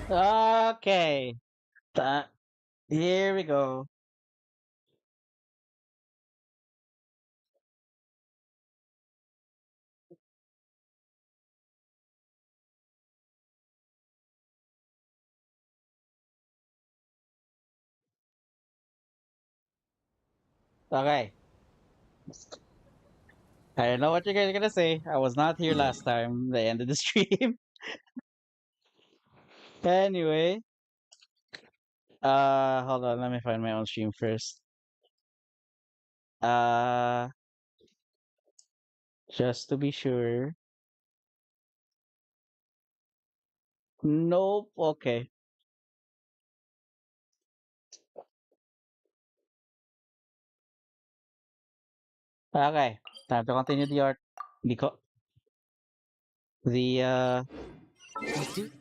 Okay. Ta- Here we go. Okay. I know what you guys are gonna say. I was not here last time. They ended the stream. Anyway, hold on. Let me find my own stream first. Uh, just to be sure. Nope. Okay. Okay. Time to continue the art. The These dudes are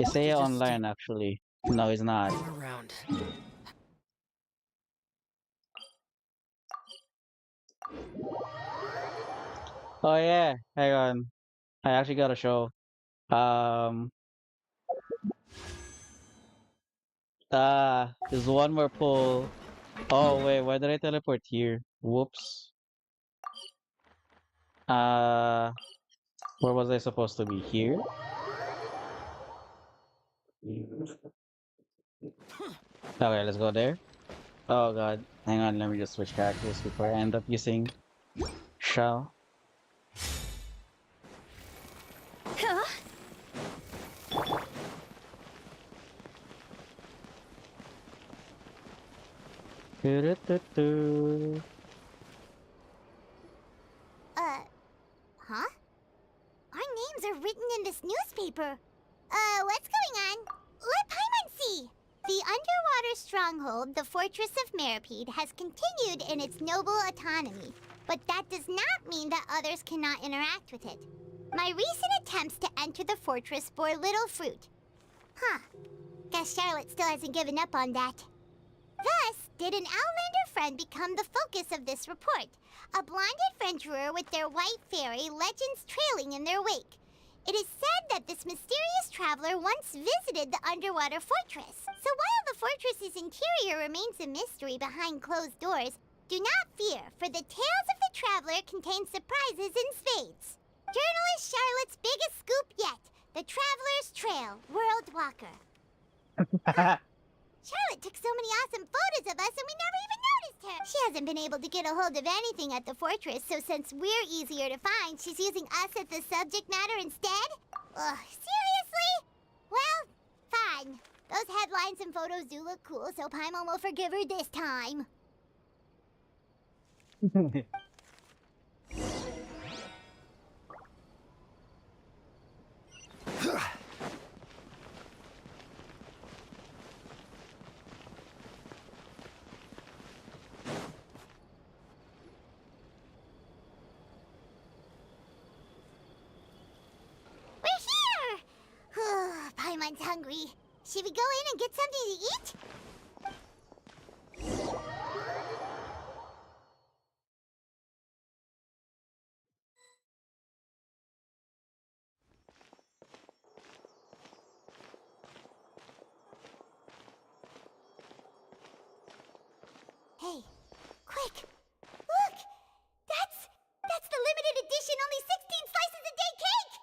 Isaiah just Online standing actually. No, it's not. around. Oh yeah. Hang on. I actually got a show. Um. There's one more pull. Oh wait, why did I teleport here? Whoops. Uh, where was I supposed to be? Here? Okay, let's go there. Oh god. Hang on, let me just switch characters before I end up using Shell. Huh? Doo-doo-doo-doo. Uh, huh? Our names are written in this newspaper. What's going on? Let Paimon see! The underwater stronghold, the Fortress of Meripede, has continued in its noble autonomy, but that does not mean that others cannot interact with it. My recent attempts to enter the fortress bore little fruit. Huh. Guess Charlotte still hasn't given up on that. Thus, did an Outlander friend become the focus of this report? A blonde adventurer with their white fairy, legends trailing in their wake. It is said that this mysterious traveler once visited the underwater fortress. So while the fortress's interior remains a mystery behind closed doors, do not fear, for the tales of the traveler contain surprises in spades. Journalist Charlotte's biggest scoop yet, the Traveler's Trail, World Walker. Charlotte took so many awesome photos of us and we never even noticed her. She hasn't been able to get a hold of anything at the fortress, so since we're easier to find, she's using us as the subject matter instead? Ugh, seriously? Well, fine. Those headlines and photos do look cool, so Paimon will forgive her this time. We're here! Paimon's hungry. Should we go in and get something to eat? Hey, quick! Look! That's the limited edition only 16 slices a day cake!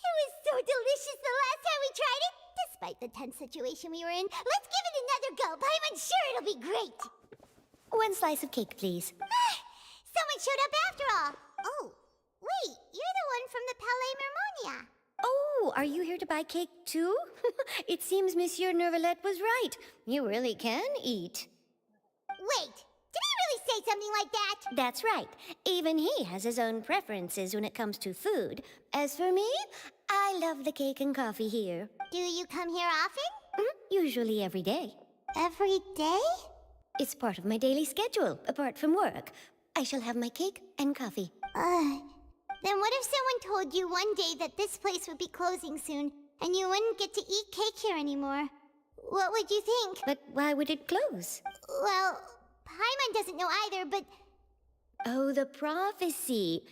It was so delicious the last time we tried it! Despite the tense situation we were in, let's give it another go. I'm sure it'll be great! One slice of cake, please. Someone showed up after all! Oh, wait, you're the one from the Palais Mermonia. Oh, are you here to buy cake too? It seems Monsieur Nervalette was right. You really can eat. Wait, did he really say something like that? That's right. Even he has his own preferences when it comes to food. As for me, I love the cake and coffee here. Do you come here often? Usually every day. Every day? It's part of my daily schedule, apart from work. I shall have my cake and coffee. Then what if someone told you one day that this place would be closing soon, and you wouldn't get to eat cake here anymore? What would you think? But why would it close? Well, Paimon doesn't know either, but Oh, the prophecy.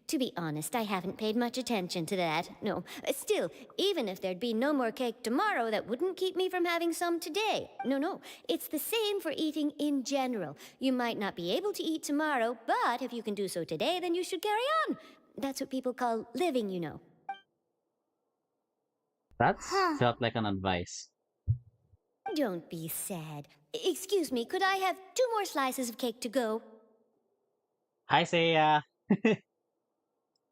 To be honest, I haven't paid much attention to that. No. Still, even if there'd be no more cake tomorrow, that wouldn't keep me from having some today. No. It's the same for eating in general. You might not be able to eat tomorrow, but if you can do so today, then you should carry on. That's what people call living, you know. That's Huh. felt like an advice. Don't be sad. Excuse me, could I have 2 more slices of cake to go? Hi, Seiya.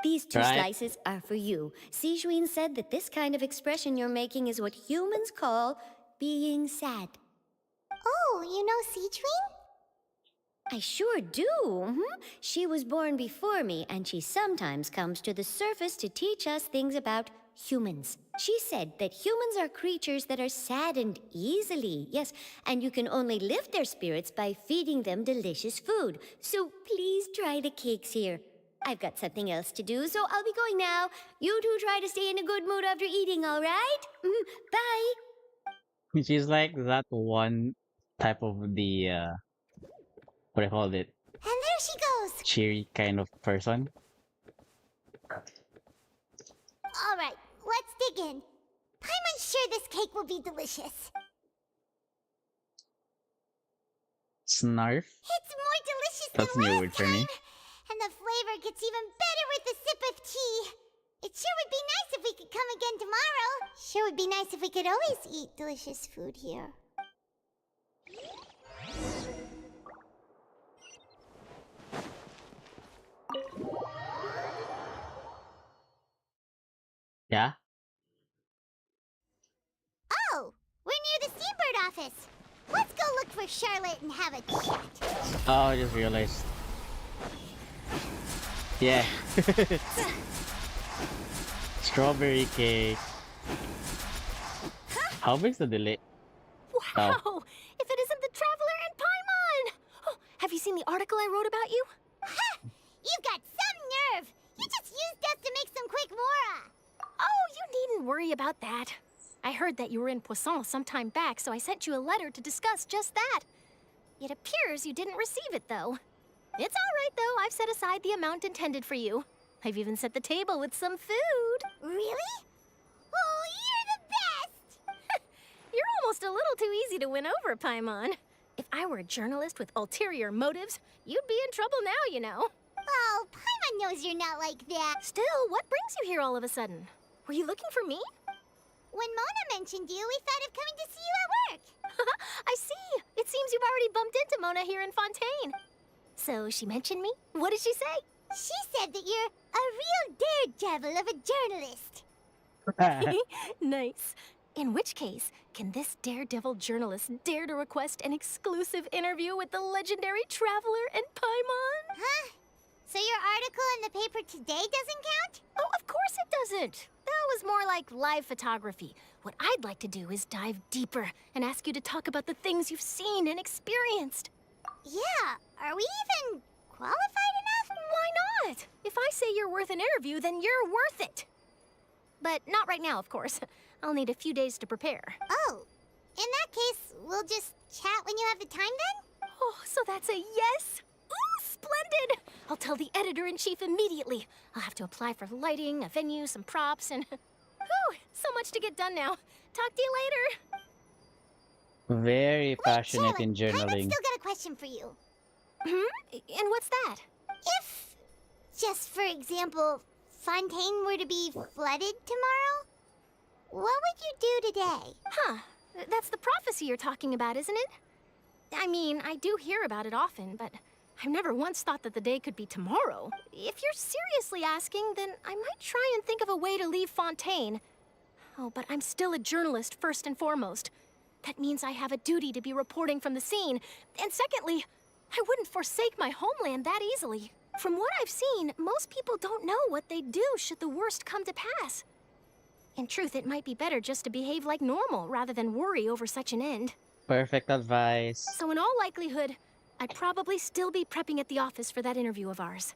These 2 Right? slices are for you. Sijouin said that this kind of expression you're making is what humans call being sad. Oh, you know Seetween? I sure do. She was born before me, and she sometimes comes to the surface to teach us things about humans. She said that humans are creatures that are saddened easily, yes, and you can only lift their spirits by feeding them delicious food. So please try the cakes here. I've got something else to do, so I'll be going now. You two try to stay in a good mood after eating, all right? Bye. She's like that one type of the what do you call it? And there she goes. Cheery kind of person. All right, let's dig in. I'm sure this cake will be delicious. Snarf. It's more delicious That's a than new last word for time. me. And the flavor gets even better with a sip of tea. It sure would be nice if we could come again tomorrow. Sure would be nice if we could always eat delicious food here. Yeah? Oh, we're near the Steambird office. Let's go look for Charlotte and have a chat. Oh, I just realized. Yeah. Strawberry cake. How big's the delay? Wow! Oh. If it isn't the Traveler and Paimon! Oh, have you seen the article I wrote about you? Ha! You've got some nerve. You just used us to make some quick mora. Oh, you needn't worry about that. I heard that you were in Poisson some time back, so I sent you a letter to discuss just that. It appears you didn't receive it, though. It's all right, though. I've set aside the amount intended for you. I've even set the table with some food. Really? Oh, you're the best! You're almost a little too easy to win over, Paimon. If I were a journalist with ulterior motives, you'd be in trouble now, you know. Oh, Paimon knows you're not like that. Still, what brings you here all of a sudden? Were you looking for me? When Mona mentioned you, we thought of coming to see you at work. I see. It seems you've already bumped into Mona here in Fontaine. So she mentioned me? What did she say? She said that you're a real daredevil of a journalist. Nice. In which case, can this daredevil journalist dare to request an exclusive interview with the legendary Traveler and Paimon? Huh? So your article in the paper today doesn't count? Oh, of course it doesn't. That was more like live photography. What I'd like to do is dive deeper and ask you to talk about the things you've seen and experienced. Yeah, are we even qualified enough? Why not? If I say you're worth an interview, then you're worth it. But not right now, of course. I'll need a few days to prepare. Oh, in that case, we'll just chat when you have the time then? Oh, so that's a yes? Ooh, splendid! I'll tell the editor-in-chief immediately. I'll have to apply for lighting, a venue, some props, and... Whew, so much to get done now. Talk to you later. Very Wait, passionate Charlotte, in Paimon's journaling. still got a question for you. And what's that? If, just for example, Fontaine were to be flooded tomorrow, what would you do today? Huh. That's the prophecy you're talking about, isn't it? I mean, I do hear about it often, but I've never once thought that the day could be tomorrow. If you're seriously asking, then I might try and think of a way to leave Fontaine. Oh, but I'm still a journalist first and foremost. That means I have a duty to be reporting from the scene. And secondly, I wouldn't forsake my homeland that easily. From what I've seen, most people don't know what they'd do should the worst come to pass. In truth, it might be better just to behave like normal rather than worry over such an end. Perfect advice. So in all likelihood, I'd probably still be prepping at the office for that interview of ours.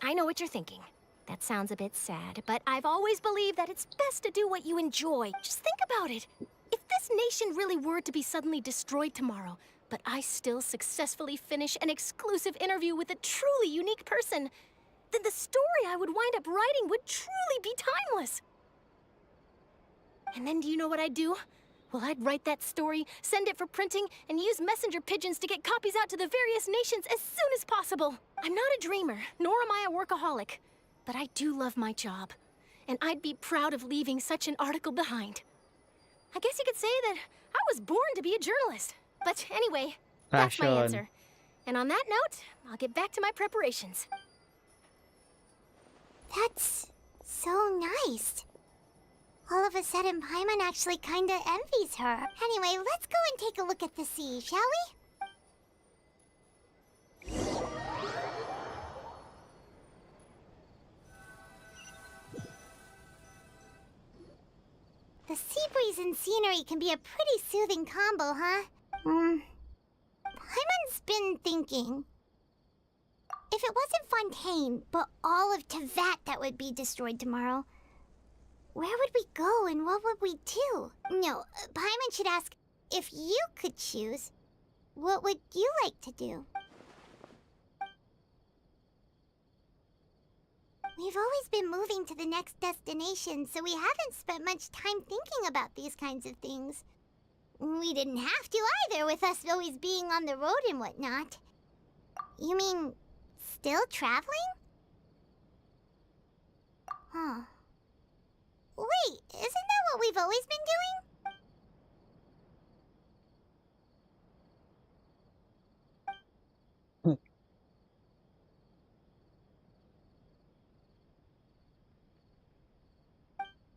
I know what you're thinking. That sounds a bit sad, but I've always believed that it's best to do what you enjoy. Just think about it. If this nation really were to be suddenly destroyed tomorrow, but I still successfully finish an exclusive interview with a truly unique person, then the story I would wind up writing would truly be timeless. And then do you know what I'd do? Well, I'd write that story, send it for printing, and use messenger pigeons to get copies out to the various nations as soon as possible. I'm not a dreamer, nor am I a workaholic, but I do love my job, and I'd be proud of leaving such an article behind. I guess you could say that I was born to be a journalist. But anyway, that's my Passion. answer. And on that note, I'll get back to my preparations. That's so nice. All of a sudden, Paimon actually kinda envies her. Anyway, let's go and take a look at the sea, shall we? The sea breeze and scenery can be a pretty soothing combo, huh? Paimon's been thinking. If it wasn't Fontaine, but all of Tevat that would be destroyed tomorrow, where would we go and what would we do? No, Paimon should ask, if you could choose, what would you like to do? We've always been moving to the next destination, so we haven't spent much time thinking about these kinds of things. We didn't have to either, with us always being on the road and whatnot. You mean, still traveling? Huh. Wait, isn't that what we've always been doing?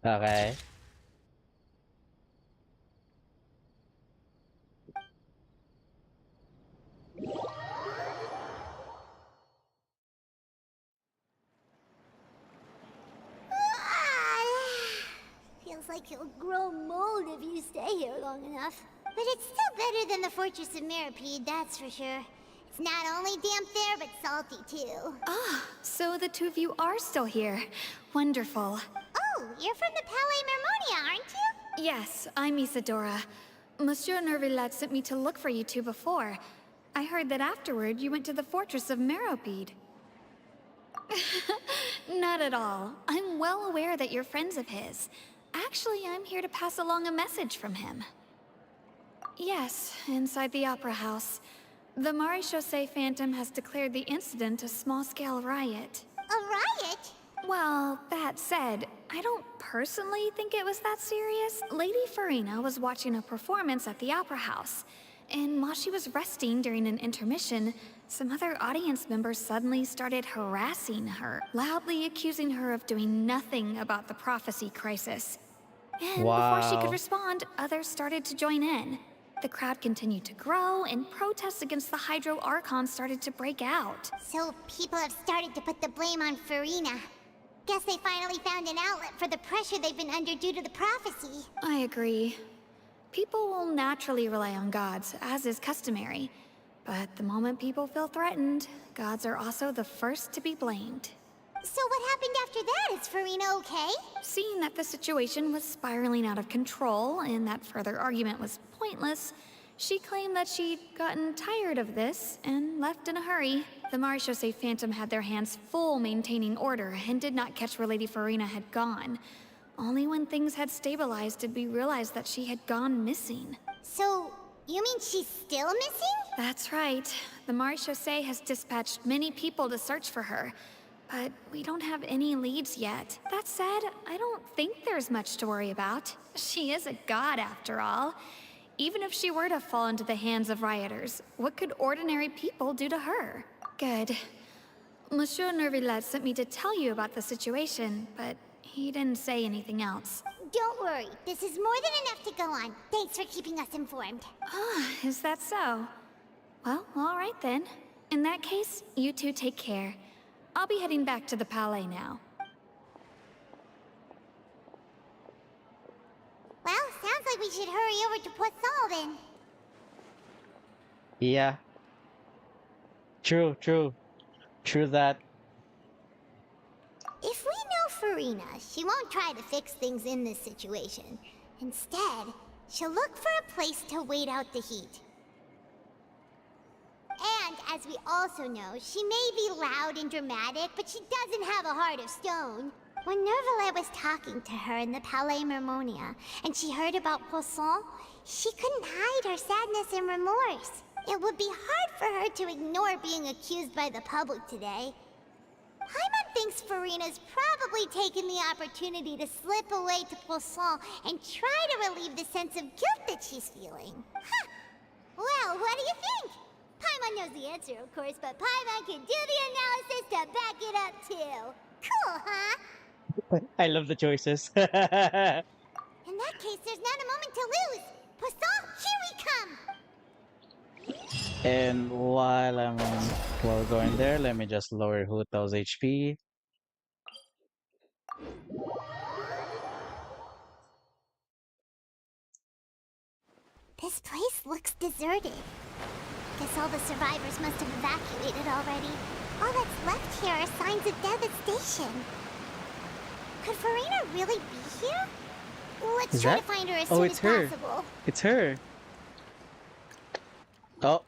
Okay. Feels like you'll grow mold if you stay here long enough. But it's still better than the Fortress of Mirapede, that's for sure. It's not only damp there, but salty too. Ah, so the two of you are still here. Wonderful. Oh, you're from the Palais Mermonia, aren't you? Yes, I'm Isadora. Monsieur Nervillat sent me to look for you two before. I heard that afterward you went to the Fortress of Meropide. Not at all. I'm well aware that you're friends of his. Actually, I'm here to pass along a message from him. Yes, inside the Opera House. The Maréchaussée Phantom has declared the incident a small-scale riot. A riot? Well, that said, I don't personally think it was that serious. Lady Farina was watching a performance at the Opera House, and while she was resting during an intermission, some other audience members suddenly started harassing her, loudly accusing her of doing nothing about the prophecy crisis. And before she Wow. could respond, others started to join in. The crowd continued to grow, and protests against the Hydro Archon started to break out. So people have started to put the blame on Farina. Guess they finally found an outlet for the pressure they've been under due to the prophecy. I agree. People will naturally rely on gods, as is customary. But the moment people feel threatened, gods are also the first to be blamed. So what happened after that? Is Farina okay? Seeing that the situation was spiraling out of control and that further argument was pointless, she claimed that she'd gotten tired of this and left in a hurry. The Maréchaussée Phantom had their hands full maintaining order and did not catch where Lady Farina had gone. Only when things had stabilized did we realize that she had gone missing. So, you mean she's still missing? That's right. The Maréchaussée has dispatched many people to search for her, but we don't have any leads yet. That said, I don't think there's much to worry about. She is a god after all. Even if she were to fall into the hands of rioters, what could ordinary people do to her? Good. Monsieur Nervillat sent me to tell you about the situation, but he didn't say anything else. Don't worry, this is more than enough to go on. Thanks for keeping us informed. Ah, is that so? Well, all right then. In that case, you two take care. I'll be heading back to the Palais now. Well, sounds like we should hurry over to Poissal then. Yeah. True, true. True that. If we know Farina, she won't try to fix things in this situation. Instead, she'll look for a place to wait out the heat. And, as we also know, she may be loud and dramatic, but she doesn't have a heart of stone. When Nervalet was talking to her in the Palais Mermonia, and she heard about Poisson, she couldn't hide her sadness and remorse. It would be hard for her to ignore being accused by the public today. Paimon thinks Farina's probably taken the opportunity to slip away to Poisson and try to relieve the sense of guilt that she's feeling. Huh. Well, what do you think? Paimon knows the answer, of course, but Paimon can do the analysis to back it up, too. Cool, huh? I love the choices. In that case, there's not a moment to lose. Poisson, here we come! And while going there, let me just lower Hu Tao's HP. This place looks deserted. Guess all the survivors must have evacuated already. All that's left here are signs of devastation. Could Farina really be here? Let's Is try that? to find her as Oh, soon it's as her. possible. It's her. Oh,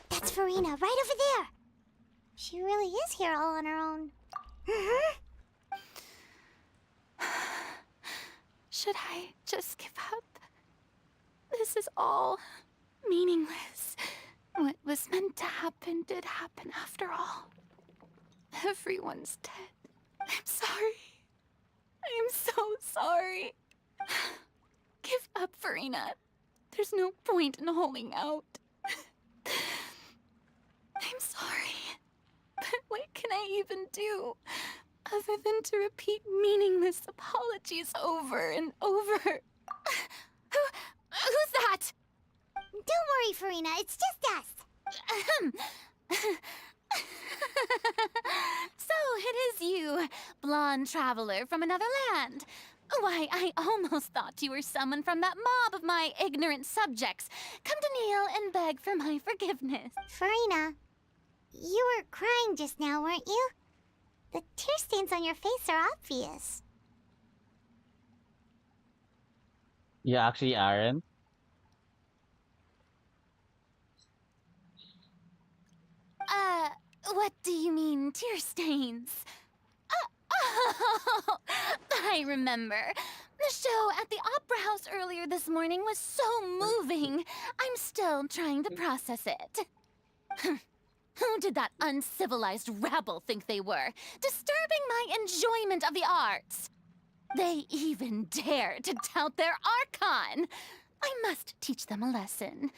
That's Farina, right over there. She really is here all on her own. Should I just give up? This is all meaningless. What was meant to happen did happen after all. Everyone's dead. I'm sorry. I'm so sorry. Give up, Farina. There's no point in holding out. I'm sorry. But what can I even do other than to repeat meaningless apologies over and over? Who's that? Don't worry, Farina, it's just us. So it is you, blonde traveler from another land. Why, I almost thought you were someone from that mob of my ignorant subjects. Come to kneel and beg for my forgiveness. Farina, you were crying just now, weren't you? The tear stains on your face are obvious. yeah, actually, Aaron. What do you mean, tear stains? Oh, I remember. The show at the Opera House earlier this morning was so moving. I'm still trying to process it. Who did that uncivilized rabble think they were? Disturbing my enjoyment of the arts. They even dare to tout their Archon. I must teach them a lesson.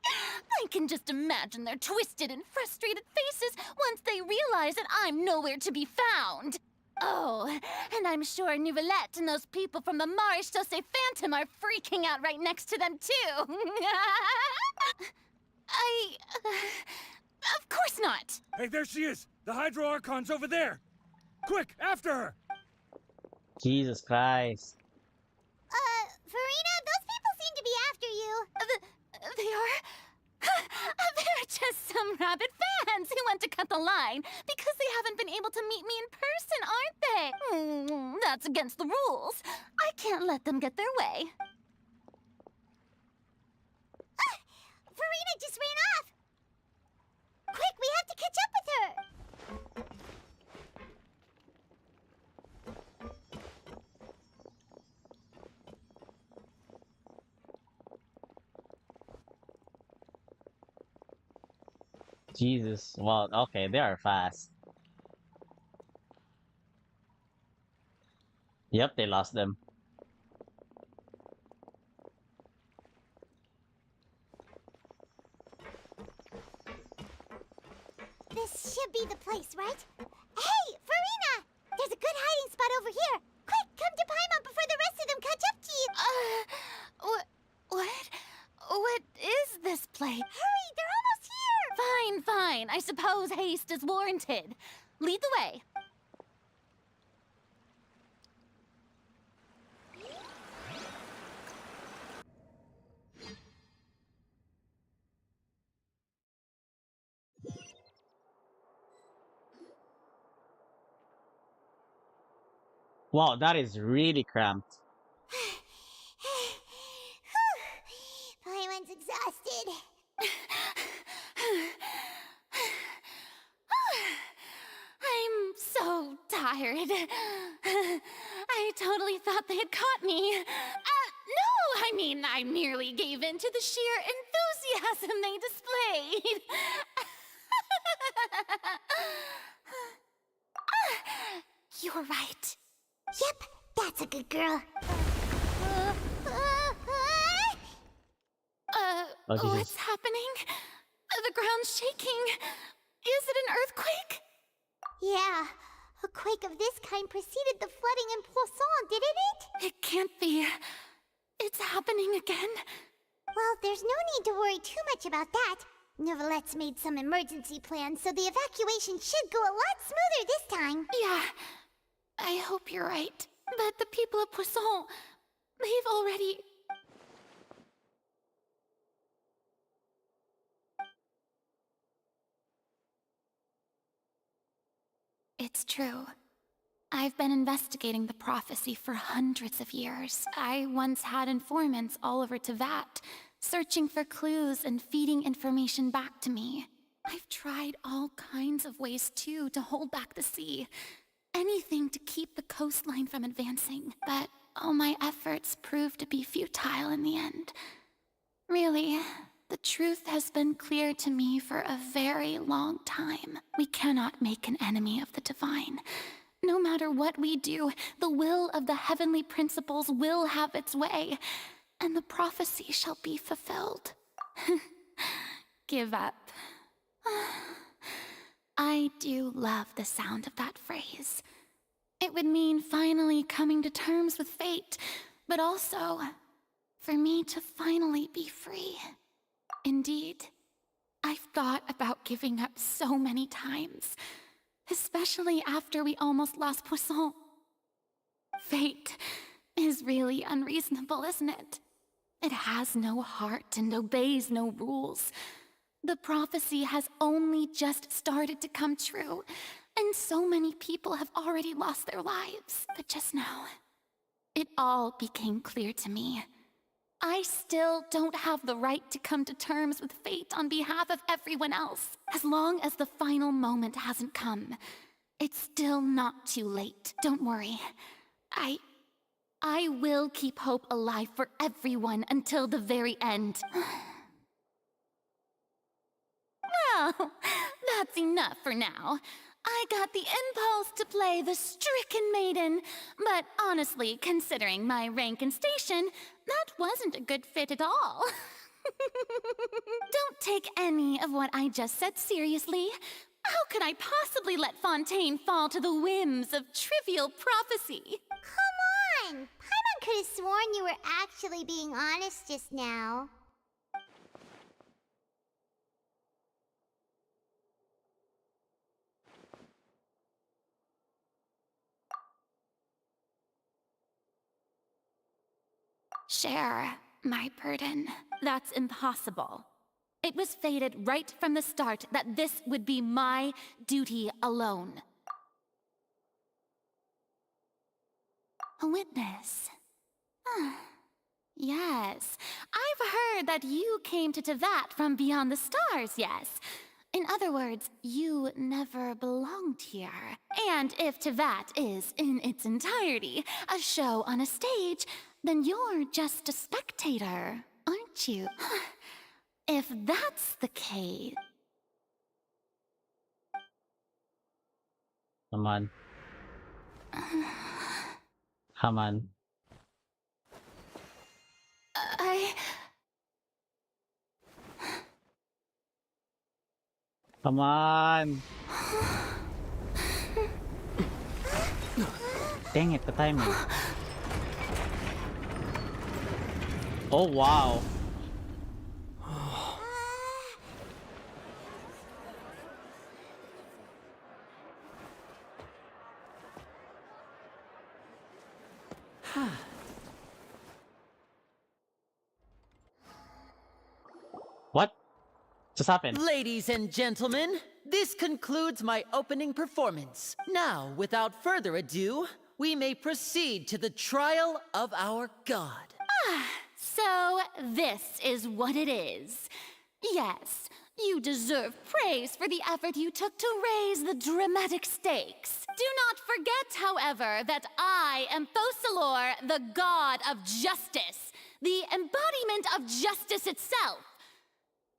I can just imagine their twisted and frustrated faces once they realize that I'm nowhere to be found. Oh, and I'm sure Nouvellette and those people from the Marche Chaussee Phantom are freaking out right next to them, too. Of course not. Hey, there she is! The Hydro Archon's over there! Quick, after her! Jesus Christ. Farina, those people seem to be after you. They are? They're just some rabid fans who want to cut the line because they haven't been able to meet me in person, aren't they? That's against the rules. I can't let them get their way. Farina just ran off. Quick, we have to catch up with her. Jesus. Well, okay, they are fast. Yep, they lost them. This should be the place, right? Hey, Farina! There's a good hiding spot over here. Quick, come to Paimon before the rest of them catch up to you. What? What is this place? Hurry, they're almost here. Fine. I suppose haste is warranted. Lead the way. Wow, that is really cramped. Paimon's exhausted. I'm so tired. I totally thought they had caught me. No, I mean, I merely gave in to the sheer enthusiasm they displayed. You're right. Yep, that's a good girl. Oh, Jesus. What's happening? The ground's shaking. Is it an earthquake? Yeah, a quake of this kind preceded the flooding in Poisson, didn't it? It can't be. It's happening again. Well, there's no need to worry too much about that. Novelette's made some emergency plans, so the evacuation should go a lot smoother this time. Yeah, I hope you're right. But the people of Poisson, they've already... It's true. I've been investigating the prophecy for hundreds of years. I once had informants all over Tevat, searching for clues and feeding information back to me. I've tried all kinds of ways, too, to hold back the sea. Anything to keep the coastline from advancing. But all my efforts proved to be futile in the end. Really, the truth has been clear to me for a very long time. We cannot make an enemy of the divine. No matter what we do, the will of the heavenly principles will have its way, and the prophecy shall be fulfilled. Give up. I do love the sound of that phrase. It would mean finally coming to terms with fate, but also for me to finally be free. Indeed, I've thought about giving up so many times, especially after we almost lost Poisson. Fate is really unreasonable, isn't it? It has no heart and obeys no rules. The prophecy has only just started to come true, and so many people have already lost their lives. But just now, it all became clear to me. I still don't have the right to come to terms with fate on behalf of everyone else. As long as the final moment hasn't come, it's still not too late. Don't worry. I will keep hope alive for everyone until the very end. Well, that's enough for now. I got the impulse to play the stricken maiden, but honestly, considering my rank and station, that wasn't a good fit at all. Don't take any of what I just said seriously. How could I possibly let Fontaine fall to the whims of trivial prophecy? Come on! Paimon could have sworn you were actually being honest just now. Share my burden. That's impossible. It was fated right from the start that this would be my duty alone. A witness. Yes, I've heard that you came to Tevat from beyond the stars, yes. In other words, you never belonged here. And if Tevat is, in its entirety, a show on a stage, then you're just a spectator, aren't you? If that's the case... Come on. Come on. Come on! Dang it, the timing. Oh, wow. What just happened? Ladies and gentlemen, this concludes my opening performance. Now, without further ado, we may proceed to the trial of our god. So, this is what it is. Yes, you deserve praise for the effort you took to raise the dramatic stakes. Do not forget, however, that I am Focalor, the god of justice, the embodiment of justice itself.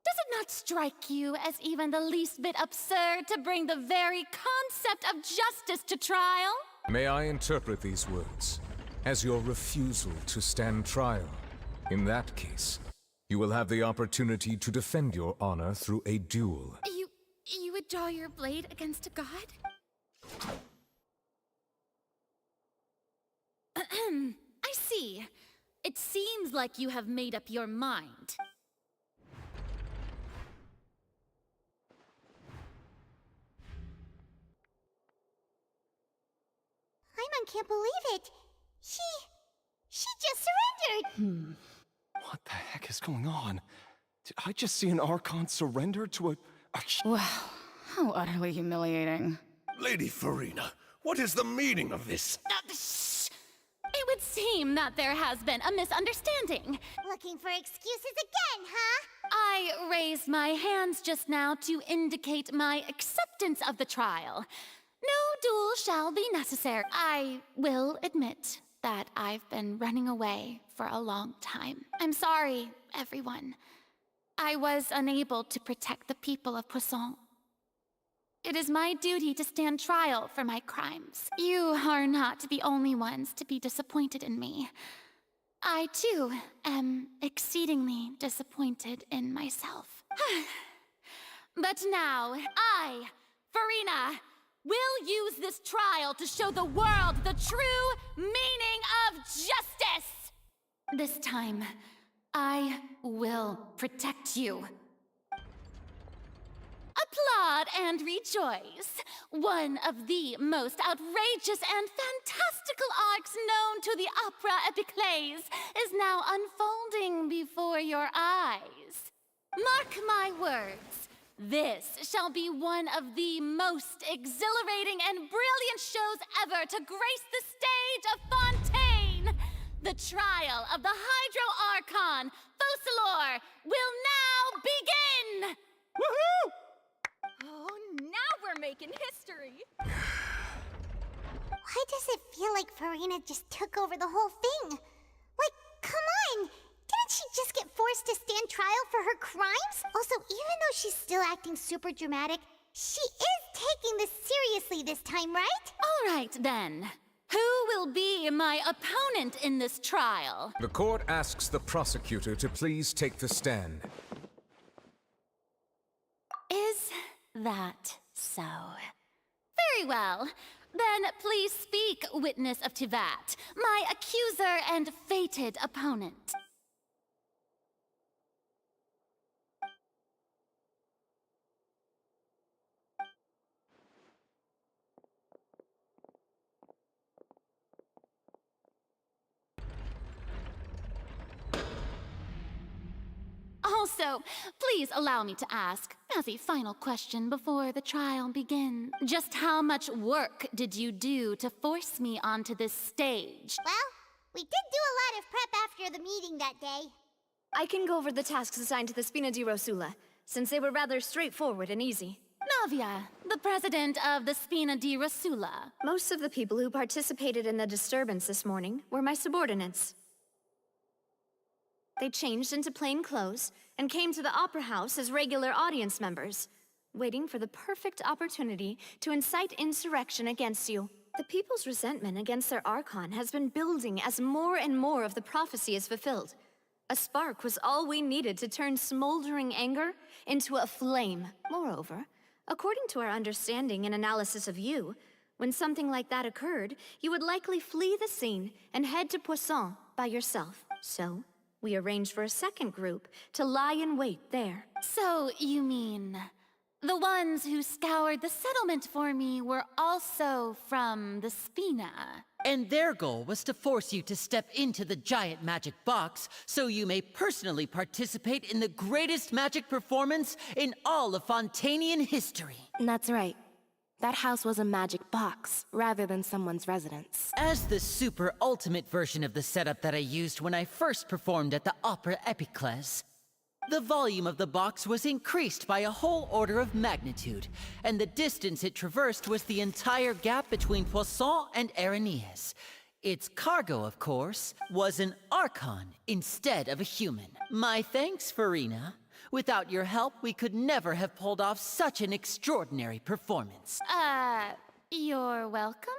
Does it not strike you as even the least bit absurd to bring the very concept of justice to trial? May I interpret these words as your refusal to stand trial? In that case, you will have the opportunity to defend your honor through a duel. You would draw your blade against a god? I see. It seems like you have made up your mind. Paimon can't believe it. She just surrendered. What the heck is going on? Did I just see an Archon surrender to a Wow, how utterly humiliating. Lady Farina, what is the meaning of this? Shh! It would seem that there has been a misunderstanding. Looking for excuses again, huh? I raised my hands just now to indicate my acceptance of the trial. No duel shall be necessary. I will admit that I've been running away for a long time. I'm sorry, everyone. I was unable to protect the people of Poisson. It is my duty to stand trial for my crimes. You are not the only ones to be disappointed in me. I, too, am exceedingly disappointed in myself. But now, I, Farina, will use this trial to show the world the true meaning of justice! This time, I will protect you. Applaud and rejoice! One of the most outrageous and fantastical arcs known to the opera epiclese is now unfolding before your eyes. Mark my words, this shall be one of the most exhilarating and brilliant shows ever to grace the stage of Fontaine! The trial of the Hydro Archon, Focalor, will now begin! Woohoo! Oh, now we're making history! Why does it feel like Farina just took over the whole thing? Like, come on! Didn't she just get forced to stand trial for her crimes? Also, even though she's still acting super dramatic, she is taking this seriously this time, right? All right, then. Who will be my opponent in this trial? The court asks the prosecutor to please take the stand. Is that so? Very well. Then please speak, witness of Tivat, my accuser and fated opponent. Also, please allow me to ask, as a final question before the trial begins, just how much work did you do to force me onto this stage? Well, we did do a lot of prep after the meeting that day. I can go over the tasks assigned to the Spina di Rosula, since they were rather straightforward and easy. Navia, the president of the Spina di Rosula. Most of the people who participated in the disturbance this morning were my subordinates. They changed into plain clothes and came to the Opera House as regular audience members, waiting for the perfect opportunity to incite insurrection against you. The people's resentment against their Archon has been building as more and more of the prophecy is fulfilled. A spark was all we needed to turn smoldering anger into a flame. Moreover, according to our understanding and analysis of you, when something like that occurred, you would likely flee the scene and head to Poisson by yourself. So, we arranged for a second group to lie in wait there. So, you mean, the ones who scoured the settlement for me were also from the Spina? And their goal was to force you to step into the giant magic box so you may personally participate in the greatest magic performance in all of Fontanian history. That's right. That house was a magic box, rather than someone's residence. As the super ultimate version of the setup that I used when I first performed at the Opera Epiclese, the volume of the box was increased by a whole order of magnitude, and the distance it traversed was the entire gap between Poisson and Arenias. Its cargo, of course, was an Archon instead of a human. My thanks, Farina. Without your help, we could never have pulled off such an extraordinary performance. You're welcome?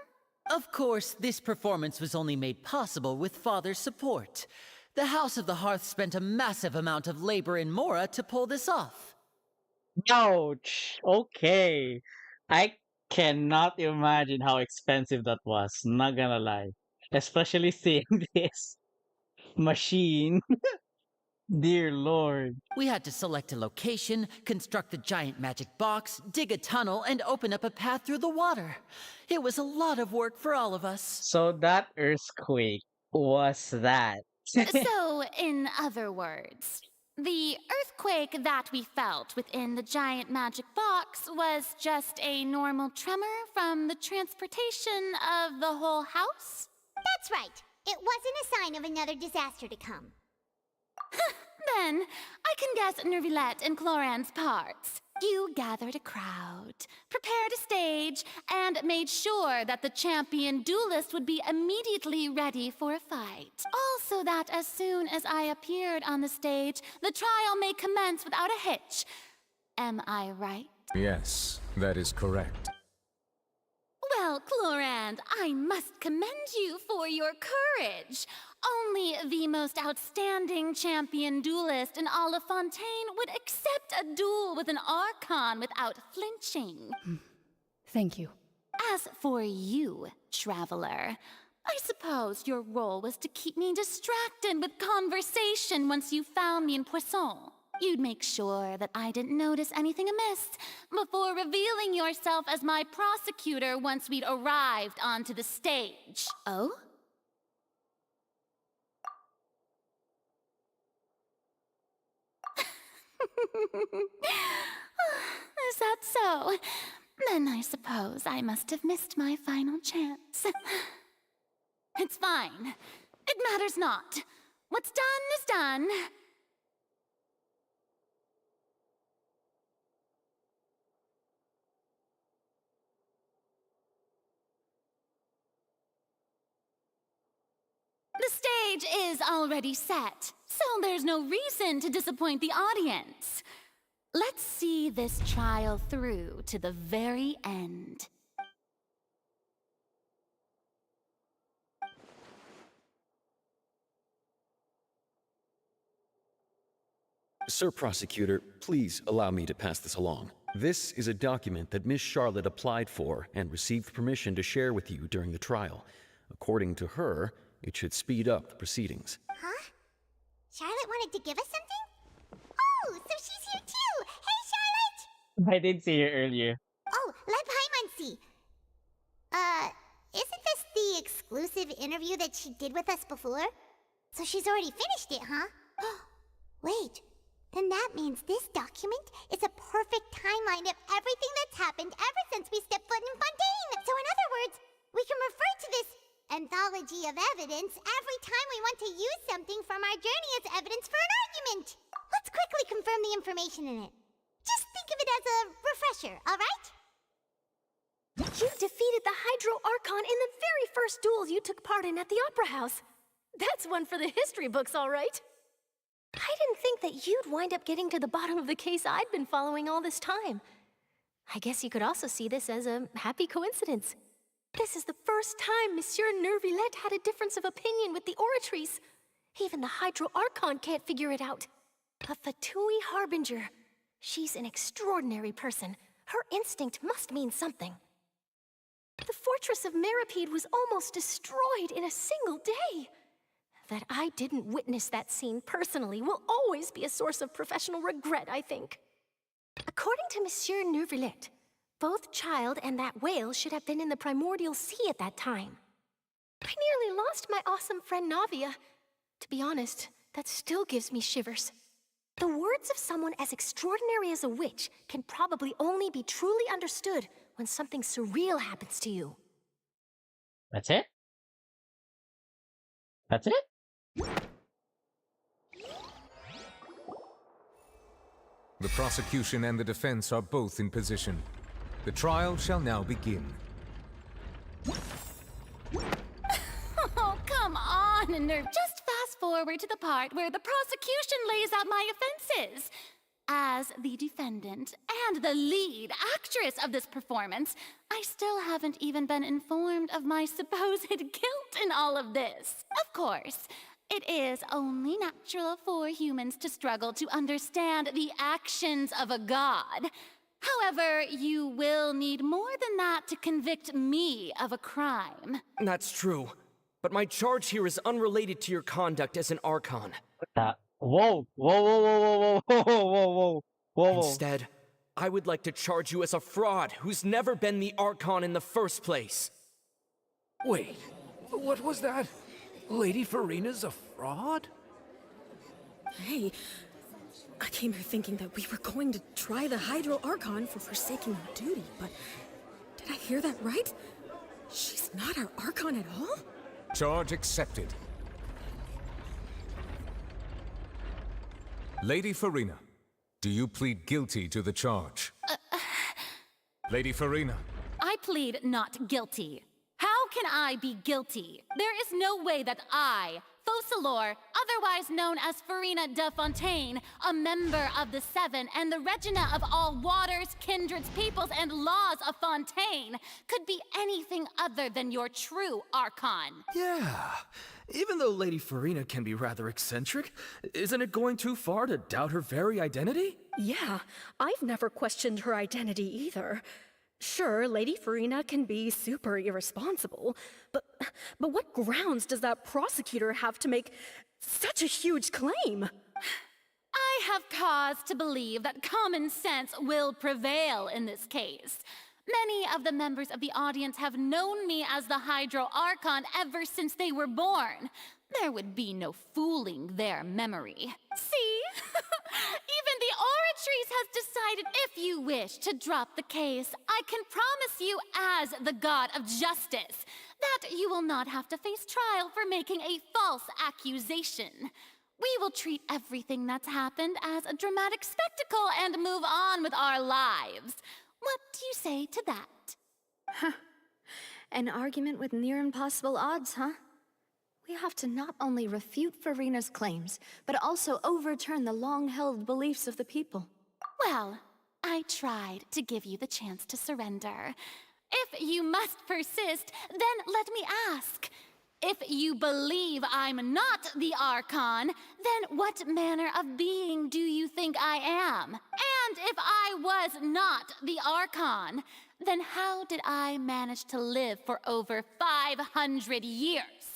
Of course, this performance was only made possible with Father's support. The House of the Hearth spent a massive amount of labor in Mora to pull this off. Ouch. Okay. I cannot imagine how expensive that was. Not gonna lie. Especially seeing this machine. Dear Lord. We had to select a location, construct the giant magic box, dig a tunnel, and open up a path through the water. It was a lot of work for all of us. So that earthquake was that. So, in other words, the earthquake that we felt within the giant magic box was just a normal tremor from the transportation of the whole house? That's right. It wasn't a sign of another disaster to come. Then, I can guess Nervilette and Cloran's parts. You gathered a crowd, prepared a stage, and made sure that the champion duelist would be immediately ready for a fight. Also that as soon as I appeared on the stage, the trial may commence without a hitch. Am I right? Yes, that is correct. Well, Clorand, I must commend you for your courage. Only the most outstanding champion duelist in all of Fontaine would accept a duel with an Archon without flinching. Thank you. As for you, Traveler, I suppose your role was to keep me distracted with conversation once you found me in Poisson. You'd make sure that I didn't notice anything amiss before revealing yourself as my prosecutor once we'd arrived onto the stage. Oh? Is that so? Then I suppose I must have missed my final chance. It's fine. It matters not. What's done is done. The stage is already set, so there's no reason to disappoint the audience. Let's see this trial through to the very end. Sir Prosecutor, please allow me to pass this along. This is a document that Miss Charlotte applied for and received permission to share with you during the trial. According to her, it should speed up the proceedings. Huh? Charlotte wanted to give us something? Oh, so she's here too! Hey, Charlotte! I did see her earlier. Oh, let Paimon see. Isn't this the exclusive interview that she did with us before? So she's already finished it, huh? Wait, then that means this document is a perfect timeline of everything that's happened ever since we stepped foot in Fontaine! So in other words, we can refer to this anthology of evidence every time we want to use something from our journey as evidence for an argument! Let's quickly confirm the information in it. Just think of it as a refresher, alright? You defeated the Hydro Archon in the very first duel you took part in at the Opera House. That's one for the history books, all right. I didn't think that you'd wind up getting to the bottom of the case I'd been following all this time. I guess you could also see this as a happy coincidence. This is the first time Monsieur Nervilette had a difference of opinion with the Oratrice. Even the Hydro Archon can't figure it out. A Fatui Harbinger. She's an extraordinary person. Her instinct must mean something. The fortress of Meripede was almost destroyed in a single day. That I didn't witness that scene personally will always be a source of professional regret, I think. According to Monsieur Nervilette, both Child and that whale should have been in the primordial sea at that time. I nearly lost my awesome friend Navia. To be honest, that still gives me shivers. The words of someone as extraordinary as a witch can probably only be truly understood when something surreal happens to you. That's it? That's it? The prosecution and the defense are both in position. The trial shall now begin. Oh, come on, Nerve. Just fast forward to the part where the prosecution lays out my offenses. As the defendant and the lead actress of this performance, I still haven't even been informed of my supposed guilt in all of this. Of course, it is only natural for humans to struggle to understand the actions of a god. However, you will need more than that to convict me of a crime. That's true. But my charge here is unrelated to your conduct as an Archon. Whoa, whoa, whoa, whoa, whoa, whoa, whoa, whoa, whoa. Instead, I would like to charge you as a fraud who's never been the Archon in the first place. Wait, what was that? Lady Farina's a fraud? Hey, I came here thinking that we were going to try the Hydro Archon for forsaking our duty, but did I hear that right? She's not our Archon at all? Charge accepted. Lady Farina, do you plead guilty to the charge? Lady Farina. I plead not guilty. How can I be guilty? There is no way that I, Focalor, otherwise known as Farina de Fontaine, a member of the Seven and the Regina of all waters, kindreds, peoples, and laws of Fontaine, could be anything other than your true Archon. Yeah. Even though Lady Farina can be rather eccentric, isn't it going too far to doubt her very identity? Yeah, I've never questioned her identity either. Sure, Lady Farina can be super irresponsible, but what grounds does that prosecutor have to make such a huge claim? I have cause to believe that common sense will prevail in this case. Many of the members of the audience have known me as the Hydro Archon ever since they were born. There would be no fooling their memory. See? Even the Oratrice has decided if you wish to drop the case, I can promise you as the God of Justice that you will not have to face trial for making a false accusation. We will treat everything that's happened as a dramatic spectacle and move on with our lives. What do you say to that? Huh. An argument with near impossible odds, huh? We have to not only refute Farina's claims, but also overturn the long-held beliefs of the people. Well, I tried to give you the chance to surrender. If you must persist, then let me ask. If you believe I'm not the Archon, then what manner of being do you think I am? And if I was not the Archon, then how did I manage to live for over 500 years?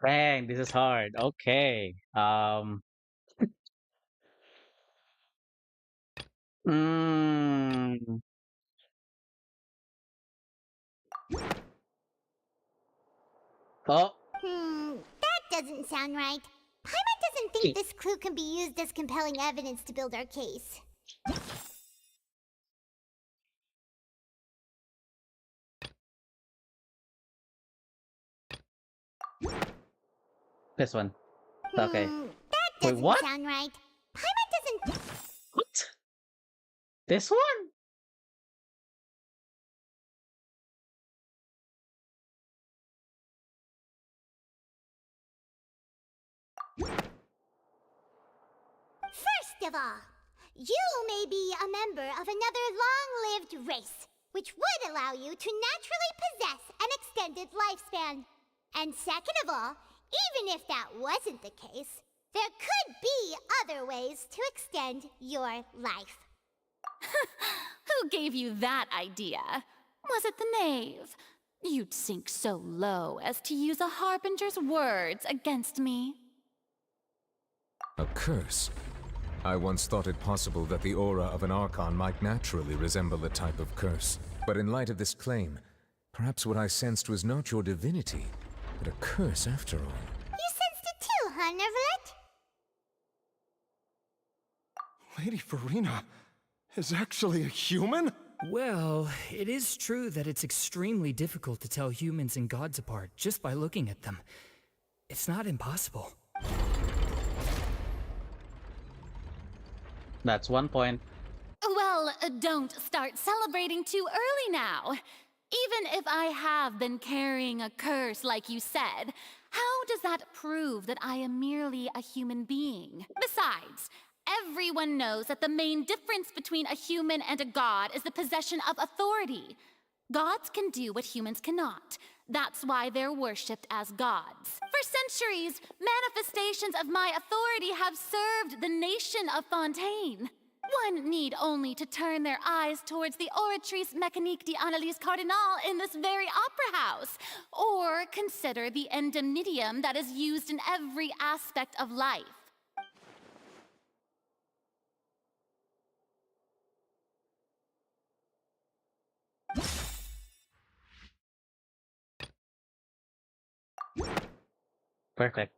Dang, this is hard. Okay. Mm, oh, That doesn't sound right. Paimon doesn't think this clue can be used as compelling evidence to build our case. this one. Okay. That Wait, doesn't what? sound right. Paimon doesn't... What? This one? First of all, you may be a member of another long-lived race, which would allow you to naturally possess an extended lifespan. And second of all, even if that wasn't the case, there could be other ways to extend your life. Who gave you that idea? Was it the knave? You'd sink so low as to use a harbinger's words against me. A curse? I once thought it possible that the aura of an Archon might naturally resemble a type of curse. But in light of this claim, perhaps what I sensed was not your divinity, but a curse after all. You sensed it too, huh, Nervalet? Lady Farina is actually a human? Well, it is true that it's extremely difficult to tell humans and gods apart just by looking at them. It's not impossible. That's one point. Well, don't start celebrating too early now. Even if I have been carrying a curse like you said, how does that prove that I am merely a human being? Besides, everyone knows that the main difference between a human and a god is the possession of authority. Gods can do what humans cannot. That's why they're worshipped as gods. For centuries, manifestations of my authority have served the nation of Fontaine. One need only to turn their eyes towards the Oratrice Mécanique d'Analyse Cardinal in this very opera house, or consider the indemnitium that is used in every aspect of life. Perfect.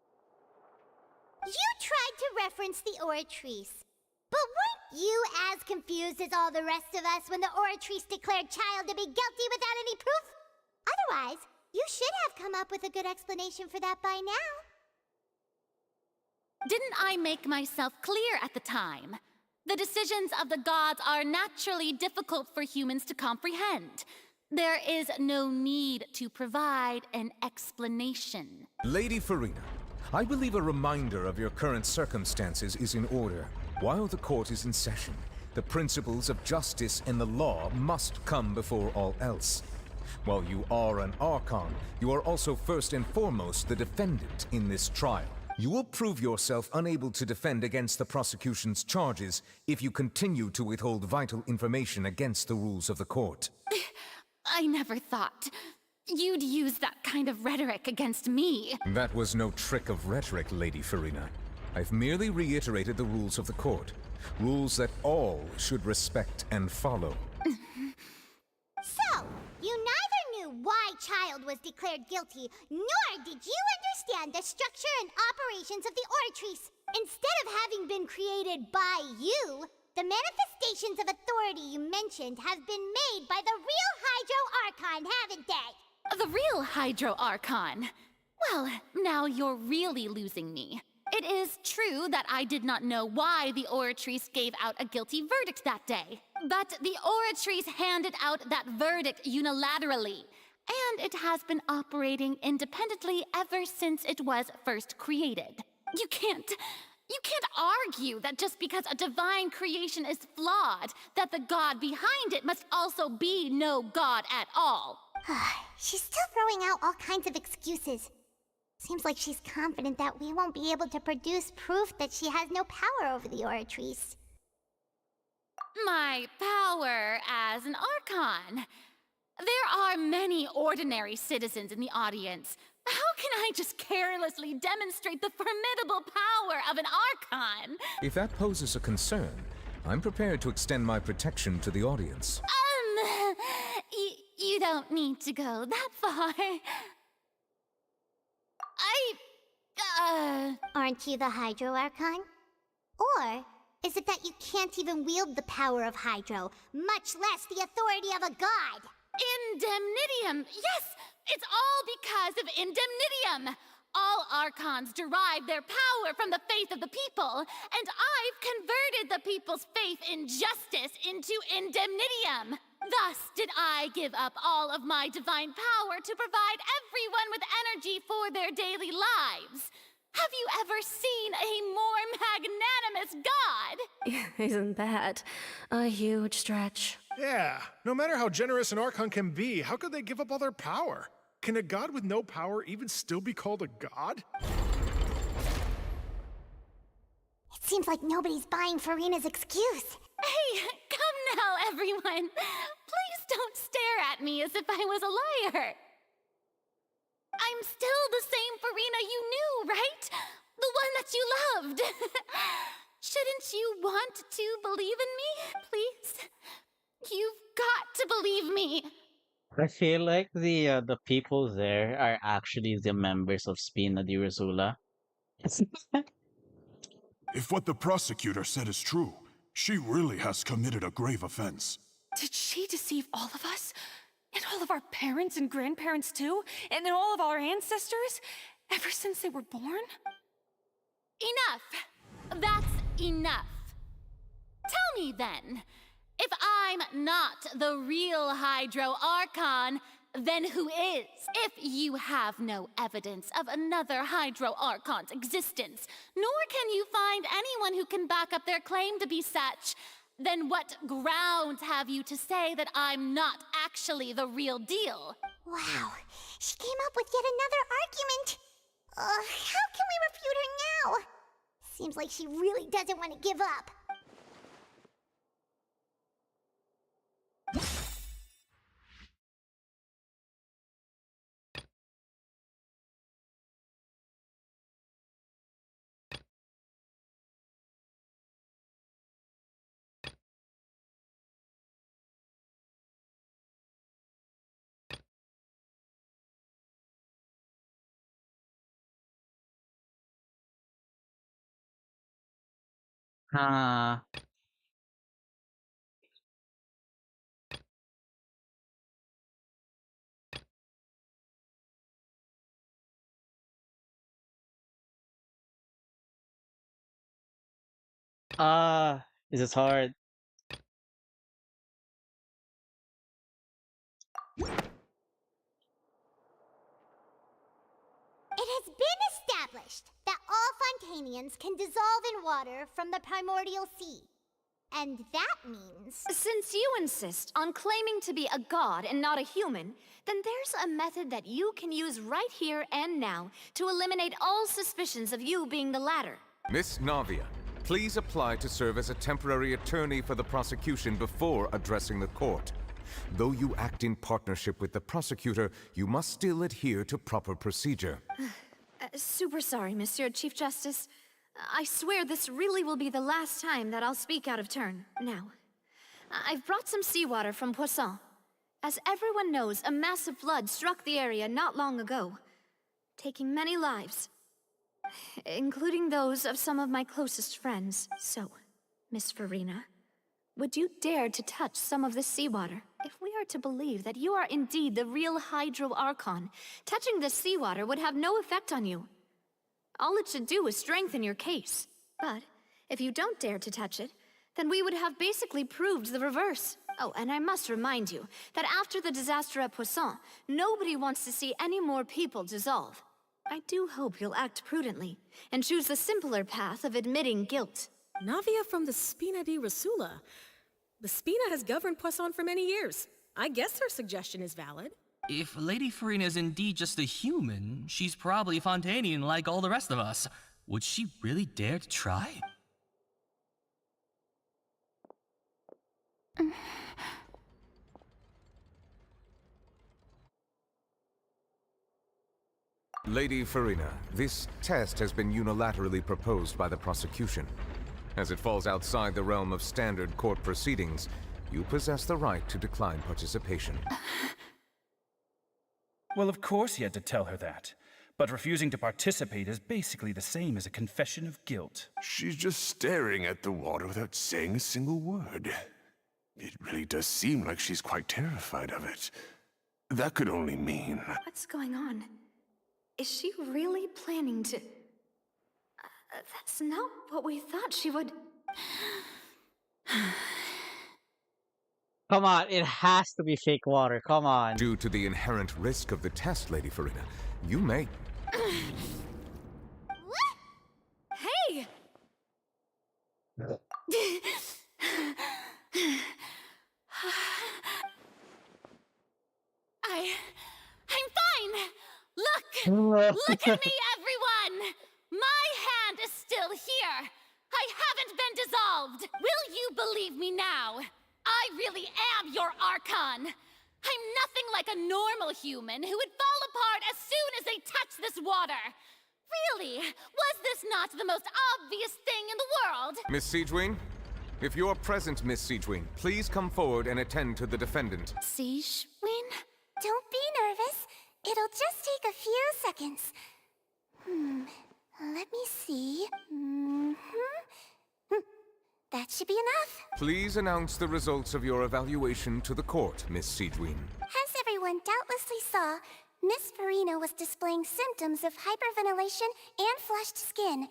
You tried to reference the Oratrice. But weren't you as confused as all the rest of us when the Oratrice declared Child to be guilty without any proof? Otherwise, you should have come up with a good explanation for that by now. Didn't I make myself clear at the time? The decisions of the gods are naturally difficult for humans to comprehend. There is no need to provide an explanation. Lady Farina, I believe a reminder of your current circumstances is in order. While the court is in session, the principles of justice and the law must come before all else. While you are an Archon, you are also first and foremost the defendant in this trial. You will prove yourself unable to defend against the prosecution's charges if you continue to withhold vital information against the rules of the court. I never thought you'd use that kind of rhetoric against me. That was no trick of rhetoric, Lady Farina. I've merely reiterated the rules of the court. Rules that all should respect and follow. So, you neither knew why Child was declared guilty, nor did you understand the structure and operations of the Oratrice. Instead of having been created by you, the manifestations of authority you mentioned have been made by the real Hydro Archon, haven't they? The real Hydro Archon? Well, now you're really losing me. It is true that I did not know why the Oratrice gave out a guilty verdict that day. But the Oratrice handed out that verdict unilaterally. And it has been operating independently ever since it was first created. You can't argue that just because a divine creation is flawed, that the god behind it must also be no god at all. She's still throwing out all kinds of excuses. Seems like she's confident that we won't be able to produce proof that she has no power over the Oratrice. My power as an Archon. There are many ordinary citizens in the audience. How can I just carelessly demonstrate the formidable power of an Archon? If that poses a concern, I'm prepared to extend my protection to the audience. You don't need to go that far. Aren't you the Hydro Archon? Or is it that you can't even wield the power of Hydro, much less the authority of a god? Indemnitium! Yes! It's all because of Indemnitium! All Archons derive their power from the faith of the people, and I've converted the people's faith in justice into Indemnitium! Thus did I give up all of my divine power to provide everyone with energy for their daily lives. Have you ever seen a more magnanimous god? Isn't that a huge stretch? Yeah, no matter how generous an Archon can be, how could they give up all their power? Can a god with no power even still be called a god? It seems like nobody's buying Farina's excuse. Hey, come now, everyone. Please don't stare at me as if I was a liar. I'm still the same Farina you knew, right? The one that you loved. Shouldn't you want to believe in me, please? You've got to believe me. I feel like the people there are actually the members of Spina di Rosula. If what the prosecutor said is true, she really has committed a grave offense. Did she deceive all of us? And all of our parents and grandparents too? And then all of our ancestors? Ever since they were born? Enough! That's enough. Tell me then, if I'm not the real Hydro Archon, then who is? If you have no evidence of another Hydro Archon's existence, nor can you find anyone who can back up their claim to be such, then what grounds have you to say that I'm not actually the real deal? Wow, she came up with yet another argument. How can we refute her now? Seems like she really doesn't want to give up. Ah, this is hard. It has been established that all Fontanians can dissolve in water from the primordial sea. And that means... Since you insist on claiming to be a god and not a human, then there's a method that you can use right here and now to eliminate all suspicions of you being the latter. Miss Navia, please apply to serve as a temporary attorney for the prosecution before addressing the court. Though you act in partnership with the prosecutor, you must still adhere to proper procedure. Super sorry, Monsieur Chief Justice. I swear this really will be the last time that I'll speak out of turn. Now, I've brought some seawater from Poisson. As everyone knows, a massive flood struck the area not long ago, taking many lives, including those of some of my closest friends. So, Miss Farina, would you dare to touch some of this seawater? If we are to believe that you are indeed the real Hydro Archon, touching this seawater would have no effect on you. All it should do is strengthen your case. But if you don't dare to touch it, then we would have basically proved the reverse. Oh, and I must remind you that after the disaster at Poisson, nobody wants to see any more people dissolve. I do hope you'll act prudently and choose the simpler path of admitting guilt. Navia from the Spina di Rosula. The Spina has governed Poisson for many years. I guess her suggestion is valid. If Lady Farina is indeed just a human, she's probably Fontanian like all the rest of us. Would she really dare to try? Lady Farina, this test has been unilaterally proposed by the prosecution. As it falls outside the realm of standard court proceedings, you possess the right to decline participation. Well, of course he had to tell her that. But refusing to participate is basically the same as a confession of guilt. She's just staring at the water without saying a single word. It really does seem like she's quite terrified of it. That could only mean... What's going on? Is she really planning to... that's not what we thought she would... Come on, it has to be fake water. Come on. Due to the inherent risk of the test, Lady Farina, you may... Hey! I'm fine! Look! Look at me, everyone! My hand is still here! I haven't been dissolved! Will you believe me now? I really am your Archon! I'm nothing like a normal human who would fall apart as soon as they touch this water! Really? Was this not the most obvious thing in the world? Miss Siegeween? If you're present, Miss Siegeween, please come forward and attend to the defendant. Siegeween? Don't be nervous. It'll just take a few seconds. Let me see. That should be enough. Please announce the results of your evaluation to the court, Miss Siegeween. As everyone doubtlessly saw, Miss Farina was displaying symptoms of hyperventilation and flushed skin.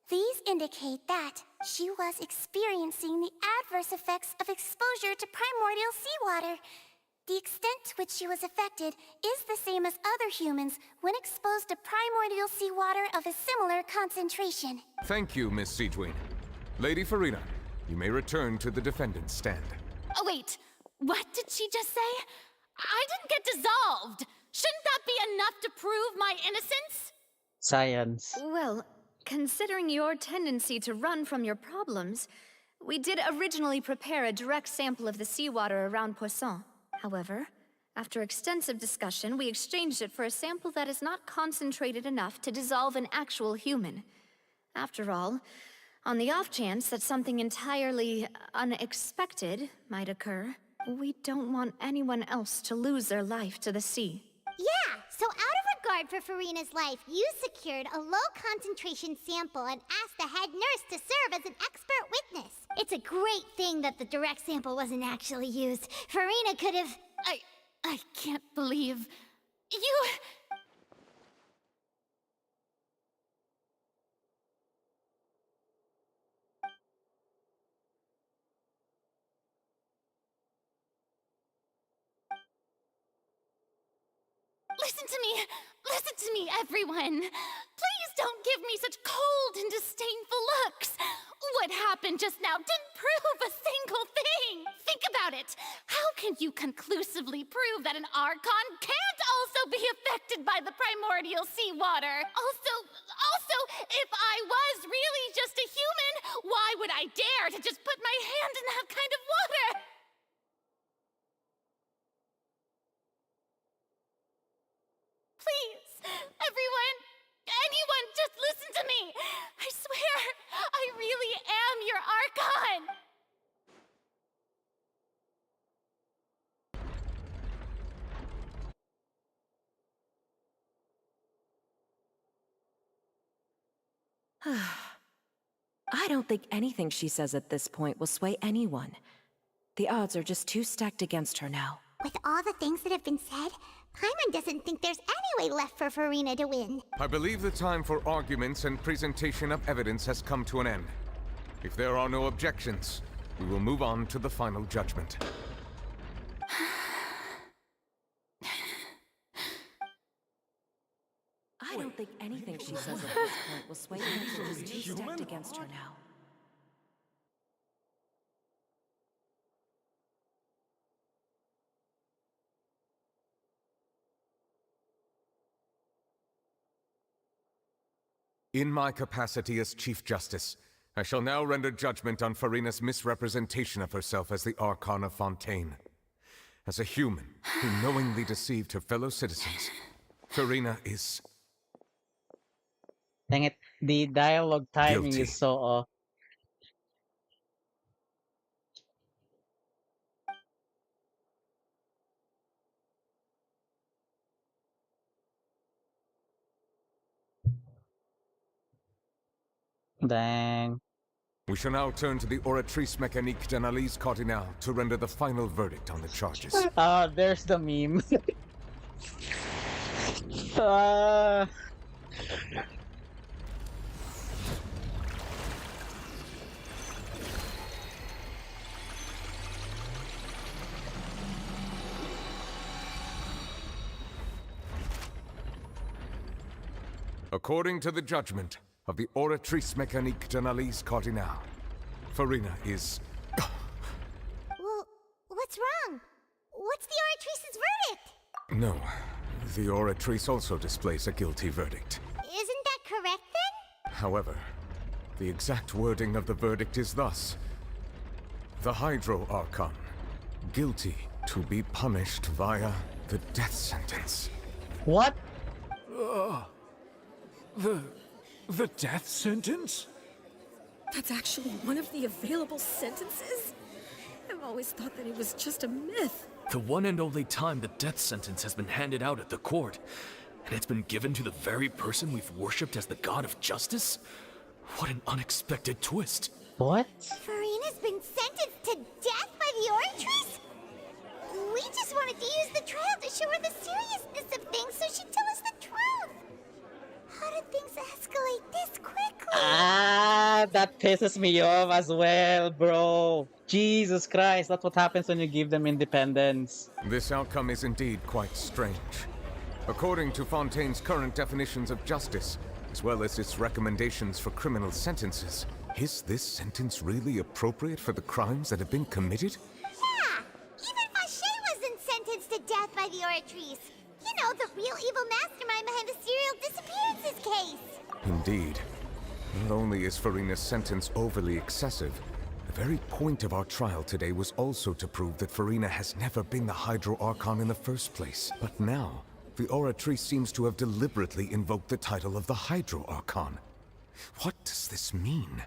These indicate that she was experiencing the adverse effects of exposure to primordial seawater. The extent to which she was affected is the same as other humans when exposed to primordial seawater of a similar concentration. Thank you, Miss Siegeween. Lady Farina, you may return to the defendant's stand. Oh, wait. What did she just say? I didn't get dissolved. Shouldn't that be enough to prove my innocence? Science. Well, considering your tendency to run from your problems, we did originally prepare a direct sample of the seawater around Poisson. However, after extensive discussion, we exchanged it for a sample that is not concentrated enough to dissolve an actual human. After all, on the off chance that something entirely unexpected might occur, we don't want anyone else to lose their life to the sea. Yeah, so out of regard for Farina's life, you secured a low-concentration sample and asked the head nurse to serve as an expert witness. It's a great thing that the direct sample wasn't actually used. Farina could have... I can't believe... You... Listen to me, everyone. Please don't give me such cold and disdainful looks. What happened just now didn't prove a single thing. Think about it. How can you conclusively prove that an Archon can't also be affected by the primordial seawater? Also, if I was really just a human, why would I dare to just put my hand in that kind of water? Please, everyone, anyone, just listen to me. I swear, I really am your Archon. I don't think anything she says at this point will sway anyone. The odds are just too stacked against her now. With all the things that have been said, Paimon doesn't think there's any way left for Farina to win. I believe the time for arguments and presentation of evidence has come to an end. If there are no objections, we will move on to the final judgment. I don't think anything she says at this point will sway anyone. She's too stacked against her now. In my capacity as Chief Justice, I shall now render judgment on Farina's misrepresentation of herself as the Archon of Fontaine. As a human who knowingly deceived her fellow citizens, Farina is... Dang it, the dialogue timing guilty. is so off. Dang. We shall now turn to the Oratrice Mécanique d'Analyse Cardinale to render the final verdict on the charges. There's the meme. uh... According to the judgment of the Oratrice Mécanique d'Analyse Cardinale, Farina is... Well, what's wrong? What's the Oratrice's verdict? No, the Oratrice also displays a guilty verdict. Isn't that correct then? However, the exact wording of the verdict is thus: The Hydro Archon, guilty to be punished via the death sentence. What? The death sentence? That's actually one of the available sentences? I've always thought that it was just a myth. The one and only time the death sentence has been handed out at the court, and it's been given to the very person we've worshipped as the god of justice? What an unexpected twist. What? Farina's been sentenced to death by the Oratrice? We just wanted to use the trial to show her the seriousness of things so she'd tell us the truth. How did things escalate this quickly? That pisses me off as well, bro. Jesus Christ, that's what happens when you give them independence. This outcome is indeed quite strange. According to Fontaine's current definitions of justice, as well as its recommendations for criminal sentences, is this sentence really appropriate for the crimes that have been committed? Yeah! Even Fauché wasn't sentenced to death by the Oratrice. You know, the real evil mastermind behind the serial disappearances case. Indeed. Not only is Farina's sentence overly excessive, the very point of our trial today was also to prove that Farina has never been the Hydro Archon in the first place. But now, the Oratrice seems to have deliberately invoked the title of the Hydro Archon. What does this mean?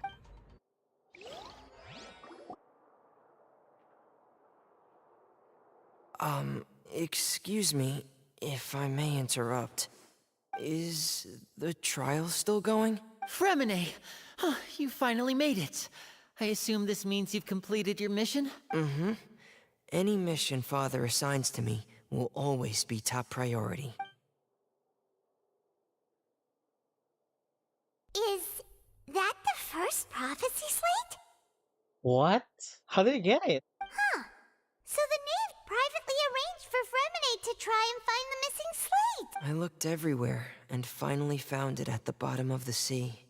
Excuse me, if I may interrupt. Is the trial still going? Fremine! You finally made it. I assume this means you've completed your mission? Mm-hmm. Any mission Father assigns to me will always be top priority. Is that the first prophecy slate? What? How did you get it? Huh. So the knave privately arranged for Fremine to try and find the missing slate. I looked everywhere and finally found it at the bottom of the sea.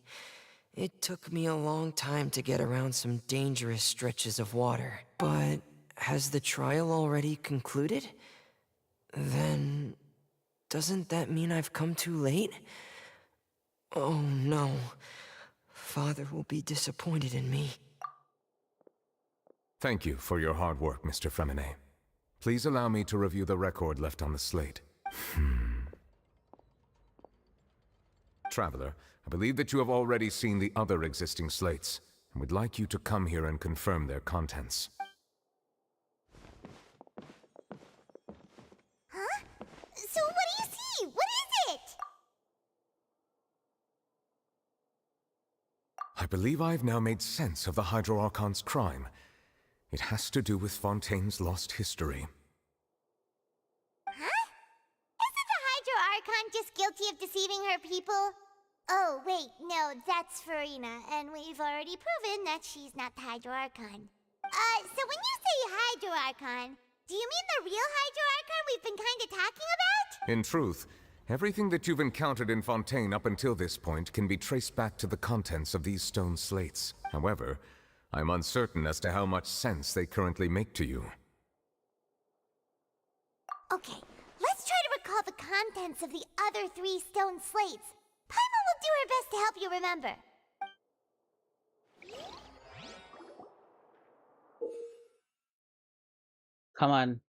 It took me a long time to get around some dangerous stretches of water. But has the trial already concluded? Then doesn't that mean I've come too late? Oh no. Father will be disappointed in me. Thank you for your hard work, Mr. Fremine. Please allow me to review the record left on the slate. Traveler, I believe that you have already seen the other existing slates, and would like you to come here and confirm their contents. Huh? So what do you see? What is it? I believe I've now made sense of the Hydro Archon's crime. It has to do with Fontaine's lost history. Huh? Isn't the Hydro Archon just guilty of deceiving her people? Oh, wait, no, that's Farina, and we've already proven that she's not the Hydro Archon. So when you say Hydro Archon, do you mean the real Hydro Archon we've been kinda talking about? In truth, everything that you've encountered in Fontaine up until this point can be traced back to the contents of these stone slates. However, I'm uncertain as to how much sense they currently make to you. Okay, let's try to recall the contents of the other 3 stone slates. Paimon will do her best to help you remember. Come on.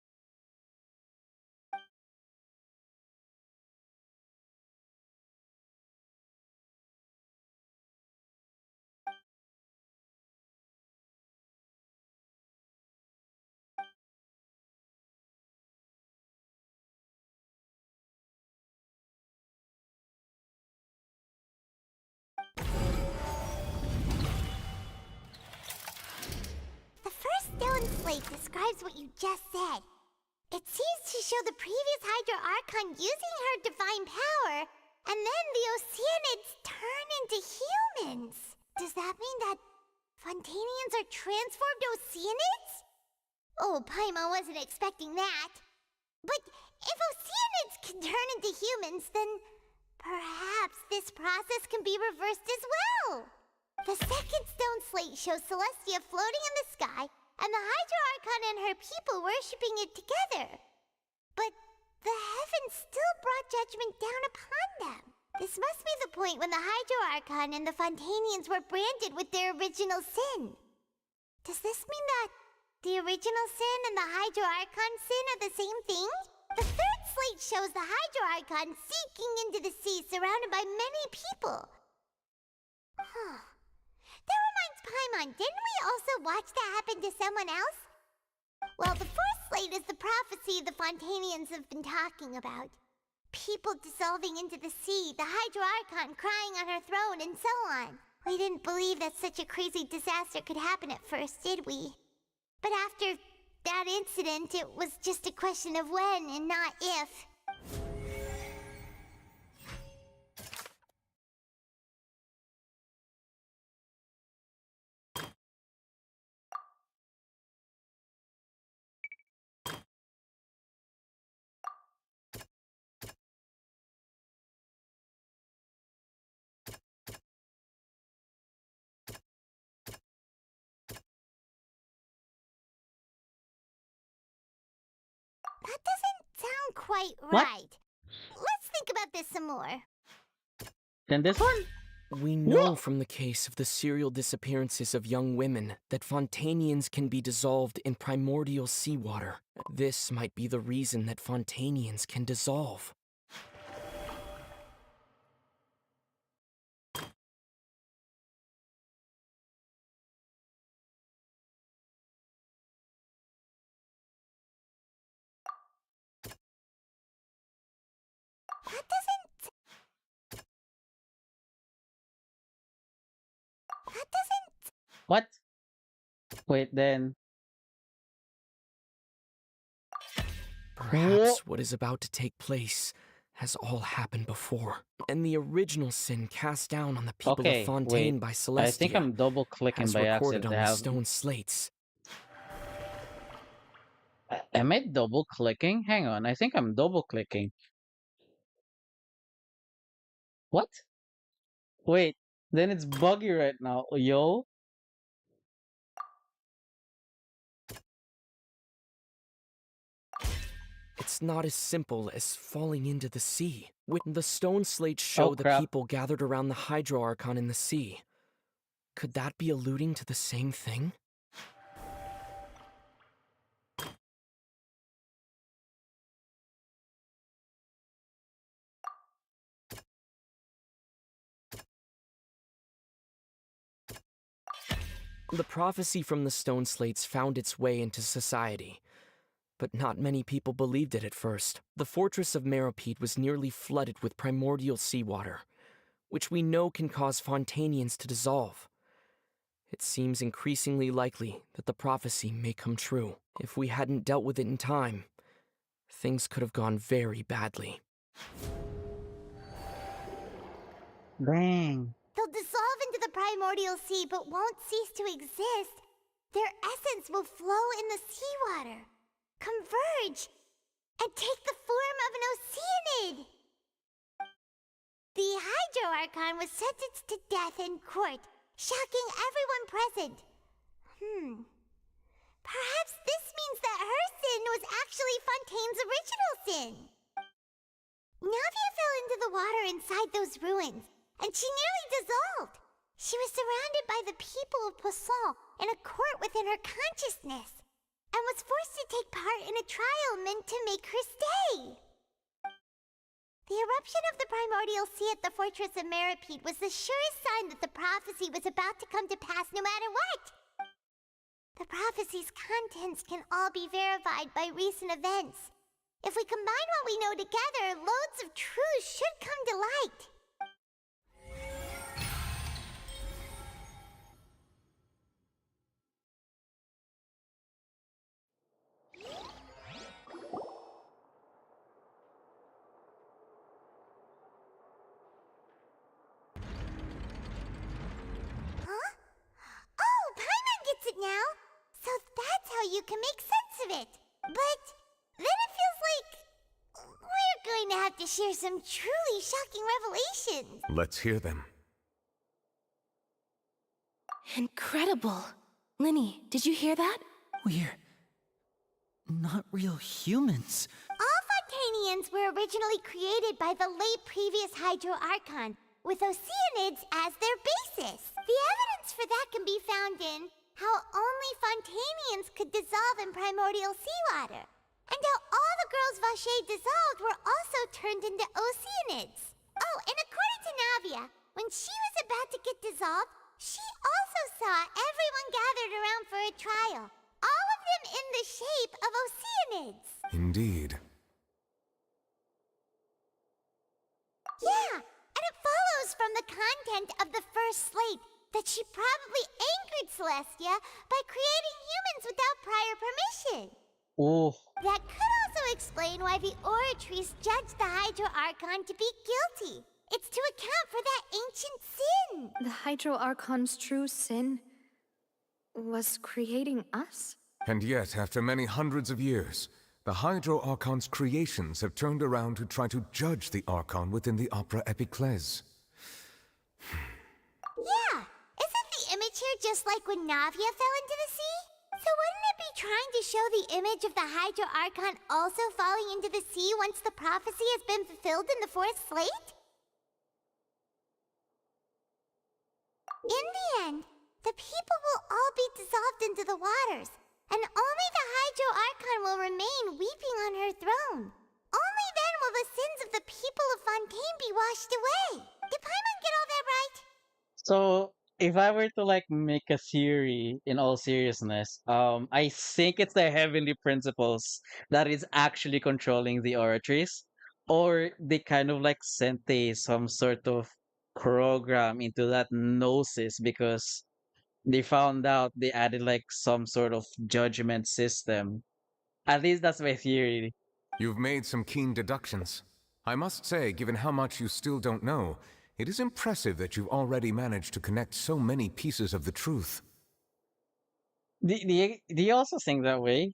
The first stone slate describes what you just said. It seems to show the previous Hydro Archon using her divine power, and then the Oceanids turn into humans. Does that mean that Fontainians are transformed Oceanids? Oh, Paimon wasn't expecting that. But if Oceanids can turn into humans, then perhaps this process can be reversed as well. The second stone slate shows Celestia floating in the sky, and the Hydro Archon and her people worshipping it together. But the heavens still brought judgment down upon them. This must be the point when the Hydro Archon and the Fontainians were branded with their original sin. Does this mean that The original sin and the Hydro Archon sin are the same thing? The third slate shows the Hydro Archon seeking into the sea surrounded by many people. Huh. That reminds Paimon, didn't we also watch that happen to someone else? Well, the fourth slate is the prophecy the Fontanians have been talking about. People dissolving into the sea, the Hydro Archon crying on her throne, and so on. We didn't believe that such a crazy disaster could happen at first, did we? But after that incident, it was just a question of when and not if. That doesn't sound quite right. Let's think about this some more. Then this one? We know from the case of the serial disappearances of young women that Fontanians can be dissolved in primordial seawater. This might be the reason that Fontanians can dissolve. That doesn't... What? Wait, then. Perhaps what is about to take place has all happened before, and the original sin cast down on the people Okay, of Fontaine wait. by I Celestia think I'm double clicking has by recorded accident. on I the have... stone slates. Am I double clicking? Hang on, I think I'm double clicking. What? Wait, then it's buggy right now. Yo? It's not as simple as falling into the sea. The stone slates show the crap. people gathered around the Hydro Archon in the sea. Could that be alluding to the same thing? The prophecy from the stone slates found its way into society, but not many people believed it at first. The fortress of Meropide was nearly flooded with primordial seawater, which we know can cause Fontanians to dissolve. It seems increasingly likely that the prophecy may come true. If we hadn't dealt with it in time, things could have gone very badly. Dang. They'll dissolve into the primordial sea but won't cease to exist. Their essence will flow in the seawater, converge, and take the form of an oceanid. The Hydro Archon was sentenced to death in court, shocking everyone present. Perhaps this means that her sin was actually Fontaine's original sin. Navia fell into the water inside those ruins, and she nearly dissolved. She was surrounded by the people of Poisson in a court within her consciousness, and was forced to take part in a trial meant to make her stay. The eruption of the primordial sea at the fortress of Meropide was the surest sign that the prophecy was about to come to pass no matter what. The prophecy's contents can all be verified by recent events. If we combine what we know together, loads of truths should come to light. Huh? Oh, Paimon gets it now! So that's how you can make sense of it. But then it feels like we're going to have to share some truly shocking revelations. Let's hear them. Incredible. Linny, did you hear that? We're not real humans. All Fontanians were originally created by the late previous Hydro Archon, with Oceanids as their basis. The evidence for that can be found in how only Fontanians could dissolve in primordial seawater, and how all the girls Vacher dissolved were also turned into Oceanids. Oh, and according to Navia, when she was about to get dissolved, she also saw everyone gathered around for a trial, all of them in the shape of Oceanids. Indeed. Yeah, and it follows from the content of the first slate that she probably angered Celestia by creating humans without prior permission. Oh. That could also explain why the Oratrice judged the Hydro Archon to be guilty. It's to account for that ancient sin. The Hydro Archon's true sin was creating us? And yet, after many hundreds of years, the Hydro Archon's creations have turned around to try to judge the Archon within the Opera Epiclese. Yeah, isn't the image here just like when Navia fell into the sea? So wouldn't it be trying to show the image of the Hydro Archon also falling into the sea once the prophecy has been fulfilled in the fourth slate? In the end, the people will all be dissolved into the waters, and only the Hydro Archon will remain weeping on her throne. Only then will the sins of the people of Fontaine be washed away. Did Paimon get all that right? So if I were to like make a theory in all seriousness, I think it's the heavenly principles that is actually controlling the Oratrice, or they kind of like sent some sort of program into that gnosis because they found out they added like some sort of judgment system. At least that's my theory. You've made some keen deductions. I must say, given how much you still don't know, it is impressive that you've already managed to connect so many pieces of the truth. Do you also think that way?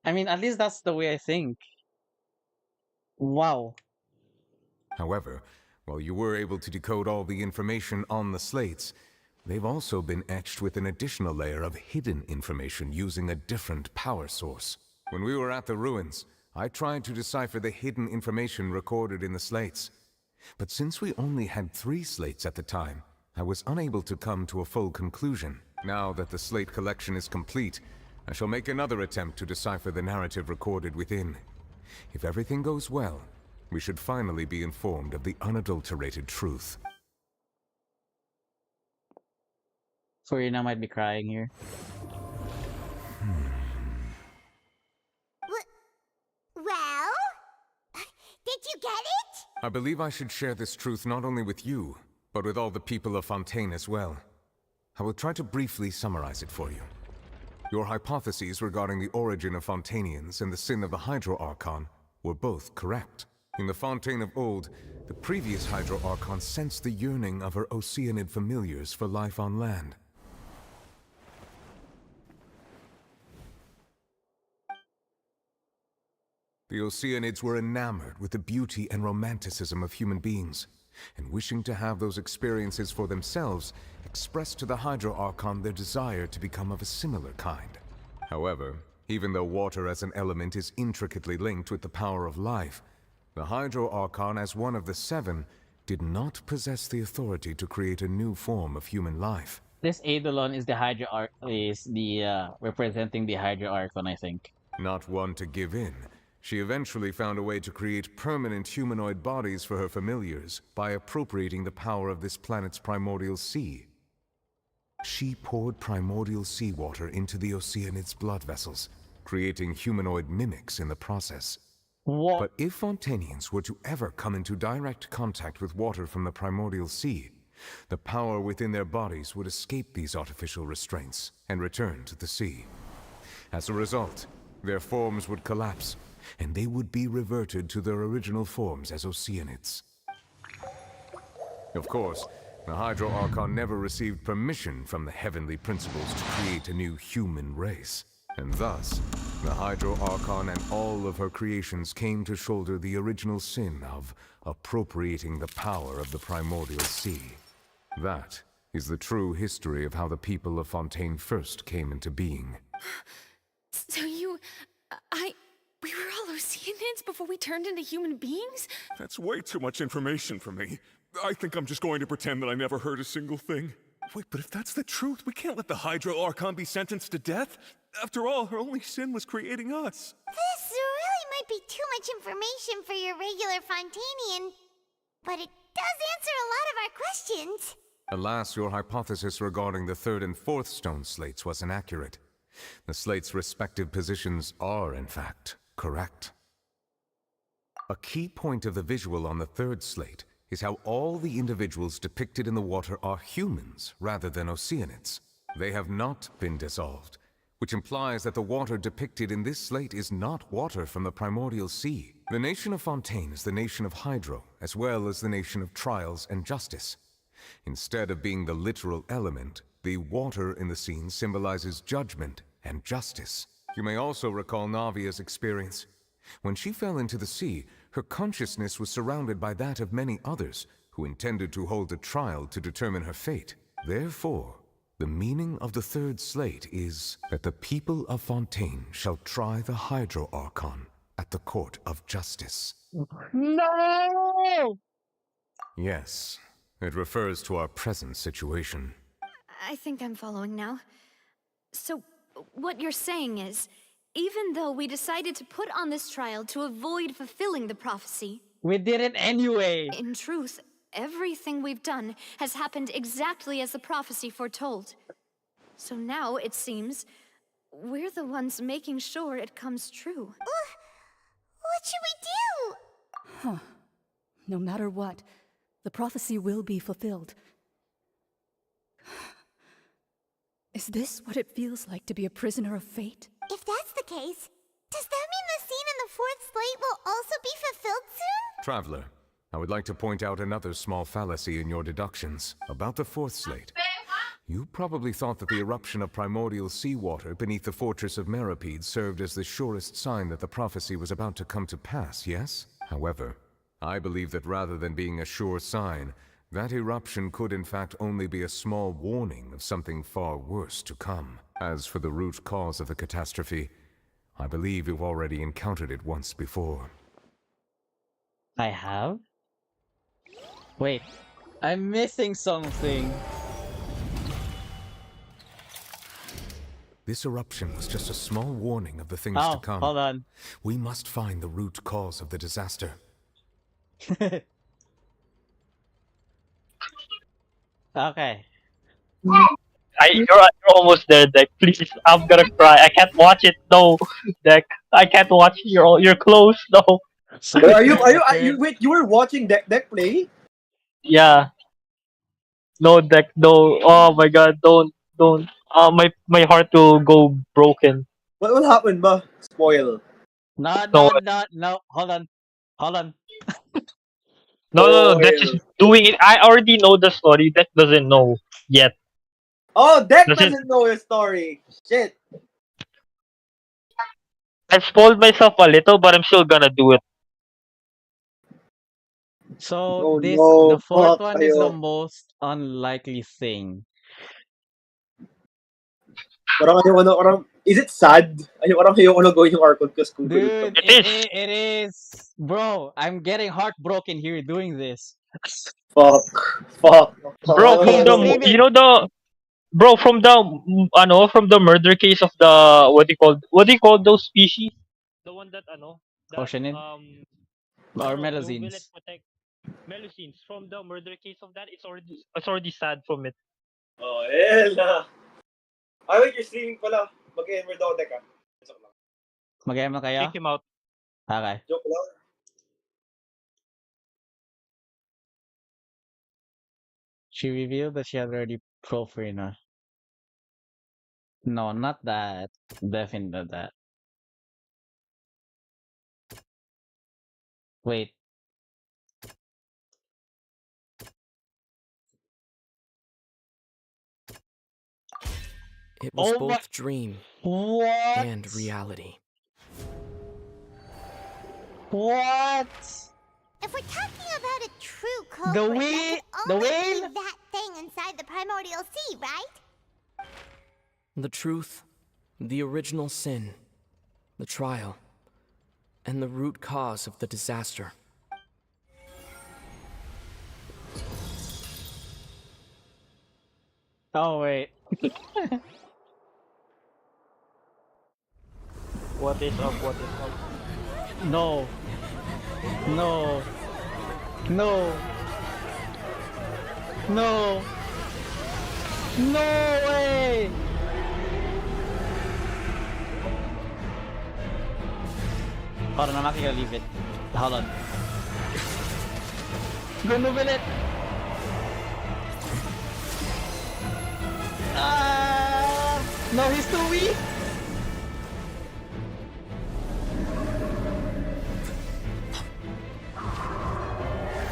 I mean, at least that's the way I think. Wow. However, while you were able to decode all the information on the slates, they've also been etched with an additional layer of hidden information using a different power source. When we were at the ruins, I tried to decipher the hidden information recorded in the slates. But since we only had 3 slates at the time, I was unable to come to a full conclusion. Now that the slate collection is complete, I shall make another attempt to decipher the narrative recorded within. If everything goes well, we should finally be informed of the unadulterated truth. Furina might be crying here. Well? Did you get it? I believe I should share this truth not only with you, but with all the people of Fontaine as well. I will try to briefly summarize it for you. Your hypotheses regarding the origin of Fontanians and the sin of the Hydro Archon were both correct. In the Fontaine of old, the previous Hydro Archon sensed the yearning of her Oceanid familiars for life on land. The Oceanids were enamored with the beauty and romanticism of human beings, and wishing to have those experiences for themselves, expressed to the Hydro Archon their desire to become of a similar kind. However, even though water as an element is intricately linked with the power of life, the Hydro Archon, as one of the 7, did not possess the authority to create a new form of human life. This Eidolon is the representing the Hydro Archon, I think. Not one to give in, she eventually found a way to create permanent humanoid bodies for her familiars by appropriating the power of this planet's primordial sea. She poured primordial seawater into the Oceanids' blood vessels, creating humanoid mimics in the process. What? But if Fontanians were to ever come into direct contact with water from the primordial sea, the power within their bodies would escape these artificial restraints and return to the sea. As a result, their forms would collapse, and they would be reverted to their original forms as Oceanids. Of course, the Hydro Archon never received permission from the heavenly principles to create a new human race. And thus, the Hydro Archon and all of her creations came to shoulder the original sin of appropriating the power of the primordial sea. That is the true history of how the people of Fontaine first came into being. So we were all Oceanids before we turned into human beings? That's way too much information for me. I think I'm just going to pretend that I never heard a single thing. Wait, but if that's the truth, we can't let the Hydro Archon be sentenced to death. After all, her only sin was creating us. This really might be too much information for your regular Fontanian, but it does answer a lot of our questions. Alas, your hypothesis regarding the third and fourth stone slates was inaccurate. The slates' respective positions are, in fact, correct. A key point of the visual on the third slate is how all the individuals depicted in the water are humans rather than Oceanids. They have not been dissolved, which implies that the water depicted in this slate is not water from the primordial sea. The nation of Fontaine is the nation of Hydro, as well as the nation of Trials and Justice. Instead of being the literal element, the water in the scene symbolizes judgment and justice. You may also recall Navia's experience. When she fell into the sea, her consciousness was surrounded by that of many others who intended to hold a trial to determine her fate. Therefore, the meaning of the third slate is that the people of Fontaine shall try the Hydro Archon at the court of justice. No! Yes, it refers to our present situation. I think I'm following now. So, what you're saying is, even though we decided to put on this trial to avoid fulfilling the prophecy, We did it anyway! in truth, everything we've done has happened exactly as the prophecy foretold. So now, it seems, we're the ones making sure it comes true. What should we do? Huh. No matter what, the prophecy will be fulfilled. Is this what it feels like to be a prisoner of fate? If that's the case, does that mean the scene in the fourth slate will also be fulfilled soon? Traveler, I would like to point out another small fallacy in your deductions about the fourth slate. You probably thought that the eruption of primordial seawater beneath the fortress of Meripede served as the surest sign that the prophecy was about to come to pass, yes? However, I believe that rather than being a sure sign, that eruption could in fact only be a small warning of something far worse to come. As for the root cause of the catastrophe, I believe you've already encountered it once before. I have? Wait, I'm missing something. This eruption was just a small warning of the things to come. Hold on. We must find the root cause of the disaster. Okay. You're almost there, Deck. Please, I'm gonna cry. I can't watch it. No, Deck. I can't watch. You're close. No. So wait, you were watching Deck play? Yeah. No, Deck. No. Oh my God. Don't. My heart will go broken. What happened ba? Spoil. No. Hold on. No. Deck is doing it. I already know the story. Deck doesn't know yet. Oh, Deck doesn't know your story. Shit. I've spoiled myself a little, but I'm still gonna do it. So the fourth one is the most unlikely thing. Is it sad? Ayoko na gawin yung Archon kasi Dude, it is. Bro, I'm getting heartbroken here doing this. Fuck. Bro, from the murder case of the what do you call those species? The one that Oceanid? Or Melazines? Melusines. From the murder case of that, it's already sad from it. Oh, hell na. Ay, wait, you're streaming pala. Mag-end daw, Deck, ah. Mag-em na kayo? Take him out. Okay. Joke lang. She revealed that she had already pro-Frina. No, not that. Definitely not that. Wait. It was Oh both dream What? and reality. What? If we're talking about a true culprit, The that whale? could The only whale? be that thing inside the primordial sea, right? The truth, the original sin, the trial, and the root cause of the disaster. Oh wait. What is up? What is up? No. No. No. No. No way. Hold on, I'm actually gonna leave it. Hold on. Gonna move it. Ah! No, he's too weak.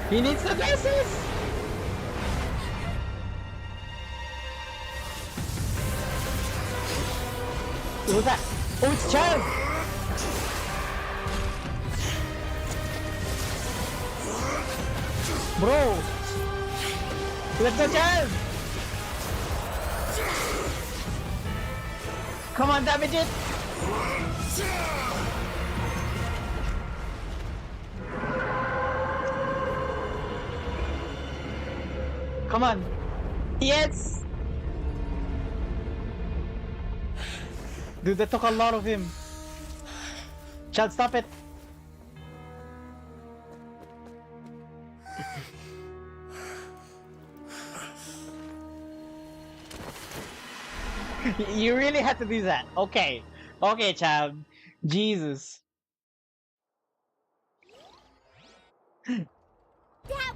He needs the glasses. Who's that? Oh, it's Chad. Bro. Let's go, Chad. Come on, damage it. Come on. Yes. Dude, that took a lot of him. Chad, stop it. You really had to do that. Okay. Okay, Chad. Jesus. That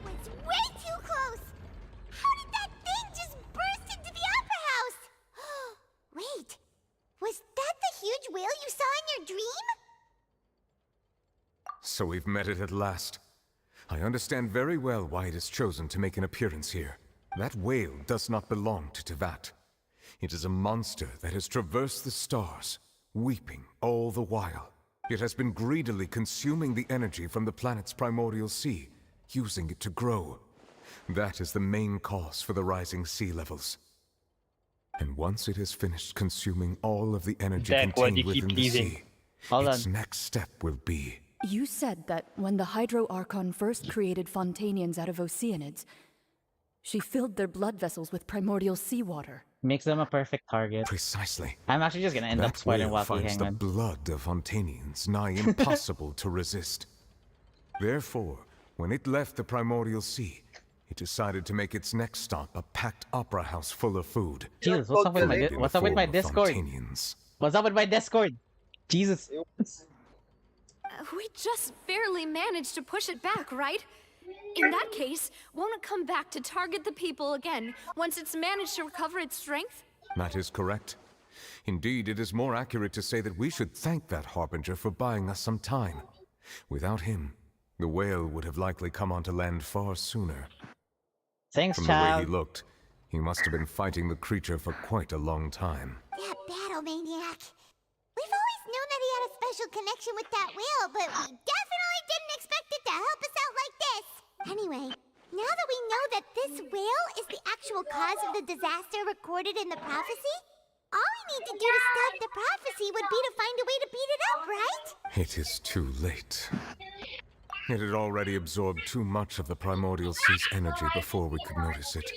was way too close! How did that thing just burst into the Opera House? Wait, was that the huge whale you saw in your dream? So we've met it at last. I understand very well why it has chosen to make an appearance here. That whale does not belong to Tevat. It is a monster that has traversed the stars, weeping all the while. It has been greedily consuming the energy from the planet's primordial sea, using it to grow. That is the main cause for the rising sea levels. And once it has finished consuming all of the energy Deck, why do contained you keep within the teasing? sea, Hold its on. next step will be... You said that when the Hydro Archon first created Fontanians out of Oceanids, she filled their blood vessels with primordial seawater. Makes them a perfect target. Precisely. I'm actually just gonna end up That spoiling whale Wacky finds the Hangman. blood of Fontanians nigh impossible to resist. Therefore, when it left the primordial sea, it decided to make its next stop a packed opera house full of food. Jesus, what's up with my Food in what's the up with my form of Discord? Fontanians. What's up with my Discord? Jesus. We just barely managed to push it back, right? In that case, won't it come back to target the people again once it's managed to recover its strength? That is correct. Indeed, it is more accurate to say that we should thank that Harbinger for buying us some time. Without him, the whale would have likely come onto land far sooner. Thanks, From the way child. he looked, he must have been fighting the creature for quite a long time. That battle maniac. We've always known that he had a special connection with that whale, but we definitely didn't expect it to help us out like this. Anyway, now that we know that this whale is the actual cause of the disaster recorded in the prophecy, all we need to do to stop the prophecy would be to find a way to beat it up, right? It is too late. It had already absorbed too much of the primordial sea's energy before we could notice it.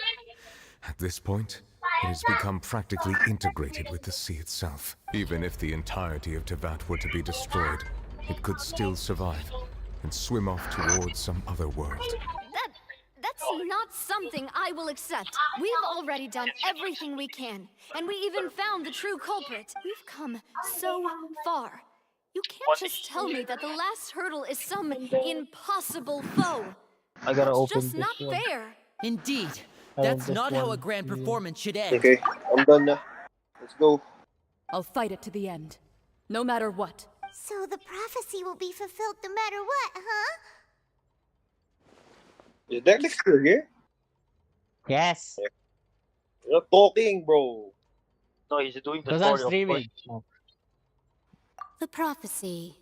At this point, it has become practically integrated with the sea itself. Even if the entirety of Tevat were to be destroyed, it could still survive and swim off towards some other world. That's not something I will accept. We've already done everything we can, and we even found the true culprit. We've come so far. You can't just tell me that the last hurdle is some impossible foe. I gotta That's open just this not one. fair. Indeed. I want That's this not how a one. grand performance should end. Okay, I'm done na. Let's go. I'll fight it to the end. No matter what. So the prophecy will be fulfilled no matter what, huh? Is Dexter here? Yes. You're not talking, bro. No, he's doing the Because I'm story, of streaming. course. The prophecy.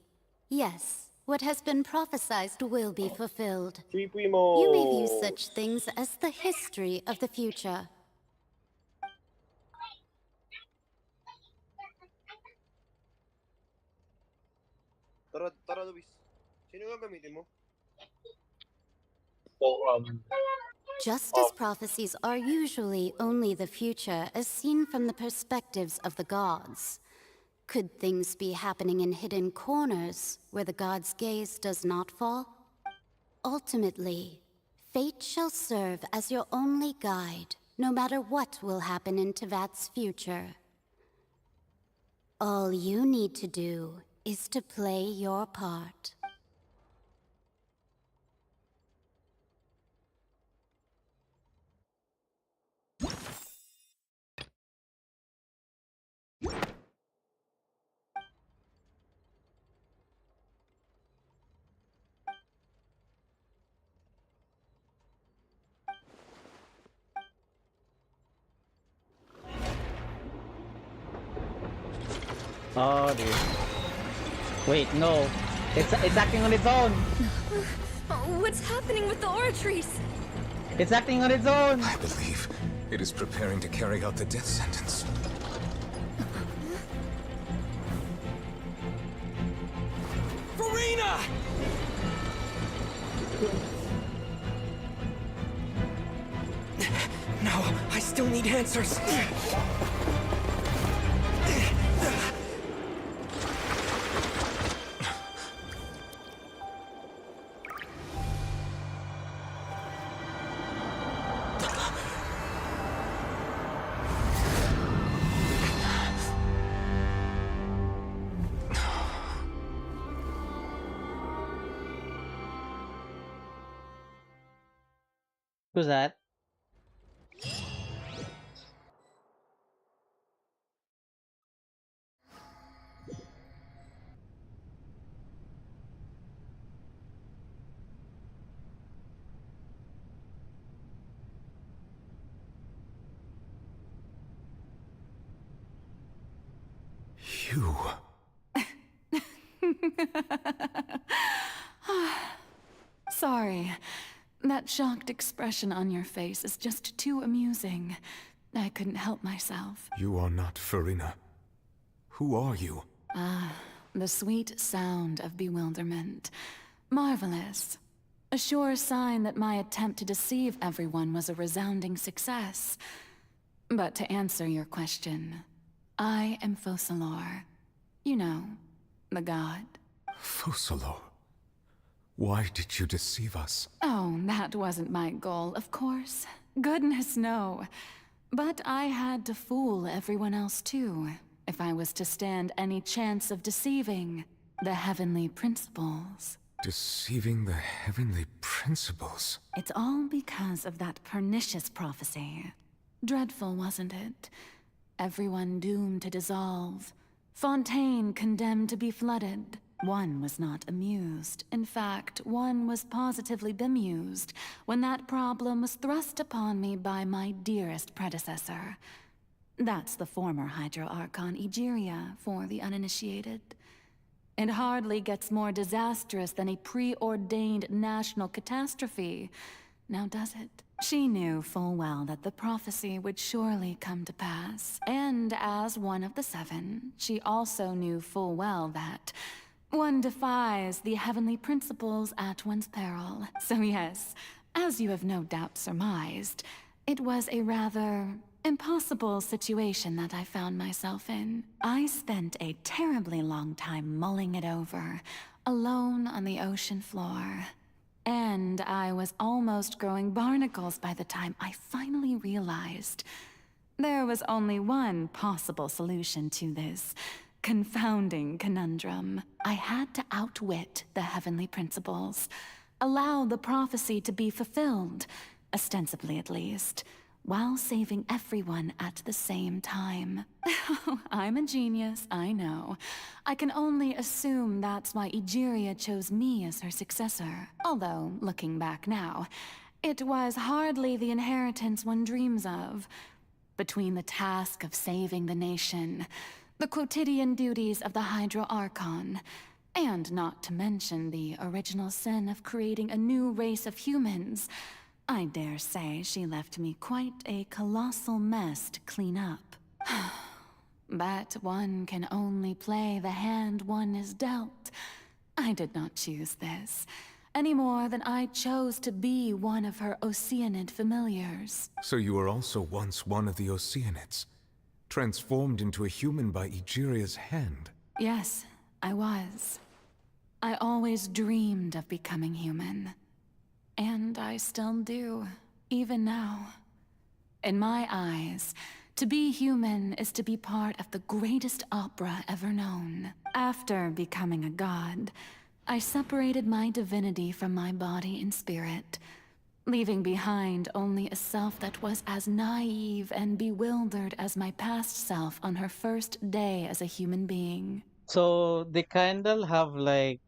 Yes, what has been prophesied will be fulfilled. Three Primo. You may view such things as the history of the future. Tara, Luis. Sino nga gamitin mo? So, Justice prophecies are usually only the future as seen from the perspectives of the gods. Could things be happening in hidden corners where the gods' gaze does not fall? Ultimately, fate shall serve as your only guide, no matter what will happen in Tevat's future. All you need to do is to play your part. Oh dear. Wait, no. It's acting on its own. What's happening with the oratories? It's acting on its own. I believe it is preparing to carry out the death sentence. Furina! No, I still need answers. Who's that? You. Sorry. That shocked expression on your face is just too amusing. I couldn't help myself. You are not Furina. Who are you? Ah, the sweet sound of bewilderment. Marvelous. A sure sign that my attempt to deceive everyone was a resounding success. But to answer your question, I am Focalor. You know, the god. Focalor. Why did you deceive us? Oh, that wasn't my goal, of course. Goodness, no. But I had to fool everyone else too, if I was to stand any chance of deceiving the heavenly principles. Deceiving the heavenly principles? It's all because of that pernicious prophecy. Dreadful, wasn't it? Everyone doomed to dissolve. Fontaine condemned to be flooded. One was not amused. In fact, one was positively bemused when that problem was thrust upon me by my dearest predecessor. That's the former Hydro Archon Egeria, for the uninitiated. It hardly gets more disastrous than a preordained national catastrophe. Now does it? She knew full well that the prophecy would surely come to pass. And as one of the seven, she also knew full well that one defies the heavenly principles at one's peril. So yes, as you have no doubt surmised, it was a rather impossible situation that I found myself in. I spent a terribly long time mulling it over, alone on the ocean floor. And I was almost growing barnacles by the time I finally realized there was only one possible solution to this confounding conundrum. I had to outwit the heavenly principles, allow the prophecy to be fulfilled, ostensibly at least, while saving everyone at the same time. I'm a genius, I know. I can only assume that's why Egeria chose me as her successor. Although, looking back now, it was hardly the inheritance one dreams of. Between the task of saving the nation, the quotidian duties of the Hydro Archon, and not to mention the original sin of creating a new race of humans, I dare say she left me quite a colossal mess to clean up. But one can only play the hand one is dealt. I did not choose this. any more than I chose to be one of her Oceanid familiars. So you were also once one of the Oceanids, transformed into a human by Egeria's hand. Yes, I was. I always dreamed of becoming human. And I still do, even now. In my eyes, to be human is to be part of the greatest opera ever known. After becoming a god, I separated my divinity from my body and spirit, leaving behind only a self that was as naive and bewildered as my past self on her first day as a human being. So they kind of have like,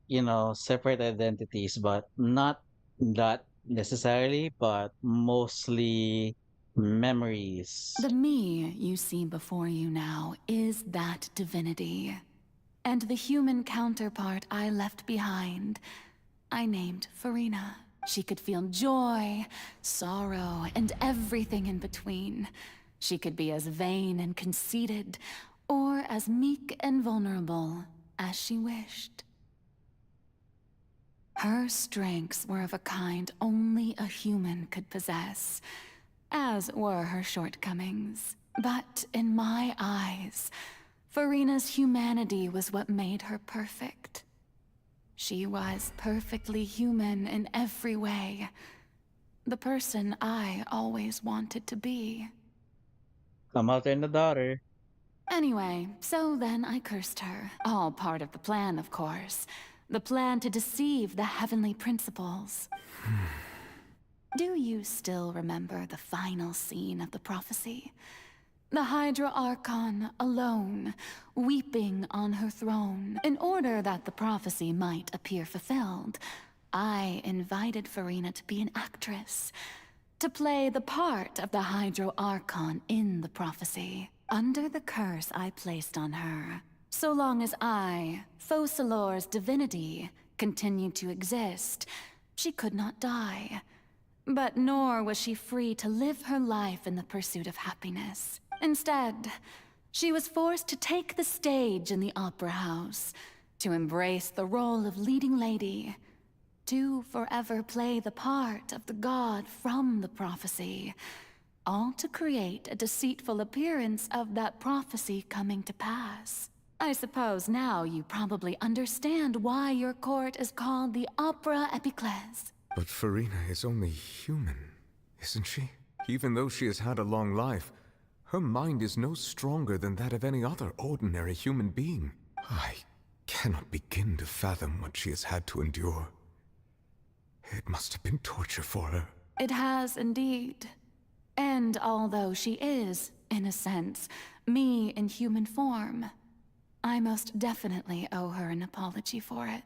separate identities, but not that necessarily, but mostly memories. The me you see before you now is that divinity. And the human counterpart I left behind, I named Farina. She could feel joy, sorrow, and everything in between. She could be as vain and conceited, or as meek and vulnerable as she wished. Her strengths were of a kind only a human could possess, as were her shortcomings. But in my eyes, Farina's humanity was what made her perfect. She was perfectly human in every way. The person I always wanted to be. A mother and a daughter. Anyway, so then I cursed her. All part of the plan, of course. The plan to deceive the heavenly principles. Do you still remember the final scene of the prophecy? The Hydra Archon, alone, weeping on her throne. In order that the prophecy might appear fulfilled, I invited Farina to be an actress, to play the part of the Hydro Archon in the prophecy. Under the curse I placed on her, so long as I, Focalor's divinity, continued to exist, she could not die. But nor was she free to live her life in the pursuit of happiness. Instead, she was forced to take the stage in the opera house, to embrace the role of leading lady, to forever play the part of the god from the prophecy, all to create a deceitful appearance of that prophecy coming to pass. I suppose now you probably understand why your court is called the Opera Epiclese. But Farina is only human, isn't she? Even though she has had a long life, her mind is no stronger than that of any other ordinary human being. I cannot begin to fathom what she has had to endure. It must have been torture for her. It has indeed. And although she is, in a sense, me in human form, I most definitely owe her an apology for it.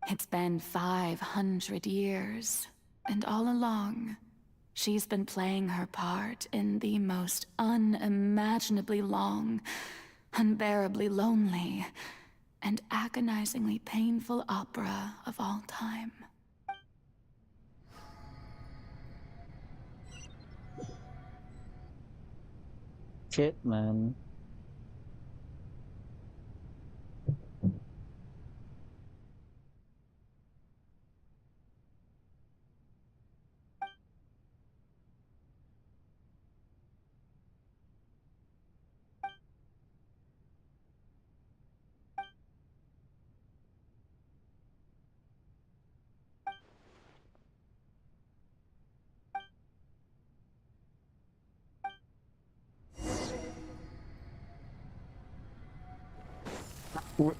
It's been 500 years, and all along, she's been playing her part in the most unimaginably long, unbearably lonely, and agonizingly painful opera of all time. Shit, man.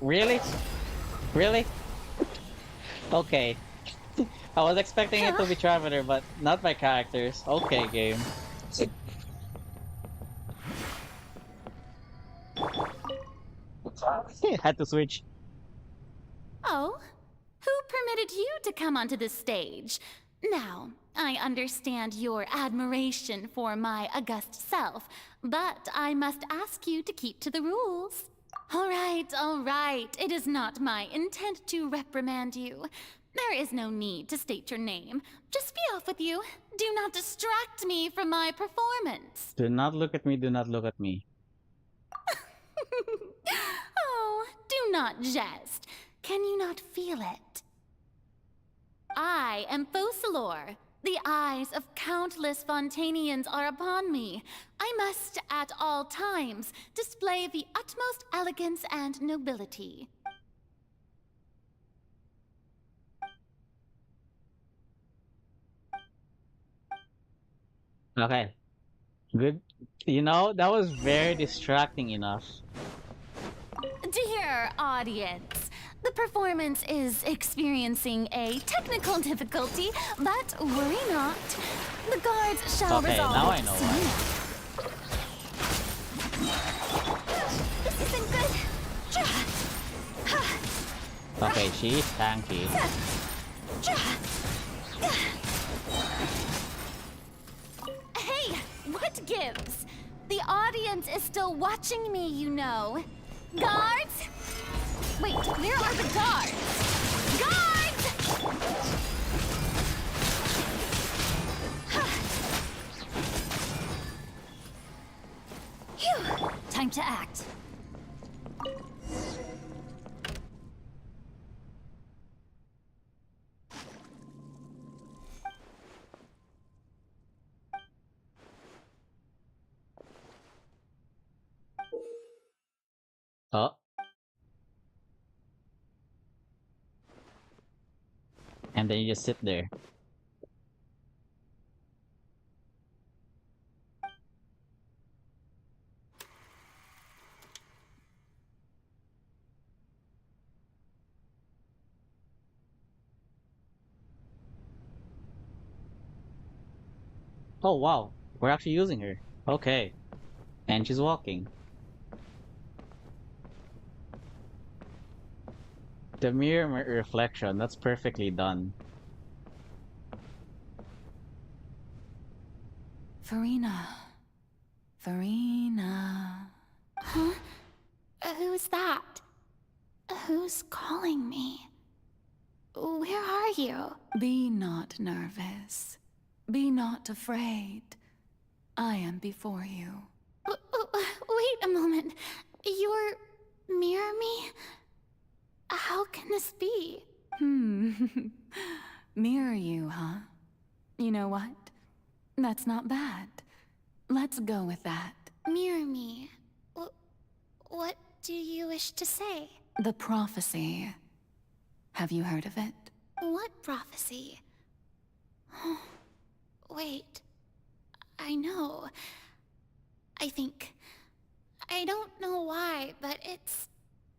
Really? Really? Okay. I was expecting it to be Traveler, but not my characters. Okay, game. Had to switch. Oh? Who permitted you to come onto the stage? Now, I understand your admiration for my august self, but I must ask you to keep to the rules. All right. It is not my intent to reprimand you. There is no need to state your name. Just be off with you. Do not distract me from my performance. Do not look at me, do not look at me. Oh, do not jest. Can you not feel it? I am Focalor. The eyes of countless Fontanians are upon me. I must, at all times, display the utmost elegance and nobility. Okay, good. You know, that was very distracting enough. Dear audience, the performance is experiencing a technical difficulty, but worry not. The guards shall Okay, resolve now it I know soon. why. This isn't good. Okay, she's tanky. Hey, what gives? The audience is still watching me, you know. Guards? Wait, where are the guards? Guards! Phew, time to act. Oh. And then you just sit there. Oh wow, we're actually using her. Okay. And she's walking. The mirror reflection, that's perfectly done. Farina. Farina. Huh? Who's that? Who's calling me? Where are you? Be not nervous. Be not afraid. I am before you. Wait a moment. You're mirror me? How can this be? Mirror you, huh? You know what? That's not bad. Let's go with that. Mirror me. What do you wish to say? The prophecy. Have you heard of it? What prophecy? Wait. I know. I think. I don't know why, but it's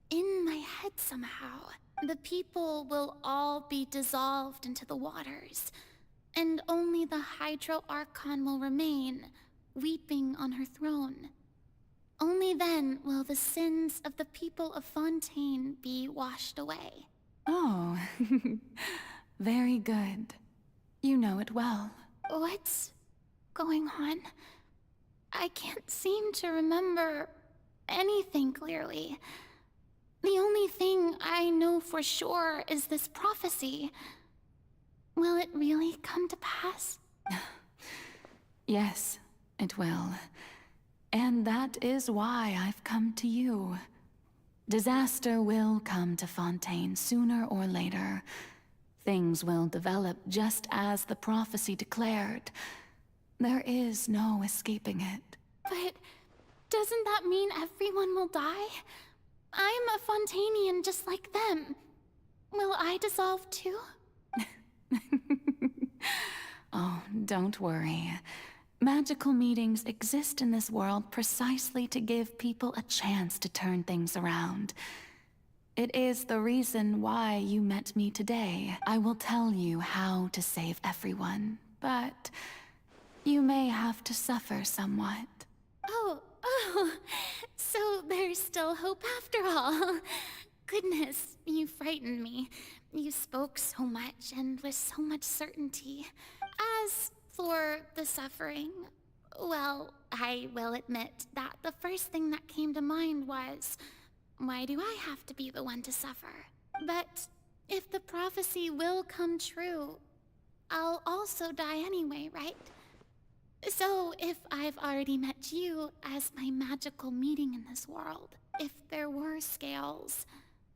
in my head somehow. The people will all be dissolved into the waters, and only the Hydro Archon will remain, weeping on her throne. Only then will the sins of the people of Fontaine be washed away. Oh, very good. You know it well. What's going on? I can't seem to remember anything clearly. The only thing I know for sure is this prophecy. Will it really come to pass? Yes, it will. And that is why I've come to you. Disaster will come to Fontaine sooner or later. Things will develop just as the prophecy declared. There is no escaping it. But doesn't that mean everyone will die? I'm a Fontainian just like them. Will I dissolve too? Oh, don't worry. Magical meetings exist in this world precisely to give people a chance to turn things around. It is the reason why you met me today. I will tell you how to save everyone, but you may have to suffer somewhat. Oh, so there's still hope after all. Goodness, you frightened me. You spoke so much and with so much certainty. As for the suffering, well, I will admit that the first thing that came to mind was, why do I have to be the one to suffer? But if the prophecy will come true, I'll also die anyway, right? So if I've already met you as my magical meeting in this world, if there were scales,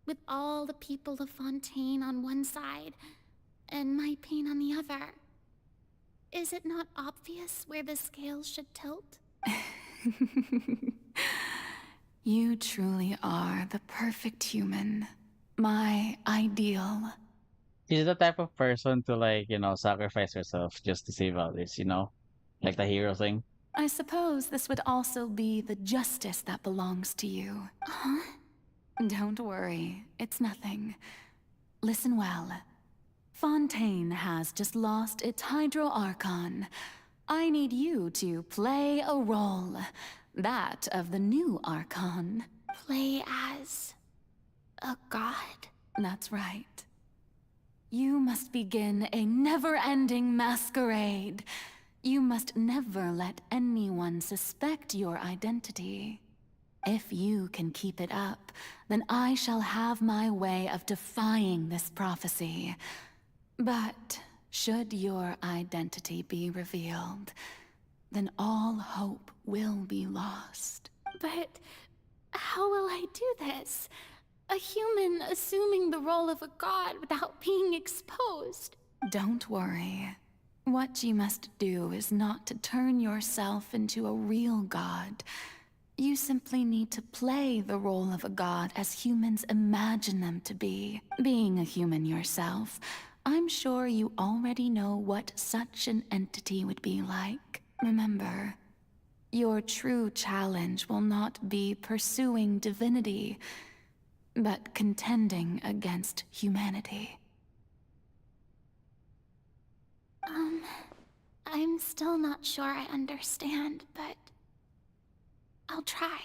with all the people of Fontaine on one side, and my pain on the other. Is it not obvious where the scales should tilt? You truly are the perfect human. My ideal. She's the type of person to like, sacrifice herself just to save others, Like the hero thing. I suppose this would also be the justice that belongs to you. Huh? Don't worry, it's nothing. Listen well. Fontaine has just lost its Hydro Archon. I need you to play a role. That of the new Archon. Play as a god? That's right. You must begin a never-ending masquerade. You must never let anyone suspect your identity. If you can keep it up, then I shall have my way of defying this prophecy. But should your identity be revealed, then all hope will be lost. But how will I do this? A human assuming the role of a god without being exposed. Don't worry. What you must do is not to turn yourself into a real god. You simply need to play the role of a god as humans imagine them to be. Being a human yourself, I'm sure you already know what such an entity would be like. Remember, your true challenge will not be pursuing divinity, but contending against humanity. I'm still not sure I understand, but I'll try.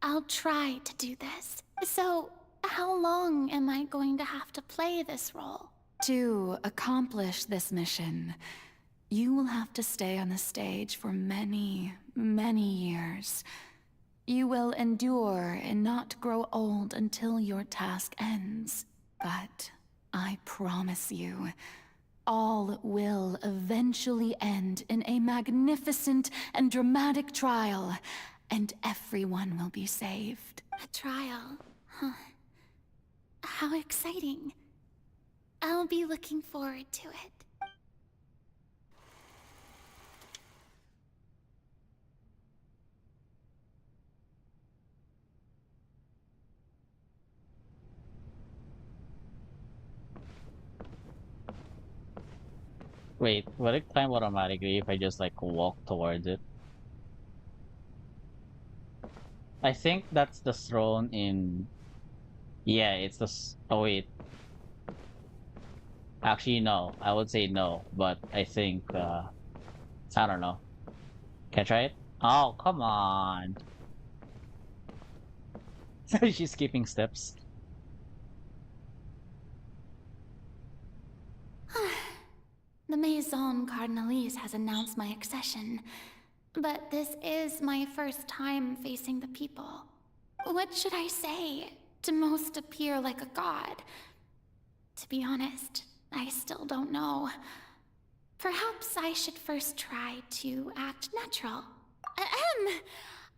I'll try to do this. So, how long am I going to have to play this role? To accomplish this mission, you will have to stay on the stage for many, many years. You will endure and not grow old until your task ends. But I promise you, all will eventually end in a magnificent and dramatic trial, and everyone will be saved. A trial? Huh. How exciting. I'll be looking forward to it. Wait, will it climb automatically if I just like walk towards it? I think that's the throne in... Yeah, it's the... Oh wait. Actually, no. I would say no, but I think, I don't know. Can I try it? Oh, come on. She's skipping steps. The Maison Cardinalise has announced my accession, but this is my first time facing the people. What should I say to most appear like a god? To be honest, I still don't know. Perhaps I should first try to act natural.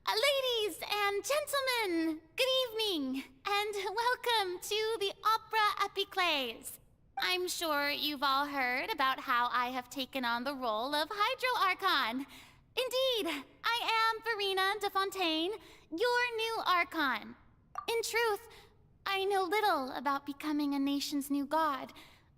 Ladies and gentlemen, good evening, and welcome to the Opera Epiclese. I'm sure you've all heard about how I have taken on the role of Hydro Archon. Indeed, I am Verena de Fontaine, your new Archon. In truth, I know little about becoming a nation's new god,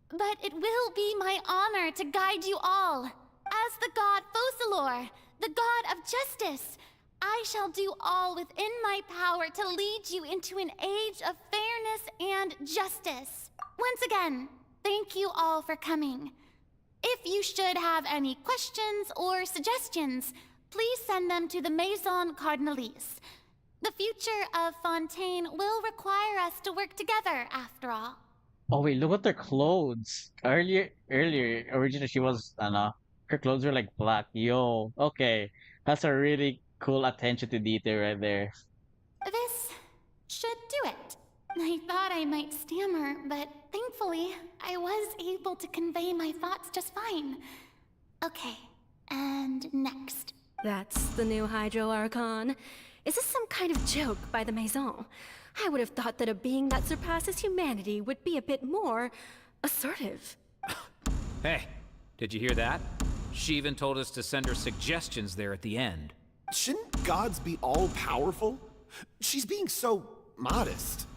but it will be my honor to guide you all. As the god Focalor, the god of justice, I shall do all within my power to lead you into an age of fairness and justice. Once again, thank you all for coming. If you should have any questions or suggestions, please send them to the Maison Cardinalise. The future of Fontaine will require us to work together, after all. Oh wait, look at their clothes. Originally she was, her clothes were like black. Yo, okay. That's a really cool attention to detail right there. This should do it. I thought I might stammer, but thankfully, I was able to convey my thoughts just fine. Okay, and next. That's the new Hydro Archon. Is this some kind of joke by the Maison? I would have thought that a being that surpasses humanity would be a bit more Assertive. Hey, did you hear that? She even told us to send her suggestions there at the end. Shouldn't gods be all-powerful? She's being so modest.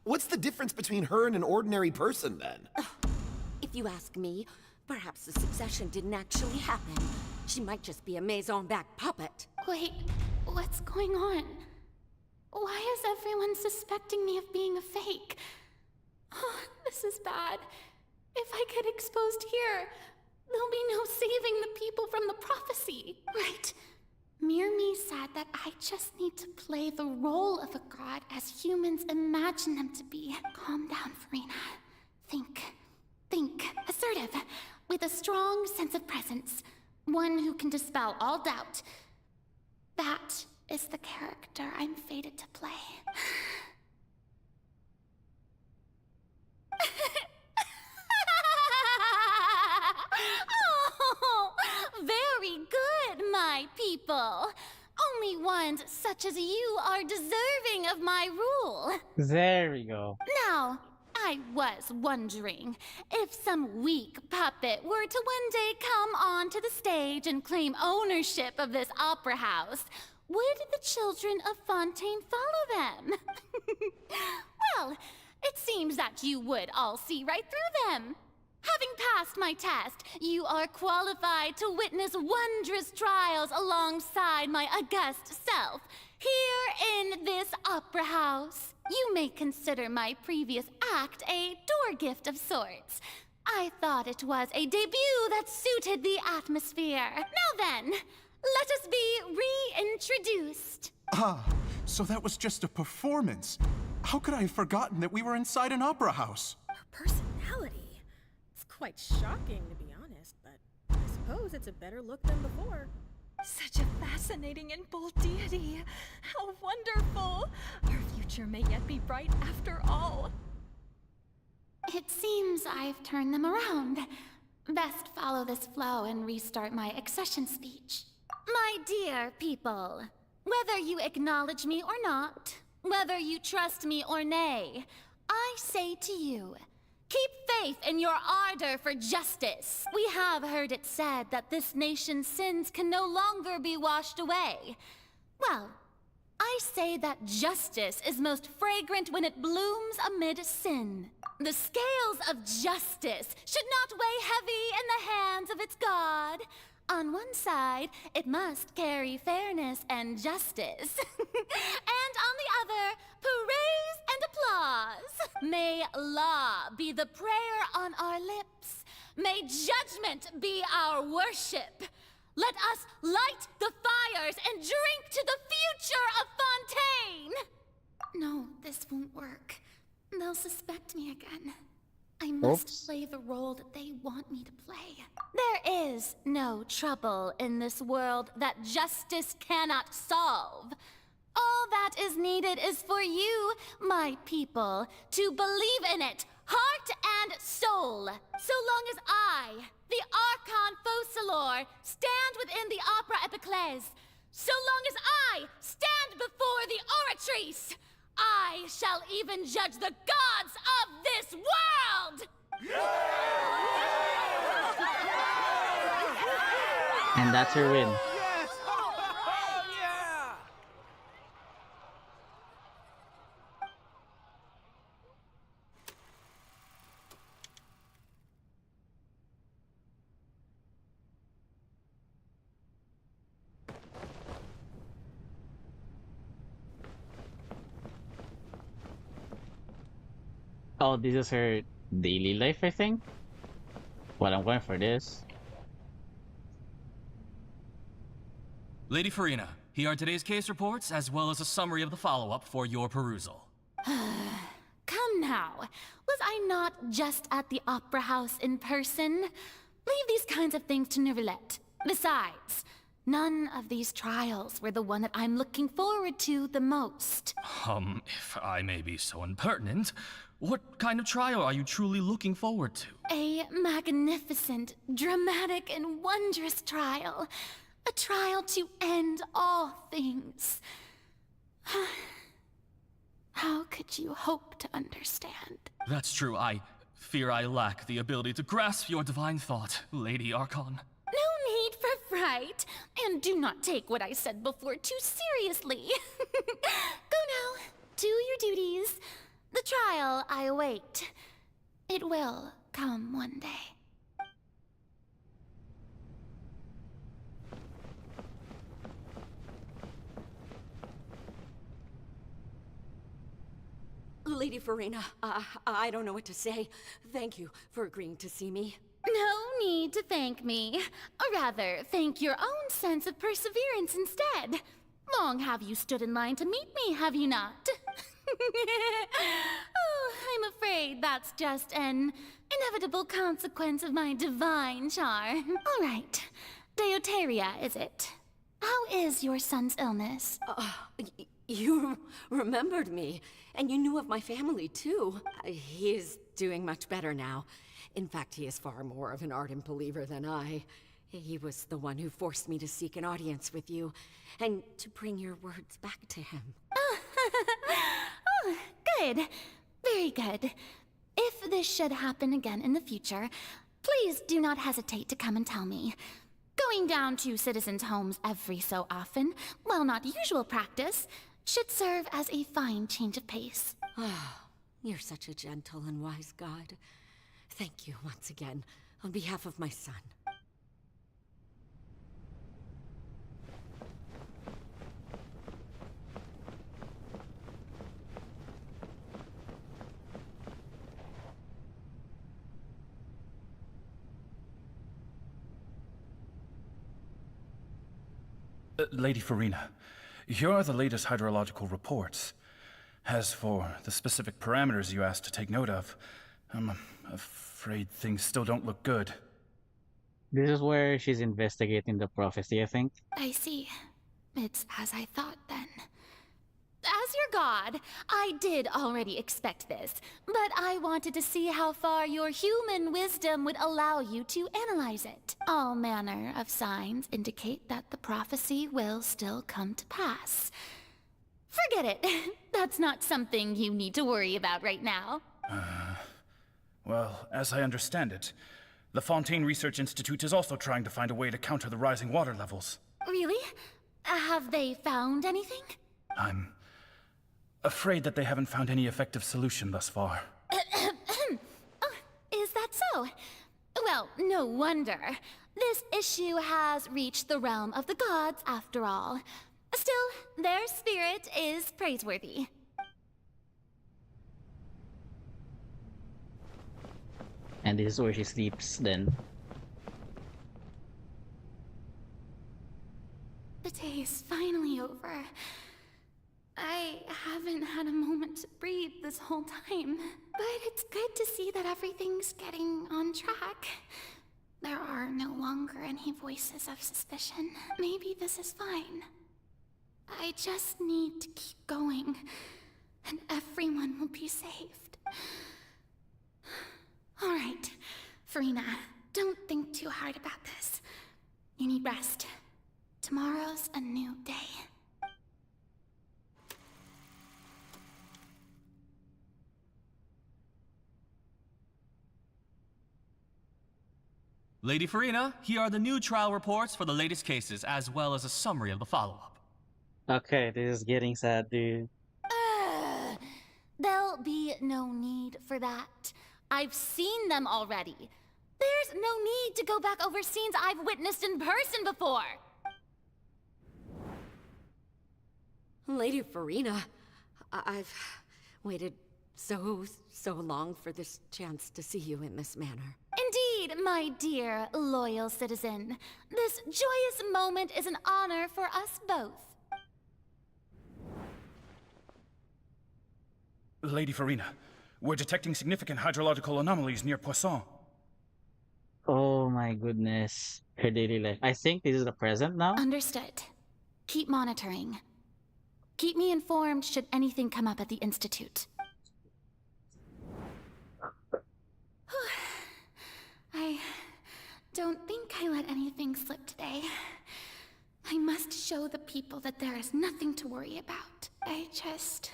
What's the difference between her and an ordinary person, then? If you ask me, perhaps the succession didn't actually happen. She might just be a maison-back puppet. Wait, what's going on? Why is everyone suspecting me of being a fake? Oh, this is bad. If I get exposed here, there'll be no saving the people from the prophecy. Right. Mirmi said that I just need to play the role of a god as humans imagine them to be. Calm down, Farina. Think. Assertive, with a strong sense of presence. One who can dispel all doubt. That is the character I'm fated to play. Oh, very good, my people. Only ones such as you are deserving of my rule. There we go. Now, I was wondering if some weak puppet were to one day come onto the stage and claim ownership of this opera house, would the children of Fontaine follow them? Well, it seems that you would all see right through them. Having passed my test, you are qualified to witness wondrous trials alongside my august self, here in this opera house. You may consider my previous act a door gift of sorts. I thought it was a debut that suited the atmosphere. Now then, let us be reintroduced. Ah, so that was just a performance. How could I have forgotten that we were inside an opera house? Her personality. It's quite shocking, to be honest, but I suppose it's a better look than before. Such a fascinating and bold deity. How wonderful! Our future may yet be bright after all. It seems I've turned them around. Best follow this flow and restart my accession speech. My dear people, whether you acknowledge me or not, whether you trust me or nay, I say to you, keep faith in your ardor for justice. We have heard it said that this nation's sins can no longer be washed away. Well, I say that justice is most fragrant when it blooms amid sin. The scales of justice should not weigh heavy in the hands of its God. On one side, it must carry fairness and justice. And on the other, praise and applause. May law be the prayer on our lips. May judgment be our worship. Let us light the fires and drink to the future of Fontaine. No, this won't work. They'll suspect me again. I must play the role that they want me to play. There is no trouble in this world that justice cannot solve. All that is needed is for you, my people, to believe in it, heart and soul. So long as I, the Archon Focalor, stand within the Opera Epiclese, so long as I stand before the Oratrice, I shall even judge the gods of this world! And that's her win. Oh, this is her daily life, I think. Well, I'm going for this. Lady Farina, here are today's case reports, as well as a summary of the follow-up for your perusal. Come now, was I not just at the Opera House in person? Leave these kinds of things to Neuvillette. Besides, none of these trials were the one that I'm looking forward to the most. If I may be so impertinent, what kind of trial are you truly looking forward to? A magnificent, dramatic, and wondrous trial. A trial to end all things. How could you hope to understand? That's true, I Fear I lack the ability to grasp your divine thought, Lady Archon. No need for fright, and do not take what I said before too seriously. Go now, do your duties. The trial I await. It will come one day. Lady Farina, I don't know what to say. Thank you for agreeing to see me. No need to thank me. Or rather, thank your own sense of perseverance instead. Long have you stood in line to meet me, have you not? Oh, I'm afraid that's just an inevitable consequence of my divine charm. All right. Deoteria, is it? How is your son's illness? You remembered me, and you knew of my family, too. He is doing much better now. In fact, he is far more of an ardent believer than I. He was the one who forced me to seek an audience with you, and to bring your words back to him. Oh, good. Very good. If this should happen again in the future, please do not hesitate to come and tell me. Going down to citizens' homes every so often, while not usual practice, should serve as a fine change of pace. You're such a gentle and wise god. Thank you once again, on behalf of my son. Lady Farina, here are the latest hydrological reports. As for the specific parameters you asked to take note of, I'm afraid things still don't look good. This is where she's investigating the prophecy, I think. I see. It's as I thought then. As your god, I did already expect this, but I wanted to see how far your human wisdom would allow you to analyze it. All manner of signs indicate that the prophecy will still come to pass. Forget it. That's not something you need to worry about right now. Well, as I understand it, the Fontaine Research Institute is also trying to find a way to counter the rising water levels. Really? Have they found anything? I'm afraid that they haven't found any effective solution thus far. Oh, is that so? Well, no wonder. This issue has reached the realm of the gods, after all. Still, their spirit is praiseworthy. And this is where she sleeps then. The day is finally over. I haven't had a moment to breathe this whole time, but it's good to see that everything's getting on track. There are no longer any voices of suspicion. Maybe this is fine. I just need to keep going, and everyone will be saved. All right, Farina, don't think too hard about this. You need rest. Tomorrow's a new day. Lady Farina, here are the new trial reports for the latest cases, as well as a summary of the follow-up. Okay, this is getting sad, dude. There'll be no need for that. I've seen them already. There's no need to go back over scenes I've witnessed in person before. Lady Farina, I've waited so long for this chance to see you in this manner. Indeed, my dear, loyal citizen. This joyous moment is an honor for us both. Lady Farina, we're detecting significant hydrological anomalies near Poisson. Oh my goodness. Her daily life. I think this is the present now. Understood. Keep monitoring. Keep me informed should anything come up at the Institute. I don't think I let anything slip today. I must show the people that there is nothing to worry about. I just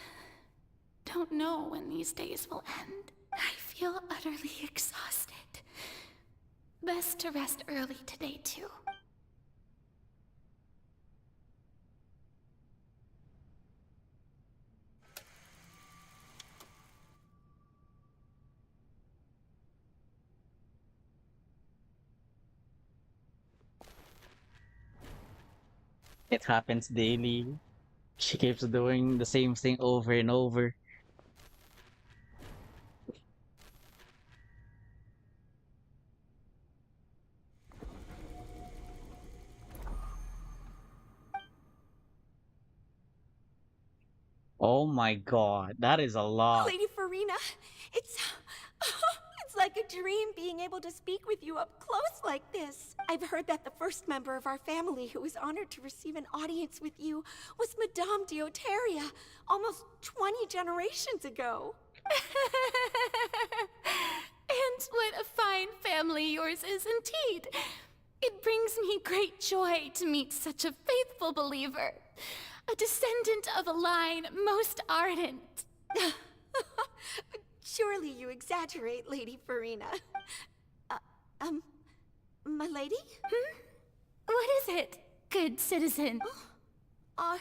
don't know when these days will end. I feel utterly exhausted. Best to rest early today, too. It happens daily. She keeps doing the same thing over and over. Oh my god, that is a lot. Lady Farina, it's... it's like a dream being able to speak with you up close like this. I've heard that the first member of our family who was honored to receive an audience with you was Madame Deoteria, almost 20 generations ago. And what a fine family yours is indeed. It brings me great joy to meet such a faithful believer. A descendant of a line most ardent. Surely you exaggerate, Lady Farina. My lady? What is it, good citizen? Are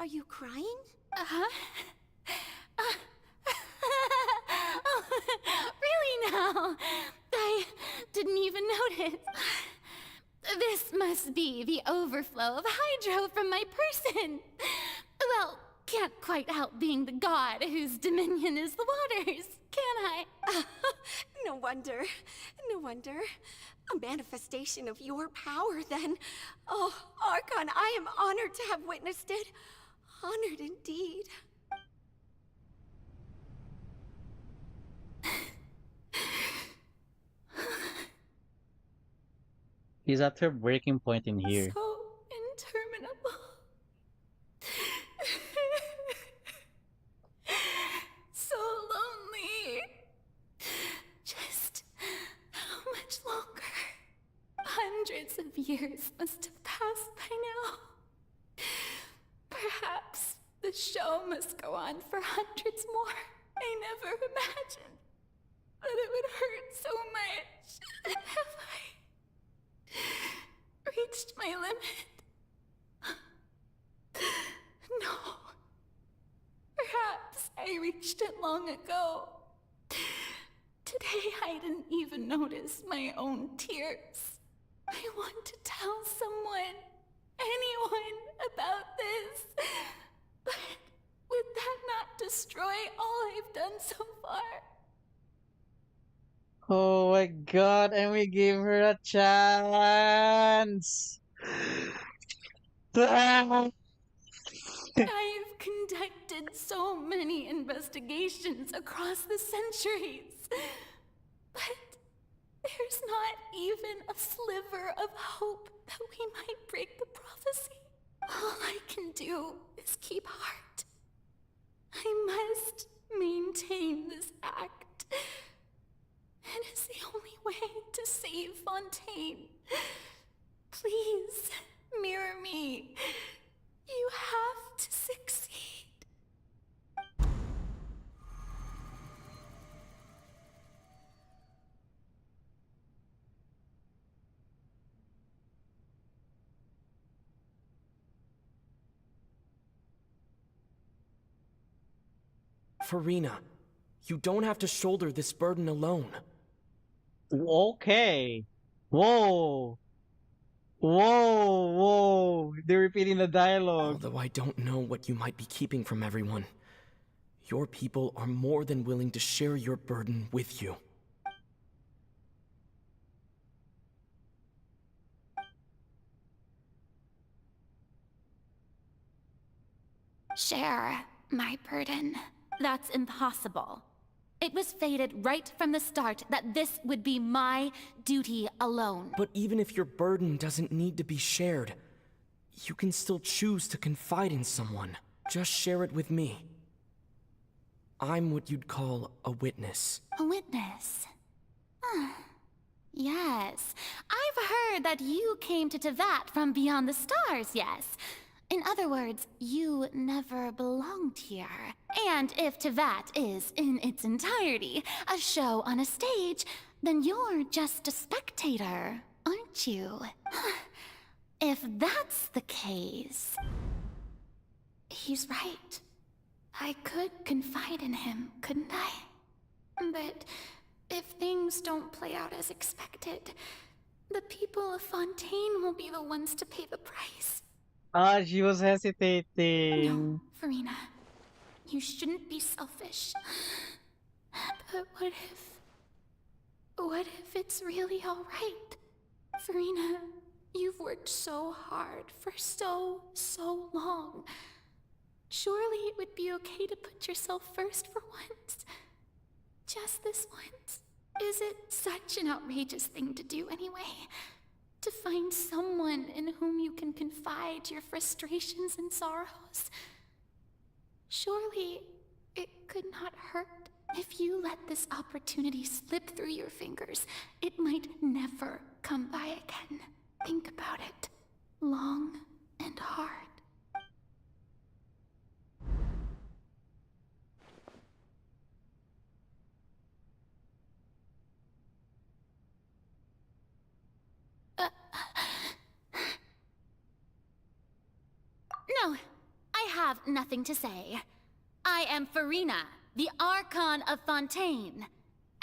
you crying? Uh-huh. Oh, really now? I didn't even notice. This must be the overflow of hydro from my person. Well, can't quite help being the god whose dominion is the waters, can I? No wonder. No wonder. A manifestation of your power, then. Oh, Archon, I am honored to have witnessed it. Honored indeed. He's at her breaking point in here. So interminable. So lonely. Just how much longer? Hundreds of years must have passed by now. Perhaps the show must go on for hundreds more. I never imagined that it would hurt so much. Have I reached my limit? No. Perhaps I reached it long ago. Today I didn't even notice my own tears. I want to tell someone, anyone, about this. But would that not destroy all I've done so far? Oh my god, and we gave her a chance! I've conducted so many investigations across the centuries, but there's not even a sliver of hope that we might break the prophecy. All I can do is keep heart. I must maintain this act. It is the only way to save Fontaine. Please, mirror me. You have to succeed. Farina, you don't have to shoulder this burden alone. Okay. Whoa. Whoa, whoa. They're repeating the dialogue. Although I don't know what you might be keeping from everyone, your people are more than willing to share your burden with you. Share my burden. That's impossible. It was fated right from the start that this would be my duty alone. But even if your burden doesn't need to be shared, you can still choose to confide in someone. Just share it with me. I'm what you'd call a witness. A witness? Yes. I've heard that you came to Tevat from beyond the stars, yes. In other words, you never belonged here. And if Tevat is, in its entirety, a show on a stage, then you're just a spectator, aren't you? If that's the case... He's right. I could confide in him, couldn't I? But if things don't play out as expected, the people of Fontaine will be the ones to pay the price. Ah, she was No, hesitating. Farina. You shouldn't be selfish. But what if it's really alright? Farina, you've worked so hard for so long. Surely it would be okay to put yourself first for once. Just this once. Is it such an outrageous thing to do anyway? To find someone in whom you can confide your frustrations and sorrows? Surely it could not hurt. If you let this opportunity slip through your fingers, it might never come by again. Think about it. Long and hard. No, I have nothing to say. I am Farina, the Archon of Fontaine.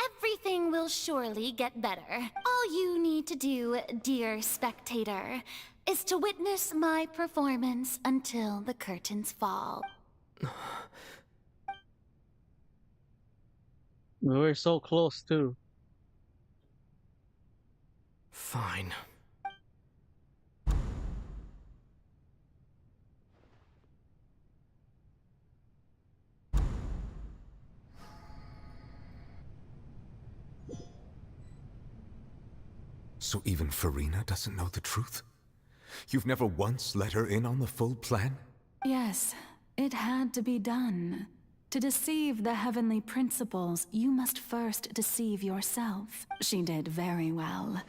Everything will surely get better. All you need to do, dear spectator, is to witness my performance until the curtains fall. We were so close too. Fine. So even Farina doesn't know the truth? You've never once let her in on the full plan? Yes, it had to be done. To deceive the heavenly principles, you must first deceive yourself. She did very well.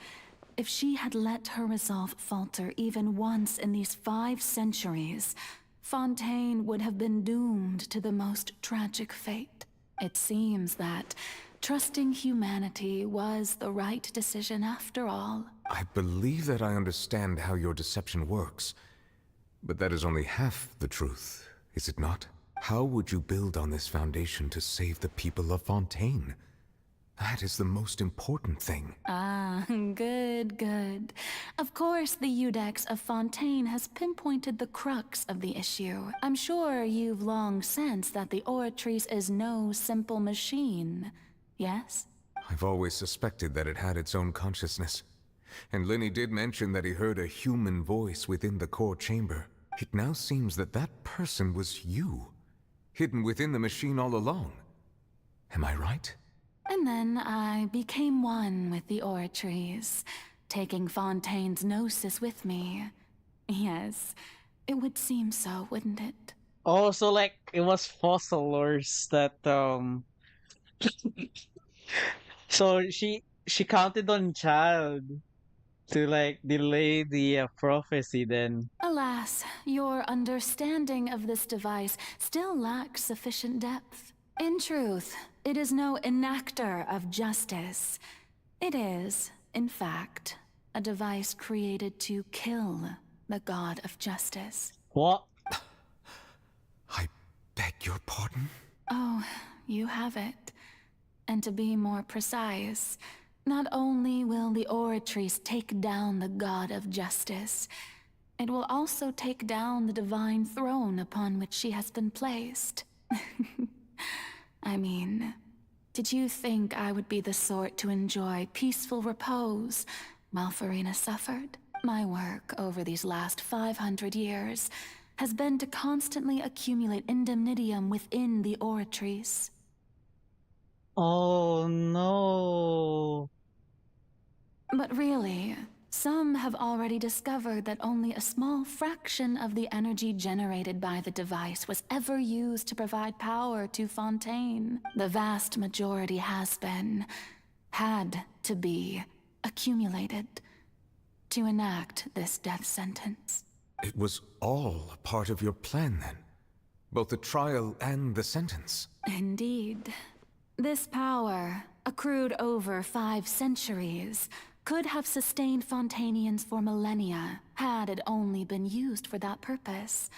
If she had let her resolve falter even once in these 5 centuries, Fontaine would have been doomed to the most tragic fate. It seems that trusting humanity was the right decision after all. I believe that I understand how your deception works. But that is only half the truth, is it not? How would you build on this foundation to save the people of Fontaine? That is the most important thing. Ah, good. Of course, the Iudex of Fontaine has pinpointed the crux of the issue. I'm sure you've long sensed that the Oratrice is no simple machine, yes? I've always suspected that it had its own consciousness. And Lenny did mention that he heard a human voice within the core chamber. It now seems that that person was you, hidden within the machine all along. Am I right? And then I became one with the Oratrice, taking Fontaine's gnosis with me. Yes, it would seem so, wouldn't it? Oh, so like it was fossil lores that so she counted on child to like delay the prophecy then. Alas, your understanding of this device still lacks sufficient depth. In truth, it is no enactor of justice. It is, in fact, a device created to kill the god of justice. What? I beg your pardon? Oh, you have it. And to be more precise, not only will the Oratrice take down the god of justice, it will also take down the divine throne upon which she has been placed. I mean, did you think I would be the sort to enjoy peaceful repose while Farina suffered? My work over these last 500 years has been to constantly accumulate indemnitium within the Oratrice. Oh no. But really, some have already discovered that only a small fraction of the energy generated by the device was ever used to provide power to Fontaine. The vast majority had to be, accumulated to enact this death sentence. It was all a part of your plan then? Both the trial and the sentence? Indeed. This power, accrued over 5 centuries, could have sustained Fontanians for millennia, had it only been used for that purpose.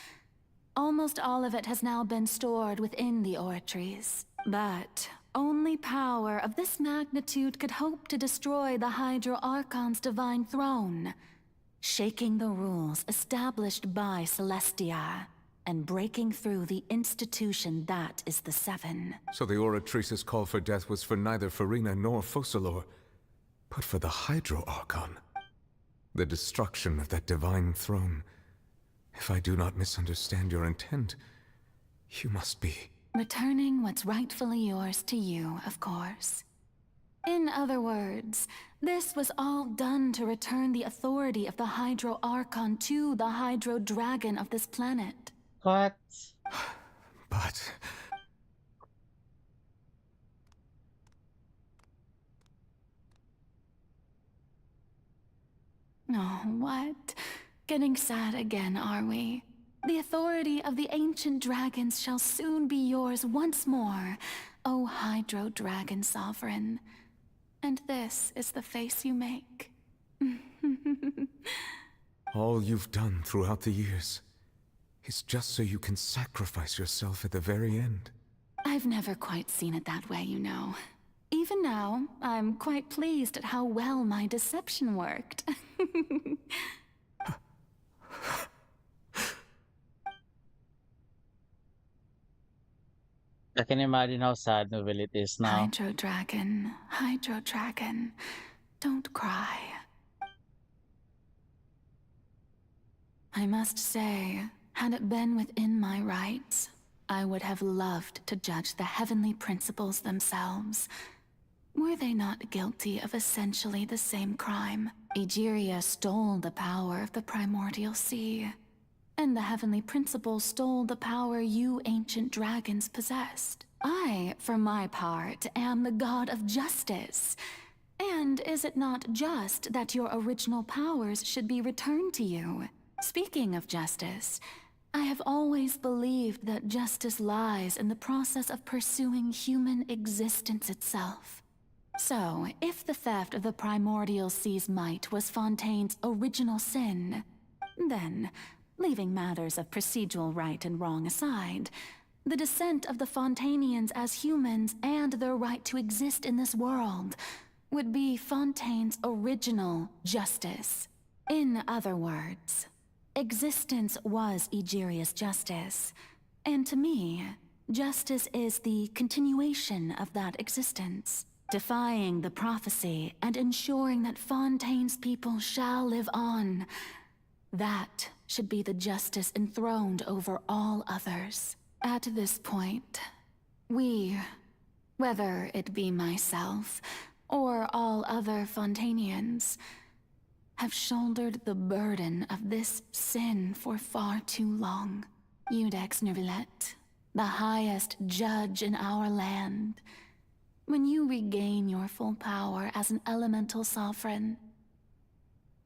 Almost all of it has now been stored within the oratories. But only power of this magnitude could hope to destroy the Hydro Archon's divine throne, shaking the rules established by Celestia, and breaking through the institution that is the Seven. So the Oratrice's call for death was for neither Farina nor Focalor, but for the Hydro Archon. The destruction of that divine throne. If I do not misunderstand your intent, you must be... Returning what's rightfully yours to you, of course. In other words, this was all done to return the authority of the Hydro Archon to the Hydro Dragon of this planet. What? But... Oh, what? Getting sad again, are we? The authority of the ancient dragons shall soon be yours once more, O Hydro Dragon Sovereign. And this is the face you make. all you've done throughout the years is just so you can sacrifice yourself at the very end. I've never quite seen it that way, you know. Even now, I'm quite pleased at how well my deception worked. I can imagine how sad Novel it is now. Hydro Dragon, don't cry. I must say, had it been within my rights, I would have loved to judge the heavenly principles themselves. Were they not guilty of essentially the same crime? Egeria stole the power of the primordial sea, and the heavenly principles stole the power you ancient dragons possessed. I, for my part, am the god of justice. And is it not just that your original powers should be returned to you? Speaking of justice, I have always believed that justice lies in the process of pursuing human existence itself. So, if the theft of the primordial sea's might was Fontaine's original sin, then, leaving matters of procedural right and wrong aside, the descent of the Fontanians as humans and their right to exist in this world would be Fontaine's original justice. In other words, existence was Egeria's justice, and to me, justice is the continuation of that existence, defying the prophecy and ensuring that Fontaine's people shall live on. That should be the justice enthroned over all others. At this point, we, whether it be myself or all other Fontanians, have shouldered the burden of this sin for far too long. Iudex Neuvillette, the highest judge in our land, when you regain your full power as an elemental sovereign,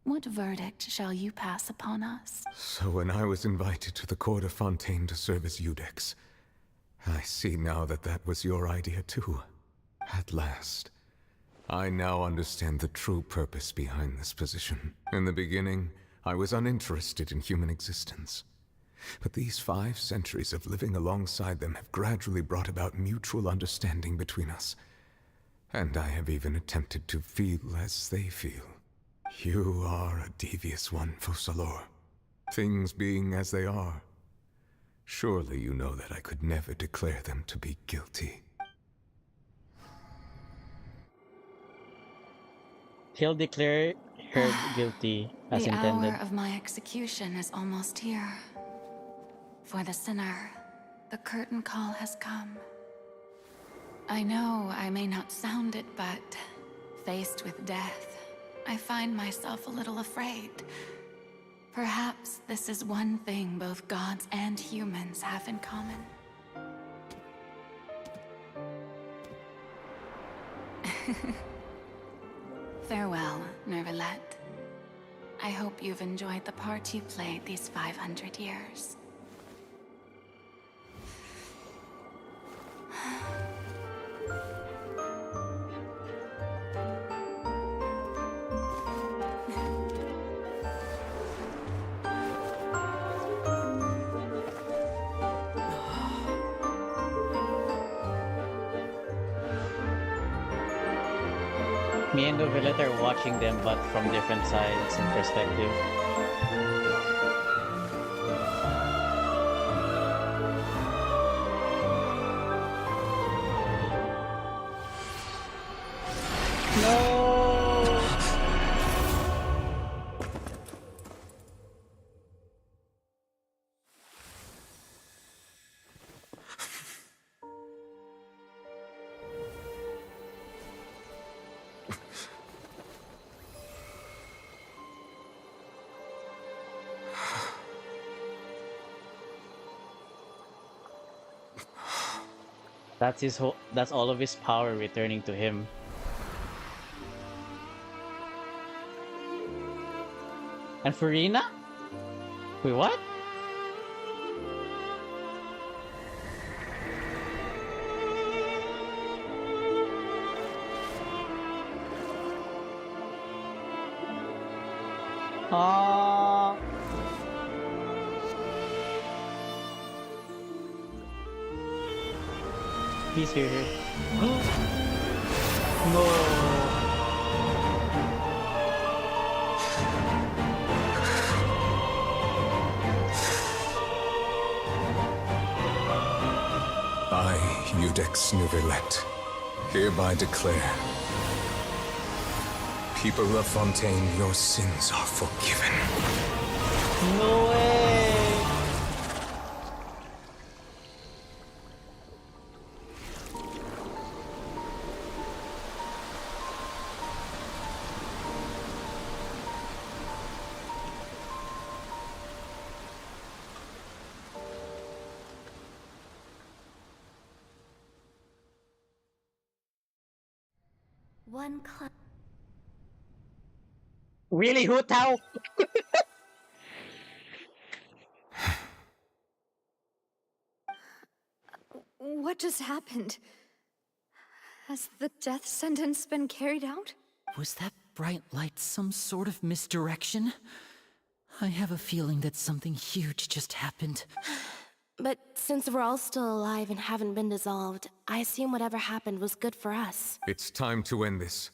what verdict shall you pass upon us? So when I was invited to the court of Fontaine to serve as Iudex, I see now that that was your idea too. At last. I now understand the true purpose behind this position. In the beginning, I was uninterested in human existence. But these 5 centuries of living alongside them have gradually brought about mutual understanding between us. And I have even attempted to feel as they feel. You are a devious one, Focalor. Things being as they are, surely you know that I could never declare them to be guilty. He'll declare her guilty as The intended. hour of my execution is almost here. For the sinner, the curtain call has come. I know I may not sound it, but faced with death, I find myself a little afraid. Perhaps this is one thing both gods and humans have in common. Farewell, Neuvillette. I hope you've enjoyed the part you played these 500 years. Me and Novelet are watching them, but from different sides and perspective. No! That's his whole. That's all of his power returning to him. And Farina? Wait, what? Ah. He's here. No. I, Eudex Novelet, hereby declare, people of Fontaine, your sins are forgiven. No way! One class. Really, Hu Tao? What just happened? Has the death sentence been carried out? Was that bright light some sort of misdirection? I have a feeling that something huge just happened. But since we're all still alive and haven't been dissolved, I assume whatever happened was good for us. It's time to end this.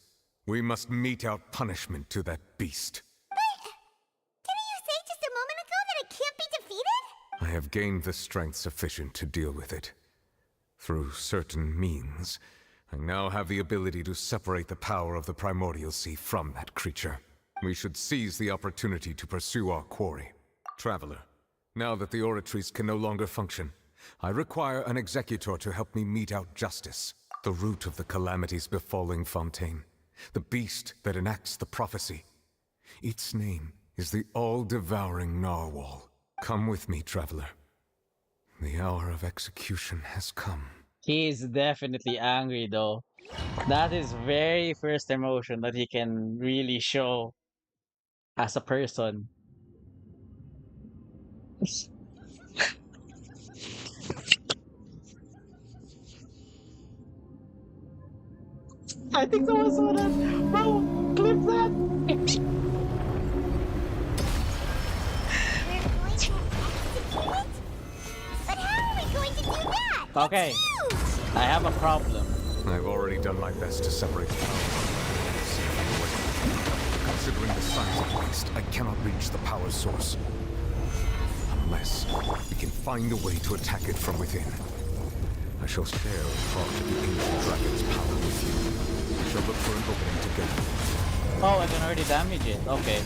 We must mete out punishment to that beast. Didn't you say just a moment ago that it can't be defeated? I have gained the strength sufficient to deal with it. Through certain means, I now have the ability to separate the power of the Primordial Sea from that creature. We should seize the opportunity to pursue our quarry. Traveler, now that the oratories can no longer function, I require an executor to help me mete out justice. The root of the calamities befalling Fontaine. The beast that enacts the prophecy. Its name is the all-devouring Narwhal. Come with me, traveler. The hour of execution has come. He is definitely angry though. That is very first emotion that he can really show as a person. I think someone saw that. Bro, clip that. But how are we going to do that? Okay, I have a problem. I've already done my best to separate the power. Considering the size of the beast, I cannot reach the power source. Unless we can find a way to attack it from within. I shall share a part of the ancient dragon's power with you. We shall look for an opening together. Oh, I can already damage it. Okay.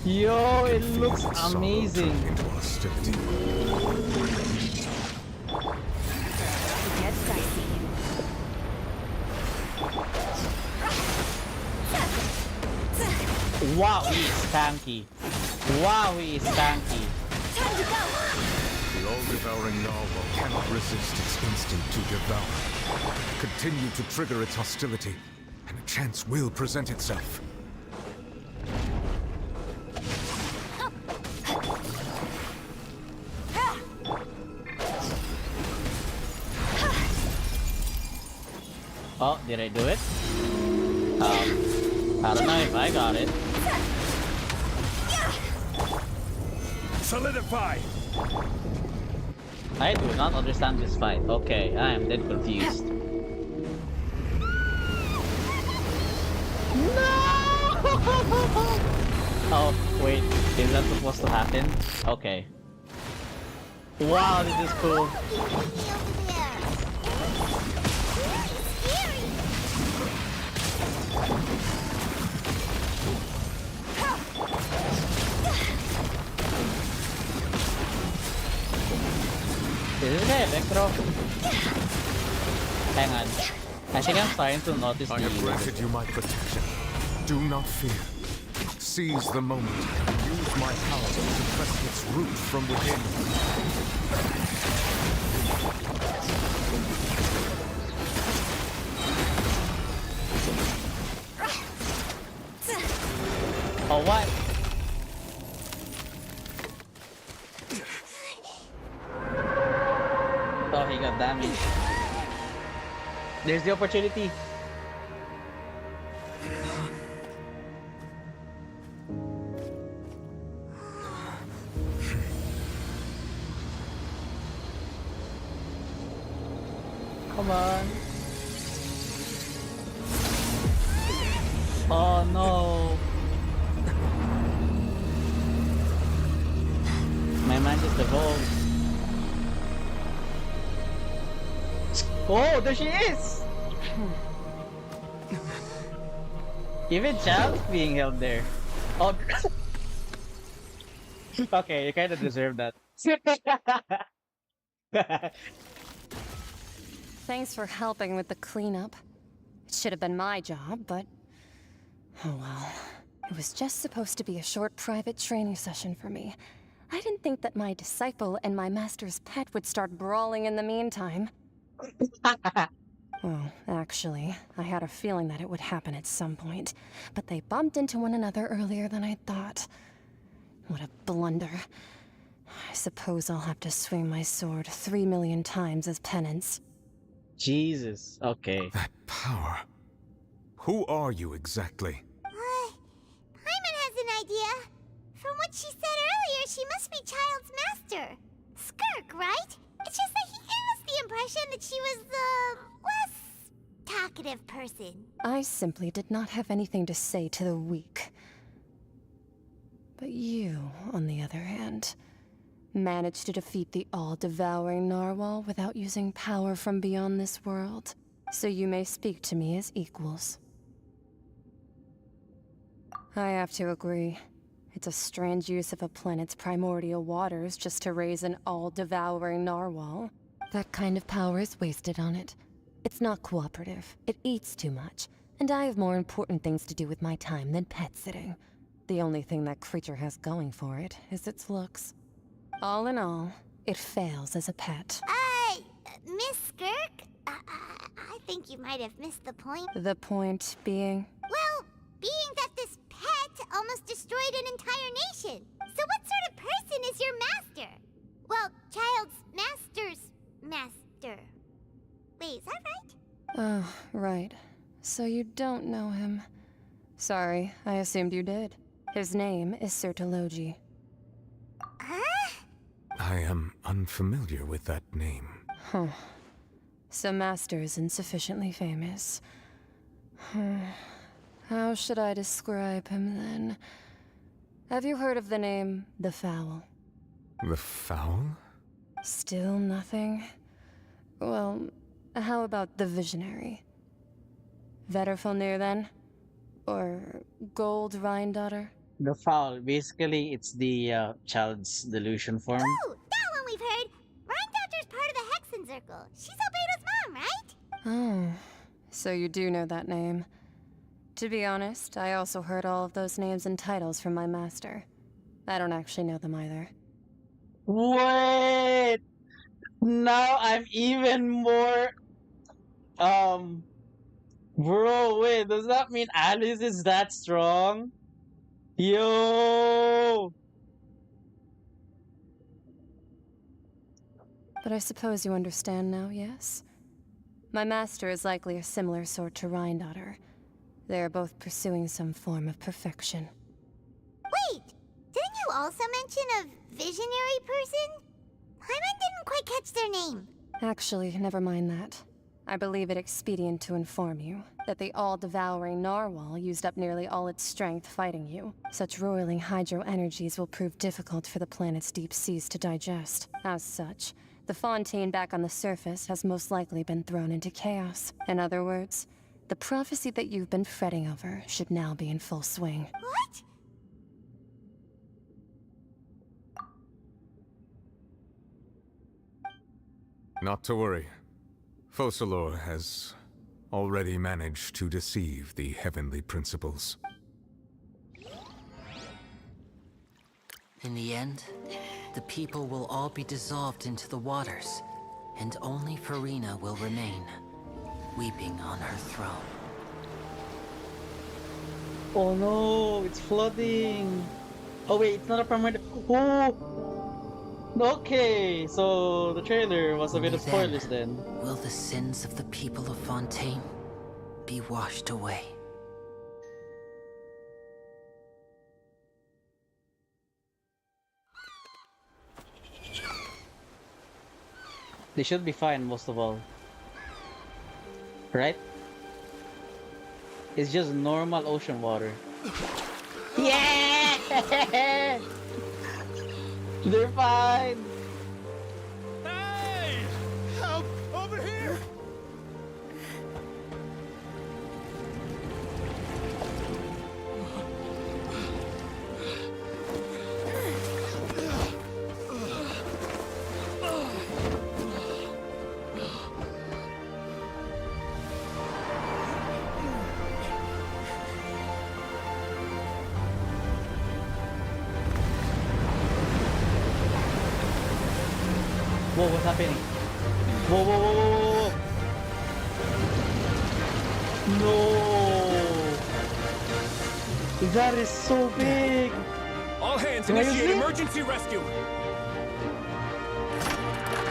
Yo, it looks amazing. Into hostility. Gets dicey. Wow, he is tanky. Wow, he is tanky. Time to go! The all-devouring narwhal cannot resist its instinct to devour. Continue to trigger its hostility, and a chance will present itself. Oh, did I do it? I don't know if I got it. Solidify! I do not understand this fight. Okay, I am dead confused. Oh, wait. Is that supposed to happen? Okay. Wow, this is cool. Is this guy Electro? Hang on. I think I'm starting to notice I have granted you my protection. Do not fear. Seize the moment and use my power to suppress its root from within. Oh, what? Oh, he got damaged. There's the opportunity. Come on. Oh no. My man just evolved. Oh, there she is! Even Child's being held there. Oh. Okay, you kind of deserve that. Thanks for helping with the cleanup. It should have been my job, but... oh well. It was just supposed to be a short private training session for me. I didn't think that my disciple and my master's pet would start brawling in the meantime. Well, actually, I had a feeling that it would happen at some point, but they bumped into one another earlier than I thought. What a blunder. I suppose I'll have to swing my sword 3 million times as penance. Jesus, okay. That power. Who are you exactly? Paimon has an idea. From what she said earlier, she must be Child's master. Skirk, right? It's just that he gave us the impression that she was the less talkative person. I simply did not have anything to say to the weak. But you, on the other hand, managed to defeat the all-devouring narwhal without using power from beyond this world. So you may speak to me as equals. I have to agree. It's a strange use of a planet's primordial waters just to raise an all-devouring narwhal. That kind of power is wasted on it. It's not cooperative. It eats too much. And I have more important things to do with my time than pet sitting. The only thing that creature has going for it is its looks. All in all, it fails as a pet. Miss Skirk? I think you might have missed the point. The point being? Well, being that this pet almost destroyed an entire nation. So what sort of person is your master? Well, Child's master's master. Wait, is that right? Oh, right. So you don't know him. Sorry, I assumed you did. His name is Sertologi. Huh? I am unfamiliar with that name. Huh. So Master isn't sufficiently famous. How should I describe him then? Have you heard of the name The Fowl? The Fowl? Still nothing? Well, how about the Visionary? Vetterfulnir then? Or Gold Rhine-daughter? The foul, basically, it's the Child's delusion form. Oh, that one we've heard. Rhine-daughter's part of the Hexen Circle. She's Albedo's mom, right? Oh, so you do know that name. To be honest, I also heard all of those names and titles from my master. I don't actually know them either. Wait! Now I'm even more... Bro, wait, does that mean Alice is that strong? Yo! But I suppose you understand now, yes? My master is likely a similar sort to Rhine-daughter. They are both pursuing some form of perfection. Wait! Didn't you also mention a visionary person? Paimon didn't quite catch their name. Actually, never mind that. I believe it expedient to inform you that the all-devouring narwhal used up nearly all its strength fighting you. Such roiling hydro energies will prove difficult for the planet's deep seas to digest. As such, the fontaine back on the surface has most likely been thrown into chaos. In other words, the prophecy that you've been fretting over should now be in full swing. What? Not to worry. Focalor has already managed to deceive the heavenly principles. In the end, the people will all be dissolved into the waters, and only Farina will remain, weeping on her throne. Oh no, it's flooding. Oh wait, it's not a permanent. Oh! Okay, so the trailer was a bit of spoilers then. Will the sins of the people of Fontaine be washed away? They should be fine, most of all. Right? It's just normal ocean water. Yeah! They're fine! Hey! Help! Over here! Whoa, what's happening? Whoa, whoa, whoa, whoa, whoa, whoa! No! That is so big! All hands, Where is initiate it? emergency rescue!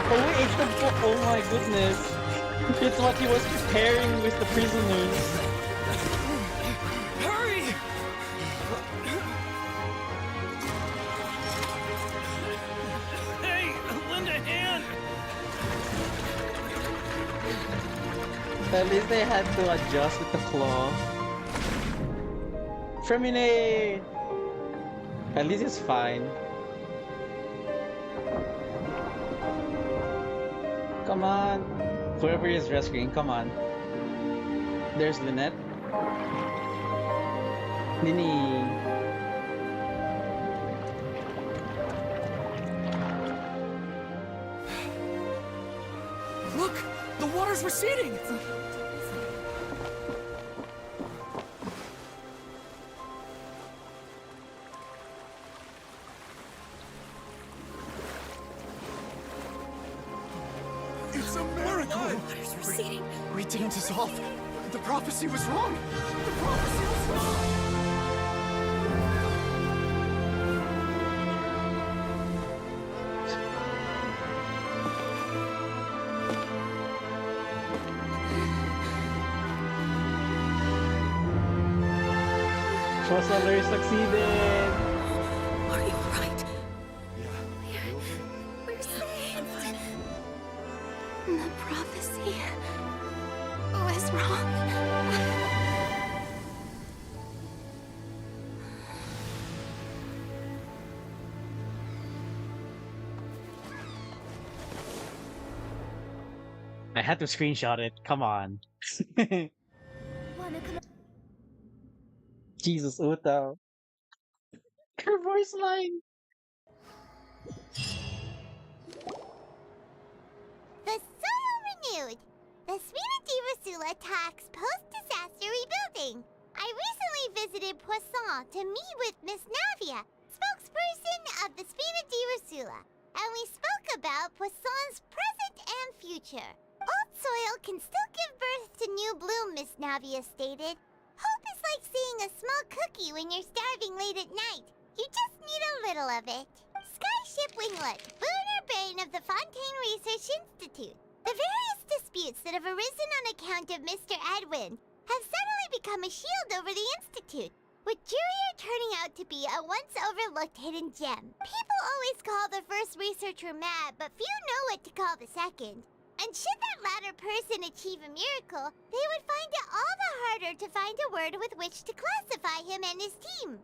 Oh wait, it's the oh my goodness! It's what he was preparing with the prisoners. Hurry! Hey, lend a hand! At least they had to adjust with the claw. Femine! At least it's fine. Come on! Whoever is rescuing, come on. There's Lynette. Nini. Look! The water's receding! It's a miracle! Water's receding. We didn't dissolve. The prophecy was wrong. The prophecy was wrong. Fossilary succeeded! Are you alright? We're saved. The prophecy was wrong. I had to screenshot it. Come on. Jesus, Uta. Her voice line. The soil renewed. The Spina di Rasula tax post-disaster rebuilding. I recently visited Poisson to meet with Miss Navia, spokesperson of the Spina di Rasula, and we spoke about Poisson's present and future. Old soil can still give birth to new bloom, Miss Navia stated. Hope is like seeing a small cookie when you're starving late at night. You just need a little of it. Skyship Winglet, Booner Brain of the Fontaine Research Institute. The various disputes that have arisen on account of Mr. Edwin have suddenly become a shield over the Institute, with Jurier turning out to be a once-overlooked hidden gem. People always call the first researcher mad, but few know what to call the second. And should that latter person achieve a miracle, they would find it all the harder to find a word with which to classify him and his team.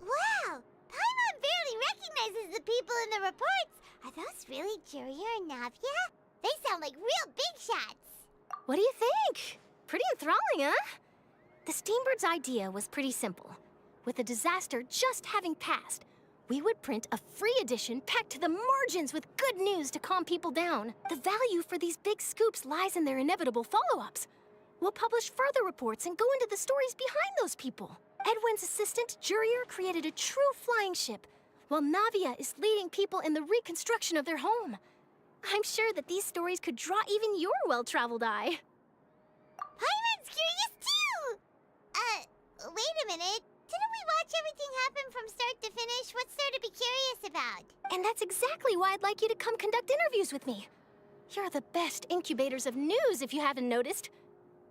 Wow! Paimon barely recognizes the people in the reports. Are those really Jurier and Navia? They sound like real big shots. What do you think? Pretty enthralling, huh? The Steambird's idea was pretty simple. With the disaster just having passed, we would print a free edition packed to the margins with good news to calm people down. The value for these big scoops lies in their inevitable follow-ups. We'll publish further reports and go into the stories behind those people. Edwin's assistant, Jurier, created a true flying ship, while Navia is leading people in the reconstruction of their home. I'm sure that these stories could draw even your well-traveled eye. Paimon's curious too! Wait a minute. Didn't we watch everything happen from start to finish? What's there to be curious about? And that's exactly why I'd like you to come conduct interviews with me. You're the best incubators of news, if you haven't noticed.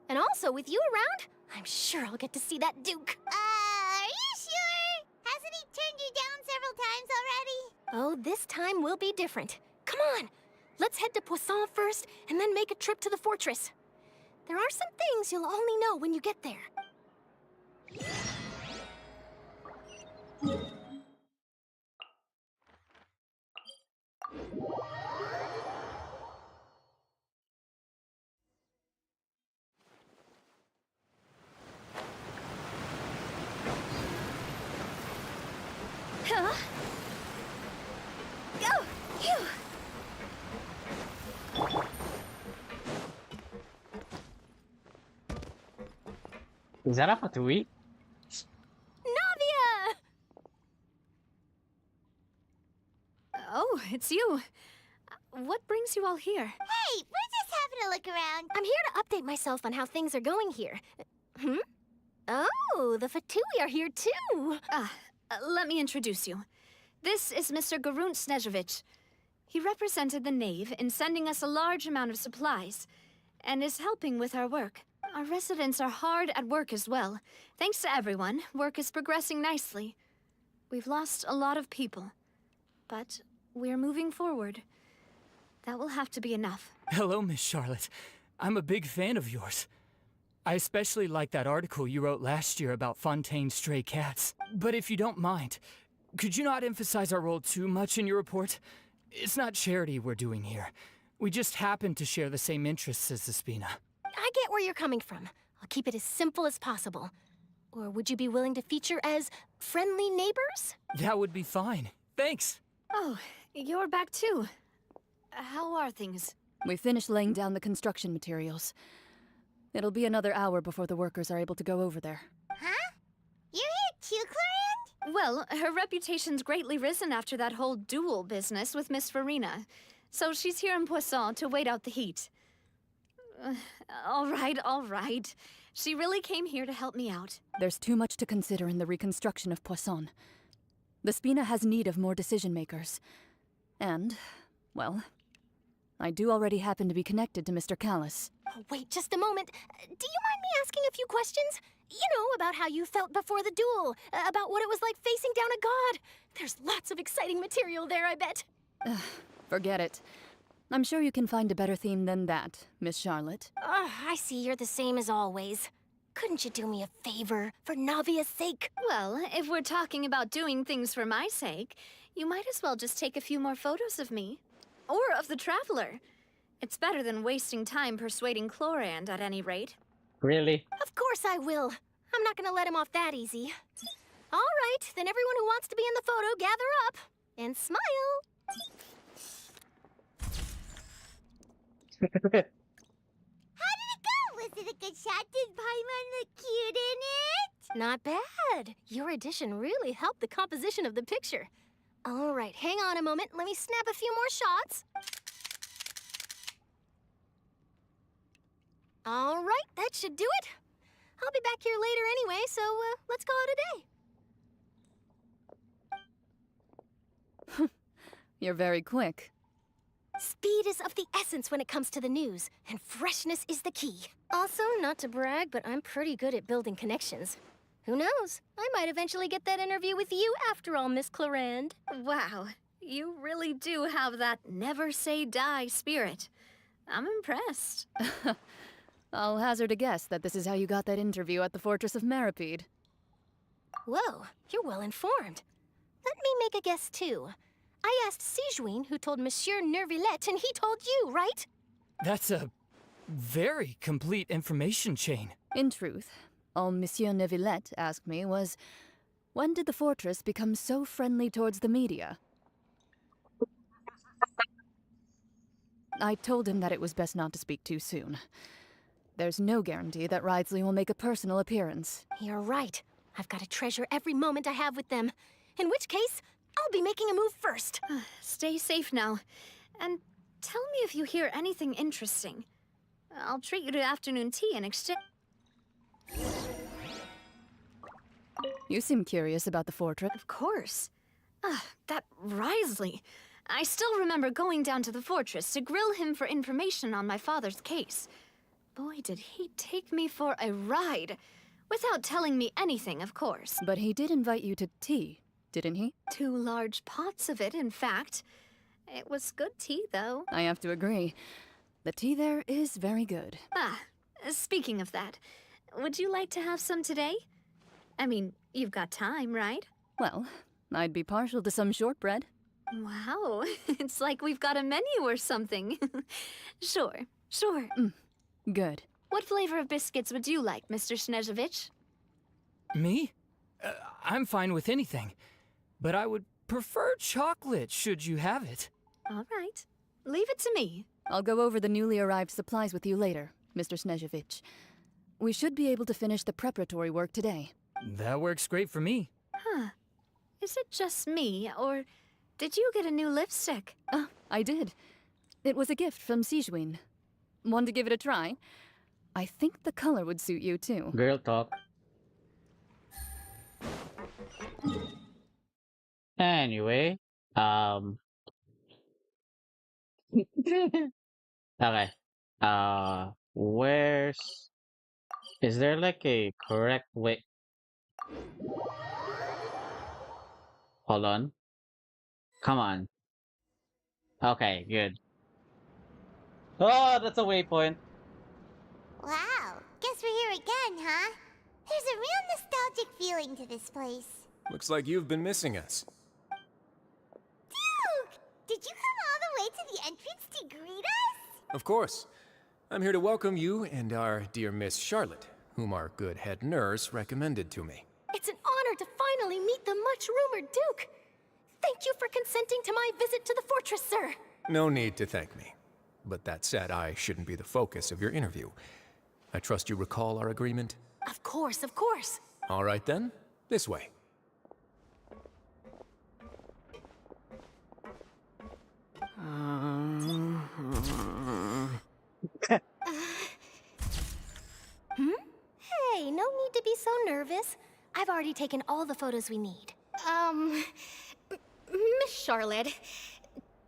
And also, with you around, I'm sure I'll get to see that Duke. Are you sure? Hasn't he turned you down several times already? Oh, this time will be different. Come on, let's head to Poisson first, and then make a trip to the fortress. There are some things you'll only know when you get there. Huh? Go! Phew! Is that a Fatui? Navia! Oh, it's you. What brings you all here? Hey, we're just having a look around. I'm here to update myself on how things are going here. Oh, the Fatui are here too. Let me introduce you. This is Mr. Garunt Snezhevich. He represented the Knave in sending us a large amount of supplies, and is helping with our work. Our residents are hard at work as well. Thanks to everyone, work is progressing nicely. We've lost a lot of people, but we're moving forward. That will have to be enough. Hello, Miss Charlotte. I'm a big fan of yours. I especially like that article you wrote last year about Fontaine's stray cats. But if you don't mind, could you not emphasize our role too much in your report? It's not charity we're doing here. We just happen to share the same interests as the Spina. I get where you're coming from. I'll keep it as simple as possible. Or would you be willing to feature as friendly neighbors? That would be fine. Thanks. Oh, you're back too. How are things? We finished laying down the construction materials. It'll be another hour before the workers are able to go over there. Huh? You're here too, Clorinde? Well, her reputation's greatly risen after that whole duel business with Miss Farina. So she's here in Poisson to wait out the heat. All right. She really came here to help me out. There's too much to consider in the reconstruction of Poisson. The Spina has need of more decision-makers. And, well, I do already happen to be connected to Mr. Callis. Oh, wait just a moment. Do you mind me asking a few questions? You know, about how you felt before the duel, about what it was like facing down a god. There's lots of exciting material there, I bet. Forget it. I'm sure you can find a better theme than that, Miss Charlotte. I see you're the same as always. Couldn't you do me a favor, for Navia's sake? Well, if we're talking about doing things for my sake, you might as well just take a few more photos of me. Or of the Traveler. It's better than wasting time persuading Clorinde, at any rate. Really? Of course I will. I'm not gonna let him off that easy. All right, then everyone who wants to be in the photo, gather up. And smile. How did it go? Was it a good shot? Did Paimon look cute in it? Not bad. Your addition really helped the composition of the picture. All right, hang on a moment. Let me snap a few more shots. All right, that should do it. I'll be back here later anyway, so let's call it a day. You're very quick. Speed is of the essence when it comes to the news, and freshness is the key. Also, not to brag, but I'm pretty good at building connections. Who knows? I might eventually get that interview with you after all, Miss Clarand. Wow, you really do have that never say die spirit. I'm impressed. I'll hazard a guess that this is how you got that interview at the Fortress of Maripede. Whoa, you're well informed. Let me make a guess too. I asked Sijuin, who told Monsieur Nervillette, and he told you, right? That's a very complete information chain. In truth, all Monsieur Neuvillette asked me was, when did the fortress become so friendly towards the media? I told him that it was best not to speak too soon. There's no guarantee that Ridesley will make a personal appearance. You're right. I've got to treasure every moment I have with them. In which case, I'll be making a move first. Stay safe now. And tell me if you hear anything interesting. I'll treat you to afternoon tea in exchange. You seem curious about the fortress. Of course. That Risley. I still remember going down to the fortress to grill him for information on my father's case. Boy, did he take me for a ride. Without telling me anything, of course. But he did invite you to tea, didn't he? 2 large pots of it, in fact. It was good tea, though. I have to agree. The tea there is very good. Speaking of that, would you like to have some today? I mean, you've got time, right? Well, I'd be partial to some shortbread. Wow, it's like we've got a menu or something. Sure. Good. What flavor of biscuits would you like, Mr. Snezhovich? Me? I'm fine with anything. But I would prefer chocolate, should you have it. All right. Leave it to me. I'll go over the newly arrived supplies with you later, Mr. Snezhovich. We should be able to finish the preparatory work today. That works great for me. Huh. Is it just me, or did you get a new lipstick? I did. It was a gift from Sijuin. Want to give it a try? I think the color would suit you, too. Girl talk. Anyway, okay. Where's... Is there like a correct way? Hold on. Come on. Okay, good. Oh, that's a waypoint. Wow, guess we're here again, huh? There's a real nostalgic feeling to this place. Looks like you've been missing us. Duke! Did you come all the way to the entrance to greet us? Of course. I'm here to welcome you and our dear Miss Charlotte, whom our good head nurse recommended to me. It's an honor to finally meet the much-rumored Duke. Thank you for consenting to my visit to the fortress, sir. No need to thank me. But that said, I shouldn't be the focus of your interview. I trust you recall our agreement? Of course, of course. All right then, this way. Hey, no need to be so nervous. I've already taken all the photos we need. Miss Charlotte,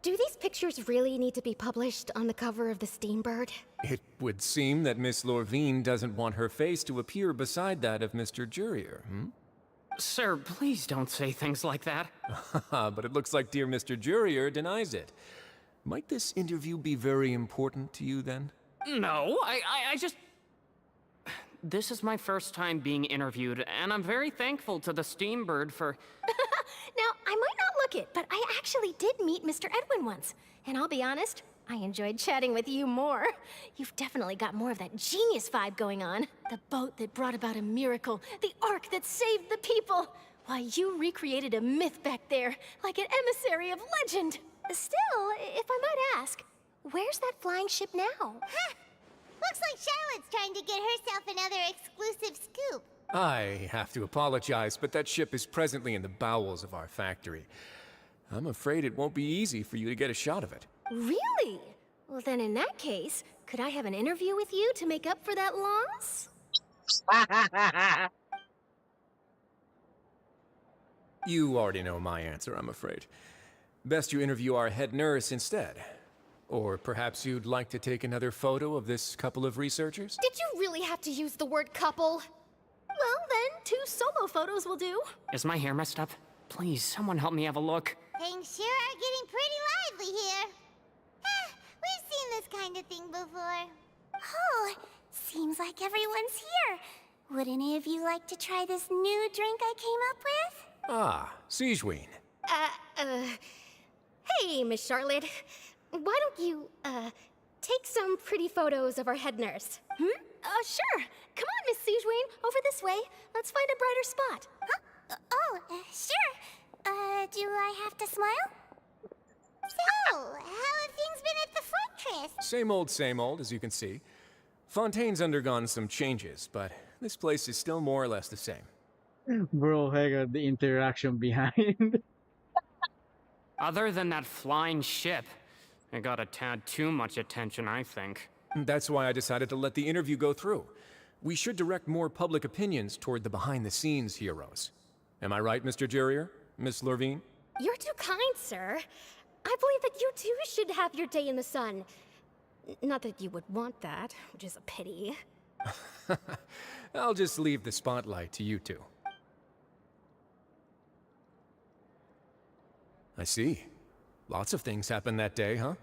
do these pictures really need to be published on the cover of the Steambird? It would seem that Miss Lorvine doesn't want her face to appear beside that of Mr. Jurier, Sir, please don't say things like that. But it looks like dear Mr. Jurier denies it. Might this interview be very important to you, then? No, I just... This is my first time being interviewed, and I'm very thankful to the Steambird for... Now, I might not look it, but I actually did meet Mr. Edwin once. And I'll be honest, I enjoyed chatting with you more. You've definitely got more of that genius vibe going on. The boat that brought about a miracle, the ark that saved the people. Why, you recreated a myth back there, like an emissary of legend. Still, if I might ask, where's that flying ship now? Huh. Looks like Charlotte's trying to get herself another exclusive scoop. I have to apologize, but that ship is presently in the bowels of our factory. I'm afraid it won't be easy for you to get a shot of it. Really? Well, then in that case, could I have an interview with you to make up for that loss? You already know my answer, I'm afraid. Best you interview our head nurse instead. Or perhaps you'd like to take another photo of this couple of researchers? Did you really have to use the word couple? Well, then, 2 solo photos will do. Is my hair messed up? Please, someone help me have a look. Things sure are getting pretty lively here. We've seen this kind of thing before. Oh, seems like everyone's here. Would any of you like to try this new drink I came up with? Ah, Sigewinne. Hey, Miss Charlotte. Why don't you, take some pretty photos of our head nurse? Sure. Come on, Miss Sigewinne. Over this way. Let's find a brighter spot. Huh? Sure. Do I have to smile? So, how have things been at the fortress? Same old, as you can see. Fontaine's undergone some changes, but this place is still more or less the same. Bro, hang on, the interaction behind. Other than that flying ship, it got a tad too much attention, I think. That's why I decided to let the interview go through. We should direct more public opinions toward the behind-the-scenes heroes. Am I right, Mr. Jurier? Miss Lurvine? You're too kind, sir. I believe that you too should have your day in the sun. Not that you would want that, which is a pity. I'll just leave the spotlight to you two. I see. Lots of things happened that day, huh?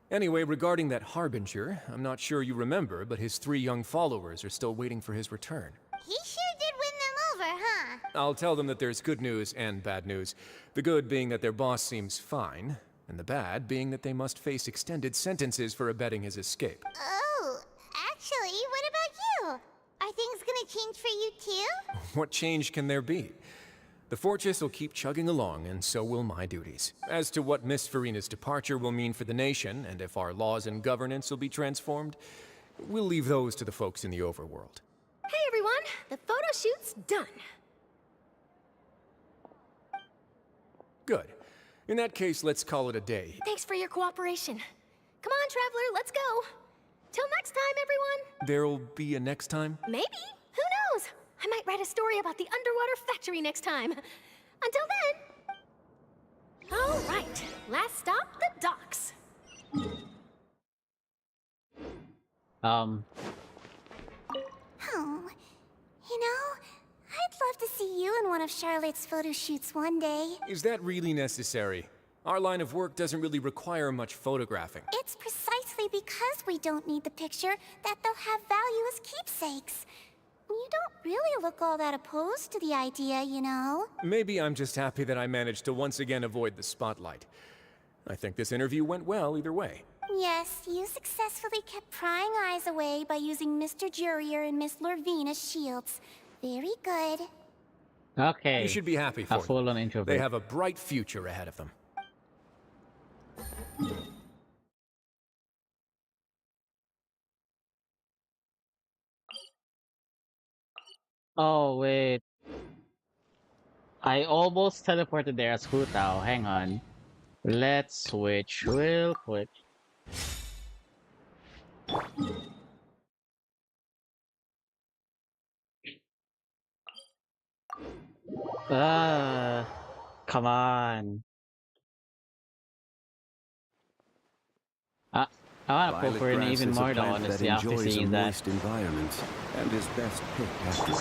Anyway, regarding that Harbinger, I'm not sure you remember, but his 3 young followers are still waiting for his return. He sure did win them over, huh? I'll tell them that there's good news and bad news. The good being that their boss seems fine, and the bad being that they must face extended sentences for abetting his escape. Oh, actually, what about you? Are things gonna change for you too? What change can there be? The fortress will keep chugging along, and so will my duties. As to what Miss Farina's departure will mean for the nation, and if our laws and governance will be transformed, we'll leave those to the folks in the overworld. Hey, everyone! The photo shoot's done. Good. In that case, let's call it a day. Thanks for your cooperation. Come on, Traveler, let's go. Till next time, everyone. There'll be a next time? Maybe. Who knows? I might write a story about the underwater factory next time. Until then. All right. Last stop, the docks. Oh, you know, I'd love to see you in one of Charlotte's photo shoots one day. Is that really necessary? Our line of work doesn't really require much photographing. It's precisely because we don't need the picture that they'll have value as keepsakes. You don't really look all that opposed to the idea, you know. Maybe I'm just happy that I managed to once again avoid the spotlight. I think this interview went well either way. Yes, you successfully kept prying eyes away by using Mr. Jurier and Miss Lurvine as shields. Very good. Okay. You should be happy for A full-on them. introvert. They have a bright future ahead of them. Oh, wait. I almost teleported there as Hu Tao. Hang on. Let's switch real quick. Come on. I wanna pull for an even more though, honestly, after seeing that. Moist environment and is best picked after.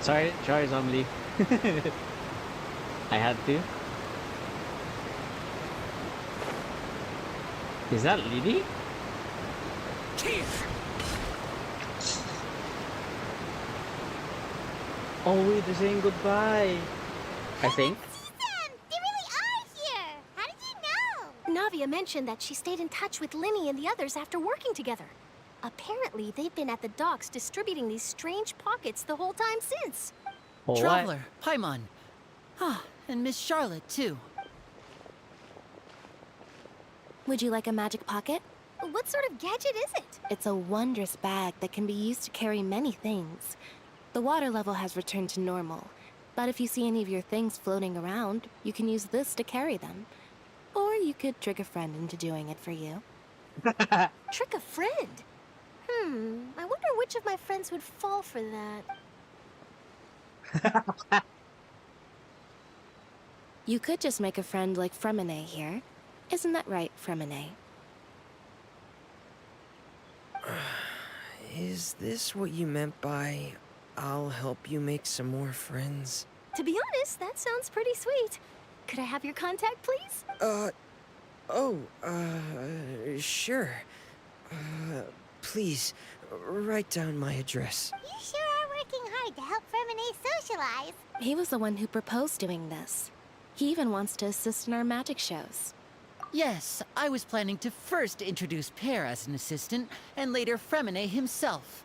Sorry, Zombie. I had to. Is that Lily? Oh wait, they're saying goodbye. I think. They really are here! How did you know? Navia mentioned that she stayed in touch with Linny and the others after working together. Apparently, they've been at the docks distributing these strange pockets the whole time since. What? Traveler, Paimon. Ah, and Miss Charlotte, too. Would you like a magic pocket? What sort of gadget is it? It's a wondrous bag that can be used to carry many things. The water level has returned to normal, but if you see any of your things floating around, you can use this to carry them. Or you could trick a friend into doing it for you. Trick a friend? I wonder which of my friends would fall for that. You could just make a friend like Fremine here. Isn't that right, Fremine? Is this what you meant by, I'll help you make some more friends? To be honest, that sounds pretty sweet. Could I have your contact, please? Sure. Please, write down my address. You sure are working hard to help Fremine socialize. He was the one who proposed doing this. He even wants to assist in our magic shows. Yes, I was planning to first introduce Pear as an assistant, and later Fremine himself.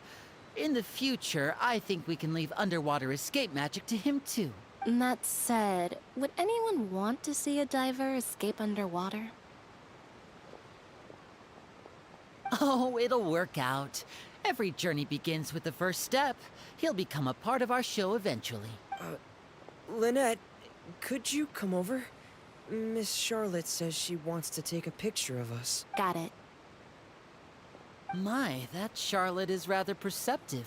In the future, I think we can leave underwater escape magic to him too. That said, would anyone want to see a diver escape underwater? Oh, it'll work out. Every journey begins with the first step. He'll become a part of our show eventually. Lynette, could you come over? Miss Charlotte says she wants to take a picture of us. Got it. My, that Charlotte is rather perceptive.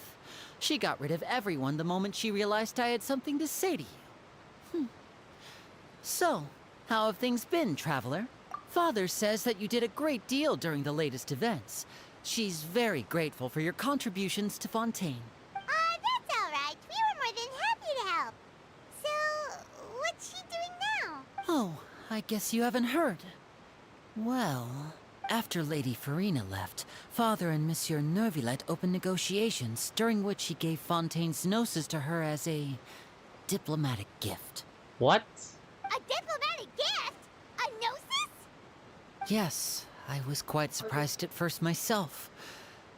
She got rid of everyone the moment she realized I had something to say to you. So, how have things been, Traveler? Father says that you did a great deal during the latest events. She's very grateful for your contributions to Fontaine. That's all right. We were more than happy to help. So, what's she doing now? Oh, I guess you haven't heard. Well, after Lady Farina left, Father and Monsieur Neuvillette opened negotiations, during which he gave Fontaine's gnosis to her as a diplomatic gift. What? A diplomatic gift? A gnosis? Yes, I was quite surprised at first myself.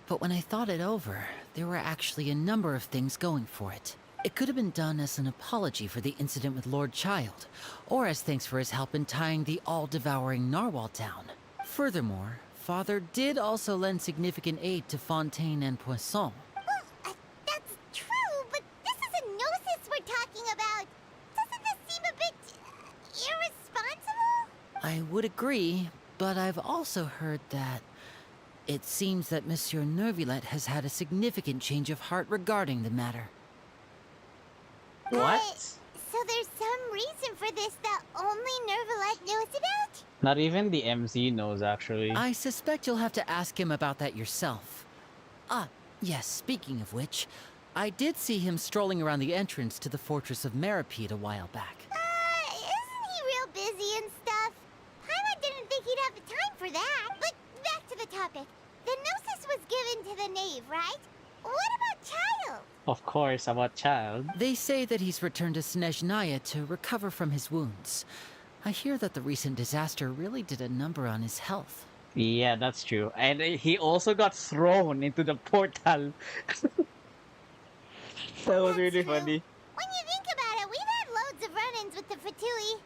But when I thought it over, there were actually a number of things going for it. It could have been done as an apology for the incident with Lord Child, or as thanks for his help in tying the all-devouring narwhal down. Furthermore, Father did also lend significant aid to Fontaine and Poisson. Well, that's true, but this is a gnosis we're talking about. Doesn't this seem a bit irresponsible? I would agree, but I've also heard that it seems that Monsieur Neuvillette has had a significant change of heart regarding the matter. What? So there's some reason for this that only Neuvillette knows about? Not even the MC knows, actually. I suspect you'll have to ask him about that yourself. Ah, yes, speaking of which, I did see him strolling around the entrance to the Fortress of Meripede a while back. Isn't he real busy and stuff? Paimon didn't think he'd have the time for that. But back to the topic. The gnosis was given to the knave, right? What about Child? Of course, about Child. They say that he's returned to Snezhnaya to recover from his wounds. I hear that the recent disaster really did a number on his health. Yeah, that's true. And he also got thrown into the portal. That was really funny. When you think about it, we've had loads of run-ins with the Fatui.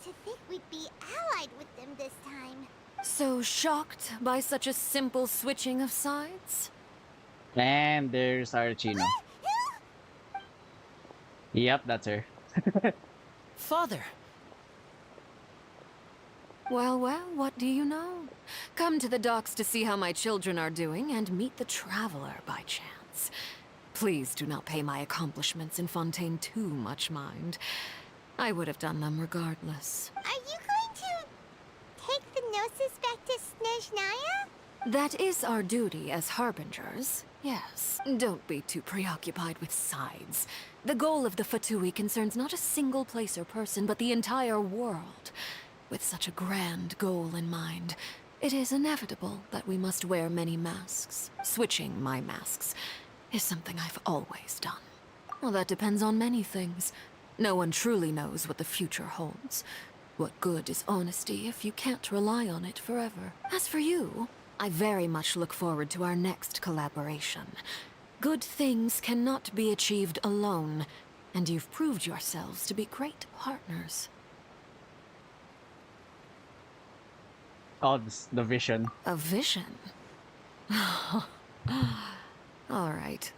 To think we'd be allied with them this time. So shocked by such a simple switching of sides? And there's Archino. Yep, that's her. Father! Well, what do you know? Come to the docks to see how my children are doing and meet the Traveler by chance. Please do not pay my accomplishments in Fontaine too much mind. I would have done them regardless. Are you going to take the gnosis back to Snezhnaya? That is our duty as harbingers, yes. Don't be too preoccupied with sides. The goal of the Fatui concerns not a single place or person, but the entire world. With such a grand goal in mind, it is inevitable that we must wear many masks. Switching my masks is something I've always done. Well, that depends on many things. No one truly knows what the future holds. What good is honesty if you can't rely on it forever? As for you, I very much look forward to our next collaboration. Good things cannot be achieved alone, and you've proved yourselves to be great partners. Oh, the vision. A vision? All right.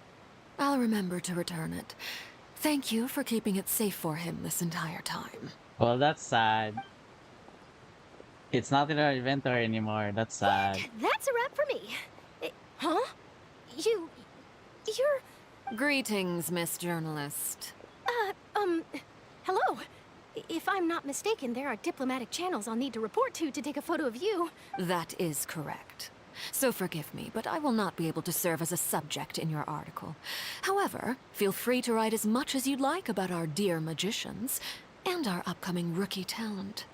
I'll remember to return it. Thank you for keeping it safe for him this entire time. Well, that's sad. It's not in our inventory anymore. That's sad. That's a wrap for me. Huh? You're... Greetings, Miss Journalist. Hello. If I'm not mistaken, there are diplomatic channels I'll need to report to take a photo of you. That is correct. so forgive me, but I will not be able to serve as a subject in your article. However, feel free to write as much as you'd like about our dear magicians and our upcoming rookie talent.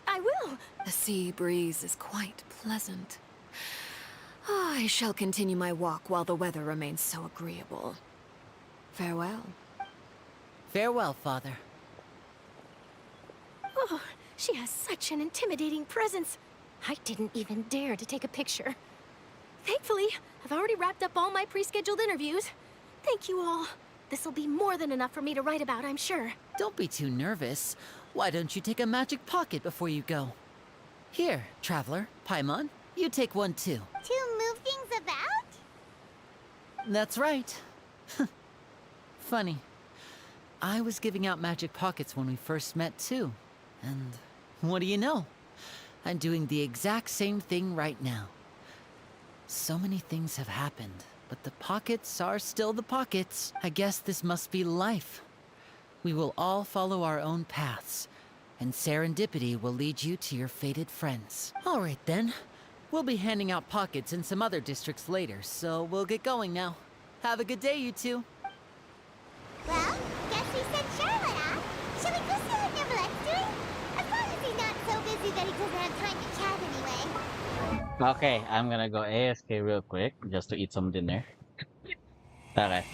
I will. The sea breeze is quite pleasant. I shall continue my walk while the weather remains so agreeable. Farewell. Farewell, Father. Oh, she has such an intimidating presence. I didn't even dare to take a picture. Thankfully, I've already wrapped up all my pre-scheduled interviews. Thank you all. This'll be more than enough for me to write about, I'm sure. Don't be too nervous. Why don't you take a magic pocket before you go? Here, Traveler, Paimon, you take one too. To move things about? That's right. Funny. I was giving out magic pockets when we first met too. And what do you know? I'm doing the exact same thing right now. So many things have happened, but the pockets are still the pockets. I guess this must be life. We will all follow our own paths, and serendipity will lead you to your fated friends. All right then. We'll be handing out pockets in some other districts later, so we'll get going now. Have a good day, you two. Well, guess we sent Charlotte off. Shall we go see what Nimble's doing? As long as he's not so busy that he doesn't have time to chat anyway. Okay, I'm gonna go AFK real quick just to eat some dinner. Okay.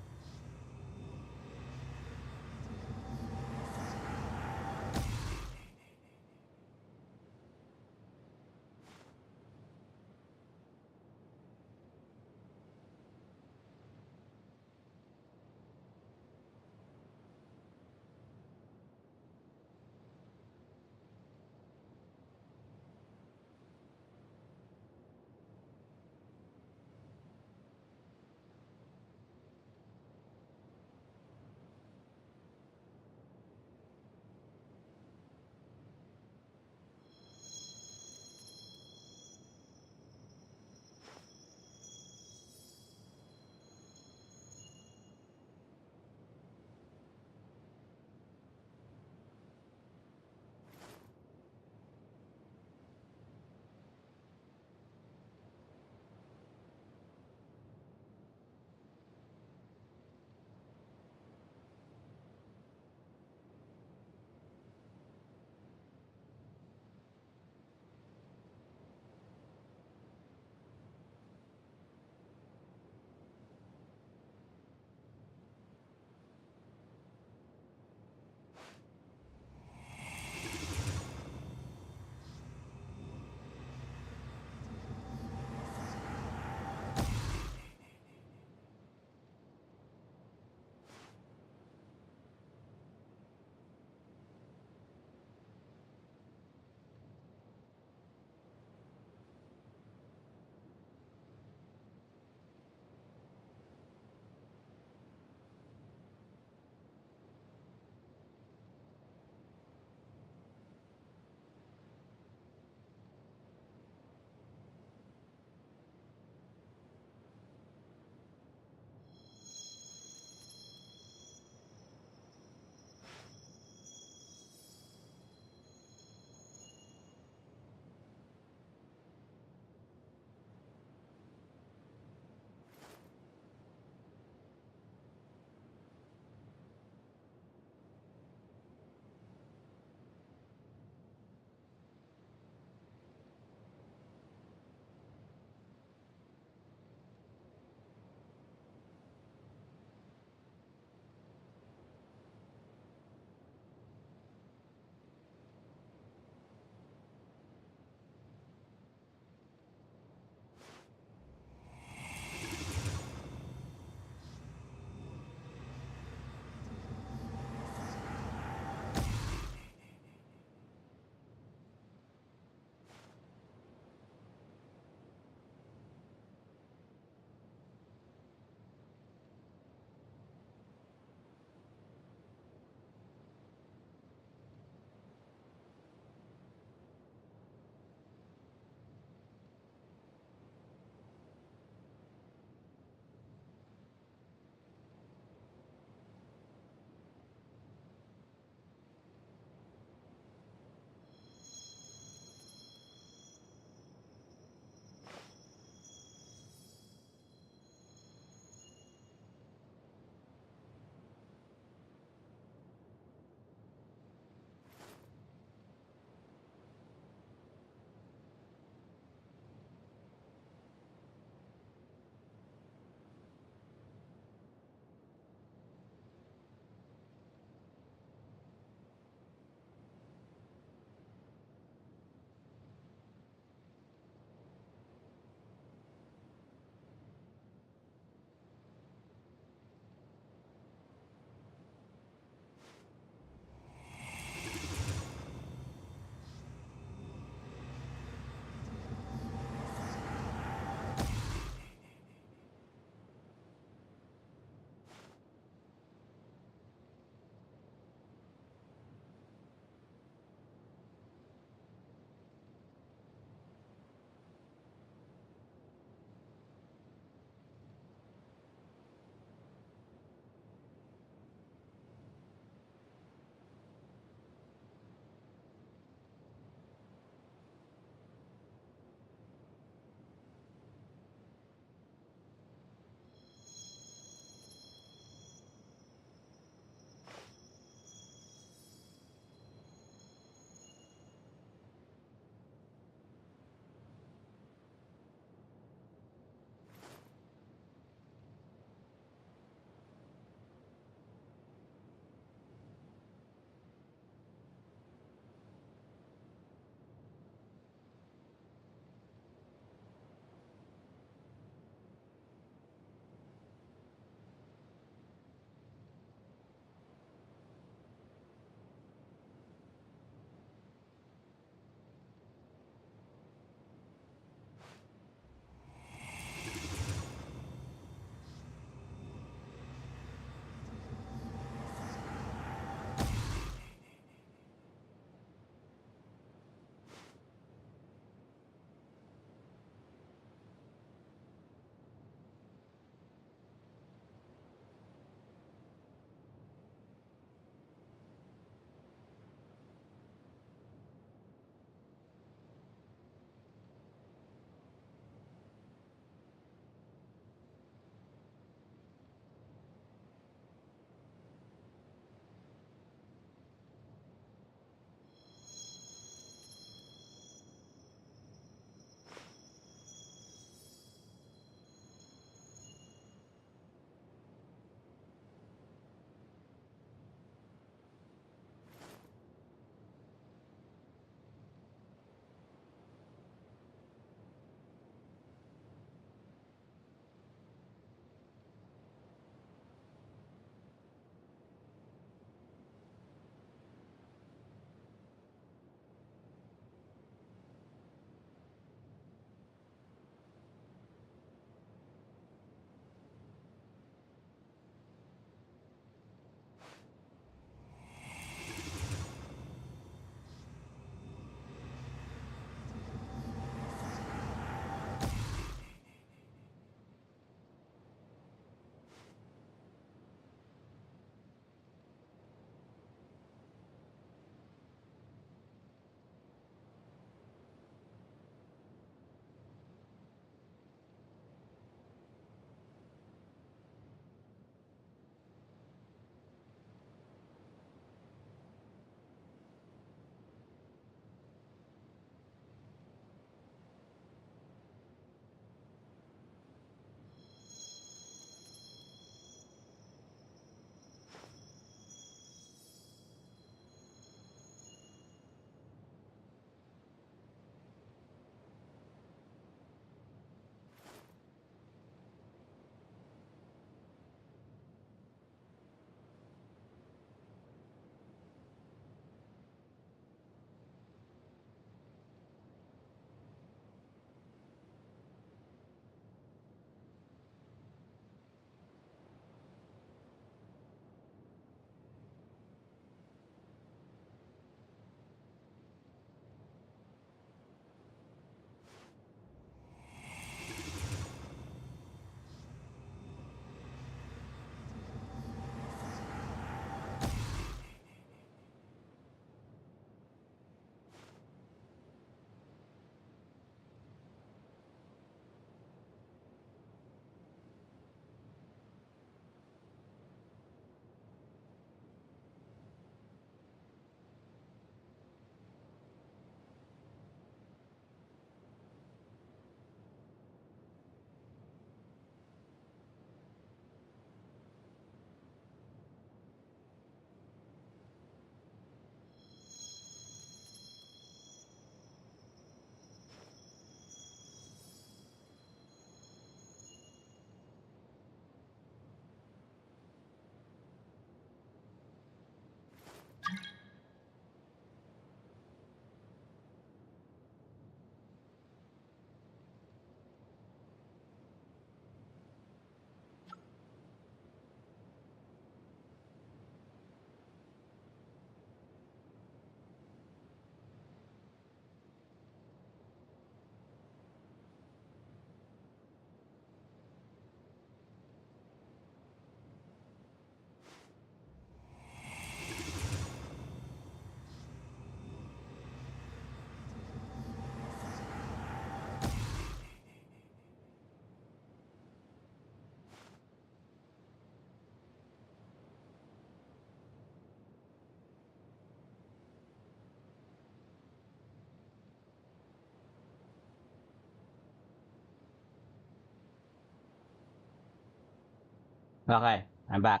Okay, I'm back.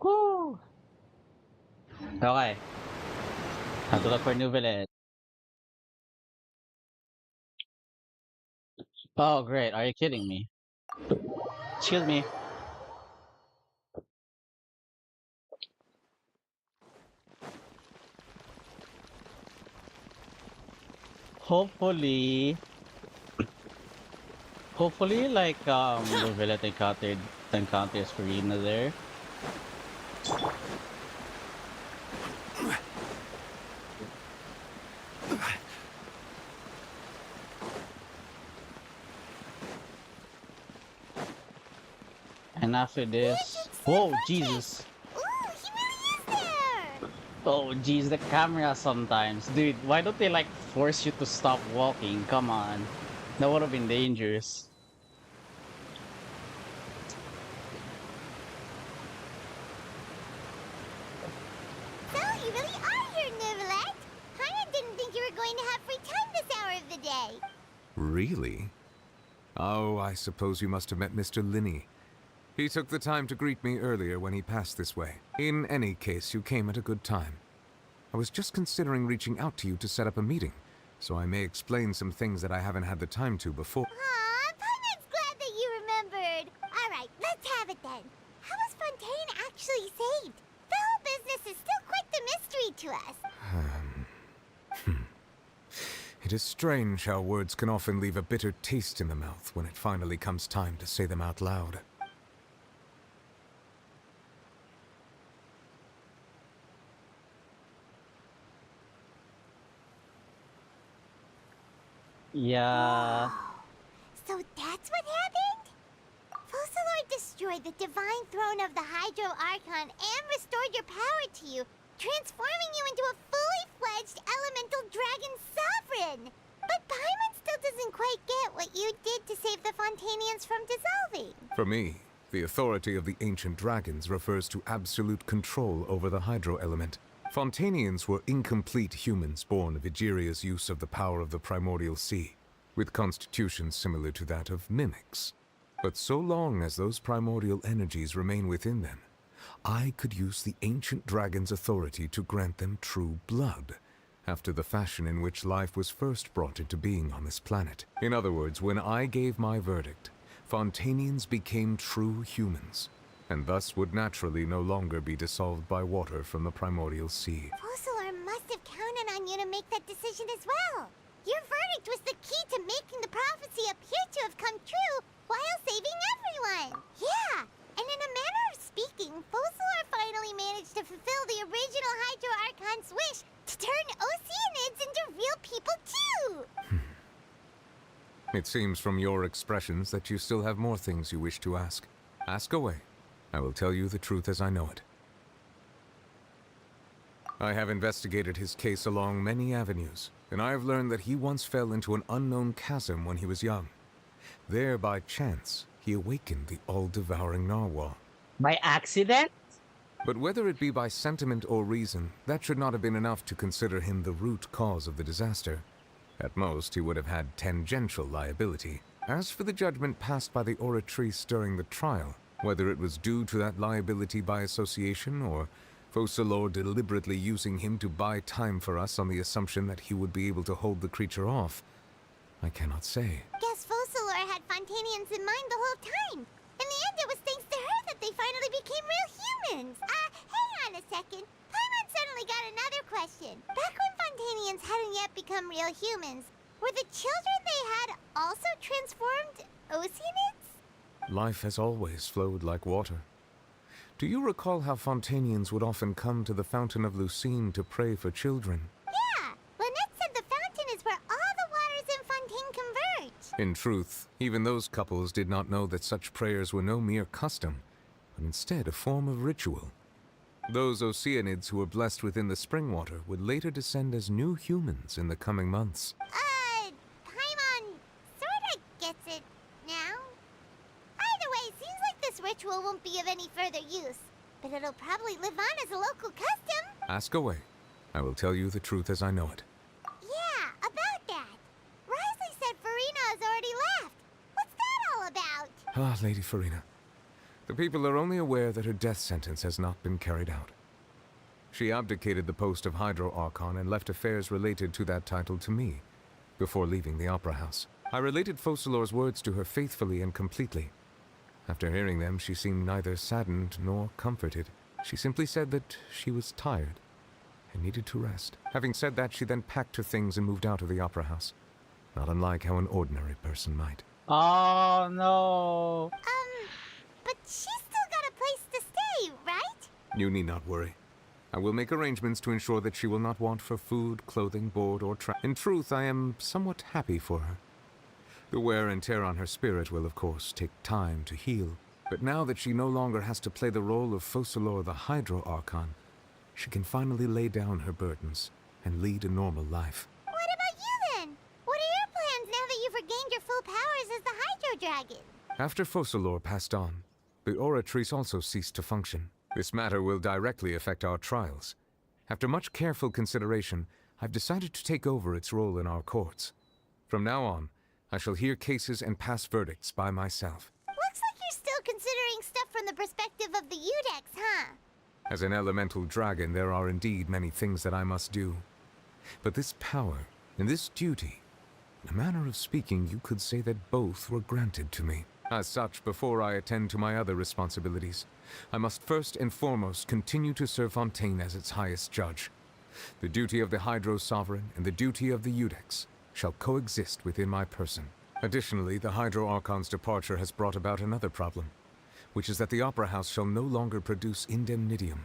Woo! Okay, time to look for new village. Oh, great. Are you kidding me? Excuse me. Hopefully, like, the village encounters Farina there. And after this, whoa, Jesus. Ooh, he really is there! Oh, geez, the camera sometimes. Dude, why don't they, like, force you to stop walking? Come on. That would have been dangerous. So, you really are here, Neuvillette? Paimon didn't think you were going to have free time this hour of the day. Really? Oh, I suppose you must have met Mr. Linney. He took the time to greet me earlier when he passed this way. In any case, you came at a good time. I was just considering reaching out to you to set up a meeting, so I may explain some things that I haven't had the time to before. Aw, Paimon's glad that you remembered. Alright, let's have it then. How was Fontaine actually saved? The whole business is still quite the mystery to us. It is strange how words can often leave a bitter taste in the mouth when it finally comes time to say them out loud. Yeah. So that's what happened? Focalor destroyed the divine throne of the Hydro Archon and restored your power to you, transforming you into a fully fledged elemental dragon sovereign. But Paimon still doesn't quite get what you did to save the Fontanians from dissolving. For me, the authority of the ancient dragons refers to absolute control over the hydro element. Fontanians were incomplete humans born of Egeria's use of the power of the primordial sea, with constitutions similar to that of mimics. But so long as those primordial energies remain within them, I could use the ancient dragon's authority to grant them true blood, after the fashion in which life was first brought into being on this planet. In other words, when I gave my verdict, Fontanians became true humans, and thus would naturally no longer be dissolved by water from the primordial sea. Focalor must have counted on you to make that decision as well. Your verdict was the key to making the prophecy appear to have come true while saving everyone. Yeah, and in a manner of speaking, Focalor finally managed to fulfill the original Hydro Archon's wish to turn Oceanids into real people too. It seems from your expressions that you still have more things you wish to ask. Ask away. I will tell you the truth as I know it. I have investigated his case along many avenues, and I have learned that he once fell into an unknown chasm when he was young. There, by chance, he awakened the all-devouring narwhal. By accident? But whether it be by sentiment or reason, that should not have been enough to consider him the root cause of the disaster. At most, he would have had tangential liability. As for the judgment passed by the Oratrice during the trial, whether it was due to that liability by association or Focalor deliberately using him to buy time for us on the assumption that he would be able to hold the creature off, I cannot say. Guess Focalor had Fontanians in mind the whole time. In the end, it was thanks to her that they finally became real humans. Hang on a second. Paimon suddenly got another question. Back when Fontanians hadn't yet become real humans, were the children they had also transformed Oceanids? Life has always flowed like water. Do you recall how Fontanians would often come to the Fountain of Lucine to pray for children? Yeah, Lynette said the fountain is where all the waters in Fontaine converge. In truth, even those couples did not know that such prayers were no mere custom, but instead a form of ritual. Those Oceanids who were blessed within the spring water would later descend as new humans in the coming months. Paimon sorta gets it now. Either way, seems like this ritual won't be of any further use, but it'll probably live on as a local custom. Ask away. I will tell you the truth as I know it. Yeah, about that. Risley said Farina has already left. What's that all about? Ah, Lady Farina. The people are only aware that her death sentence has not been carried out. She abdicated the post of Hydro Archon and left affairs related to that title to me, before leaving the Opera House. I related Focalor's words to her faithfully and completely. After hearing them, she seemed neither saddened nor comforted. She simply said that she was tired and needed to rest. Having said that, she then packed her things and moved out of the Opera House, not unlike how an ordinary person might. Oh no. But she's still got a place to stay, right? You need not worry. I will make arrangements to ensure that she will not want for food, clothing, board, or In truth, I am somewhat happy for her. The wear and tear on her spirit will, of course, take time to heal. But now that she no longer has to play the role of Focalor the Hydro Archon, she can finally lay down her burdens and lead a normal life. What about you then? What are your plans now that you've regained your full powers as the Hydro Dragon? After Focalor passed on, the Oratrice also ceased to function. This matter will directly affect our trials. After much careful consideration, I've decided to take over its role in our courts. From now on, I shall hear cases and pass verdicts by myself. Looks like you're still considering stuff from the perspective of the Udex, huh? As an elemental dragon, there are indeed many things that I must do. But this power and this duty, in a manner of speaking, you could say that both were granted to me. As such, before I attend to my other responsibilities, I must first and foremost continue to serve Fontaine as its highest judge. The duty of the Hydro Sovereign and the duty of the Udex shall coexist within my person. Additionally, the Hydro Archon's departure has brought about another problem, which is that the Opera House shall no longer produce indemnitium.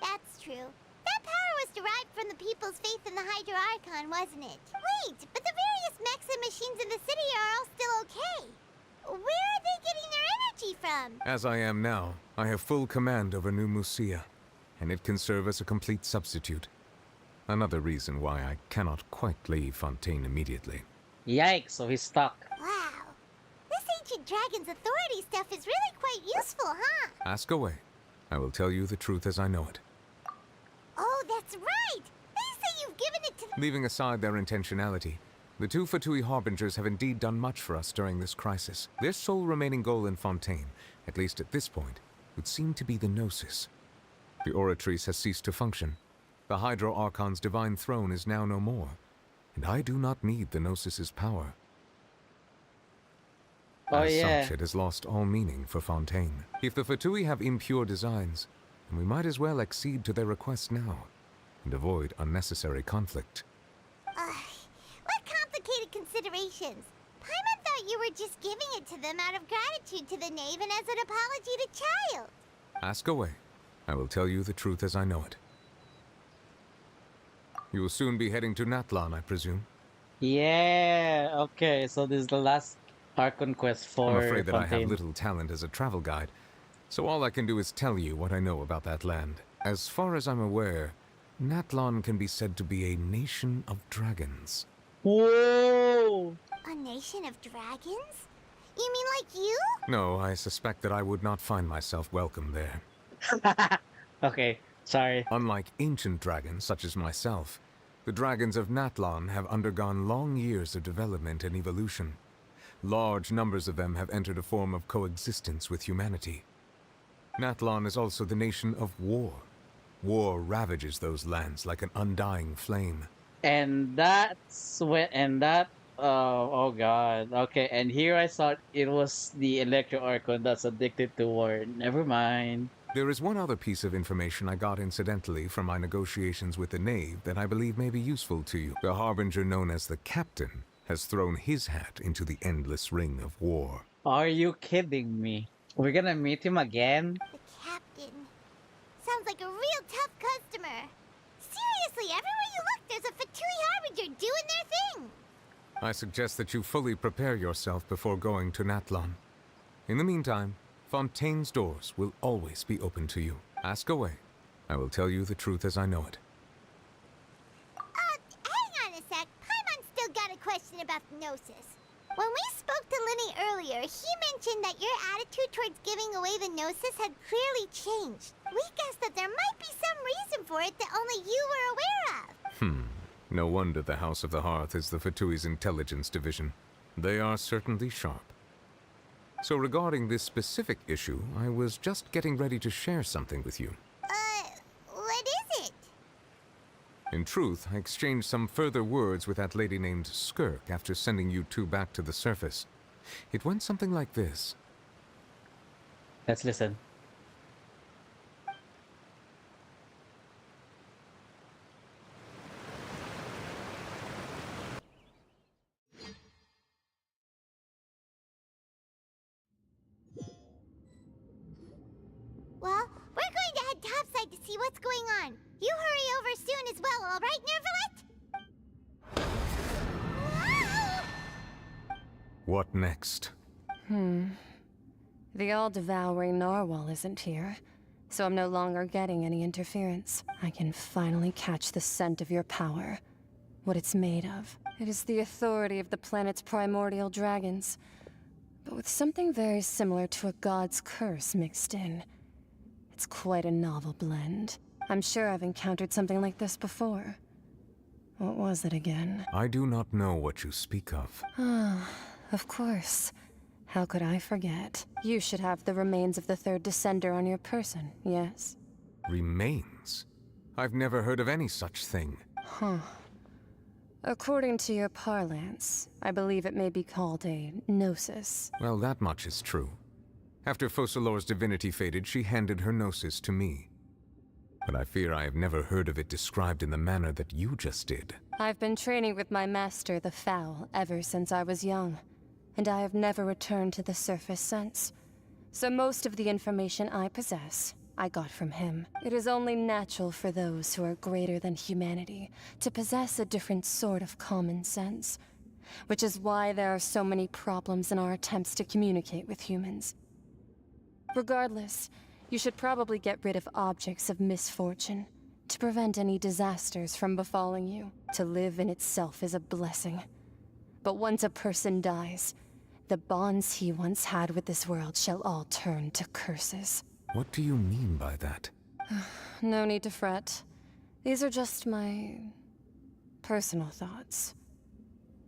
That's true. That power was derived from the people's faith in the Hydro Archon, wasn't it? Wait, but the various mechs and machines in the city are all still okay. Where are they getting their energy from? As I am now, I have full command over New Musia, and it can serve as a complete substitute. Another reason why I cannot quite leave Fontaine immediately. Yikes, so he's stuck. Wow. This ancient dragon's authority stuff is really quite useful, huh? Ask away. I will tell you the truth as I know it. Oh, that's right! They say you've given it to the— Leaving aside their intentionality, the two Fatui Harbingers have indeed done much for us during this crisis. Their sole remaining goal in Fontaine, at least at this point, would seem to be the Gnosis. The Oratrice has ceased to function. The Hydro Archon's divine throne is now no more, and I do not need the Gnosis's power. As such, it has lost all meaning for Fontaine. If the Fatui have impure designs, then we might as well accede to their request now, and avoid unnecessary conflict. What complicated considerations. Paimon thought you were just giving it to them out of gratitude to the knave and as an apology to Child. Ask away. I will tell you the truth as I know it. You will soon be heading to Natlan, I presume? Yeah, okay, so this is the last Archon quest for I'm afraid that I Fontaine. have little talent as a travel guide, so all I can do is tell you what I know about that land. As far as I'm aware, Natlan can be said to be a nation of dragons. Whoa! A nation of dragons? You mean like you? No, I suspect that I would not find myself welcome there. Okay, sorry. Unlike ancient dragons such as myself, the dragons of Natlan have undergone long years of development and evolution. Large numbers of them have entered a form of coexistence with humanity. Natlan is also the nation of war. War ravages those lands like an undying flame. And that's when, oh god, okay, and here I thought it was the Electro Archon that's addicted to war. Never mind. There is one other piece of information I got incidentally from my negotiations with the Knave that I believe may be useful to you. The Harbinger known as the Captain has thrown his hat into the endless ring of war. Are you kidding me? We're gonna meet him again? The captain. Sounds like a real tough customer. Seriously, everywhere you look, there's a Fatui Harbinger doing their thing. I suggest that you fully prepare yourself before going to Natlan. In the meantime, Fontaine's doors will always be open to you. Ask away. I will tell you the truth as I know it. Hang on a sec. Paimon's still got a question about the Gnosis. When we spoke to Linny earlier, he mentioned that your attitude towards giving away the Gnosis had clearly changed. We guessed that there might be some reason for it that only you were aware of. No wonder the House of the Hearth is the Fatui's intelligence division. They are certainly sharp. So regarding this specific issue, I was just getting ready to share something with you. What is it? In truth, I exchanged some further words with that lady named Skirk after sending you two back to the surface. It went something like this. Let's listen. Well, we're going to head topside to see what's going on. You hurry over soon as well, all right, Nervalet? What next? The all-devouring narwhal isn't here, so I'm no longer getting any interference. I can finally catch the scent of your power. What it's made of. It is the authority of the planet's primordial dragons, but with something very similar to a god's curse mixed in. It's quite a novel blend. I'm sure I've encountered something like this before. What was it again? I do not know what you speak of. Ah, of course. How could I forget? You should have the remains of the third descender on your person, yes? Remains? I've never heard of any such thing. Huh. According to your parlance, I believe it may be called a gnosis. Well, that much is true. After Focalor's divinity faded, she handed her gnosis to me. But I fear I have never heard of it described in the manner that you just did. I've been training with my master, the Foul, ever since I was young, and I have never returned to the surface since. So most of the information I possess, I got from him. It is only natural for those who are greater than humanity to possess a different sort of common sense, which is why there are so many problems in our attempts to communicate with humans. Regardless, you should probably get rid of objects of misfortune to prevent any disasters from befalling you. To live in itself is a blessing. But once a person dies, the bonds he once had with this world shall all turn to curses. What do you mean by that? No need to fret. These are just my personal thoughts.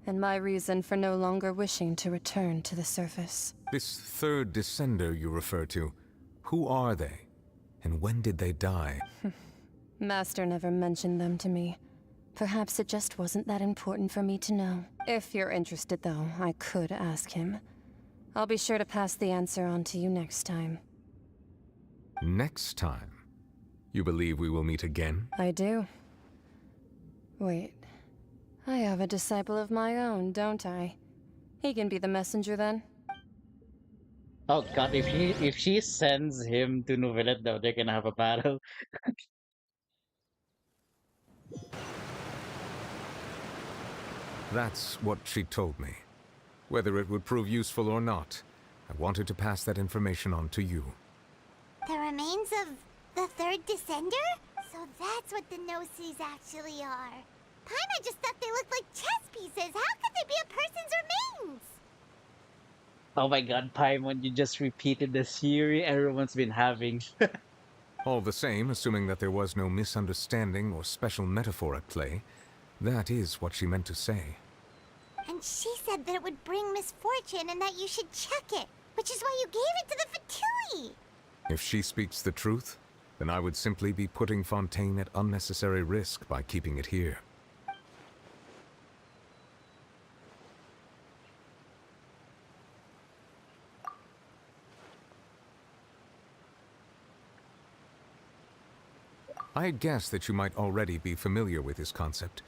And my reason for no longer wishing to return to the surface. This third descender you refer to, who are they? And when did they die? Master never mentioned them to me. Perhaps it just wasn't that important for me to know. If you're interested, though, I could ask him. I'll be sure to pass the answer on to you next time. Next time? You believe we will meet again? I do. Wait. I have a disciple of my own, don't I? He can be the messenger then. Oh god, if she sends him to Novelet though, they're gonna have a battle. That's what she told me. Whether it would prove useful or not, I wanted to pass that information on to you. The remains of the third descender? So that's what the Gnosis actually are. Paimon just thought they looked like chess pieces. How could they be a person's remains? Oh my god, Paimon, you just repeated the theory everyone's been having. All the same, assuming that there was no misunderstanding or special metaphor at play, that is what she meant to say. And she said that it would bring misfortune and that you should check it, which is why you gave it to the Fatui. If she speaks the truth, then I would simply be putting Fontaine at unnecessary risk by keeping it here. I had guessed that you might already be familiar with this concept,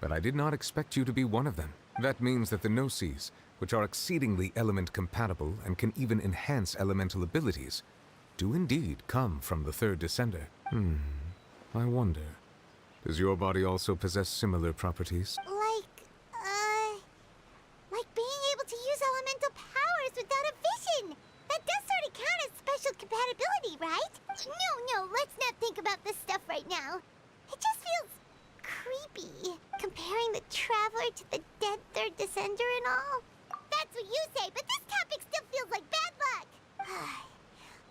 but I did not expect you to be one of them. That means that the Gnosis, which are exceedingly element-compatible and can even enhance elemental abilities, do indeed come from the third descender. I wonder, does your body also possess similar properties? Like being able to use elemental powers without a vision. That does sort of count as special compatibility, right? No, let's not think about this stuff right now. It just feels creepy, comparing the Traveler to the dead third descender and all. That's what you say, but this topic still feels like bad luck.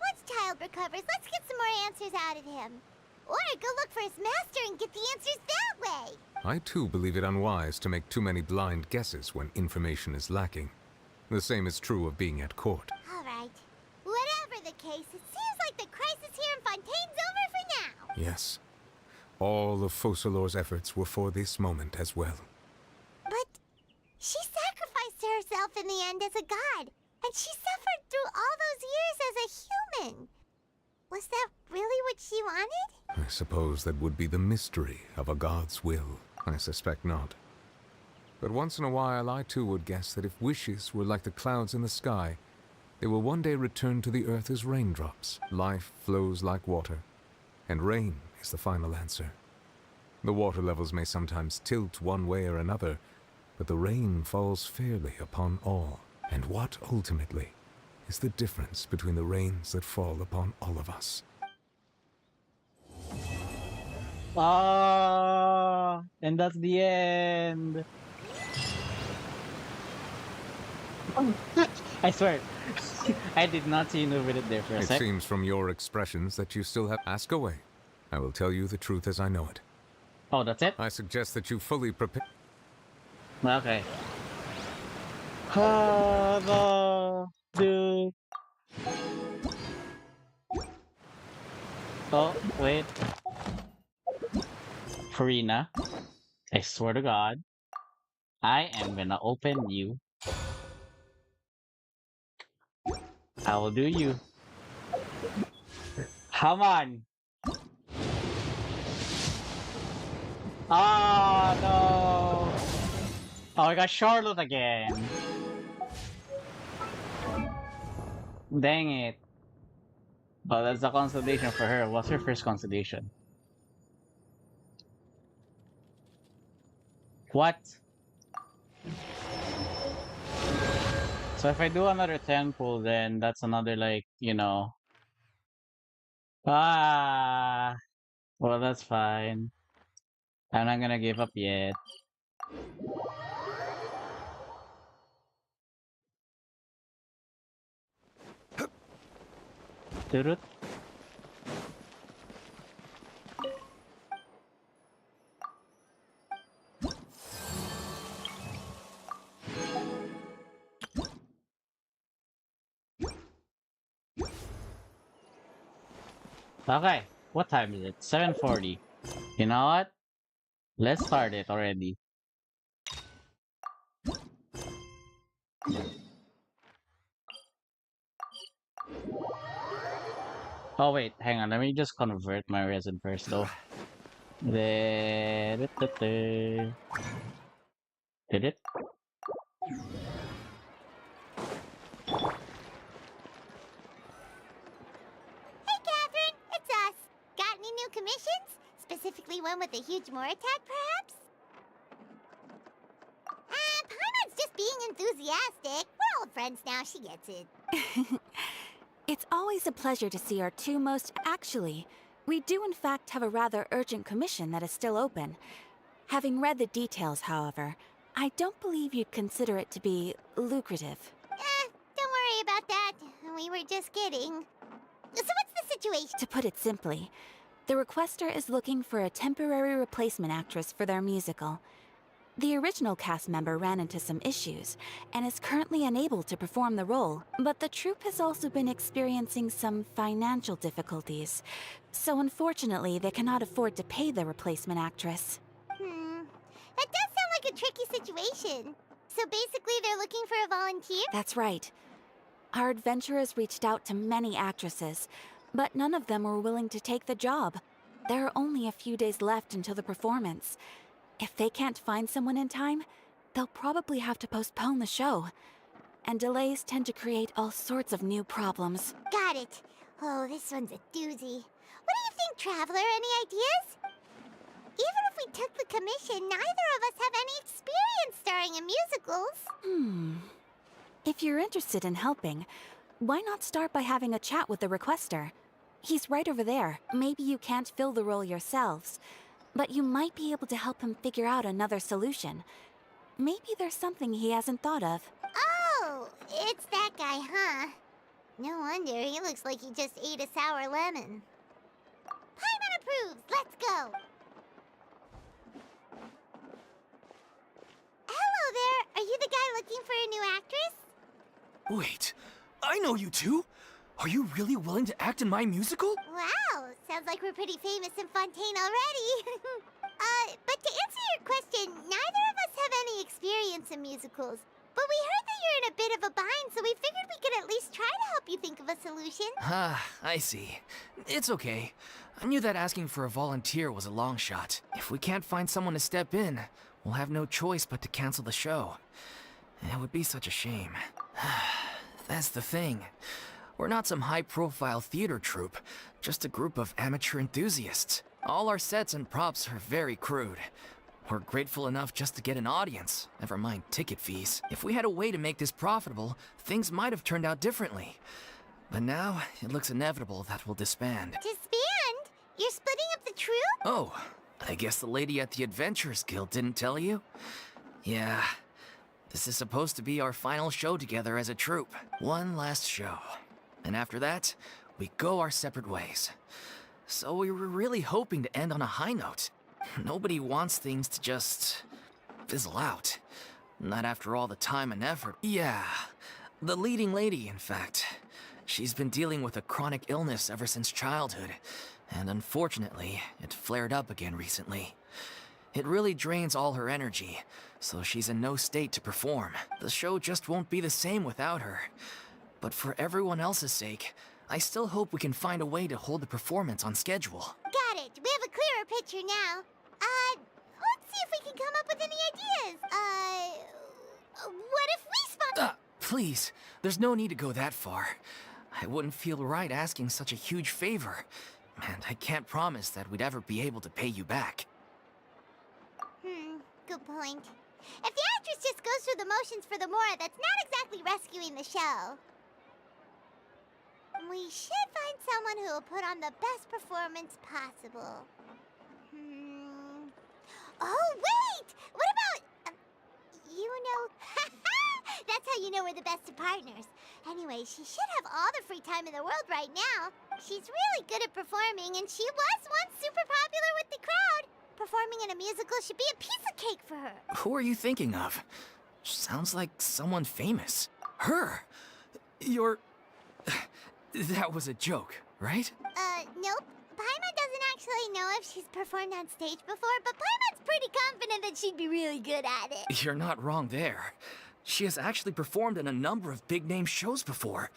Once Child recovers, let's get some more answers out of him. Or go look for his master and get the answers that way. I too believe it unwise to make too many blind guesses when information is lacking. The same is true of being at court. Alright. Whatever the case, it seems like the crisis here in Fontaine's over for now. Yes. All of Focalor's efforts were for this moment as well. But she sacrificed herself in the end as a god, and she suffered through all those years as a human. Was that really what she wanted? I suppose that would be the mystery of a god's will. I suspect not. But once in a while, I too would guess that if wishes were like the clouds in the sky, they will one day return to the earth as raindrops. Life flows like water, and rain is the final answer. The water levels may sometimes tilt one way or another, but the rain falls fairly upon all. And what, ultimately, is the difference between the rains that fall upon all of us? Ah, and that's the end. I swear, I did not see you move it there for a It sec. seems from your expressions that you still have... Ask away. I will tell you the truth as I know it. Oh, that's it? I suggest that you fully prepare... Okay. Dude. Oh, wait. Farina, I swear to God, I am gonna open you. I will do you. Come on. Ah, no. Oh, I got Charlotte again. Dang it. Oh, that's a consolation for her. What's her first consolation? What? So if I do another 10 pull, then that's another, like, you know. Ah. Well, that's fine. I'm not gonna give up yet. Turut. Okay, what time is it? 7:40. You know what? Let's start it already. Oh wait, hang on. Let me just convert my resin first, though. Did it? Hey, Catherine, it's us. Got any new commissions? Specifically one with a huge more attack, perhaps? Paimon's just being enthusiastic. We're old friends now, she gets it. It's always a pleasure to see our two most... Actually, we do in fact have a rather urgent commission that is still open. Having read the details, however, I don't believe you'd consider it to be lucrative. Don't worry about that. We were just kidding. So what's the situation? To put it simply, the requester is looking for a temporary replacement actress for their musical. The original cast member ran into some issues, and is currently unable to perform the role. But the troupe has also been experiencing some financial difficulties, so unfortunately they cannot afford to pay the replacement actress. That does sound like a tricky situation. So basically they're looking for a volunteer? That's right. Our adventurers reached out to many actresses, but none of them were willing to take the job. There are only a few days left until the performance. If they can't find someone in time, they'll probably have to postpone the show. And delays tend to create all sorts of new problems. Got it. Oh, this one's a doozy. What do you think, Traveler? Any ideas? Even if we took the commission, neither of us have any experience starring in musicals. If you're interested in helping, why not start by having a chat with the requester? He's right over there. Maybe you can't fill the role yourselves, but you might be able to help him figure out another solution. Maybe there's something he hasn't thought of. Oh, it's that guy, huh? No wonder, he looks like he just ate a sour lemon. Paimon approves, let's go! Hello there, are you the guy looking for a new actress? Wait, I know you two! Are you really willing to act in my musical? Wow, sounds like we're pretty famous in Fontaine already. But to answer your question, neither of us have any experience in musicals. But we heard that you're in a bit of a bind, so we figured we could at least try to help you think of a solution. Ah, I see. It's okay. I knew that asking for a volunteer was a long shot. If we can't find someone to step in, we'll have no choice but to cancel the show. It would be such a shame. That's the thing. We're not some high-profile theater troupe, just a group of amateur enthusiasts. All our sets and props are very crude. We're grateful enough just to get an audience, never mind ticket fees. If we had a way to make this profitable, things might have turned out differently. But now, it looks inevitable that we'll disband. Disband? You're splitting up the troupe? Oh, I guess the lady at the Adventurers Guild didn't tell you? Yeah, this is supposed to be our final show together as a troupe. One last show. And after that, we go our separate ways. So we were really hoping to end on a high note. Nobody wants things to just fizzle out. Not after all the time and effort. Yeah, the leading lady, in fact. She's been dealing with a chronic illness ever since childhood, and unfortunately, it flared up again recently. It really drains all her energy, so she's in no state to perform. The show just won't be the same without her. But for everyone else's sake, I still hope we can find a way to hold the performance on schedule. Got it. We have a clearer picture now. Let's see if we can come up with any ideas. What if we sponsor... Please, there's no need to go that far. I wouldn't feel right asking such a huge favor, and I can't promise that we'd ever be able to pay you back. Good point. If the actress just goes through the motions for the Mora, that's not exactly rescuing the show. We should find someone who will put on the best performance possible. Oh, wait! What about... you know... That's how you know we're the best of partners. Anyway, she should have all the free time in the world right now. She's really good at performing, and she was once super popular with the crowd. Performing in a musical should be a piece of cake for her. Who are you thinking of? Sounds like someone famous. Her! You're... That was a joke, right? Nope. Paimon doesn't actually know if she's performed on stage before, but Paimon's pretty confident that she'd be really good at it. You're not wrong there. She has actually performed in a number of big-name shows before.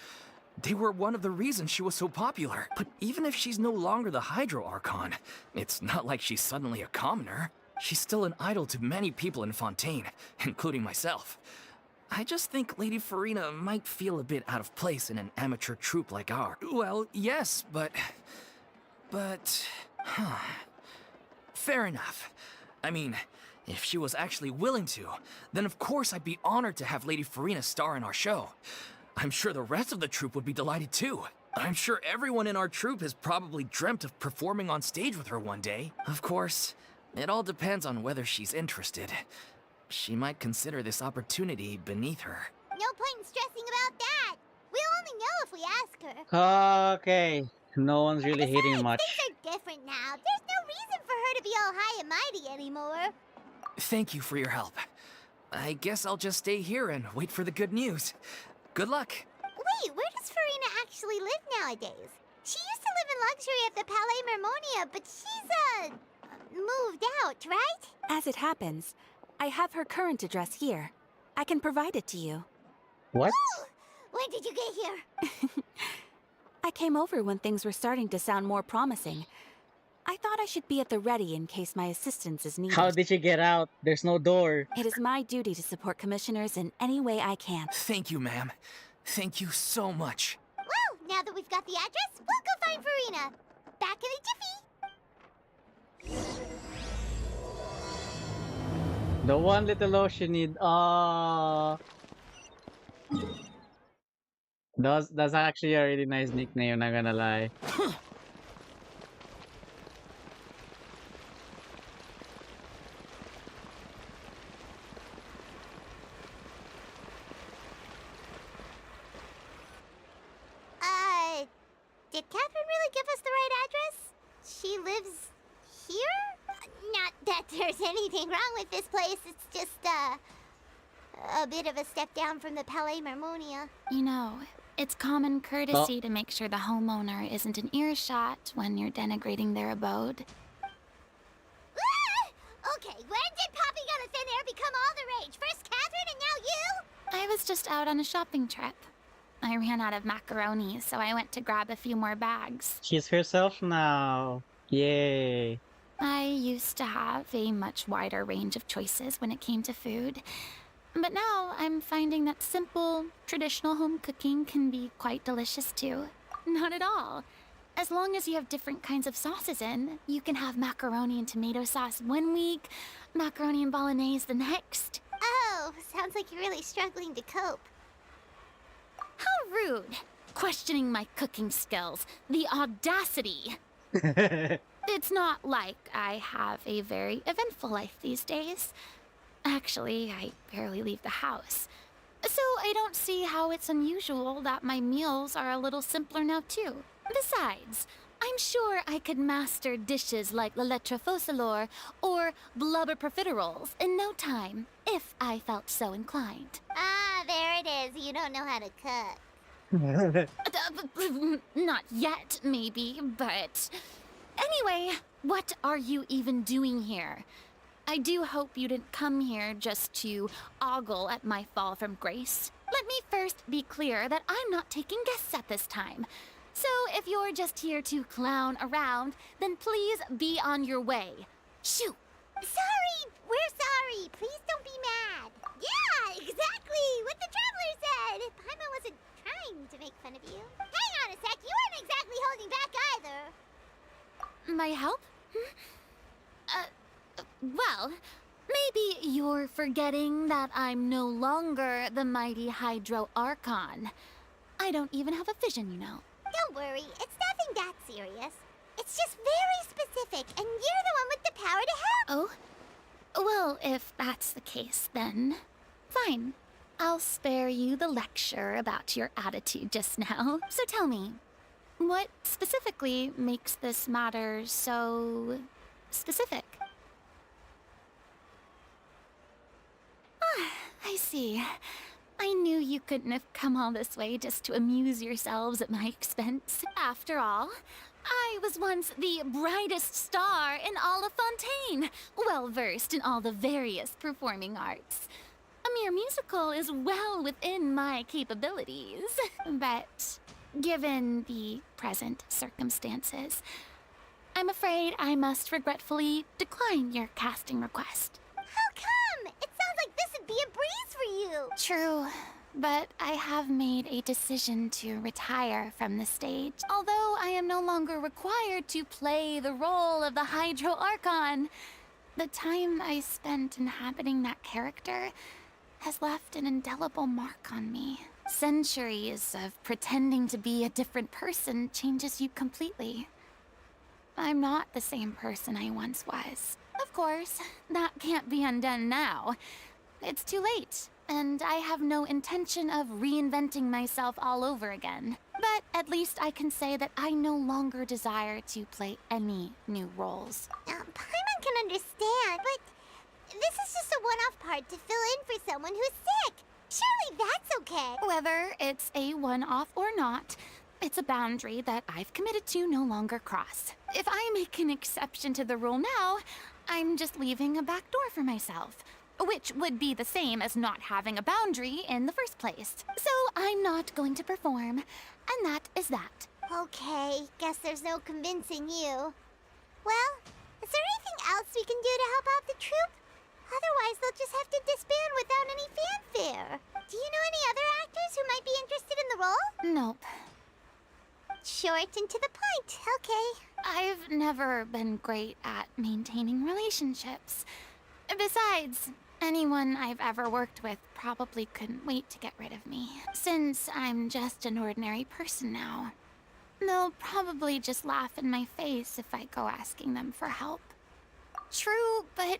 They were one of the reasons she was so popular. But even if she's no longer the Hydro Archon, it's not like she's suddenly a commoner. She's still an idol to many people in Fontaine, including myself. I just think Lady Farina might feel a bit out of place in an amateur troupe like ours. Well, yes, but... Fair enough. I mean, if she was actually willing to, then of course I'd be honored to have Lady Farina star in our show. I'm sure the rest of the troupe would be delighted too. I'm sure everyone in our troupe has probably dreamt of performing on stage with her one day. Of course, it all depends on whether she's interested. She might consider this opportunity beneath her. No point in stressing about that. We'll only know if we ask her. Okay, no one's really hating much. Things are different now. There's no reason for her to be all high and mighty anymore. Thank you for your help. I guess I'll just stay here and wait for the good news. Good luck. Wait, where does Farina actually live nowadays? She used to live in luxury at the Palais Mermonia, but she's, moved out, right? As it happens, I have her current address here. I can provide it to you. What? When did you get here? I came over when things were starting to sound more promising. I thought I should be at the ready in case my assistance is needed. How did you get out? There's no door. It is my duty to support commissioners in any way I can. Thank you, ma'am. Thank you so much. Well, now that we've got the address, we'll go find Farina. Back in a jiffy. The one little ocean need. That's actually a really nice nickname, not gonna lie. Did Catherine really give us the right address? She lives here? Not that there's anything wrong with this place, it's just, A bit of a step down from the Palais Marmonia. You know, it's common courtesy to make sure the homeowner isn't in earshot when you're denigrating their abode. Okay, when did popping out of thin air become all the rage? First Catherine and now you? I was just out on a shopping trip. I ran out of macaroni, so I went to grab a few more bags. She's herself now. Yay. I used to have a much wider range of choices when it came to food. But now I'm finding that simple, traditional home cooking can be quite delicious too. Not at all. As long as you have different kinds of sauces in, you can have macaroni and tomato sauce one week, macaroni and bolognese the next. Oh, sounds like you're really struggling to cope. How rude. Questioning my cooking skills. The audacity. It's not like I have a very eventful life these days. Actually, I barely leave the house. So I don't see how it's unusual that my meals are a little simpler now too. Besides, I'm sure I could master dishes like la lettre faucilor or blubber profiteroles in no time, if I felt so inclined. Ah, there it is. You don't know how to cook. Not yet, maybe, but... Anyway, what are you even doing here? I do hope you didn't come here just to ogle at my fall from grace. Let me first be clear that I'm not taking guests at this time. So if you're just here to clown around, then please be on your way. Shoo! Sorry! We're sorry! Please don't be mad! Yeah, exactly! What the Traveler said! Paimon wasn't trying to make fun of you. Hang on a sec, you weren't exactly holding back either. My help? Well, maybe you're forgetting that I'm no longer the mighty Hydro Archon. I don't even have a vision, you know. Don't worry, it's nothing that serious. It's just very specific, and you're the one with the power to help! Oh? Well, if that's the case, then fine. I'll spare you the lecture about your attitude just now. So tell me, what specifically makes this matter so specific? Ah, I see. I knew you couldn't have come all this way just to amuse yourselves at my expense. After all, I was once the brightest star in all of Fontaine, well-versed in all the various performing arts. A mere musical is well within my capabilities. But given the present circumstances, I'm afraid I must regretfully decline your casting request. How come? It sounds like this would be a breeze for you. True, but I have made a decision to retire from the stage. Although I am no longer required to play the role of the Hydro Archon, the time I spent inhabiting that character has left an indelible mark on me. Centuries of pretending to be a different person changes you completely. I'm not the same person I once was. Of course, that can't be undone now. It's too late, and I have no intention of reinventing myself all over again. But at least I can say that I no longer desire to play any new roles. Paimon can understand, but this is just a one-off part to fill in for someone who's sick. Surely that's okay. Whether it's a one-off or not, it's a boundary that I've committed to no longer cross. If I make an exception to the rule now, I'm just leaving a back door for myself, which would be the same as not having a boundary in the first place. So I'm not going to perform, and that is that. Okay, guess there's no convincing you. Well, is there anything else we can do to help out the troupe? Otherwise, they'll just have to disband without any fanfare. Do you know any other actors who might be interested in the role? Nope. Short and to the point, okay. I've never been great at maintaining relationships. Besides, anyone I've ever worked with probably couldn't wait to get rid of me, since I'm just an ordinary person now. They'll probably just laugh in my face if I go asking them for help. True, but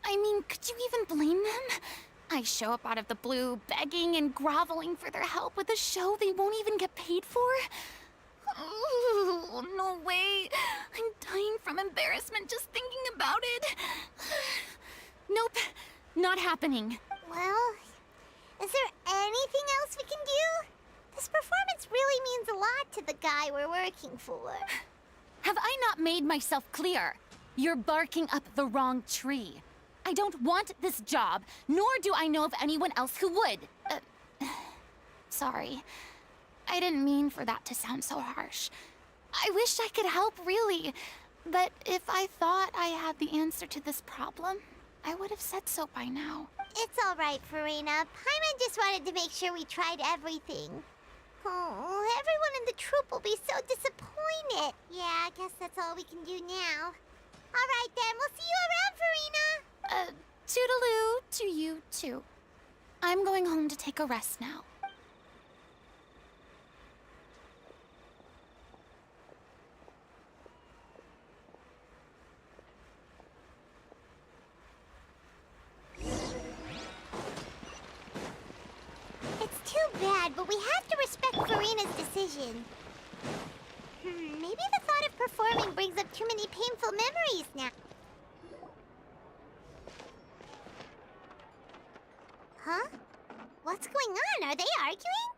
I mean, could you even blame them? I show up out of the blue, begging and groveling for their help with a show they won't even get paid for? Oh, no way. I'm dying from embarrassment just thinking about it. Nope, not happening. Well, Is there anything else we can do? This performance really means a lot to the guy we're working for. Have I not made myself clear? You're barking up the wrong tree. I don't want this job, nor do I know of anyone else who would. Sorry. I didn't mean for that to sound so harsh. I wish I could help, really. But if I thought I had the answer to this problem, I would have said so by now. It's all right, Farina. Paimon just wanted to make sure we tried everything. Oh, everyone in the troupe will be so disappointed. Yeah, I guess that's all we can do now. All right, then. We'll see you around, Farina. Toodaloo to you, too. I'm going home to take a rest now. It's too bad, but we have to respect Farina's decision. Maybe the thought of performing brings up too many painful memories now. Huh? What's going on? Are they arguing?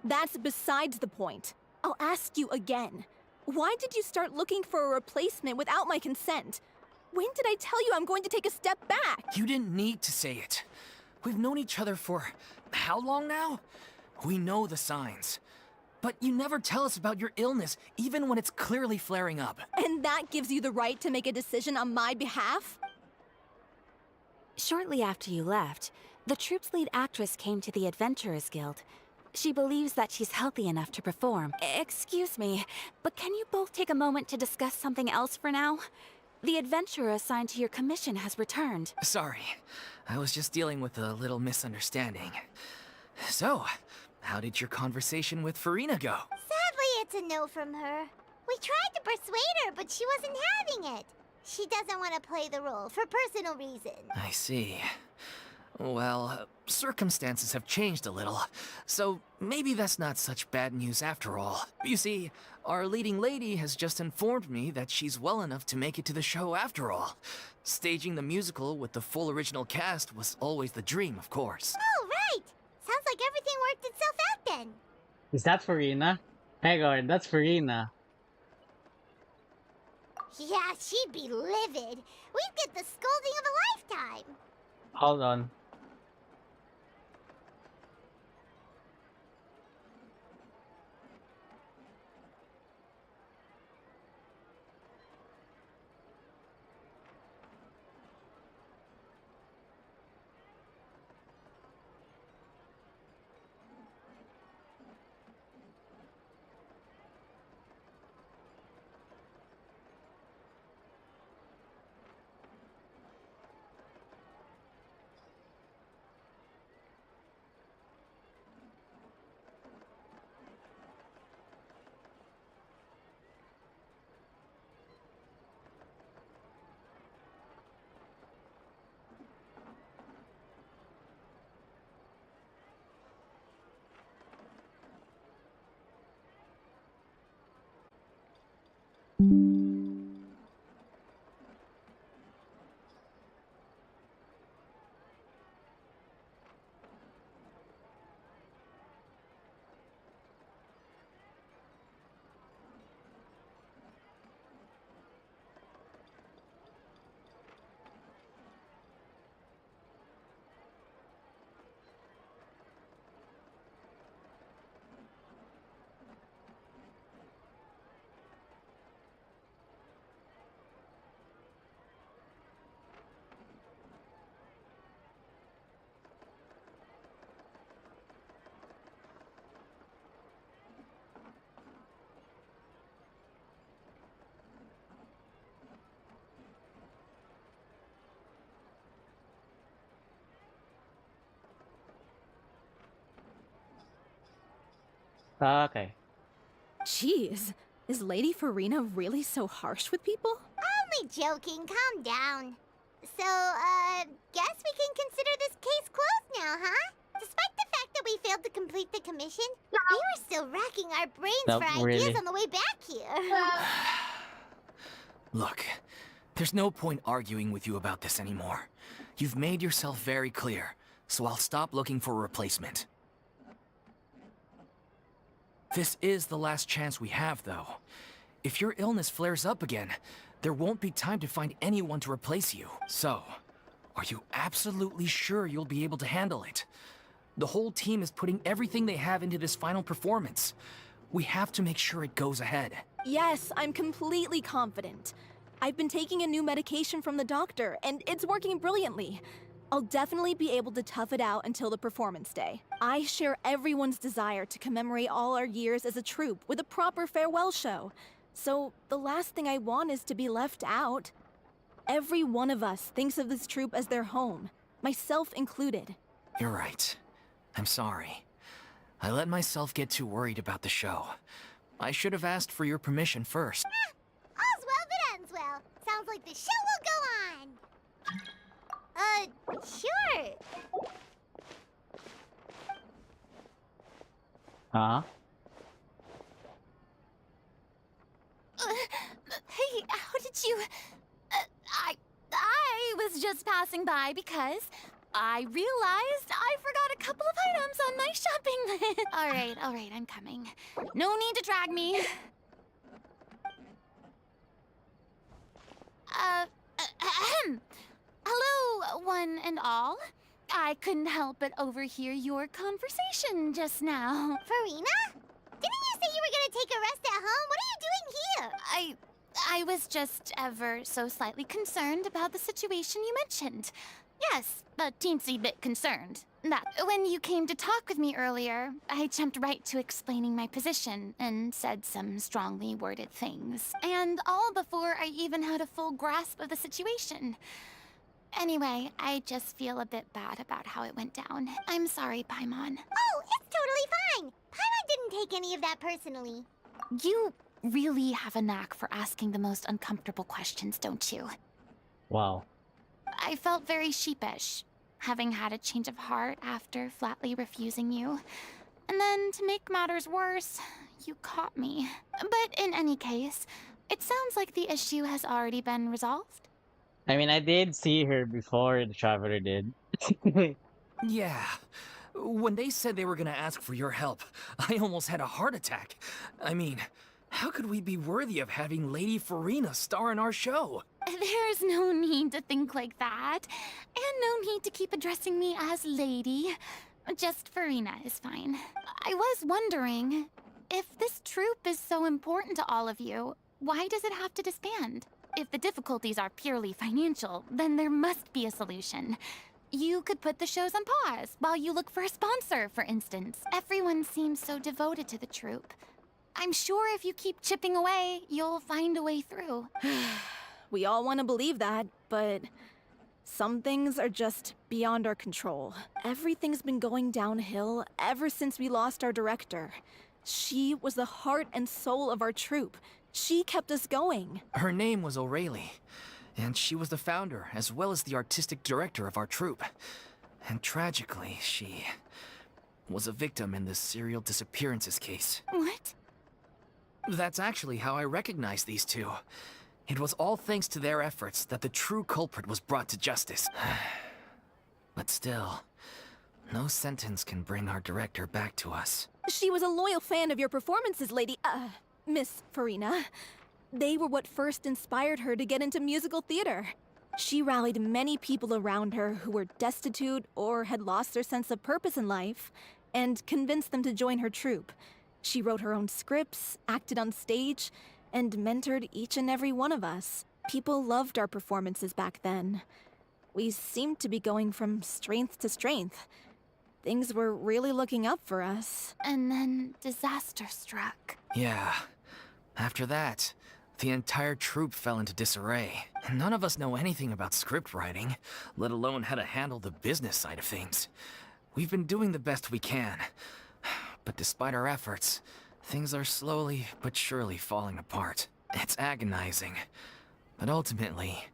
That's besides the point. I'll ask you again. Why did you start looking for a replacement without my consent? When did I tell you I'm going to take a step back? You didn't need to say it. We've known each other for how long now? We know the signs. But you never tell us about your illness, even when it's clearly flaring up. And that gives you the right to make a decision on my behalf? Shortly after you left, the troupe's lead actress came to the Adventurers Guild. She believes that she's healthy enough to perform. Excuse me, but can you both take a moment to discuss something else for now? The adventurer assigned to your commission has returned. Sorry, I was just dealing with a little misunderstanding. So, how did your conversation with Farina go? Sadly, it's a no from her. We tried to persuade her, but she wasn't having it. She doesn't want to play the role for personal reasons. I see. Well, circumstances have changed a little, so maybe that's not such bad news after all. You see, our leading lady has just informed me that she's well enough to make it to the show after all. Staging the musical with the full original cast was always the dream, of course. Oh, right! Sounds like everything worked itself out then. Is that Farina? Hang on, that's Farina. Yeah, she'd be livid. We'd get the scolding of a lifetime. Hold on. Okay. Jeez, is Lady Farina really so harsh with people? Only joking. Calm down. So, guess we can consider this case closed now, huh? Despite the fact that we failed to complete the commission, we were still racking our brains Nope, for really. ideas on the way back here. Look, there's no point arguing with you about this anymore. You've made yourself very clear, so I'll stop looking for a replacement. This is the last chance we have, though. If your illness flares up again, there won't be time to find anyone to replace you. So, are you absolutely sure you'll be able to handle it? The whole team is putting everything they have into this final performance. We have to make sure it goes ahead. Yes, I'm completely confident. I've been taking a new medication from the doctor, and it's working brilliantly. I'll definitely be able to tough it out until the performance day. I share everyone's desire to commemorate all our years as a troupe with a proper farewell show. So the last thing I want is to be left out. Every one of us thinks of this troupe as their home, myself included. You're right. I'm sorry. I let myself get too worried about the show. I should have asked for your permission first. All's well that ends well. Sounds like the show will go on. Sure. Huh? Hey, how did you... I was just passing by because I realized I forgot a couple of items on my shopping list. All right, I'm coming. No need to drag me. Hello, one and all. I couldn't help but overhear your conversation just now. Farina? Didn't you say you were gonna take a rest at home? What are you doing here? I was just ever so slightly concerned about the situation you mentioned. Yes, a teensy bit concerned. That when you came to talk with me earlier, I jumped right to explaining my position and said some strongly worded things. And all before I even had a full grasp of the situation. Anyway, I just feel a bit bad about how it went down. I'm sorry, Paimon. Oh, it's totally fine. Paimon didn't take any of that personally. You really have a knack for asking the most uncomfortable questions, don't you? Wow. I felt very sheepish, having had a change of heart after flatly refusing you. And then, to make matters worse, you caught me. But in any case, it sounds like the issue has already been resolved. I mean, I did see her before the Traveler did. Yeah. When they said they were gonna ask for your help, I almost had a heart attack. I mean, how could we be worthy of having Lady Farina star in our show? There's no need to think like that. And no need to keep addressing me as lady. Just Farina is fine. I was wondering, if this troupe is so important to all of you, why does it have to disband? If the difficulties are purely financial, then there must be a solution. You could put the shows on pause while you look for a sponsor, for instance. Everyone seems so devoted to the troupe. I'm sure if you keep chipping away, you'll find a way through. We all want to believe that, but some things are just beyond our control. Everything's been going downhill ever since we lost our director. She was the heart and soul of our troupe. She kept us going. Her name was O'Reilly, and she was the founder as well as the artistic director of our troupe. And tragically, she was a victim in the serial disappearances case. What? That's actually how I recognized these two. It was all thanks to their efforts that the true culprit was brought to justice. But still, no sentence can bring our director back to us. She was a loyal fan of your performances, Miss Farina. They were what first inspired her to get into musical theater. She rallied many people around her who were destitute or had lost their sense of purpose in life, and convinced them to join her troupe. She wrote her own scripts, acted on stage, and mentored each and every one of us. People loved our performances back then. We seemed to be going from strength to strength. Things were really looking up for us. And then disaster struck. Yeah. After that, the entire troupe fell into disarray. None of us know anything about script writing, let alone how to handle the business side of things. We've been doing the best we can. But despite our efforts, things are slowly but surely falling apart. It's agonizing. But ultimately,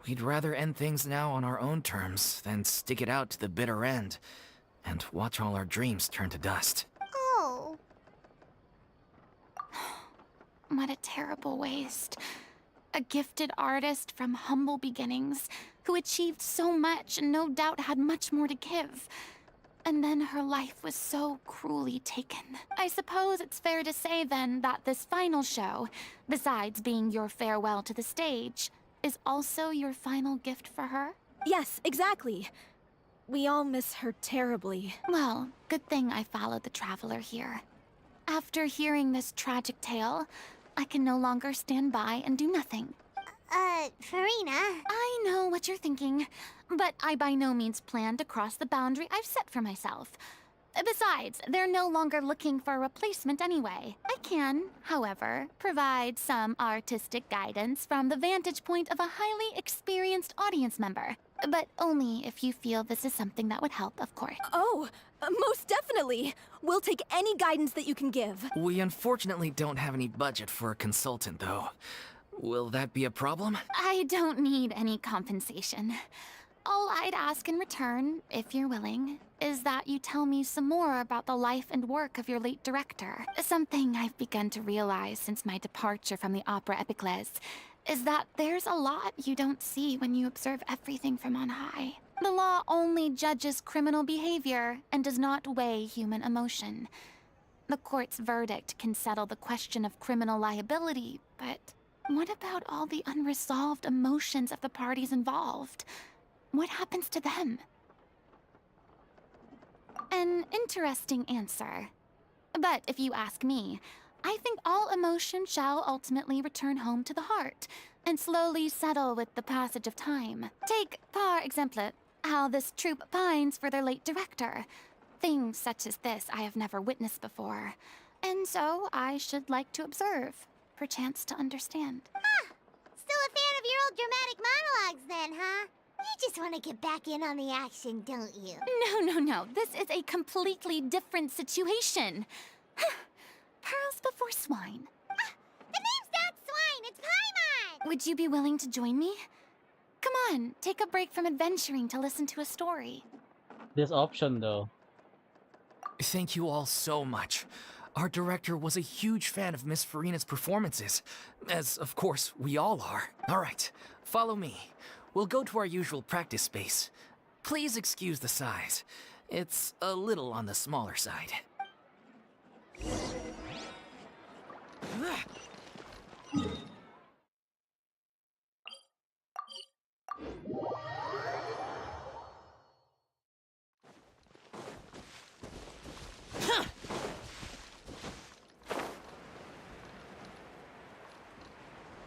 we'd rather end things now on our own terms than stick it out to the bitter end and watch all our dreams turn to dust. Oh. What a terrible waste. a gifted artist from humble beginnings who achieved so much and no doubt had much more to give. And then her life was so cruelly taken. I suppose it's fair to say then that this final show, besides being your farewell to the stage, is also your final gift for her? Yes, exactly. We all miss her terribly. Well, good thing I followed the Traveler here. After hearing this tragic tale, I can no longer stand by and do nothing. Farina. I know what you're thinking, but I by no means plan to cross the boundary I've set for myself. Besides, they're no longer looking for a replacement anyway. I can, however, provide some artistic guidance from the vantage point of a highly experienced audience member. But only if you feel this is something that would help, of course. Oh, most definitely! We'll take any guidance that you can give. We unfortunately don't have any budget for a consultant, though. Will that be a problem? I don't need any compensation. All I'd ask in return, if you're willing, is that you tell me some more about the life and work of your late director. Something I've begun to realize since my departure from the Opera Epiclese is that there's a lot you don't see when you observe everything from on high. The law only judges criminal behavior and does not weigh human emotion. The court's verdict can settle the question of criminal liability, but what about all the unresolved emotions of the parties involved? What happens to them? An interesting answer. But if you ask me, I think all emotion shall ultimately return home to the heart, and slowly settle with the passage of time. Take, par exemple, how this troupe pines for their late director. Things such as this I have never witnessed before, and so I should like to observe, perchance to understand. Huh. Still a fan of your old dramatic monologues then, huh? You just want to get back in on the action, don't you? No. This is a completely different situation. Pearls before swine. The name's not Swine, it's Paimon! Would you be willing to join me? Come on, take a break from adventuring to listen to a story. This option, though. Thank you all so much. Our director was a huge fan of Miss Farina's performances, as of course we all are. All right, follow me. We'll go to our usual practice space. Please excuse the size. It's a little on the smaller side.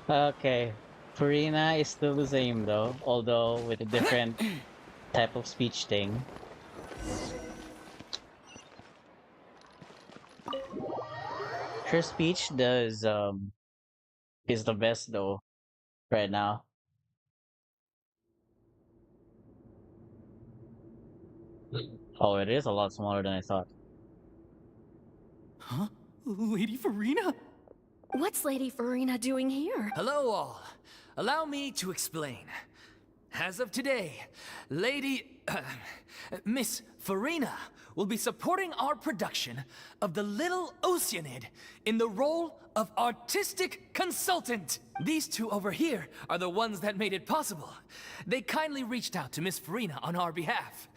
Okay. Farina is still the same though, although with a different type of speech thing. Her speech is the best though right now. Oh, it is a lot smaller than I thought. Huh? Lady Farina? What's Lady Farina doing here? Hello all. Allow me to explain. As of today, Miss Farina will be supporting our production of The Little Oceanid in the role of artistic consultant. These two over here are the ones that made it possible. They kindly reached out to Miss Farina on our behalf.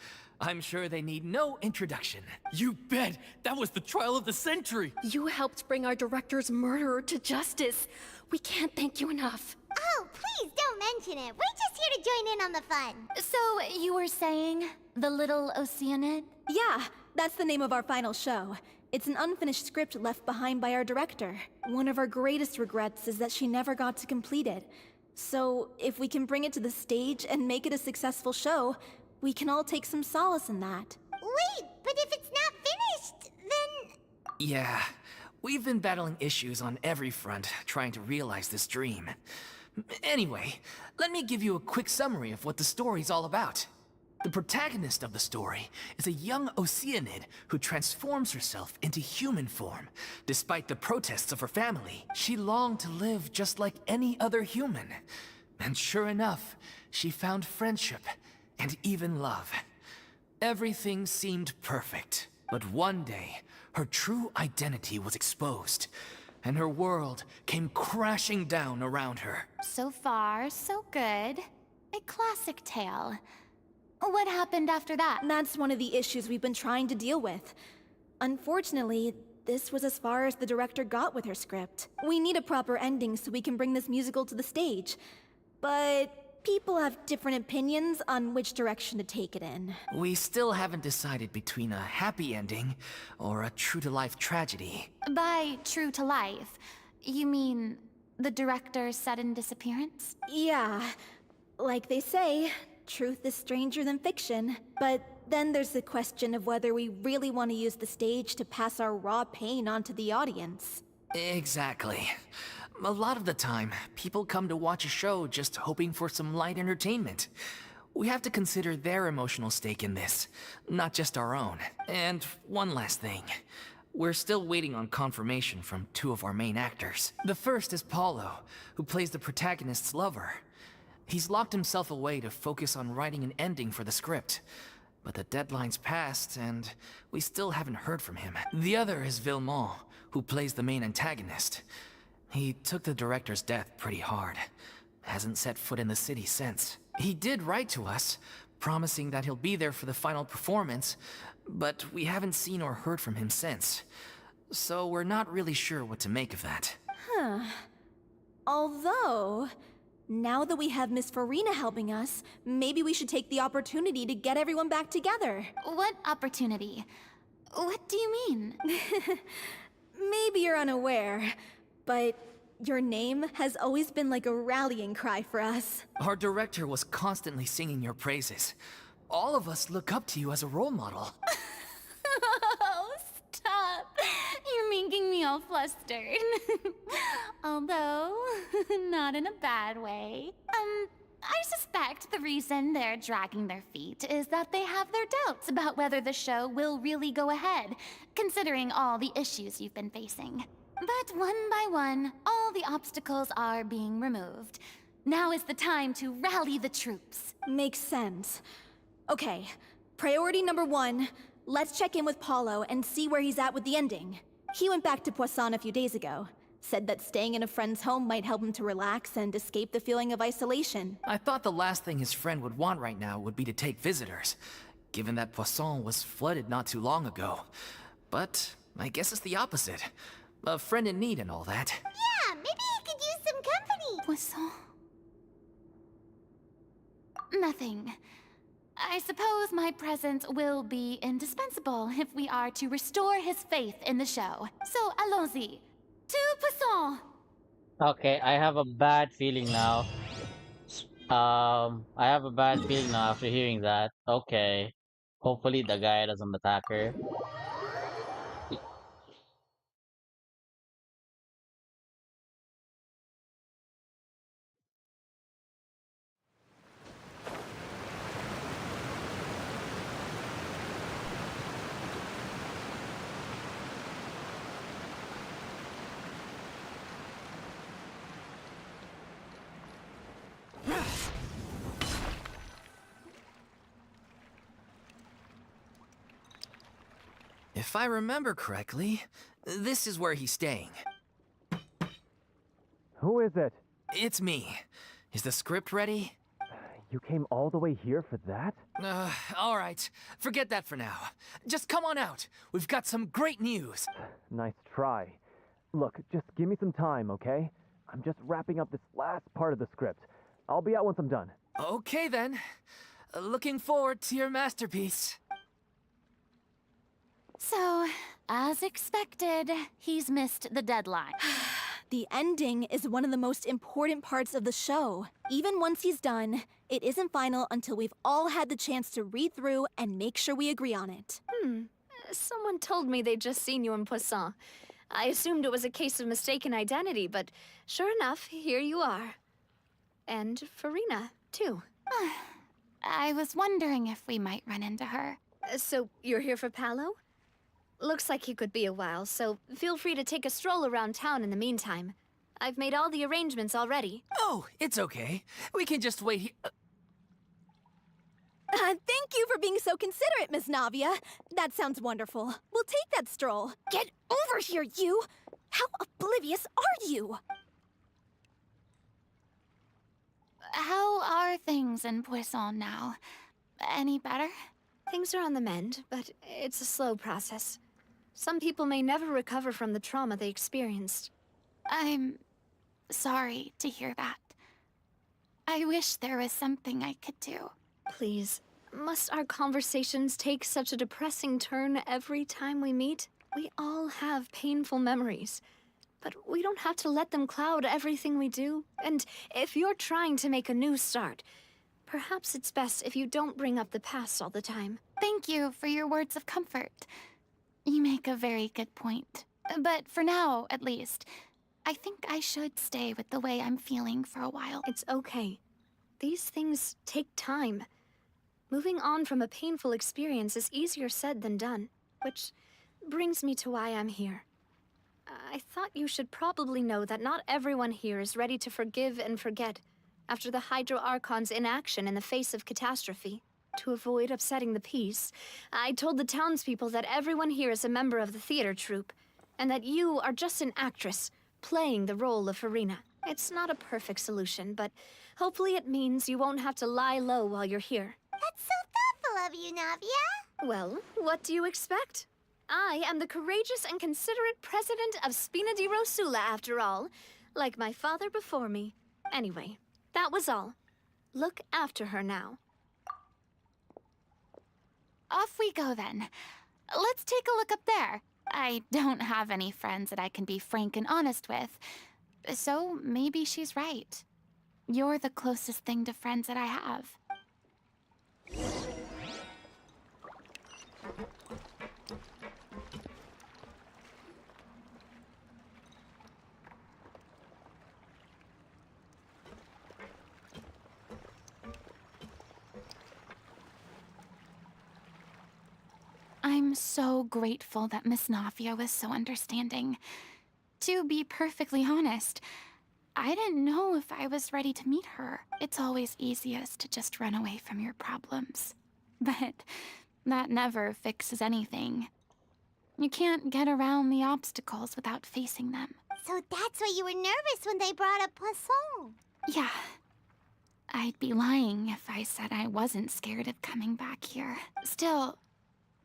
I'm sure they need no introduction. You bet! That was the trial of the century! You helped bring our director's murderer to justice. We can't thank you enough. Oh, please don't mention it. We're just here to join in on the fun. So, you were saying, The Little Oceanid? Yeah, that's the name of our final show. It's an unfinished script left behind by our director. One of our greatest regrets is that she never got to complete it. So, if we can bring it to the stage and make it a successful show, we can all take some solace in that. Wait, but if it's not finished, then... Yeah, we've been battling issues on every front trying to realize this dream. Anyway, let me give you a quick summary of what the story's all about. The protagonist of the story is a young Oceanid who transforms herself into human form. Despite the protests of her family, she longed to live just like any other human. And sure enough, she found friendship and even love. Everything seemed perfect. But one day, her true identity was exposed. and her world came crashing down around her. So far, so good. A classic tale. What happened after that? That's one of the issues we've been trying to deal with. Unfortunately, this was as far as the director got with her script. We need a proper ending so we can bring this musical to the stage. But people have different opinions on which direction to take it in. We still haven't decided between a happy ending or a true-to-life tragedy. By true to life, you mean the director's sudden disappearance? Yeah, like they say, truth is stranger than fiction. But then there's the question of whether we really want to use the stage to pass our raw pain onto the audience. Exactly. A lot of the time, people come to watch a show just hoping for some light entertainment. We have to consider their emotional stake in this, not just our own. And one last thing. We're still waiting on confirmation from two of our main actors. The first is Paulo, who plays the protagonist's lover. He's locked himself away to focus on writing an ending for the script. But the deadline's passed, and we still haven't heard from him. The other is Villemont, who plays the main antagonist. He took the director's death pretty hard. Hasn't set foot in the city since. He did write to us, promising that he'll be there for the final performance, but we haven't seen or heard from him since. So we're not really sure what to make of that. Huh. Although, now that we have Miss Farina helping us, maybe we should take the opportunity to get everyone back together. What opportunity? What do you mean? Maybe you're unaware, but your name has always been like a rallying cry for us. Our director was constantly singing your praises. All of us look up to you as a role model. Oh, stop. You're making me all flustered. Although, not in a bad way. I suspect the reason they're dragging their feet is that they have their doubts about whether the show will really go ahead, considering all the issues you've been facing. But one by one, all the obstacles are being removed. Now is the time to rally the troops. Makes sense. Okay, priority number 1, let's check in with Paulo and see where he's at with the ending. He went back to Poisson a few days ago. Said that staying in a friend's home might help him to relax and escape the feeling of isolation. I thought the last thing his friend would want right now would be to take visitors, given that Poisson was flooded not too long ago. But I guess it's the opposite. A friend in need and all that. Yeah, maybe he could use some company. Poisson? Nothing. I suppose my presence will be indispensable if we are to restore his faith in the show. So, allons-y. To Poisson! Okay, I have a bad feeling now. I have a bad feeling now after hearing that. Okay. Hopefully the guy doesn't attack her. If I remember correctly, this is where he's staying. Who is it? It's me. Is the script ready? You came all the way here for that? All right. Forget that for now. Just come on out. We've got some great news. Nice try. Look, just give me some time, okay? I'm just wrapping up this last part of the script. I'll be out once I'm done. Okay then. Looking forward to your masterpiece. So, as expected, he's missed the deadline. The ending is one of the most important parts of the show. Even once he's done, it isn't final until we've all had the chance to read through and make sure we agree on it. Someone told me they'd just seen you in Poisson. I assumed it was a case of mistaken identity, but sure enough, here you are. And Farina, too. I was wondering if we might run into her. So, you're here for Paolo? Looks like he could be a while, so feel free to take a stroll around town in the meantime. I've made all the arrangements already. Oh, it's okay. We can just wait here. Thank you for being so considerate, Miss Navia. That sounds wonderful. We'll take that stroll. Get over here, you! How oblivious are you? How are things in Poisson now? Any better? Things are on the mend, but it's a slow process. Some people may never recover from the trauma they experienced. I'm sorry to hear that. I wish there was something I could do. Please, must our conversations take such a depressing turn every time we meet? We all have painful memories, but we don't have to let them cloud everything we do. And if you're trying to make a new start, perhaps it's best if you don't bring up the past all the time. Thank you for your words of comfort. You make a very good point. But for now, at least, I think I should stay with the way I'm feeling for a while. It's okay. These things take time. Moving on from a painful experience is easier said than done, which brings me to why I'm here. I thought you should probably know that not everyone here is ready to forgive and forget after the Hydro Archon's inaction in the face of catastrophe. To avoid upsetting the peace, I told the townspeople that everyone here is a member of the theater troupe, and that you are just an actress playing the role of Farina. It's not a perfect solution, but hopefully it means you won't have to lie low while you're here. That's so thoughtful of you, Navia. Well, what do you expect? I am the courageous and considerate president of Spina di Rosula, after all, like my father before me. Anyway, that was all. Look after her now. Off we go then. Let's take a look up there. I don't have any friends that I can be frank and honest with, so maybe she's right. You're the closest thing to friends that I have. I'm so grateful that Miss Nafia was so understanding. To be perfectly honest, I didn't know if I was ready to meet her. It's always easiest to just run away from your problems. But that never fixes anything. You can't get around the obstacles without facing them. So that's why you were nervous when they brought up Poisson. Yeah. I'd be lying if I said I wasn't scared of coming back here. Still,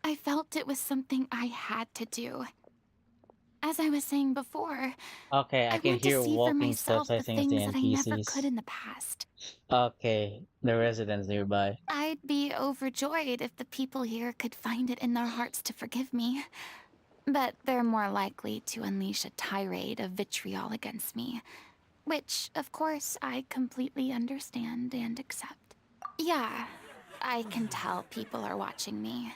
I felt it was something I had to do. As I was saying before, Okay, I I can want to hear see for walking steps. myself I the think it's the things that I never NPCs. could in the past. Okay, the residents nearby. I'd be overjoyed if the people here could find it in their hearts to forgive me. But they're more likely to unleash a tirade of vitriol against me. Which, of course, I completely understand and accept. Yeah, I can tell people are watching me.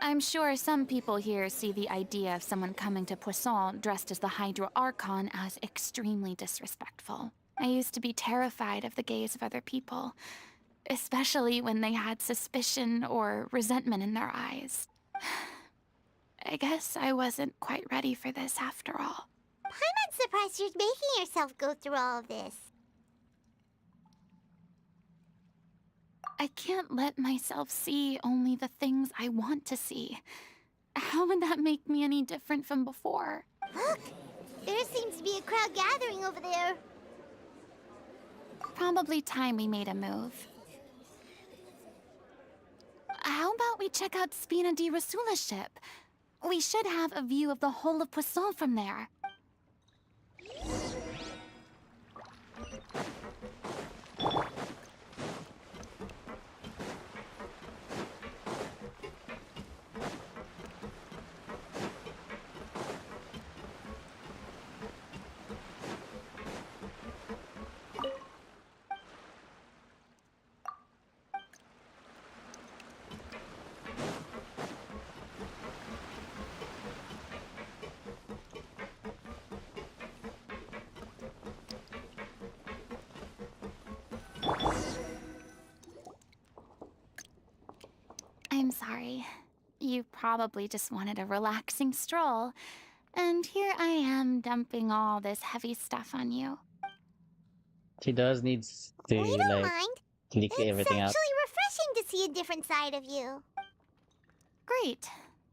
I'm sure some people here see the idea of someone coming to Poisson dressed as the Hydro Archon as extremely disrespectful. I used to be terrified of the gaze of other people, especially when they had suspicion or resentment in their eyes. I guess I wasn't quite ready for this after all. I'm surprised you're making yourself go through all of this. I can't let myself see only the things I want to see. How would that make me any different from before? Look! There seems to be a crowd gathering over there. Probably time we made a move. How about we check out Spina di Rosula's ship? We should have a view of the whole of Poisson from there. I'm sorry. You probably just wanted a relaxing stroll. And here I am dumping all this heavy stuff on you. She does needs to We don't like mind. click It's everything actually out. refreshing to see a different side of you. Great.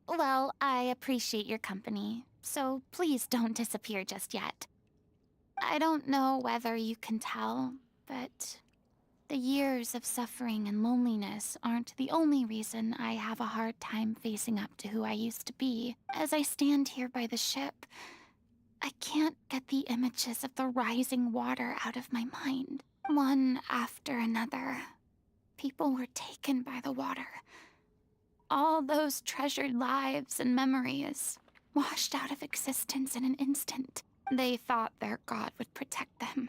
Well, I appreciate your company, so please don't disappear just yet. I don't know whether you can tell, but the years of suffering and loneliness aren't the only reason I have a hard time facing up to who I used to be. As I stand here by the ship, I can't get the images of the rising water out of my mind. One after another, people were taken by the water. All those treasured lives and memories washed out of existence in an instant. They thought their god would protect them.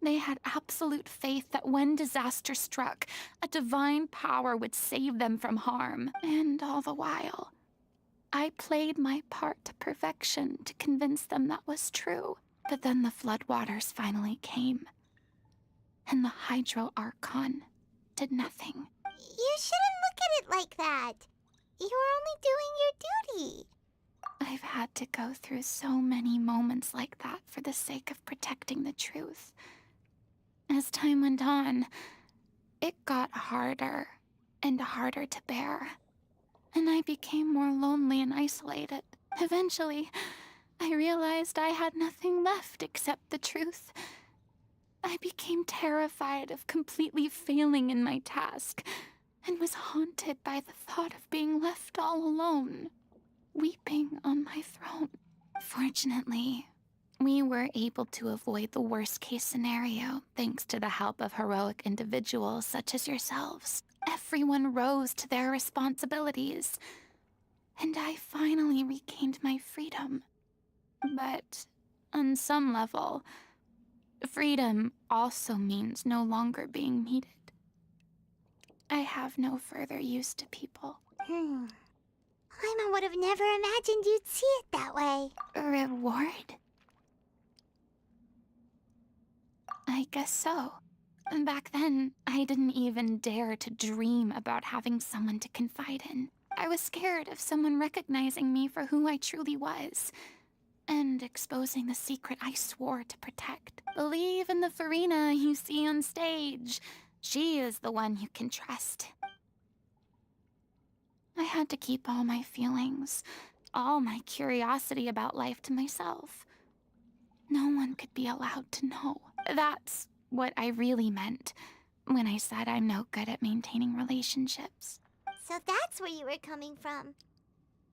They had absolute faith that when disaster struck, a divine power would save them from harm. And all the while, I played my part to perfection to convince them that was true. But then the floodwaters finally came, and the Hydro Archon did nothing. You shouldn't look at it like that. You were only doing your duty. I've had to go through so many moments like that for the sake of protecting the truth. As time went on, it got harder and harder to bear, and I became more lonely and isolated. Eventually, I realized I had nothing left except the truth. I became terrified of completely failing in my task, and was haunted by the thought of being left all alone, weeping on my throne. Fortunately, we were able to avoid the worst-case scenario thanks to the help of heroic individuals such as yourselves. Everyone rose to their responsibilities, and I finally regained my freedom. But on some level, freedom also means no longer being needed. I have no further use to people. Paimon would have never imagined you'd see it that way. A reward? I guess so. Back then, I didn't even dare to dream about having someone to confide in. I was scared of someone recognizing me for who I truly was, and exposing the secret I swore to protect. Believe in the Farina you see on stage. She is the one you can trust. I had to keep all my feelings, all my curiosity about life to myself. No one could be allowed to know. That's what I really meant when I said I'm no good at maintaining relationships. So that's where you were coming from.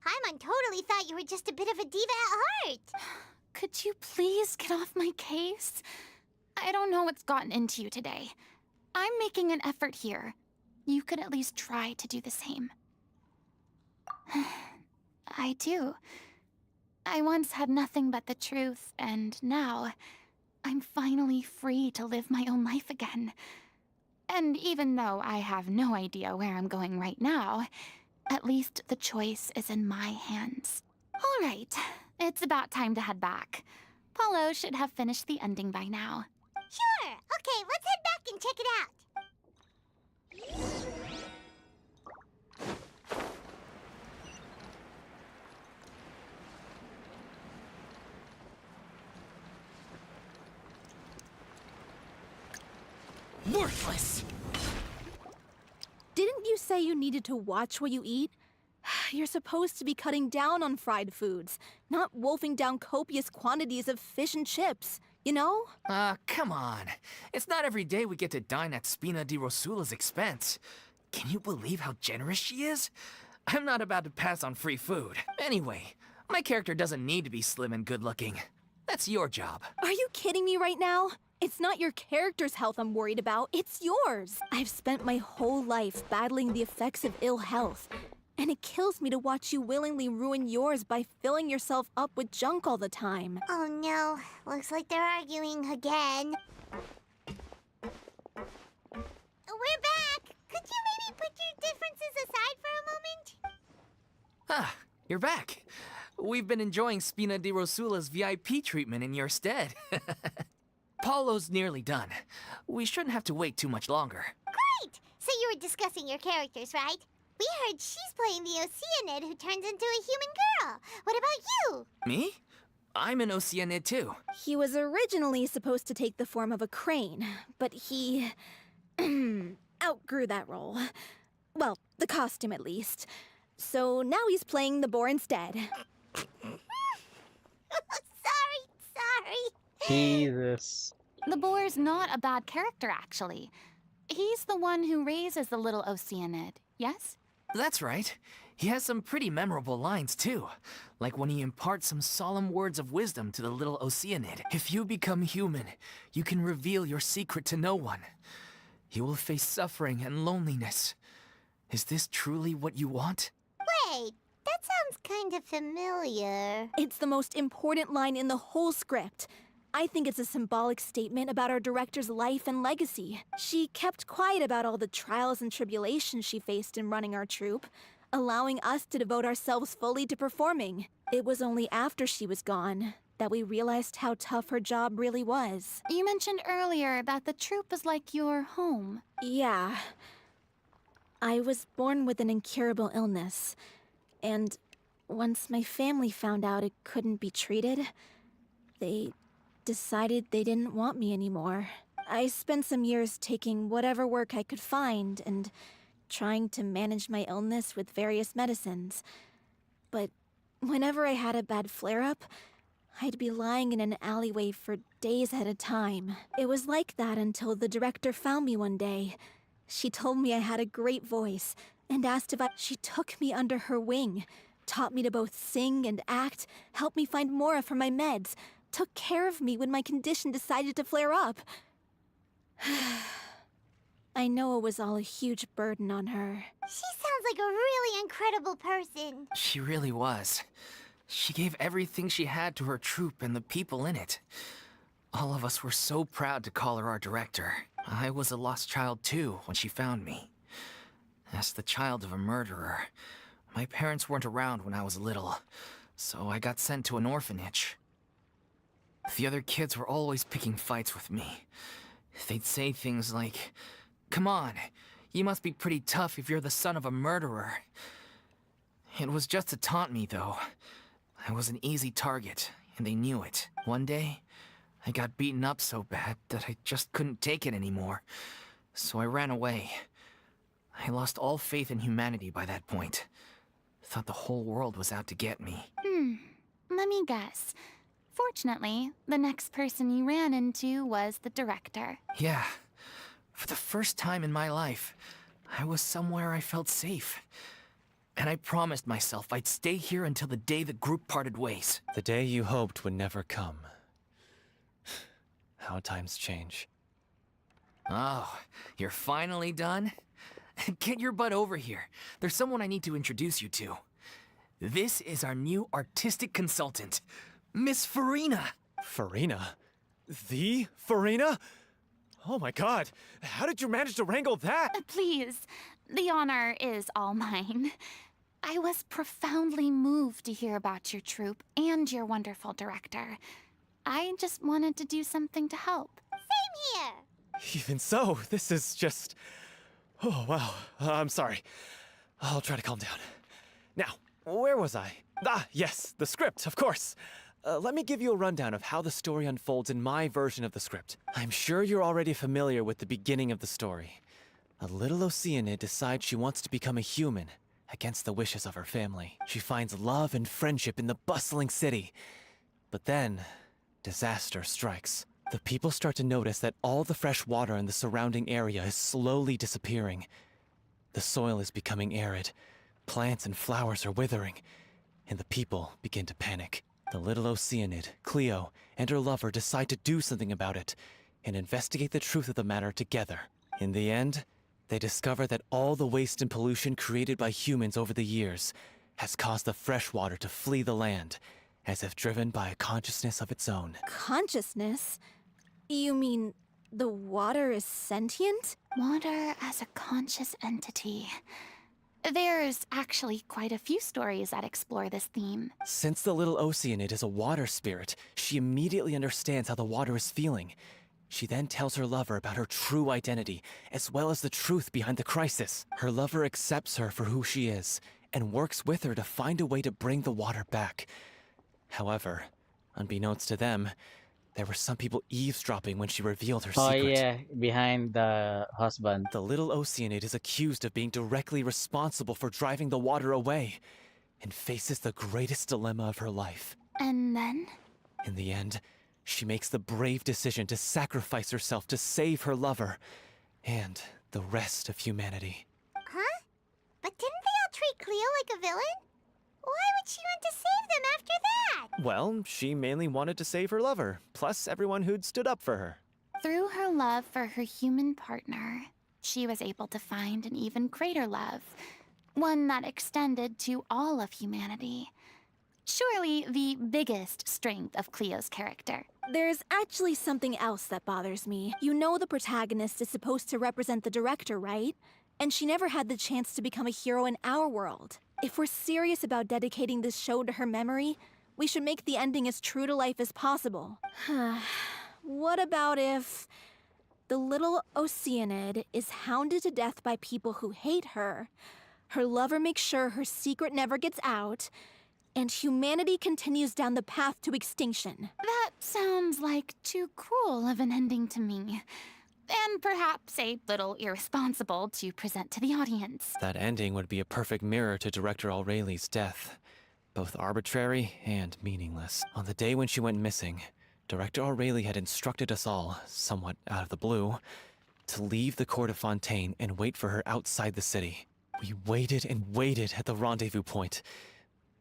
Paimon totally thought you were just a bit of a diva at heart. Could you please get off my case? I don't know what's gotten into you today. I'm making an effort here. You could at least try to do the same. I do. I once had nothing but the truth, and now I'm finally free to live my own life again. And even though I have no idea where I'm going right now, at least the choice is in my hands. All right, it's about time to head back. Paulo should have finished the ending by now. Sure. Okay, let's head back and check it out. Worthless! Didn't you say you needed to watch what you eat? You're supposed to be cutting down on fried foods, not wolfing down copious quantities of fish and chips, you know? Come on. It's not every day we get to dine at Spina di Rosula's expense. Can you believe how generous she is? I'm not about to pass on free food. Anyway, my character doesn't need to be slim and good-looking. That's your job. Are you kidding me right now? It's not your character's health I'm worried about, it's yours. I've spent my whole life battling the effects of ill health, and it kills me to watch you willingly ruin yours by filling yourself up with junk all the time. Oh no, looks like they're arguing again. We're back! Could you maybe put your differences aside for a moment? Ah, you're back. We've been enjoying Spina di Rosula's VIP treatment in your stead. Paulo's nearly done. We shouldn't have to wait too much longer. Great! So you were discussing your characters, right? We heard she's playing the Oceanid who turns into a human girl. What about you? Me? I'm an Oceanid too. He was originally supposed to take the form of a crane, but he outgrew that role. Well, the costume at least. So now he's playing the boar instead. Sorry. Jesus. The boar's not a bad character, actually. He's the one who raises the little Oceanid, yes? That's right. He has some pretty memorable lines, too. Like when he imparts some solemn words of wisdom to the little Oceanid. If you become human, you can reveal your secret to no one. You will face suffering and loneliness. Is this truly what you want? Wait, that sounds kind of familiar. It's the most important line in the whole script. I think it's a symbolic statement about our director's life and legacy. She kept quiet about all the trials and tribulations she faced in running our troupe, allowing us to devote ourselves fully to performing. It was only after she was gone that we realized how tough her job really was. You mentioned earlier that the troupe is like your home. Yeah. I was born with an incurable illness, and once my family found out it couldn't be treated, they decided they didn't want me anymore. I spent some years taking whatever work I could find and trying to manage my illness with various medicines. But whenever I had a bad flare-up, I'd be lying in an alleyway for days at a time. It was like that until the director found me one day. She told me I had a great voice and asked if She took me under her wing, taught me to both sing and act, helped me find Mora for my meds, took care of me when my condition decided to flare up. I know it was all a huge burden on her. She sounds like a really incredible person. She really was. She gave everything she had to her troupe and the people in it. All of us were so proud to call her our director. I was a lost child too when she found me. As the child of a murderer, my parents weren't around when I was little, so I got sent to an orphanage. The other kids were always picking fights with me. They'd say things like, "Come on, you must be pretty tough if you're the son of a murderer." It was just to taunt me, though. I was an easy target, and they knew it. One day, I got beaten up so bad that I just couldn't take it anymore, so I ran away. I lost all faith in humanity by that point. Thought the whole world was out to get me. Let me guess. Fortunately, the next person you ran into was the director. Yeah. For the first time in my life, I was somewhere I felt safe. And I promised myself I'd stay here until the day the group parted ways. The day you hoped would never come. How times change. Oh, you're finally done? Get your butt over here. There's someone I need to introduce you to. This is our new artistic consultant, Miss Farina. Farina? The Farina? Oh my god, how did you manage to wrangle that? Please, the honor is all mine. I was profoundly moved to hear about your troupe and your wonderful director. I just wanted to do something to help. Same here. Even so, this is just... Oh, wow. I'm sorry. I'll try to calm down. Now, where was I? Ah, yes, the script, of course. Let me give you a rundown of how the story unfolds in my version of the script. I'm sure you're already familiar with the beginning of the story. A little Oceanid decides she wants to become a human, against the wishes of her family. She finds love and friendship in the bustling city. But then, disaster strikes. The people start to notice that all the fresh water in the surrounding area is slowly disappearing. The soil is becoming arid, plants and flowers are withering, and the people begin to panic. The little Oceanid, Cleo, and her lover decide to do something about it, and investigate the truth of the matter together. In the end, they discover that all the waste and pollution created by humans over the years has caused the fresh water to flee the land, as if driven by a consciousness of its own. Consciousness? You mean the water is sentient? Water as a conscious entity. There's actually quite a few stories that explore this theme. Since the little Oceanid is a water spirit, she immediately understands how the water is feeling. She then tells her lover about her true identity, as well as the truth behind the crisis. Her lover accepts her for who she is, and works with her to find a way to bring the water back. However, unbeknownst to them, there were some people eavesdropping when she revealed her Oh secret. yeah, behind the husband. The little Oceanid is accused of being directly responsible for driving the water away, and faces the greatest dilemma of her life. And then? In the end, she makes the brave decision to sacrifice herself to save her lover and the rest of humanity. Huh? But didn't they all treat Cleo like a villain? Why would she want to save them after that? Well, she mainly wanted to save her lover, plus everyone who'd stood up for her. Through her love for her human partner, she was able to find an even greater love, one that extended to all of humanity. Surely the biggest strength of Cleo's character. There's actually something else that bothers me. You know the protagonist is supposed to represent the director, right? And she never had the chance to become a hero in our world. If we're serious about dedicating this show to her memory, we should make the ending as true to life as possible. What about if the little Oceanid is hounded to death by people who hate her, her lover makes sure her secret never gets out, and humanity continues down the path to extinction? That sounds like too cruel of an ending to me. And perhaps a little irresponsible to present to the audience. That ending would be a perfect mirror to Director Aureli's death. Both arbitrary and meaningless. On the day when she went missing, Director Aureli had instructed us all, somewhat out of the blue, to leave the court of Fontaine and wait for her outside the city. We waited and waited at the rendezvous point,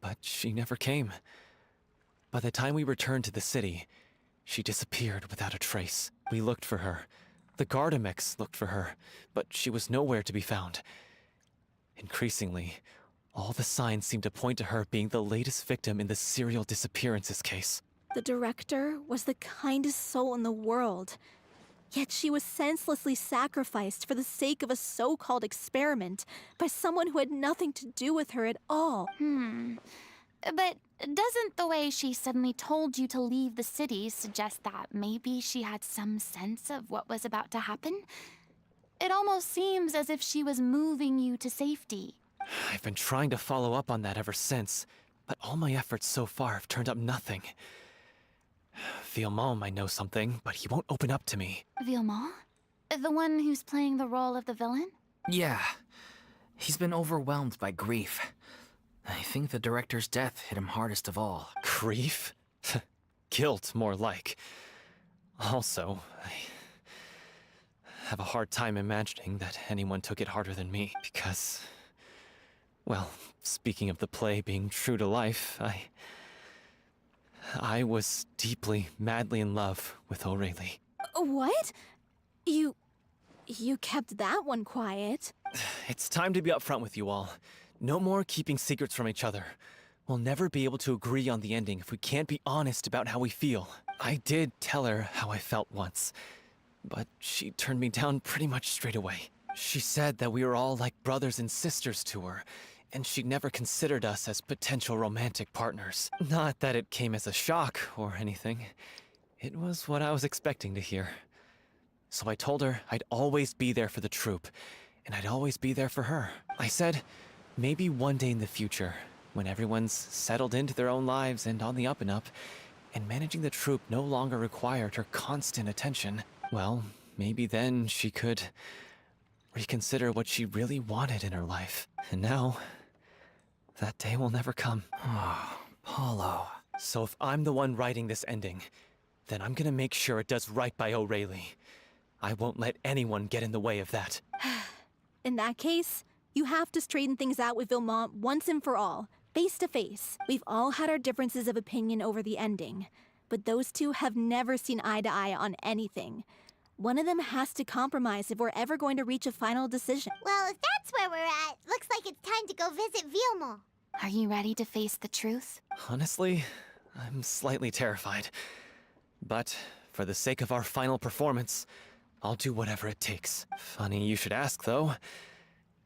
but she never came. By the time we returned to the city, she disappeared without a trace. We looked for her. The Gardamex looked for her, but she was nowhere to be found. Increasingly, all the signs seemed to point to her being the latest victim in the serial disappearances case. The director was the kindest soul in the world, yet she was senselessly sacrificed for the sake of a so-called experiment by someone who had nothing to do with her at all. But doesn't the way she suddenly told you to leave the city suggest that maybe she had some sense of what was about to happen? It almost seems as if she was moving you to safety. I've been trying to follow up on that ever since, but all my efforts so far have turned up nothing. Villemont might know something, but he won't open up to me. Villemont? The one who's playing the role of the villain? Yeah. He's been overwhelmed by grief. I think the director's death hit him hardest of all. Grief? Guilt, more like. Also, I have a hard time imagining that anyone took it harder than me, because... Well, speaking of the play being true to life, I was deeply, madly in love with Aureli. What? You kept that one quiet. It's time to be upfront with you all. No more keeping secrets from each other. We'll never be able to agree on the ending if we can't be honest about how we feel. I did tell her how I felt once, but she turned me down pretty much straight away. She said that we were all like brothers and sisters to her, and she'd never considered us as potential romantic partners. Not that it came as a shock or anything. It was what I was expecting to hear. So I told her I'd always be there for the troupe, and I'd always be there for her. I said, maybe one day in the future, when everyone's settled into their own lives and on the up and up, and managing the troupe no longer required her constant attention, well, maybe then she could reconsider what she really wanted in her life. And now, that day will never come. Oh, Paulo. So if I'm the one writing this ending, then I'm gonna make sure it does right by Aureli. I won't let anyone get in the way of that. In that case, you have to straighten things out with Villemont once and for all, face to face. We've all had our differences of opinion over the ending, but those two have never seen eye to eye on anything. One of them has to compromise if we're ever going to reach a final decision. Well, if that's where we're at, looks like it's time to go visit Villemont. Are you ready to face the truth? Honestly, I'm slightly terrified. But for the sake of our final performance, I'll do whatever it takes. Funny you should ask, though.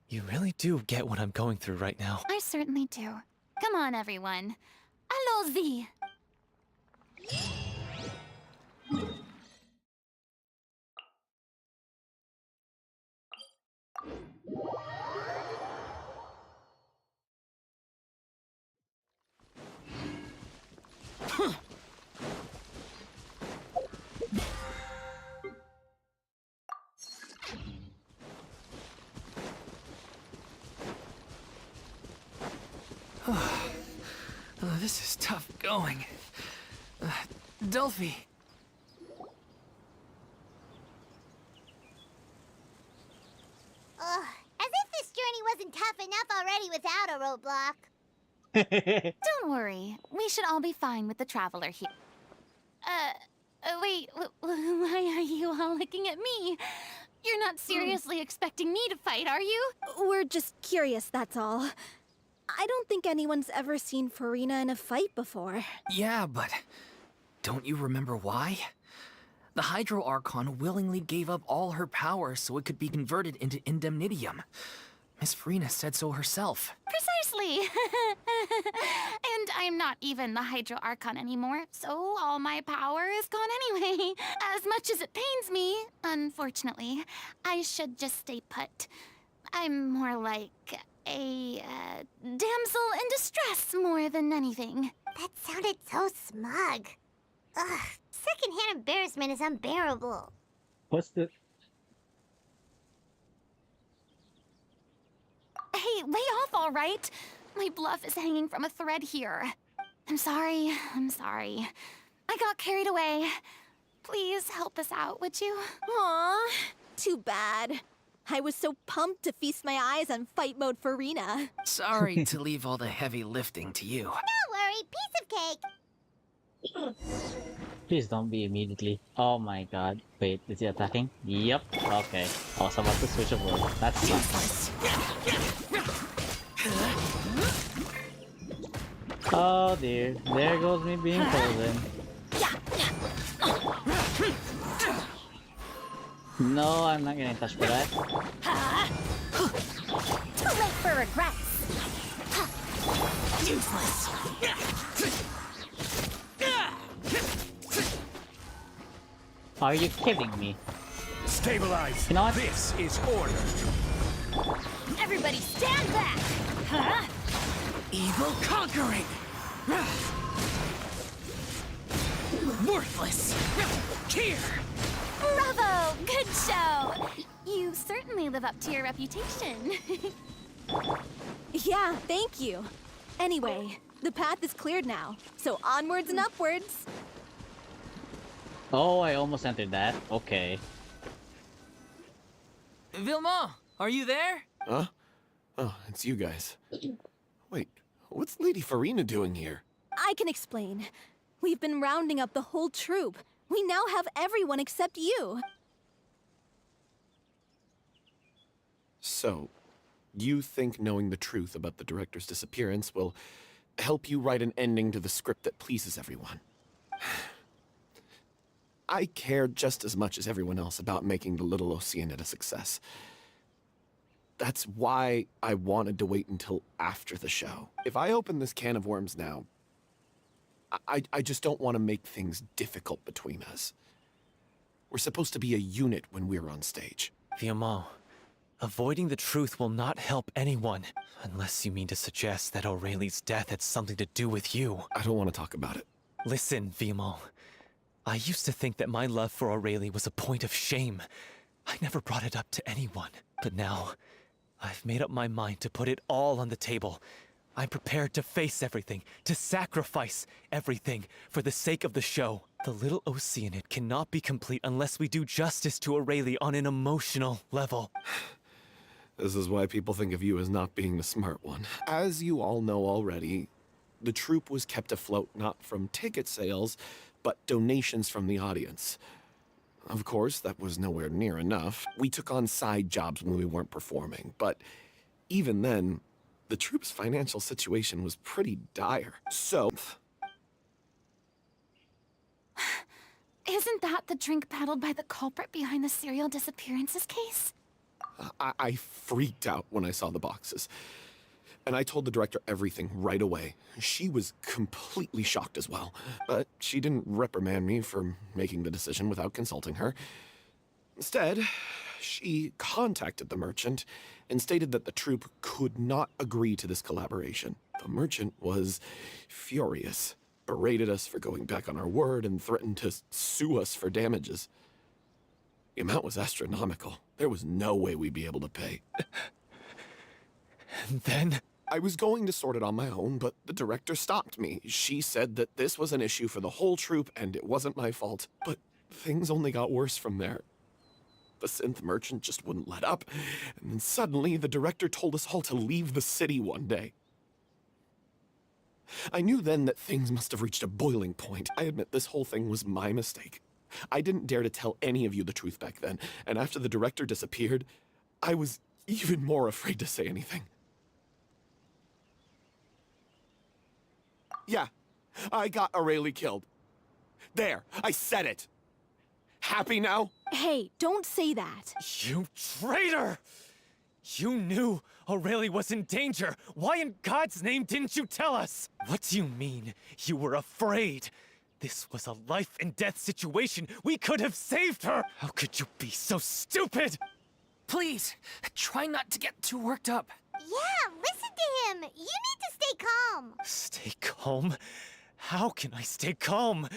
You really do get what I'm going through right now. I certainly do. Come on, everyone. Allons-y! this is tough going. Delphi. Ugh, as if this journey wasn't tough enough already without a roadblock. Don't worry. We should all be fine with the traveler here. Wait, why are you all looking at me? You're not seriously expecting me to fight, are you? We're just curious, that's all. I don't think anyone's ever seen Farina in a fight before. Yeah, but don't you remember why? The Hydro Archon willingly gave up all her power so it could be converted into indemnitium. Miss Farina said so herself. Precisely! And I'm not even the Hydro Archon anymore, so all my power is gone anyway. As much as it pains me, unfortunately, I should just stay put. I'm more like a damsel in distress more than anything. That sounded so smug. Ugh, secondhand embarrassment is unbearable. What's the... Hey, lay off, all right? My bluff is hanging from a thread here. I'm sorry. I got carried away. Please help us out, would you? Aw, too bad. I was so pumped to feast my eyes on fight mode Farina. Sorry to leave all the heavy lifting to you. Don't worry, piece of cake. Please don't be immediately. Oh my god. Wait, is he attacking? Yep. Okay. I was about to switch over. That's nice. Oh dear. There goes me being frozen. No, I'm not getting touched for that. Too late for regrets. Useless. Are you kidding me? Stabilize. You know what? This is order. Everybody stand back! Huh? Evil conquering. Worthless. Here. Bravo! Good show! You certainly live up to your reputation. Yeah, thank you. Anyway, the path is cleared now, so onwards and upwards. Oh, I almost entered that. Okay. Vilma, are you there? Huh? Oh, it's you guys. Wait, what's Lady Farina doing here? I can explain. We've been rounding up the whole troop. We now have everyone except you. So, you think knowing the truth about the director's disappearance will help you write an ending to the script that pleases everyone? I care just as much as everyone else about making the Little Oceanid a success. That's why I wanted to wait until after the show. If I open this can of worms now, I just don't want to make things difficult between us. We're supposed to be a unit when we're on stage. Vilma, avoiding the truth will not help anyone. Unless you mean to suggest that Aurelie's death had something to do with you. I don't want to talk about it. Listen, Vilma. I used to think that my love for Aurelie was a point of shame. I never brought it up to anyone. But now, I've made up my mind to put it all on the table. I'm prepared to face everything, to sacrifice everything for the sake of the show. The Little Oceanid cannot be complete unless we do justice to Aurelie on an emotional level. This is why people think of you as not being the smart one. As you all know already, the troupe was kept afloat not from ticket sales, but donations from the audience. Of course, that was nowhere near enough. We took on side jobs when we weren't performing, but even then, the troupe's financial situation was pretty dire. So... Isn't that the drink paddled by the culprit behind the serial disappearances case? I freaked out when I saw the boxes. And I told the director everything right away. She was completely shocked as well. But she didn't reprimand me for making the decision without consulting her. Instead, she contacted the merchant and stated that the troupe could not agree to this collaboration. The merchant was furious, berated us for going back on our word, and threatened to sue us for damages. The amount was astronomical. There was no way we'd be able to pay. And then? I was going to sort it on my own, but the director stopped me. She said that this was an issue for the whole troupe and it wasn't my fault. But things only got worse from there. The synth merchant just wouldn't let up, and then suddenly the director told us all to leave the city one day. I knew then that things must have reached a boiling point. I admit this whole thing was my mistake. I didn't dare to tell any of you the truth back then, and after the director disappeared, I was even more afraid to say anything. Yeah, I got Aurelie killed. There, I said it. Happy now? Hey, don't say that. You traitor! You knew Aurelie was in danger. Why in God's name didn't you tell us? What do you mean? You were afraid? This was a life and death situation. We could have saved her. How could you be so stupid? Please, try not to get too worked up. Yeah, listen to him. You need to stay calm. Stay calm? How can I stay calm?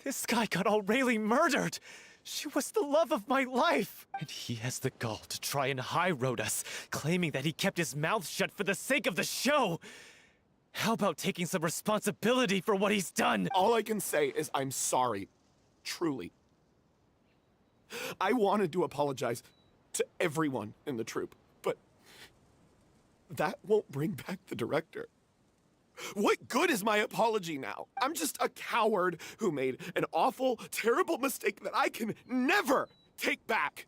This guy got Aurelie murdered. She was the love of my life. And he has the gall to try and high-road us, claiming that he kept his mouth shut for the sake of the show. How about taking some responsibility for what he's done? All I can say is I'm sorry. Truly. I wanted to apologize to everyone in the troupe, but that won't bring back the director. What good is my apology now? I'm just a coward who made an awful, terrible mistake that I can never take back.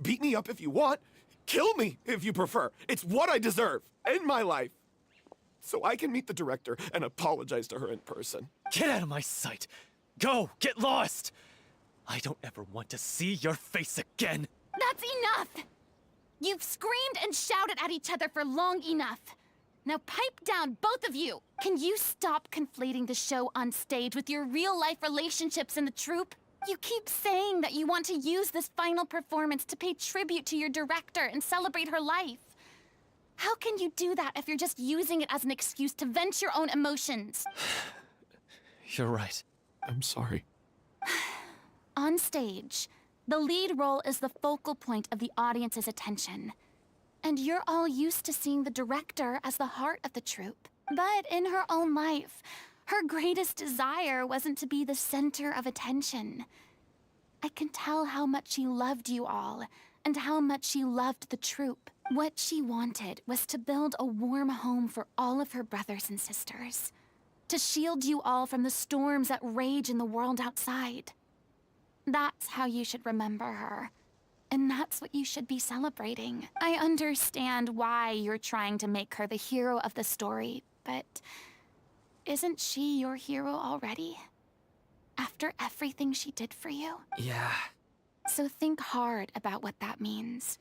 Beat me up if you want. Kill me if you prefer. It's what I deserve. End my life. So I can meet the director and apologize to her in person. Get out of my sight. Go, get lost. I don't ever want to see your face again. That's enough! You've screamed and shouted at each other for long enough. Now pipe down, both of you! Can you stop conflating the show on stage with your real-life relationships in the troupe? You keep saying that you want to use this final performance to pay tribute to your director and celebrate her life. How can you do that if you're just using it as an excuse to vent your own emotions? You're right. I'm sorry. On stage, the lead role is the focal point of the audience's attention. And you're all used to seeing the director as the heart of the troupe. But in her own life, her greatest desire wasn't to be the center of attention. I can tell how much she loved you all, and how much she loved the troupe. What she wanted was to build a warm home for all of her brothers and sisters. To shield you all from the storms that rage in the world outside. That's how you should remember her. And that's what you should be celebrating. I understand why you're trying to make her the hero of the story, but isn't she your hero already? After everything she did for you? Yeah. So think hard about what that means.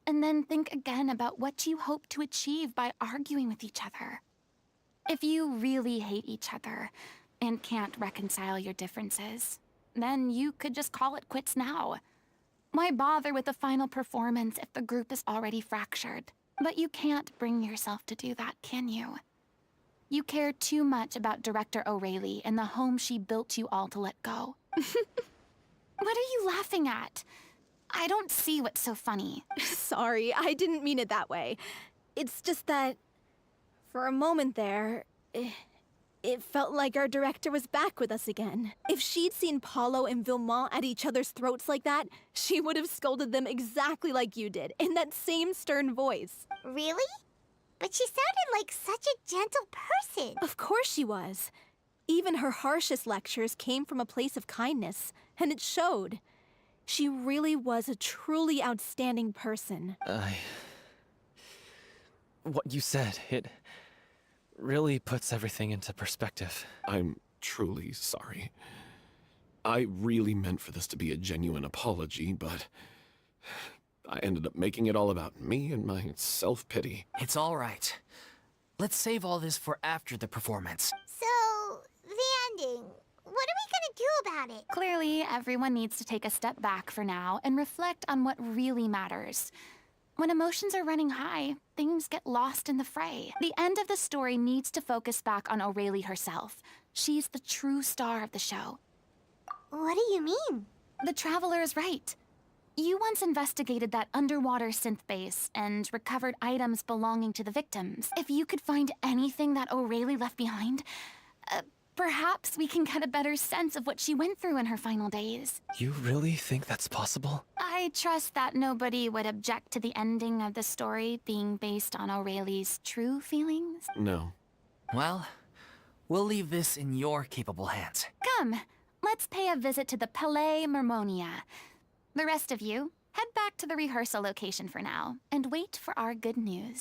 And then think again about what you hope to achieve by arguing with each other. If you really hate each other and can't reconcile your differences, then you could just call it quits now. Why bother with the final performance if the group is already fractured? But you can't bring yourself to do that, can you? You care too much about Director Aurelie and the home she built you all to let go. What are you laughing at? I don't see what's so funny. Sorry, I didn't mean it that way. It's just that, for a moment there, it felt like our director was back with us again. If she'd seen Paulo and Vilmont at each other's throats like that, she would have scolded them exactly like you did, in that same stern voice. Really? But she sounded like such a gentle person. Of course she was. Even her harshest lectures came from a place of kindness, and it showed. She really was a truly outstanding person. What you said, it really puts everything into perspective. I'm truly sorry. I really meant for this to be a genuine apology, but I ended up making it all about me and my self-pity. It's all right. Let's save all this for after the performance. So, the ending. What are we gonna do about it? Clearly, everyone needs to take a step back for now and reflect on what really matters. When emotions are running high, things get lost in the fray. The end of the story needs to focus back on Aurelie herself. She's the true star of the show. What do you mean? The Traveler is right. You once investigated that underwater synth base and recovered items belonging to the victims. If you could find anything that O'Reilly left behind, perhaps we can get a better sense of what she went through in her final days. You really think that's possible? I trust that nobody would object to the ending of the story being based on O'Reilly's true feelings. No. Well, we'll leave this in your capable hands. Come, let's pay a visit to the Palais Mermonia. The rest of you, head back to the rehearsal location for now, and wait for our good news.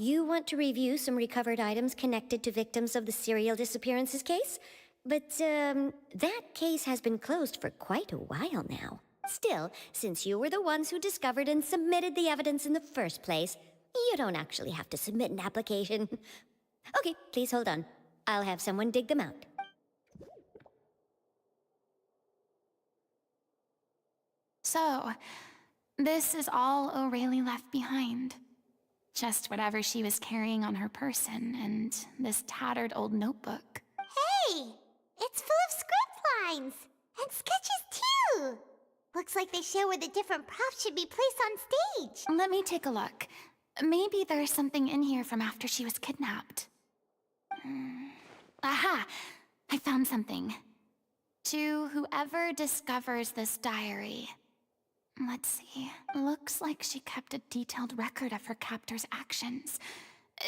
You want to review some recovered items connected to victims of the serial disappearances case? But, that case has been closed for quite a while now. Still, since you were the ones who discovered and submitted the evidence in the first place, you don't actually have to submit an application. Okay, please hold on. I'll have someone dig them out. So, this is all O'Reilly left behind. Just whatever she was carrying on her person, and this tattered old notebook. Hey! It's full of script lines! And sketches, too! Looks like they show where the different props should be placed on stage. Let me take a look. Maybe there's something in here from after she was kidnapped. Aha! I found something. To whoever discovers this diary. Let's see. Looks like she kept a detailed record of her captor's actions.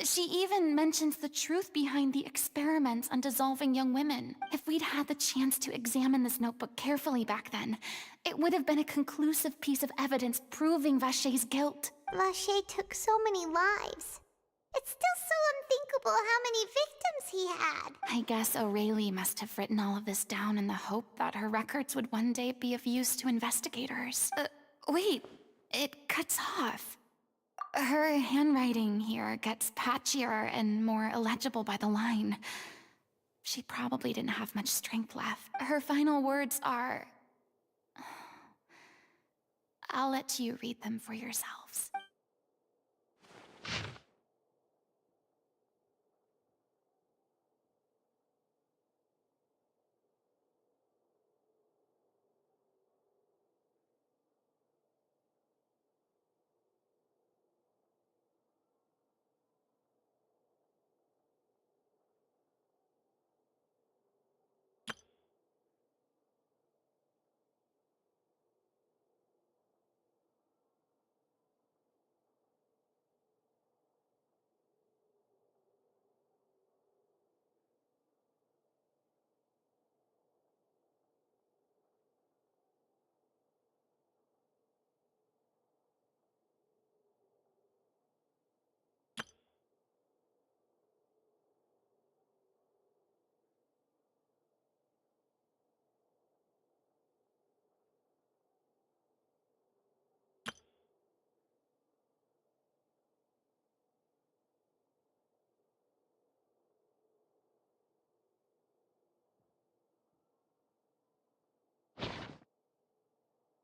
She even mentions the truth behind the experiments on dissolving young women. If we'd had the chance to examine this notebook carefully back then, it would have been a conclusive piece of evidence proving Vachey's guilt. Vachey took so many lives. It's still so unthinkable how many victims he had. I guess O'Reilly must have written all of this down in the hope that her records would one day be of use to investigators. Wait, it cuts off. Her handwriting here gets patchier and more illegible by the line. She probably didn't have much strength left. Her final words are... I'll let you read them for yourselves.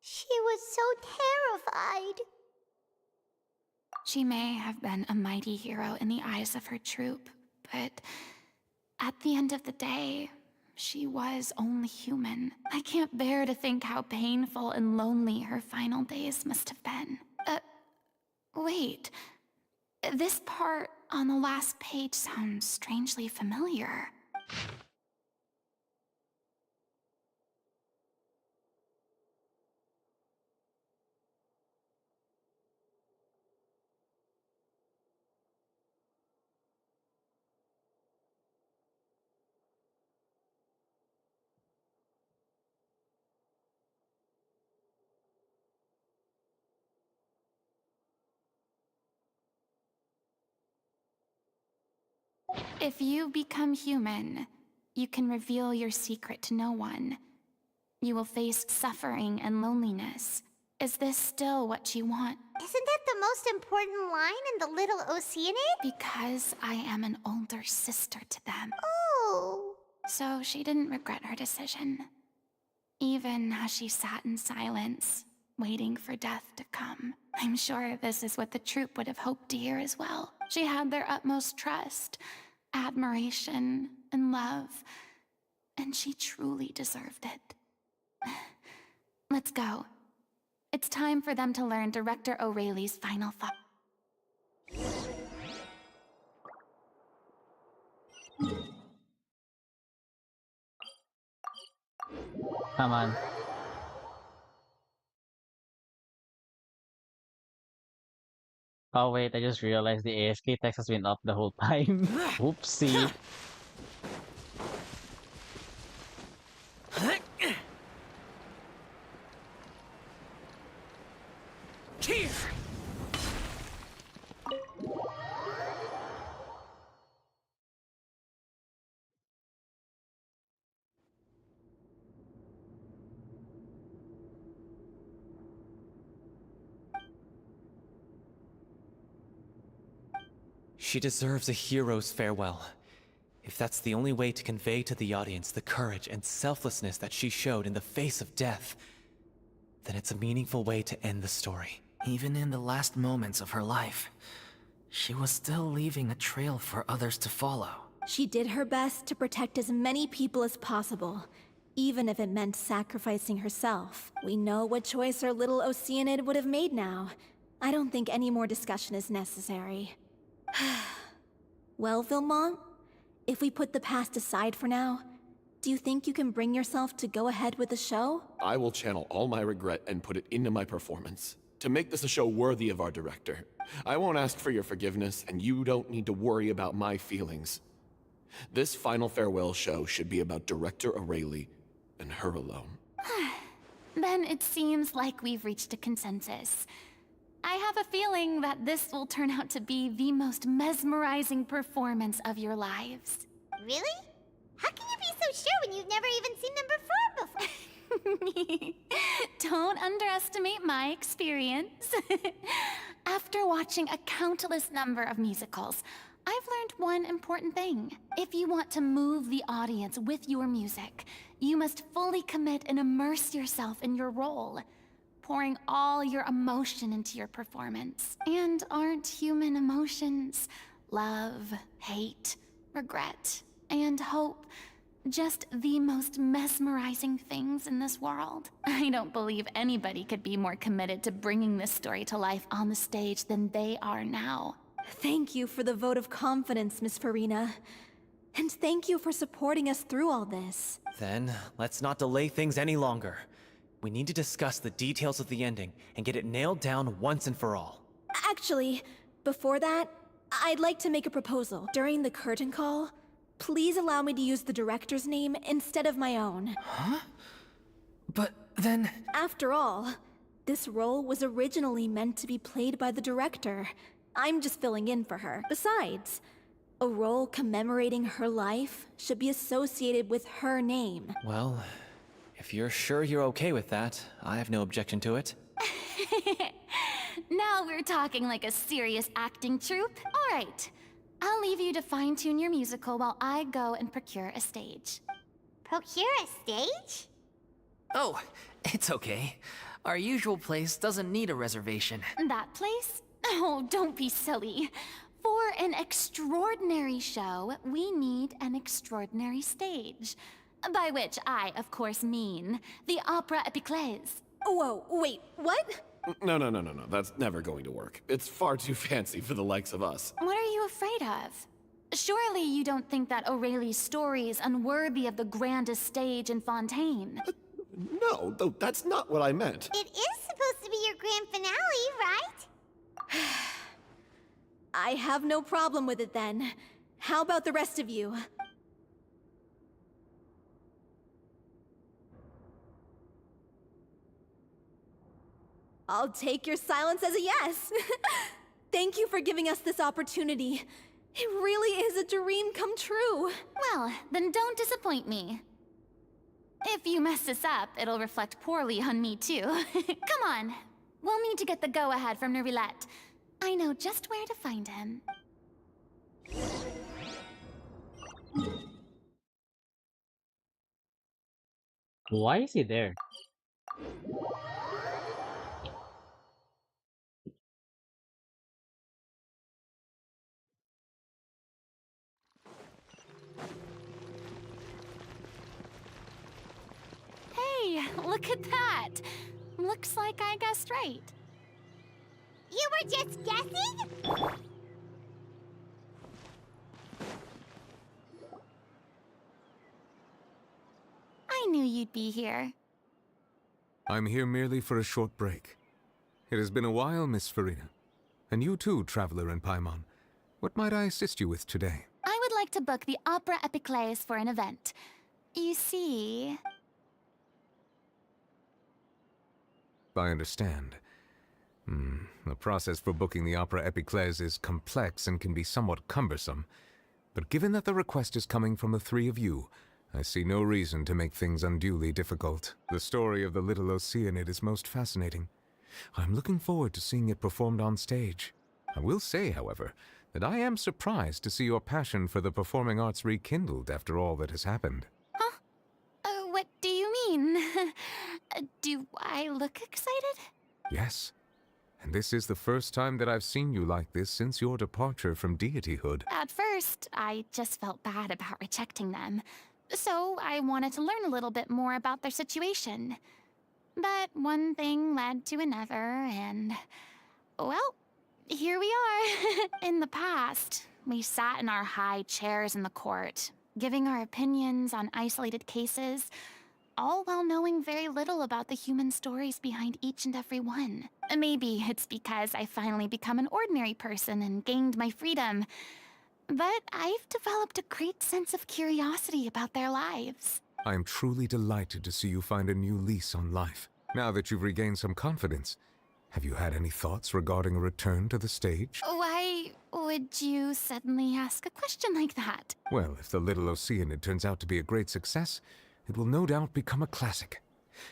She was so terrified. She may have been a mighty hero in the eyes of her troop, but at the end of the day, she was only human. I can't bear to think how painful and lonely her final days must have been. Wait. This part on the last page sounds strangely familiar. If you become human, you can reveal your secret to no one. you will face suffering and loneliness. Is this still what you want? Isn't that the most important line in the Little Oceanid? Because I am an older sister to them. Oh. So she didn't regret her decision. Even as she sat in silence, waiting for death to come. I'm sure this is what the troupe would have hoped to hear as well. She had their utmost trust, admiration, and love, and she truly deserved it. Let's go. It's time for them to learn Director O'Reilly's final thought. Come on. Oh wait, I just realized the AFK text has been up the whole time. Oopsie. Here! She deserves a hero's farewell. If that's the only way to convey to the audience the courage and selflessness that she showed in the face of death, then it's a meaningful way to end the story. Even in the last moments of her life, she was still leaving a trail for others to follow. She did her best to protect as many people as possible, even if it meant sacrificing herself. We know what choice our little Oceanid would have made now. I don't think any more discussion is necessary. Well, Vilmont, if we put the past aside for now, do you think you can bring yourself to go ahead with the show? I will channel all my regret and put it into my performance, to make this a show worthy of our director. I won't ask for your forgiveness, and you don't need to worry about my feelings. This final farewell show should be about Director O'Reilly and her alone. Then it seems like we've reached a consensus. I have a feeling that this will turn out to be the most mesmerizing performance of your lives. Really? How can you be so sure when you've never even seen them perform before? Don't underestimate my experience. After watching a countless number of musicals, I've learned one important thing. If you want to move the audience with your music, you must fully commit and immerse yourself in your role, pouring all your emotion into your performance. And aren't human emotions love, hate, regret, and hope just the most mesmerizing things in this world? I don't believe anybody could be more committed to bringing this story to life on the stage than they are now. Thank you for the vote of confidence, Miss Farina. And thank you for supporting us through all this. Then, let's not delay things any longer. We need to discuss the details of the ending and get it nailed down once and for all. Actually, before that, I'd like to make a proposal. During the curtain call, please allow me to use the director's name instead of my own. Huh? But then... After all, this role was originally meant to be played by the director. I'm just filling in for her. Besides, a role commemorating her life should be associated with her name. Well, if you're sure you're okay with that, I have no objection to it. Now we're talking like a serious acting troupe. All right, I'll leave you to fine-tune your musical while I go and procure a stage. Procure a stage? Oh, it's okay. Our usual place doesn't need a reservation. That place? Oh, don't be silly. For an extraordinary show, we need an extraordinary stage. By which I, of course, mean the Opera Epiclese. Whoa, wait, what? No. That's never going to work. It's far too fancy for the likes of us. What are you afraid of? Surely you don't think that O'Reilly's story is unworthy of the grandest stage in Fontaine? No, though that's not what I meant. It is supposed to be your grand finale, right? I have no problem with it then. How about the rest of you? I'll take your silence as a yes. Thank you for giving us this opportunity. It really is a dream come true. Well, then don't disappoint me. If you mess this up, it'll reflect poorly on me too. Come on. We'll need to get the go-ahead from Nervilette. I know just where to find him. Why is he there? Hey, look at that! Looks like I guessed right. You were just guessing? I knew you'd be here. I'm here merely for a short break. It has been a while, Miss Farina. And you too, Traveler in Paimon. What might I assist you with today? I would like to book the Opera Epiclese for an event. You see... I understand. The process for booking the Opera Epiclese is complex and can be somewhat cumbersome. But given that the request is coming from the three of you, I see no reason to make things unduly difficult. The story of the little Oceanid is most fascinating. I'm looking forward to seeing it performed on stage. I will say, however, that I am surprised to see your passion for the performing arts rekindled after all that has happened. Huh? What do you mean? Do I look excited? Yes. And this is the first time that I've seen you like this since your departure from deityhood. At first, I just felt bad about rejecting them. So I wanted to learn a little bit more about their situation. But one thing led to another, and... well, here we are. In the past, we sat in our high chairs in the court, giving our opinions on isolated cases, all while knowing very little about the human stories behind each and every one. Maybe it's because I finally become an ordinary person and gained my freedom, but I've developed a great sense of curiosity about their lives. I am truly delighted to see you find a new lease on life. Now that you've regained some confidence, have you had any thoughts regarding a return to the stage? Why would you suddenly ask a question like that? Well, if the Little Oceanid turns out to be a great success, it will no doubt become a classic.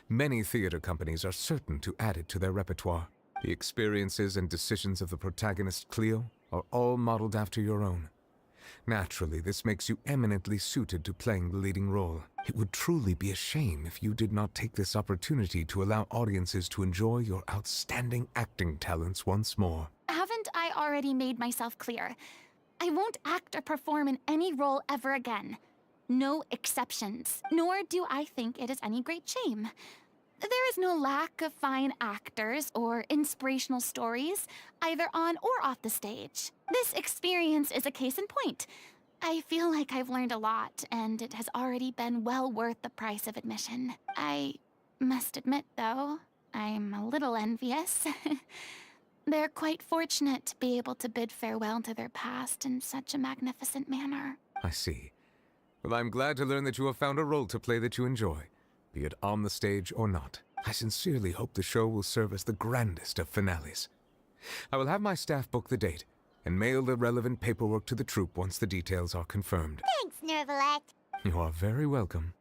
Many theater companies are certain to add it to their repertoire. The experiences and decisions of the protagonist, Cleo, are all modeled after your own. Naturally, this makes you eminently suited to playing the leading role. It would truly be a shame if you did not take this opportunity to allow audiences to enjoy your outstanding acting talents once more. Haven't I already made myself clear? I won't act or perform in any role ever again. No exceptions. Nor do I think it is any great shame. There is no lack of fine actors or inspirational stories, either on or off the stage. This experience is a case in point. I feel like I've learned a lot, and it has already been well worth the price of admission. I must admit, though, I'm a little envious. They're quite fortunate to be able to bid farewell to their past in such a magnificent manner. I see. Well, I'm glad to learn that you have found a role to play that you enjoy, be it on the stage or not. I sincerely hope the show will serve as the grandest of finales. I will have my staff book the date and mail the relevant paperwork to the troupe once the details are confirmed. Thanks, Nervilette. You are very welcome.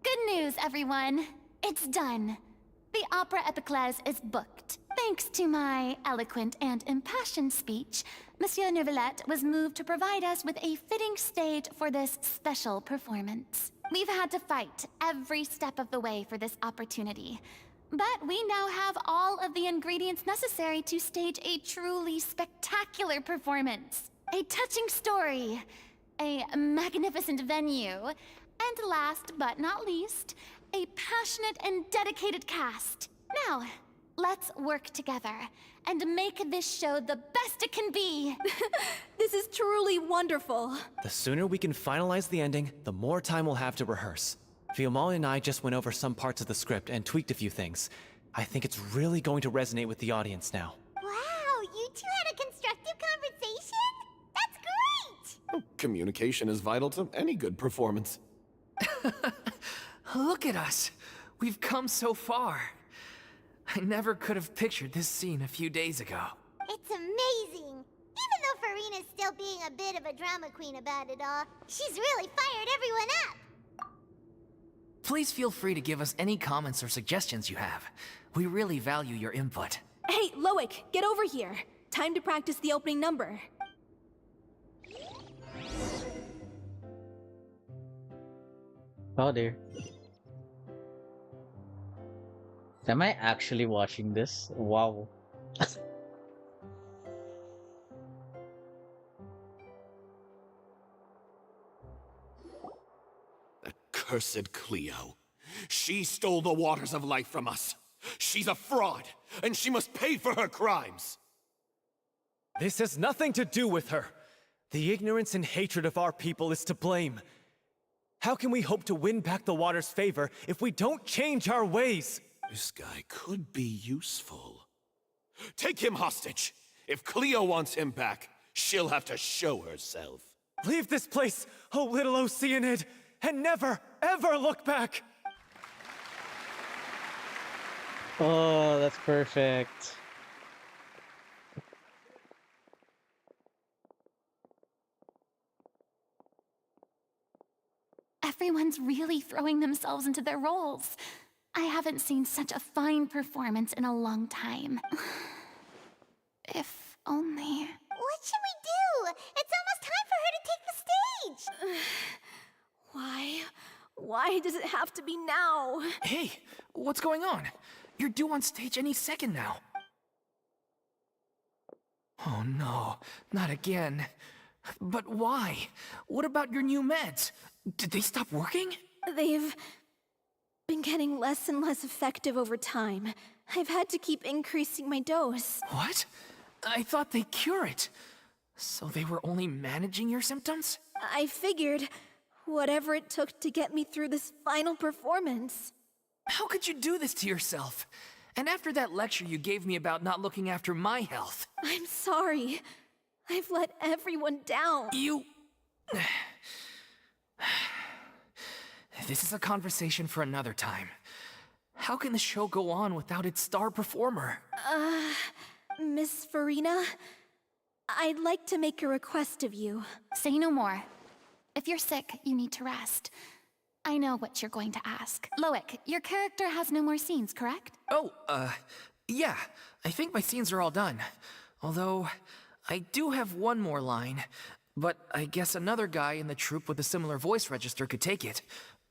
Good news, everyone. It's done. The Opera Epiclese is booked. Thanks to my eloquent and impassioned speech, Monsieur Nervilette was moved to provide us with a fitting stage for this special performance. We've had to fight every step of the way for this opportunity, but we now have all of the ingredients necessary to stage a truly spectacular performance. A touching story, a magnificent venue, and last but not least, a passionate and dedicated cast. Now, Let's work together and make this show the best it can be. This is truly wonderful. The sooner we can finalize the ending, the more time we'll have to rehearse. Fiamma and I just went over some parts of the script and tweaked a few things. I think it's really going to resonate with the audience now. Wow, you two had a constructive conversation? That's great! Communication is vital to any good performance. Look at us. We've come so far. I never could have pictured this scene a few days ago. It's amazing! Even though Farina's still being a bit of a drama queen about it all, she's really fired everyone up! Please feel free to give us any comments or suggestions you have. We really value your input. Hey, Loic, get over here. Time to practice the opening number. Oh dear. Am I actually watching this? Wow. Cursed Cleo. She stole the waters of life from us. She's a fraud, and she must pay for her crimes. This has nothing to do with her. The ignorance and hatred of our people is to blame. How can we hope to win back the water's favor if we don't change our ways? This guy could be useful. Take him hostage. If Cleo wants him back, she'll have to show herself. Leave this place, oh little Oceanid, and never, ever look back! Oh, that's perfect. Everyone's really throwing themselves into their roles. I haven't seen such a fine performance in a long time. If only... What should we do? It's almost time for her to take the stage! Why? Why does it have to be now? Hey, what's going on? You're due on stage any second now. Oh no, not again. But why? What about your new meds? Did they stop working? They've been getting less and less effective over time. I've had to keep increasing my dose. What? I thought they cure it. So they were only managing your symptoms? I figured whatever it took to get me through this final performance. How could you do this to yourself? And after that lecture you gave me about not looking after my health. I'm sorry. I've let everyone down. You... This is a conversation for another time. How can the show go on without its star performer? Miss Farina, I'd like to make a request of you. Say no more. If you're sick, you need to rest. I know what you're going to ask. Loic, your character has no more scenes, correct? Oh, yeah. I think my scenes are all done. Although, I do have one more line. But I guess another guy in the troupe with a similar voice register could take it.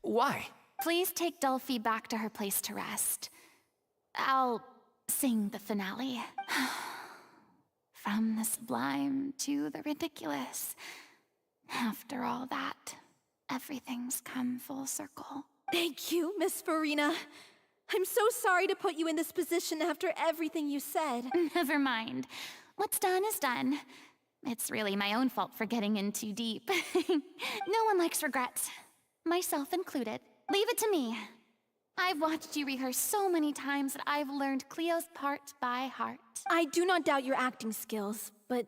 Why? Please take Delphi back to her place to rest. I'll sing the finale. From the sublime to the ridiculous. After all that, everything's come full circle. Thank you, Miss Farina. I'm so sorry to put you in this position after everything you said. Never mind. What's done is done. It's really my own fault for getting in too deep. No one likes regrets. Myself included. Leave it to me. I've watched you rehearse so many times that I've learned Cleo's part by heart. I do not doubt your acting skills, but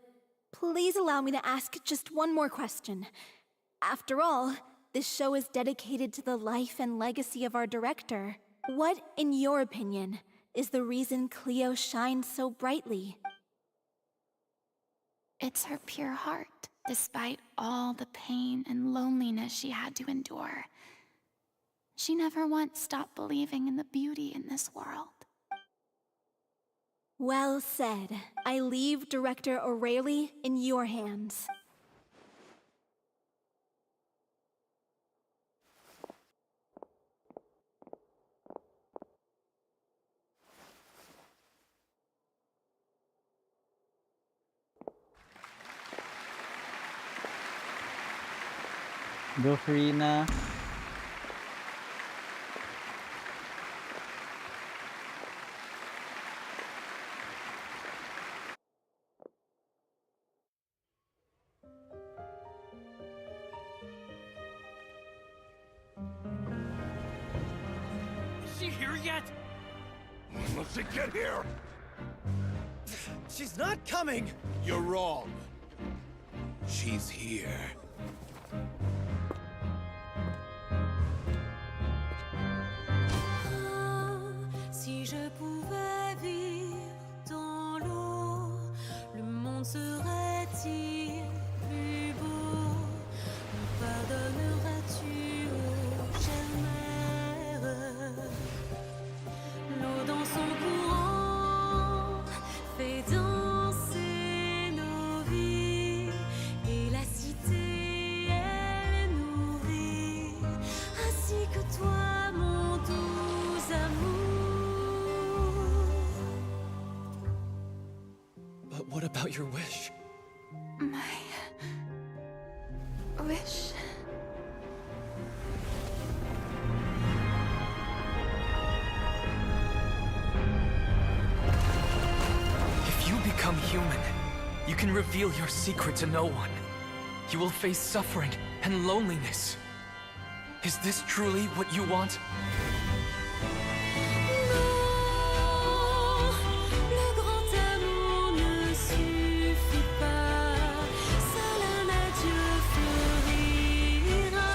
please allow me to ask just one more question. After all, this show is dedicated to the life and legacy of our director. What, in your opinion, is the reason Cleo shines so brightly? It's her pure heart, despite all the pain and loneliness she had to endure. She never once stopped believing in the beauty in this world. Well said. I leave Director O'Reilly in your hands. Go Farina. she here yet? Let's get here! She's not coming! You're wrong. She's here. Si je pouvais vivre dans l'eau, le monde serait-il plus beau? Me pardonneras-tu, ô chère mère? L'eau dans son courant fait danser nos vies, et la cité elle nourrit, ainsi que toi, mon doux amour. But what about your wish? My wish. If you become human, you can reveal your secret to no one. You will face suffering and loneliness. Is this truly what you want? Le grand amour ne suffit pas, seul un adieu fleurira.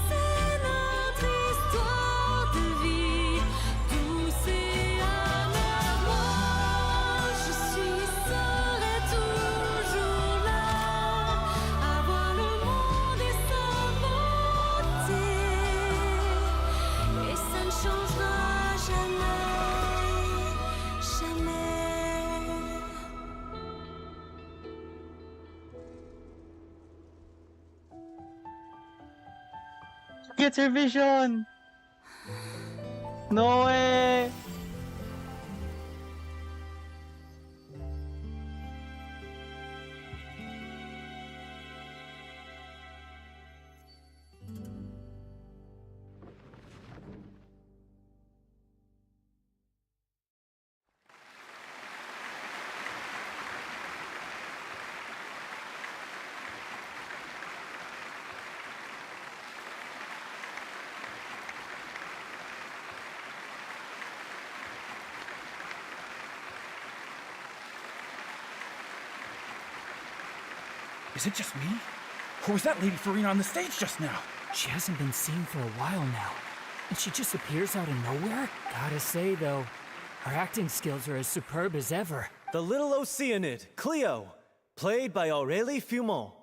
C'est notre histoire de vie, douce et amère. Moi, je serai toujours là, à voir le monde et sa beauté, et ça ne changera jamais, jamais. Gets her vision! No way! Is it just me? Or was that Lady Farina on the stage just now? She hasn't been seen for a while now, and she just appears out of nowhere? Gotta say, though, her acting skills are as superb as ever. The little Oceanid, Cleo, played by Aurélie Fumont.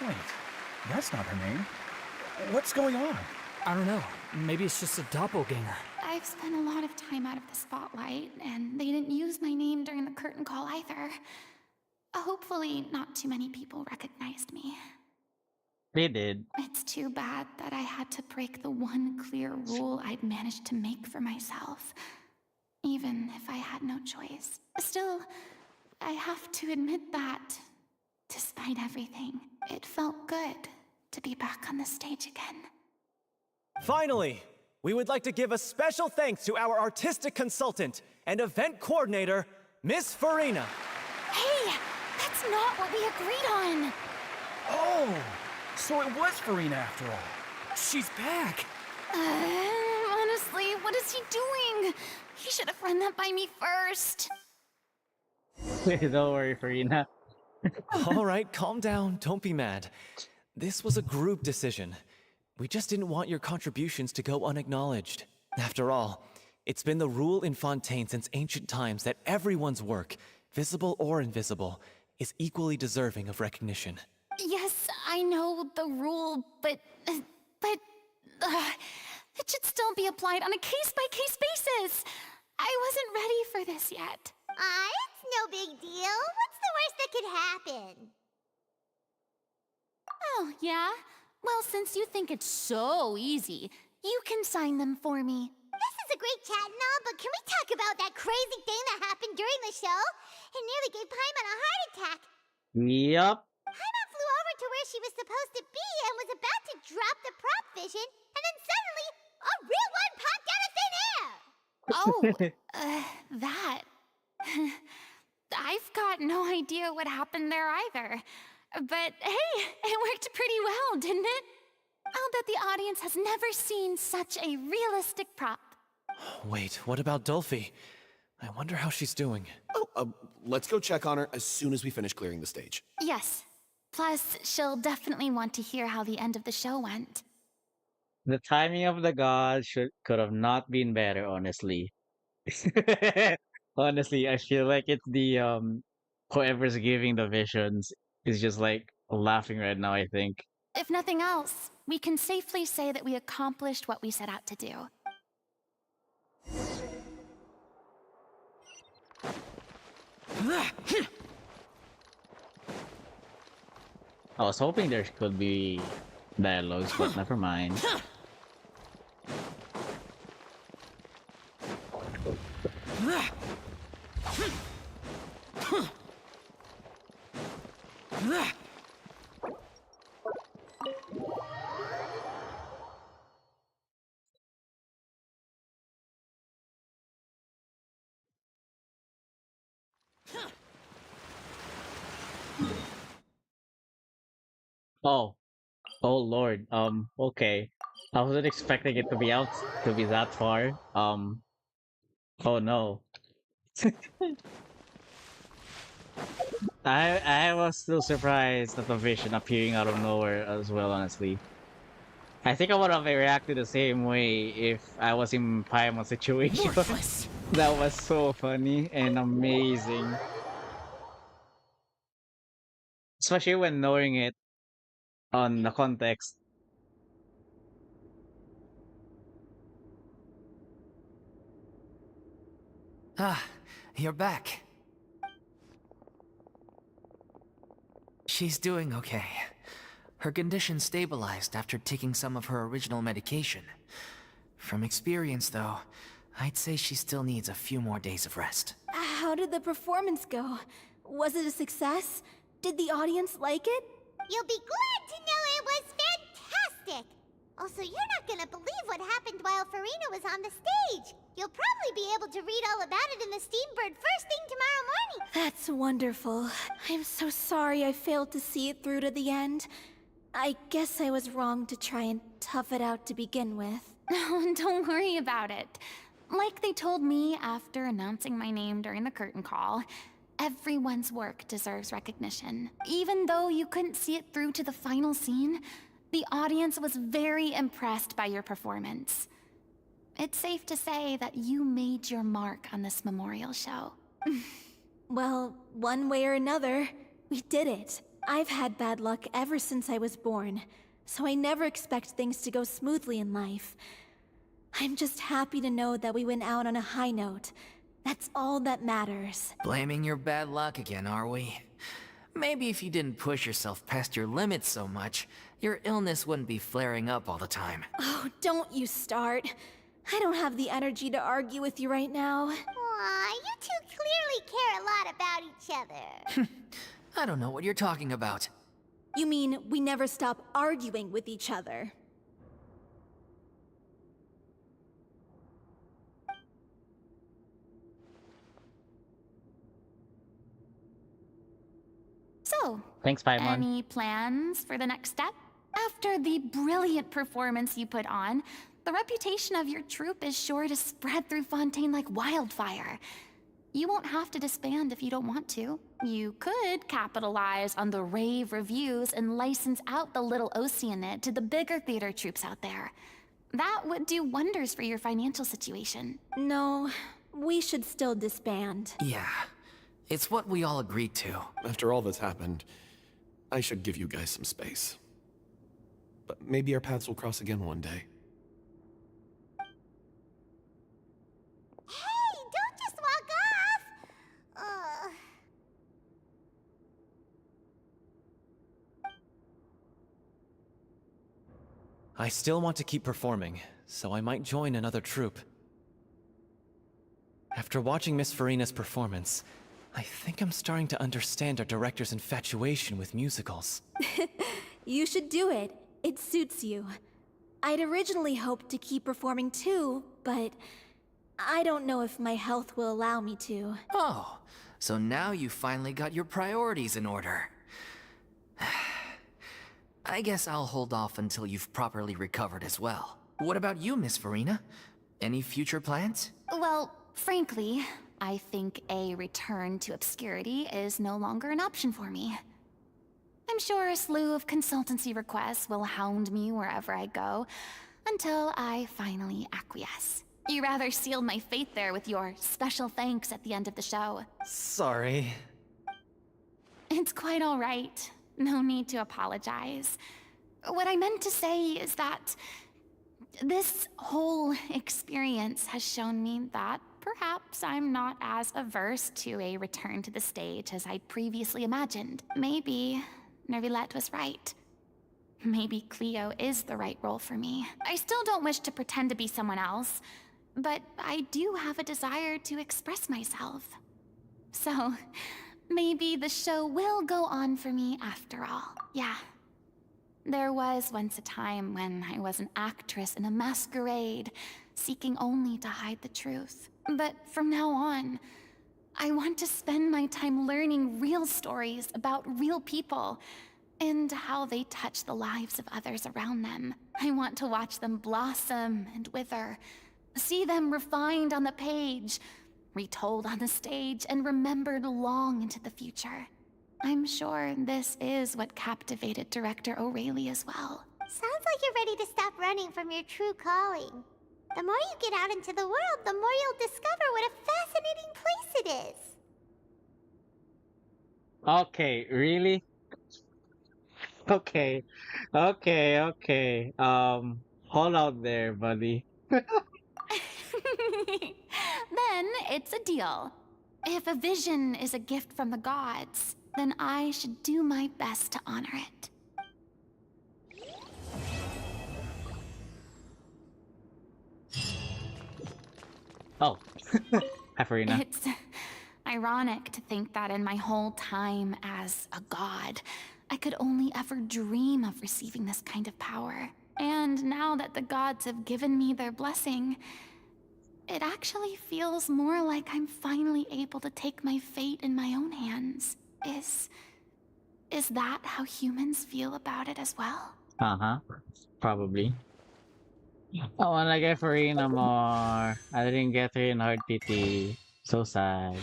Wait, that's not her name. What's going on? I don't know. Maybe it's just a doppelganger. I've spent a lot of time out of the spotlight, and they didn't use my name during the curtain call either. Hopefully, not too many people recognized me. They did. It's too bad that I had to break the one clear rule I'd managed to make for myself, even if I had no choice. Still, I have to admit that, despite everything, it felt good to be back on the stage again. Finally, we would like to give a special thanks to our artistic consultant and event coordinator, Miss Farina. Hey, that's not what we agreed on. Oh, so it was Farina after all. She's back. Honestly, what is he doing? He should have run that by me first. Don't worry, Farina. All right, calm down. Don't be mad. This was a group decision. We just didn't want your contributions to go unacknowledged. After all, it's been the rule in Fontaine since ancient times that everyone's work, visible or invisible, is equally deserving of recognition. Yes, I know the rule, but it should still be applied on a case-by-case basis. I wasn't ready for this yet. It's no big deal. What's the worst that could happen? Oh, yeah? Well, since you think it's so easy, you can sign them for me. This is a great chat and all, but can we talk about that crazy thing that happened during the show? It nearly gave Paimon a heart attack. Yup. Paimon flew over to where she was supposed to be and was about to drop the prop vision, and then suddenly, a real one popped out of thin air! That. I've got no idea what happened there either. But hey, it worked pretty well, didn't it? I'll bet the audience has never seen such a realistic prop. Wait, what about Dolphy? I wonder how she's doing. Oh, let's go check on her as soon as we finish clearing the stage. Yes. Plus, she'll definitely want to hear how the end of the show went. The timing of the god could have not been better, honestly. Honestly, I feel like it's the whoever's giving the visions is just like laughing right now, I think. If nothing else, we can safely say that we accomplished what we set out to do. I was hoping there could be dialogues, but never mind. Oh, oh Lord. Okay. I wasn't expecting it to be out to be that far. Oh no. I was still surprised at the vision appearing out of nowhere as well, honestly. I think I would have reacted the same way if I was in Paimon's situation. That was so funny and amazing. Especially when knowing it on the context. Ah, you're back. She's doing okay. Her condition stabilized after taking some of her original medication. From experience, though, I'd say she still needs a few more days of rest. How did the performance go? Was it a success? Did the audience like it? You'll be glad to know it was fantastic! Also, you're not gonna believe what happened while Farina was on the stage. You'll probably be able to read all about it in the Steambird first thing tomorrow morning. That's wonderful. I'm so sorry I failed to see it through to the end. I guess I was wrong to try and tough it out to begin with. Don't worry about it. Like they told me after announcing my name during the curtain call, everyone's work deserves recognition. Even though you couldn't see it through to the final scene, the audience was very impressed by your performance. It's safe to say that you made your mark on this memorial show. Well, one way or another, we did it. I've had bad luck ever since I was born, so I never expect things to go smoothly in life. I'm just happy to know that we went out on a high note. That's all that matters. Blaming your bad luck again, are we? Maybe if you didn't push yourself past your limits so much, your illness wouldn't be flaring up all the time. Oh, don't you start. I don't have the energy to argue with you right now. Aw, you two clearly care a lot about each other. I don't know what you're talking about. You mean we never stop arguing with each other? So, Thanks, Paimon. any plans for the next step? After the brilliant performance you put on, the reputation of your troupe is sure to spread through Fontaine like wildfire. You won't have to disband if you don't want to. You could capitalize on the rave reviews and license out the Little Oceanid to the bigger theater troupes out there. That would do wonders for your financial situation. No, we should still disband. Yeah, it's what we all agreed to. After all that's happened, I should give you guys some space. But maybe our paths will cross again one day. Hey, don't just walk off! I still want to keep performing, so I might join another troupe. After watching Miss Farina's performance, I think I'm starting to understand our director's infatuation with musicals. You should do it. It suits you. I'd originally hoped to keep performing too, but I don't know if my health will allow me to. Oh, so now you finally got your priorities in order. I guess I'll hold off until you've properly recovered as well. What about you, Miss Farina? Any future plans? Well, frankly, I think a return to obscurity is no longer an option for me. I'm sure a slew of consultancy requests will hound me wherever I go, until I finally acquiesce. You rather sealed my fate there with your special thanks at the end of the show. Sorry. It's quite all right. No need to apologize. What I meant to say is that this whole experience has shown me that perhaps I'm not as averse to a return to the stage as I'd previously imagined. Maybe Nervilette was right. Maybe Cleo is the right role for me. I still don't wish to pretend to be someone else, but I do have a desire to express myself. So, maybe the show will go on for me after all. Yeah. There was once a time when I was an actress in a masquerade, seeking only to hide the truth. But from now on, I want to spend my time learning real stories about real people and how they touch the lives of others around them. I want to watch them blossom and wither, see them refined on the page, retold on the stage, and remembered long into the future. I'm sure this is what captivated director O'Reilly as well. Sounds like you're ready to stop running from your true calling. The more you get out into the world, the more you'll discover what a fascinating place it is. Okay, really? Okay. Okay, okay. Hold out there, buddy. Then it's a deal. If a vision is a gift from the gods, then I should do my best to honor it. Oh. Hi, Farina. It's ironic to think that in my whole time as a god, I could only ever dream of receiving this kind of power. And now that the gods have given me their blessing, it actually feels more like I'm finally able to take my fate in my own hands. Is that how humans feel about it as well? Uh-huh. Probably. I wanna get Farina more. I didn't get her in Hard PT. So sad.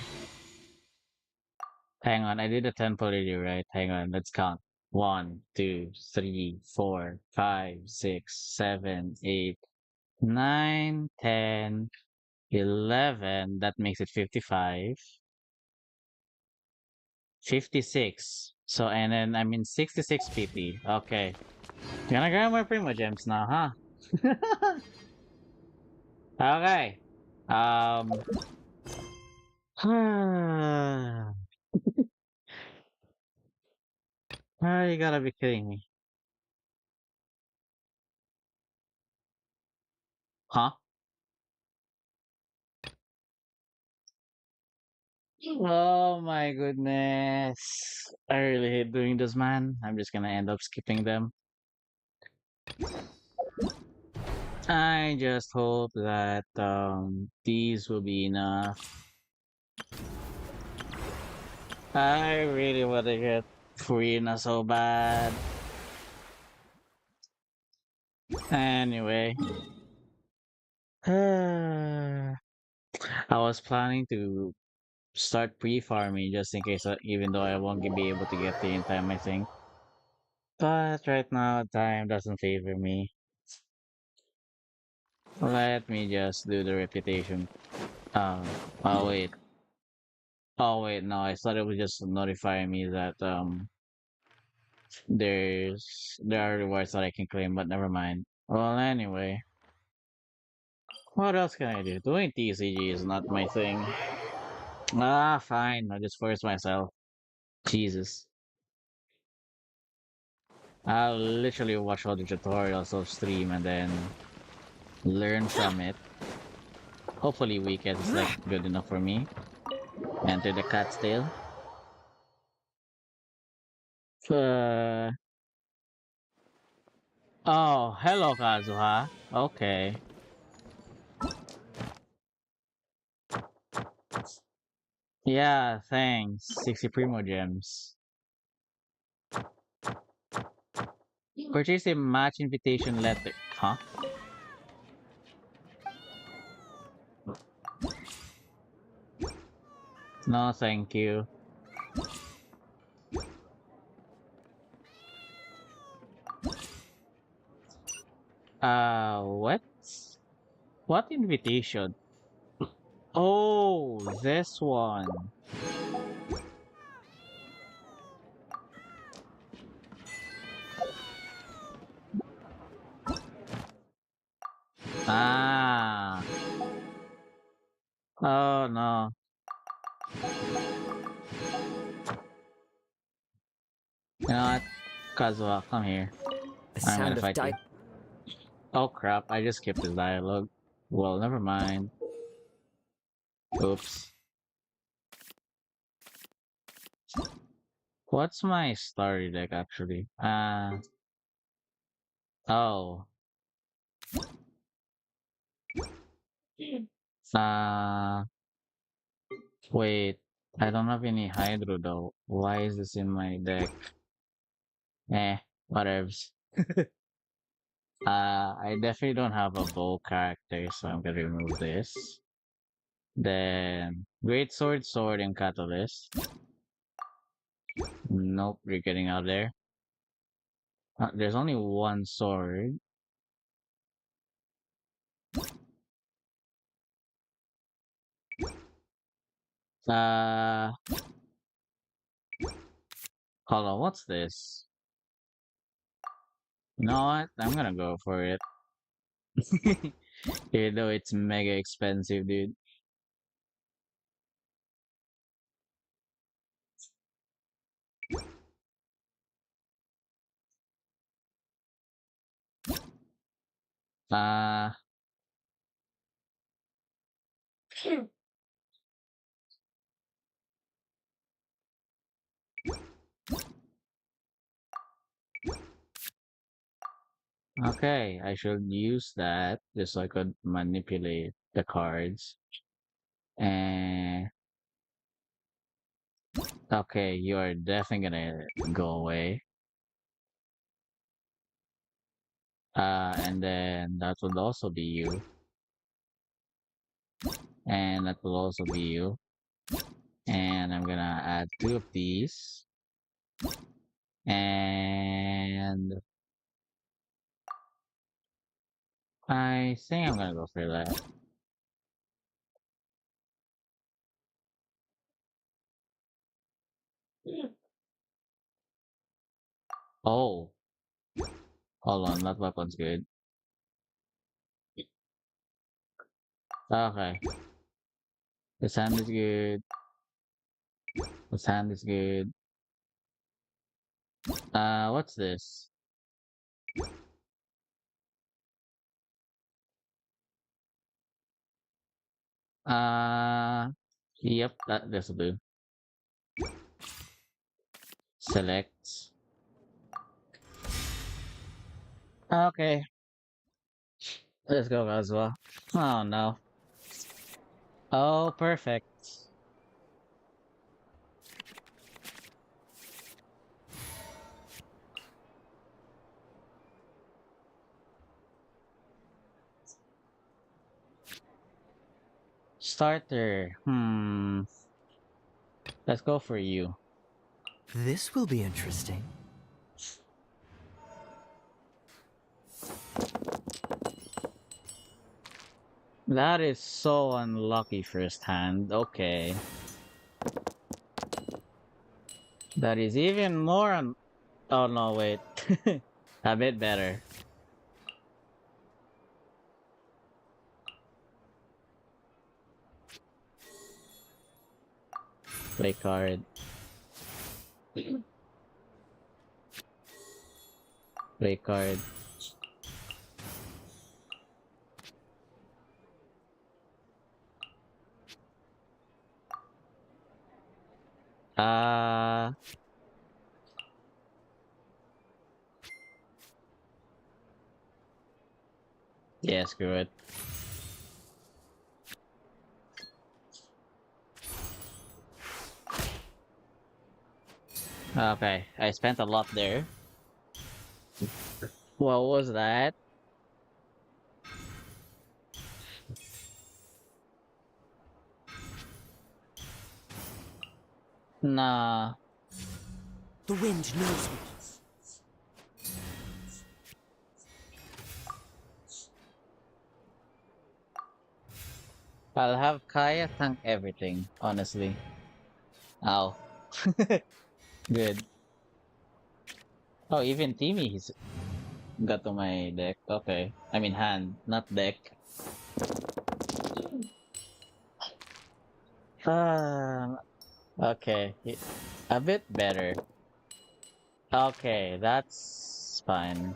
Hang on, I did a tempo already, right? Hang on, let's count. 1, 2, 3, 4, 5, 6, 7, 8, 9, 10, 11. That makes it 55. 56. So, and then I'm in 66 PT. Okay. Gonna grab my Primo Gems now, huh? Okay. Um. Ah, you gotta be kidding me. Huh? Oh my goodness. I really hate doing this, man. I'm just gonna end up skipping them. I just hope that these will be enough. I really wanna get Furina so bad. Anyway. I was planning to start pre-farming just in case, even though I won't be able to get there in time, I think. But right now, time doesn't favor me. Let me just do the reputation. Oh wait. Oh wait, no, I thought it was just notifying me that there are rewards that I can claim, but never mind. Well, anyway, what else can I do? Doing TCG is not my thing. Ah, fine. I just force myself. Jesus. I'll literally watch all the tutorials of stream and then learn from it. Hopefully weekend is like good enough for me. Enter the cat's tail. Uh, oh, hello Kazuha. Okay. Yeah, thanks. 60 Primo Gems. Purchase a match invitation letter. Huh? No, thank you. What? What invitation? Oh, this one. Ah. Oh no. You know what? Kazuha, come here. The I'm gonna sound of fight you. Oh crap, I just skipped this dialogue. Well, never mind. Oops. What's my story deck actually? Oh. Uh, wait. I don't have any Hydro though. Why is this in my deck? Eh, whatevs. I definitely don't have a bow character, so I'm gonna remove this. Then Great Sword, Sword, and Catalyst. Nope, you're getting out there. There's only one sword. Uh, hold on, what's this? You know what? I'm gonna go for it. Even though it's mega expensive, dude. Uh, okay, I should use that just so I could manipulate the cards. And okay, you are definitely gonna go away. And then that would also be you. And that will also be you. And I'm gonna add two of these. And I think I'm gonna go for that. Oh, hold on, that weapon's good. Okay, this hand is good. This hand is good. What's this? Uh, yep, this'll do. Select. Okay, let's go, Kazuha. Oh no. Oh, perfect. Starter. Let's go for you. This will be interesting. That is so unlucky first hand. Okay. That is even more oh no, wait. A bit better. Play card. Play card. Uh yeah, screw it. Okay, I spent a lot there. What was that? Nah. The wind knows me. I'll have Kaya tank everything, honestly. Ow. Good. Oh, even Timmy he's got to my deck. Okay. I mean hand, not deck. Ah, okay. A bit better. Okay, that's fine.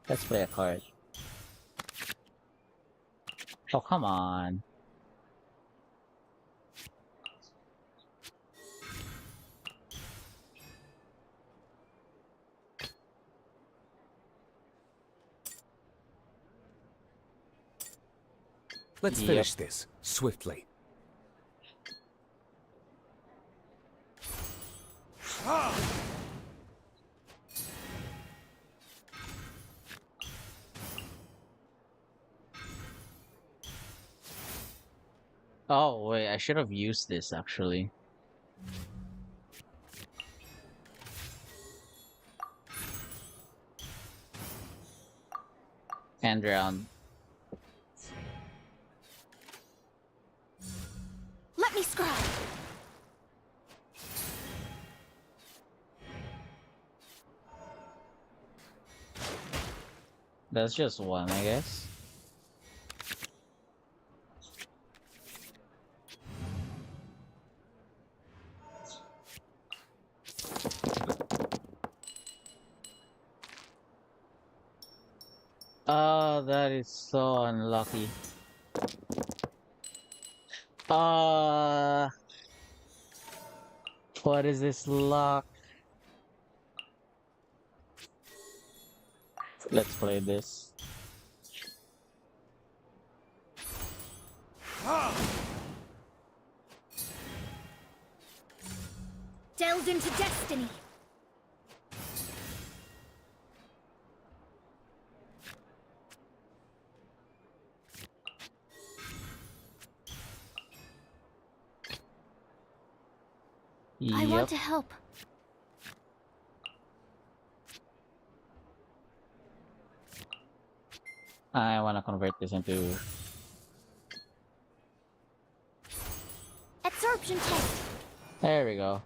Let's play a card. Oh, come on. Let's Yep. finish this swiftly. Oh, wait, I should have used this actually. End round. Let me scribe. That's just one, I guess. Oh, that is so unlucky. Uh, what is this luck? Let's play this. Delved into destiny. I want Yep. to help. I want to convert this into... Absorption test. There we go.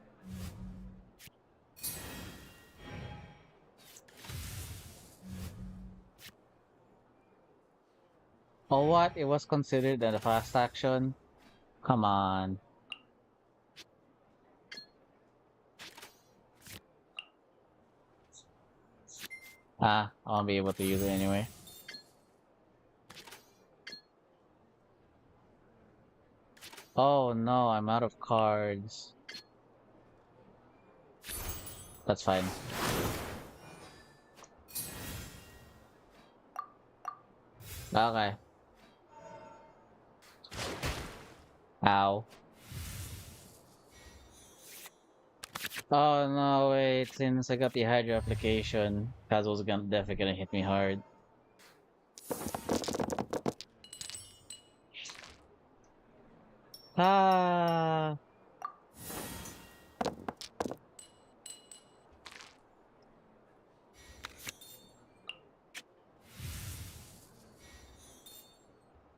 Oh, what? It was considered a fast action? Come on. Ah, I won't be able to use it anyway. Oh no, I'm out of cards. That's fine. Okay. Ow. Oh no, wait, since I got the Hydra application, Kazu's definitely gonna hit me hard. Ah.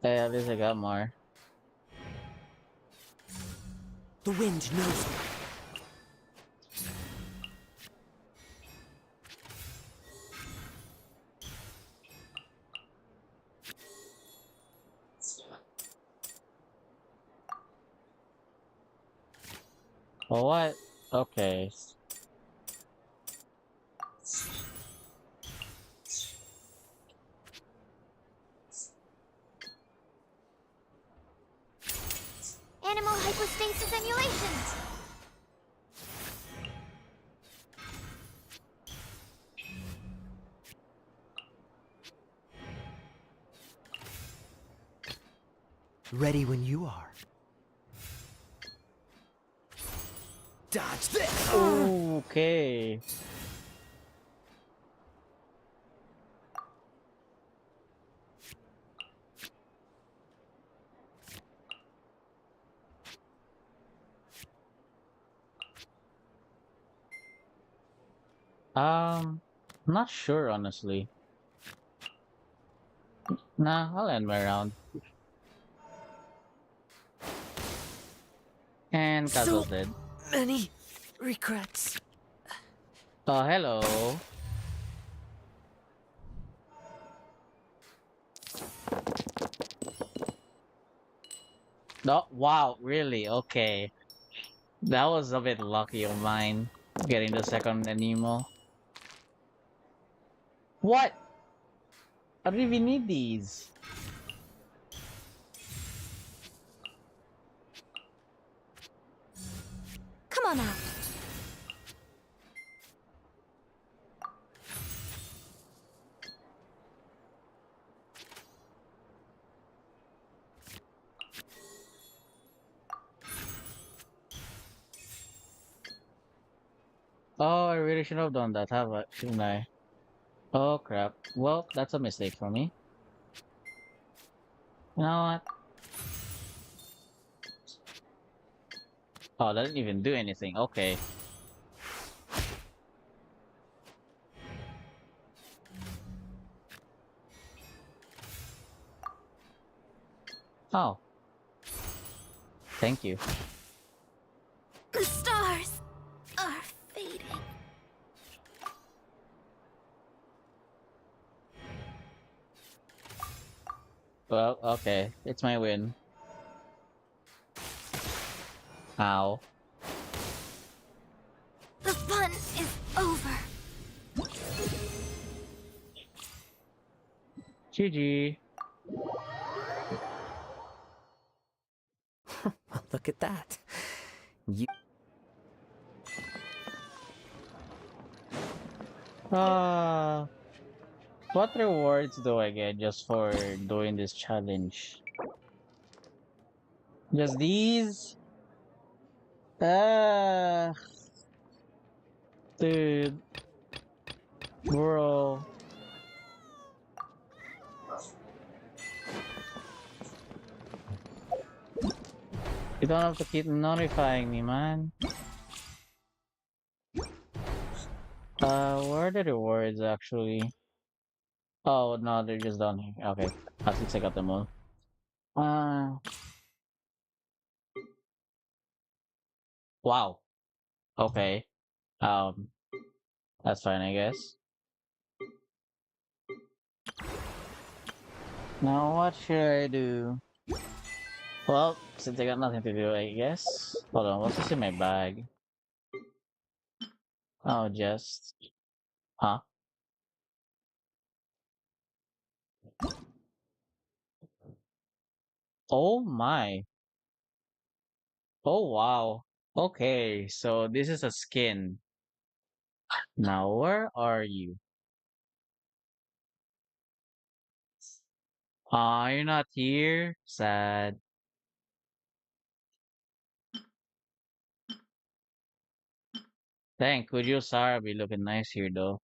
Hey, at least I got more. The wind knows me. Oh, what? Okay. Animal hypostasis emulations! Ready when you are. Dodge this! Okay. Not sure honestly. Nah, I'll end my round. And So Castle's dead. many regrets. Oh, hello. No, wow, really? Okay. That was a bit lucky of mine, getting the second Anemo. What? I don't even need these. Come on out. Oh, I really should have done that, shouldn't I? Oh crap. Well, that's a mistake for me. You know what? Oh, that didn't even do anything. Okay. Oh, thank you. The stars are fading. Well, okay. It's my win. Ow. The fun is over. GG. Look at that. You Ah, what rewards do I get just for doing this challenge? Just these? Ah, dude, bro. You don't have to keep notifying me, man. Where are the rewards actually? Oh no, they're just down here. Okay, at least I got them all. Uh, wow. Okay. Um, that's fine, I guess. Now what should I do? Well, since I got nothing to do, I guess. Hold on, what's this in my bag? Oh, just. Huh? Oh my. Oh wow. Okay, so this is a skin. Now where are you? Ah, you're not here? Sad. Dang, could you Sarah be looking nice here though?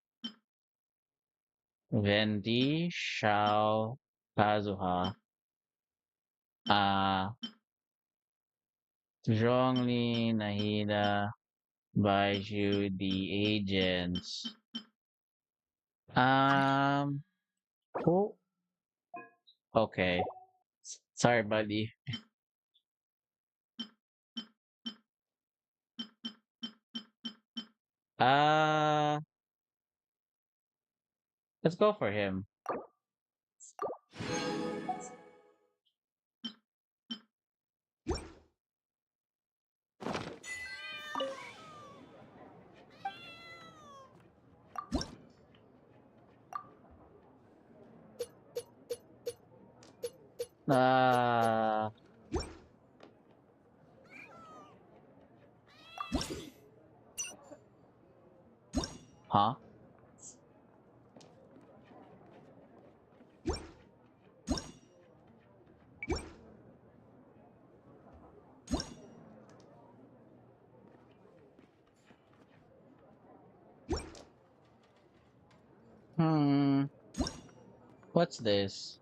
Vendi, Shao, Kazuha. Ah, Zhongli, Nahida, Baiju, the agents. Um, who? Okay. Sorry, buddy. Uh, let's go for him. Uh, huh? What's this?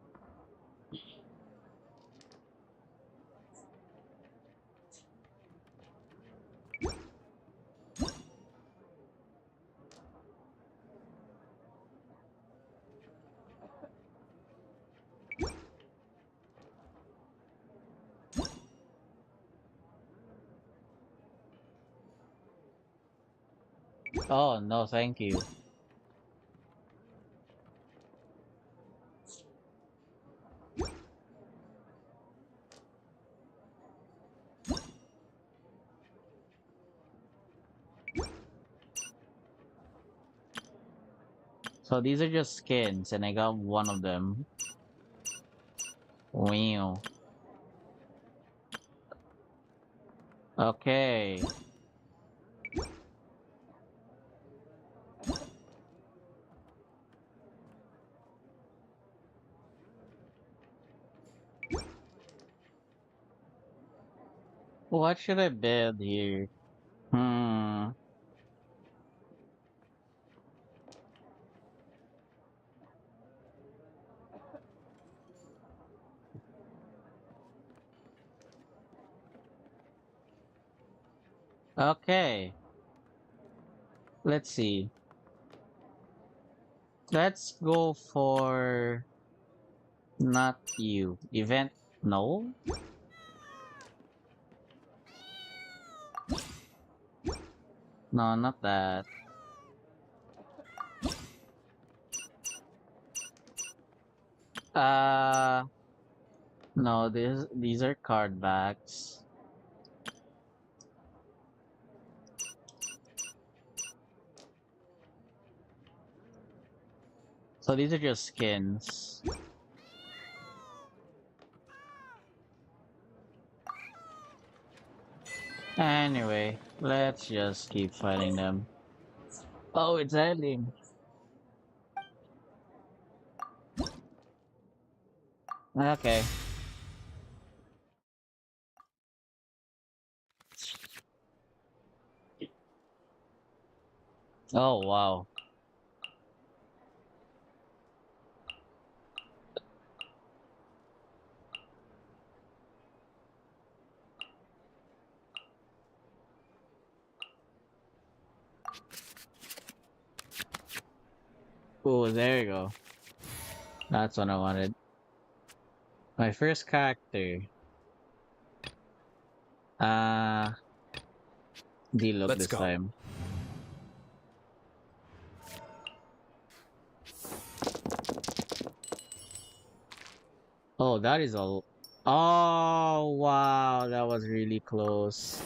Oh, no, thank you. So these are just skins, and I got one of them. Wow. Okay. What should I build here? Hmm. Okay. Let's see. Let's go for not you. Event? No? No, not that. Uh, no, these are card backs. So these are just skins. Anyway, let's just keep fighting them. Oh, it's ending. Okay. Oh, wow. Oh, there you go. That's what I wanted. My first character. Uh, D-Look Let's this go. time. Oh, that is all. Oh, wow. That was really close.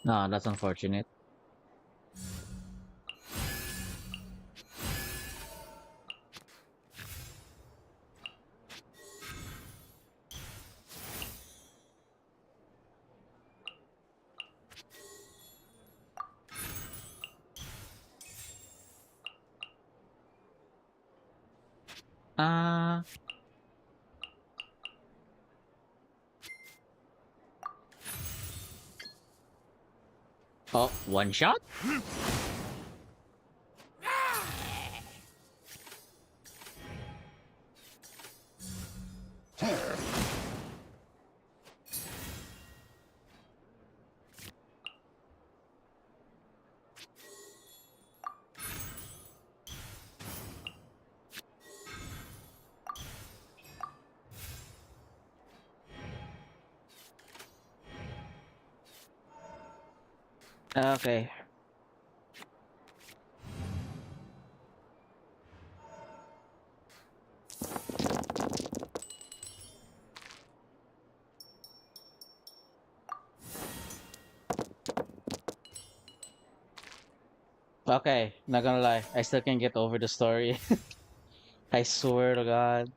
No, that's unfortunate. Uh, oh, one shot? Okay. Okay, not gonna lie. I still can't get over the story. I swear to God.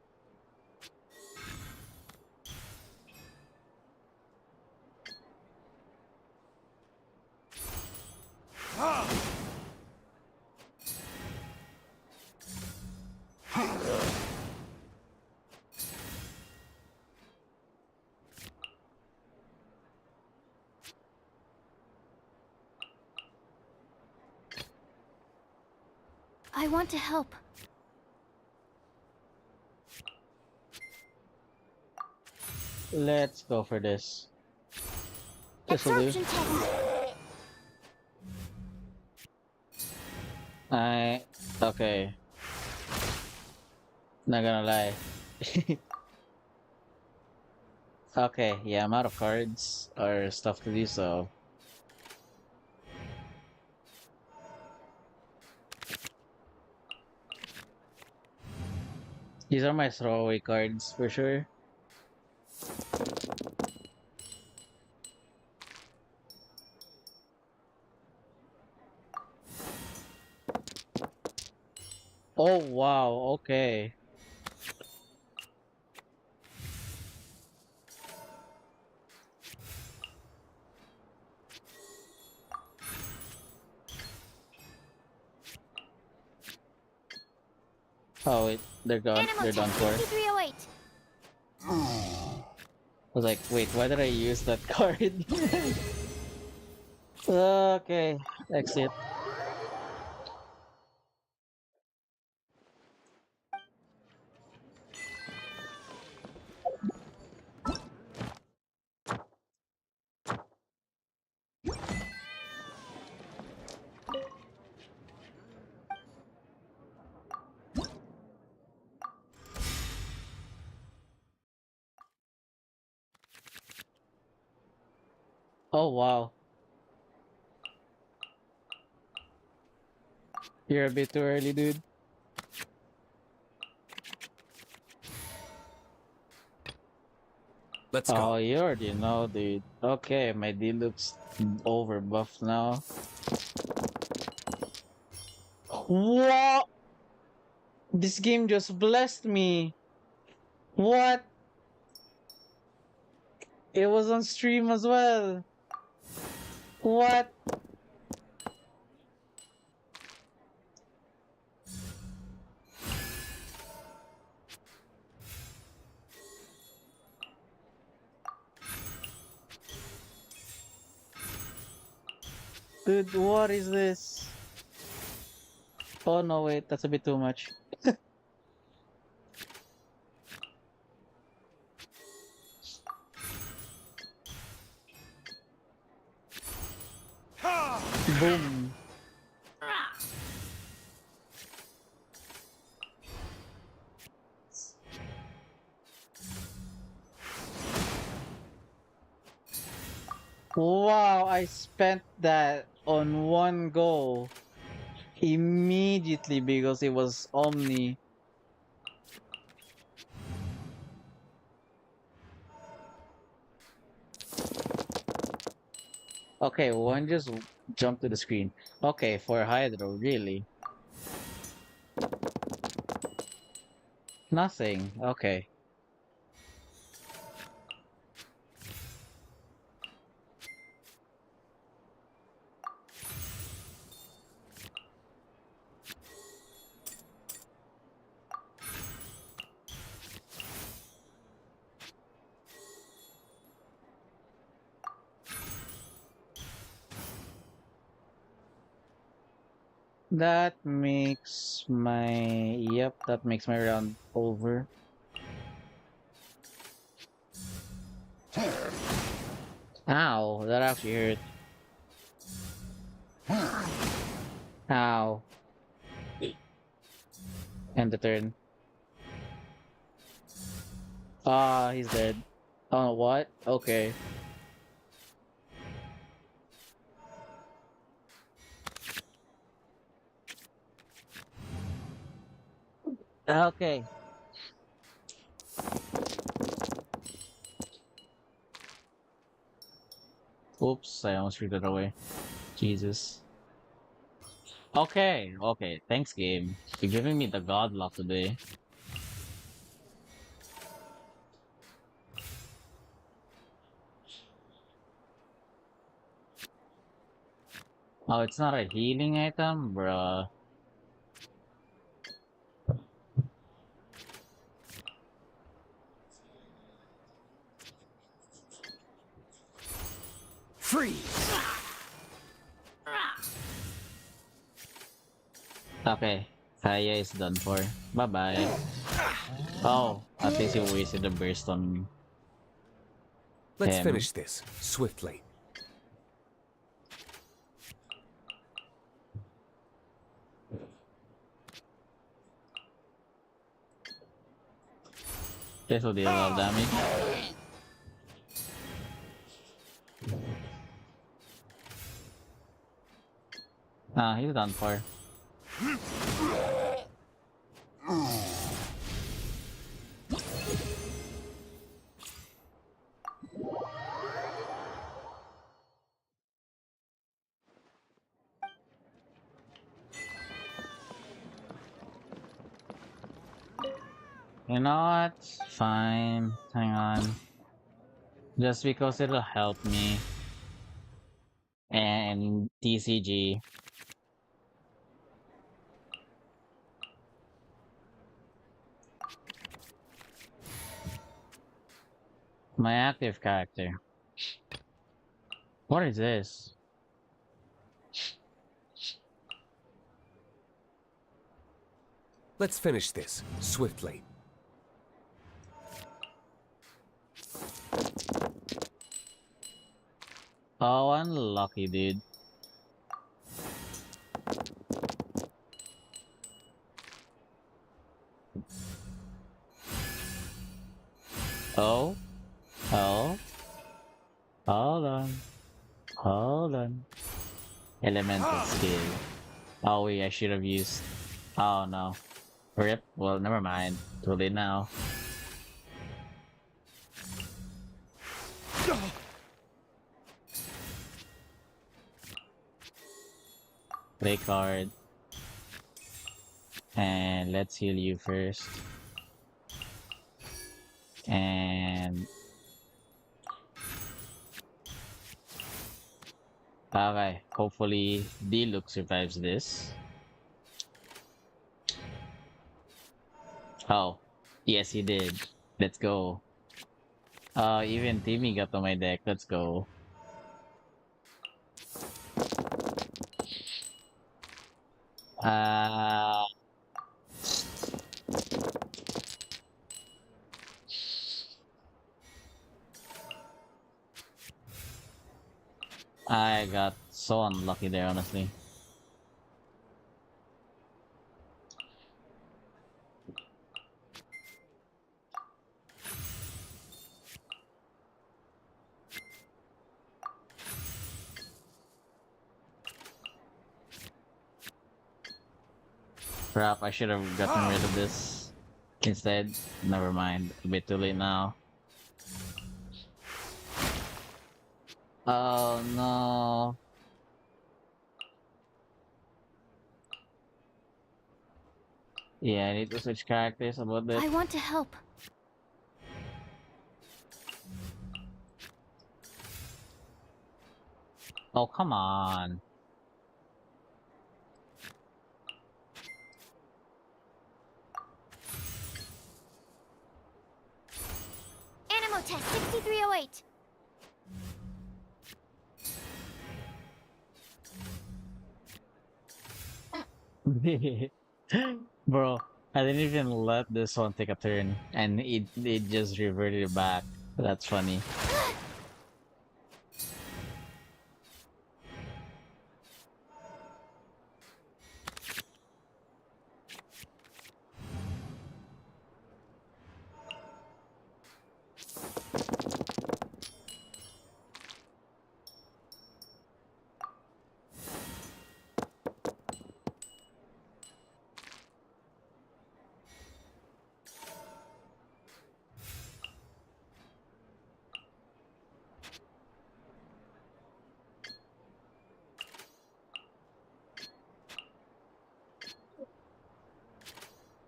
I want to help. let's go for this. This'll do. Absorption test. Okay. Not gonna lie. Okay, yeah, I'm out of cards or stuff to do, so these are my throwaway cards for sure. Oh wow, okay. Oh wait, they're gone. Animal They're done test for. 5308. I was like, wait, why did I use that card? Okay, exit. Oh wow, you're a bit too early, dude. Let's Oh, go. you already know, dude. Okay, my D looks over buffed now. What? This game just blessed me. What? It was on stream as well. What? Dude, what is this? Oh no, wait, that's a bit too much. Boom. Wow, I spent that on one go immediately because it was Omni. Okay, one just jumped to the screen. Okay, for Hydro, really? Nothing. Okay. That makes my... Yep, that makes my round over. Ow, that actually hurt. Ow. End the turn. Ah, he's dead. Oh, what? Okay. Okay. Oops, I almost threw that away. Jesus. Okay, okay. Thanks, game. You're giving me the god luck today. Oh, it's not a healing item? Bruh. Freeze! Okay. Kaya is done for. Bye-bye. Oh, at least you wasted a burst on me. Let's him. finish this swiftly. This will deal a lot of damage. Ah, he's done for. You know what? Fine. Hang on. Just because it'll help me. And TCG. My active character. What is this? Let's finish this swiftly. Oh, unlucky, dude. Oh? Oh? Hold on. Hold on. Elemental skill. Oh wait, I should have used... Oh no. Rip? Well, never mind. Too late now. Play card. And let's heal you first. And... Okay, hopefully D-Look survives this. Oh, yes he did. Let's go. Even Timmy got on my deck. Let's go. Uh, I got so unlucky there, honestly. Crap, I should have gotten rid of this. Instead, never mind. A bit too late now. Oh no. Yeah, I need to switch characters about this. I want to help. Oh, come on. Animal test 6308. Bro, I didn't even let this one take a turn, and it just reverted it back. That's funny.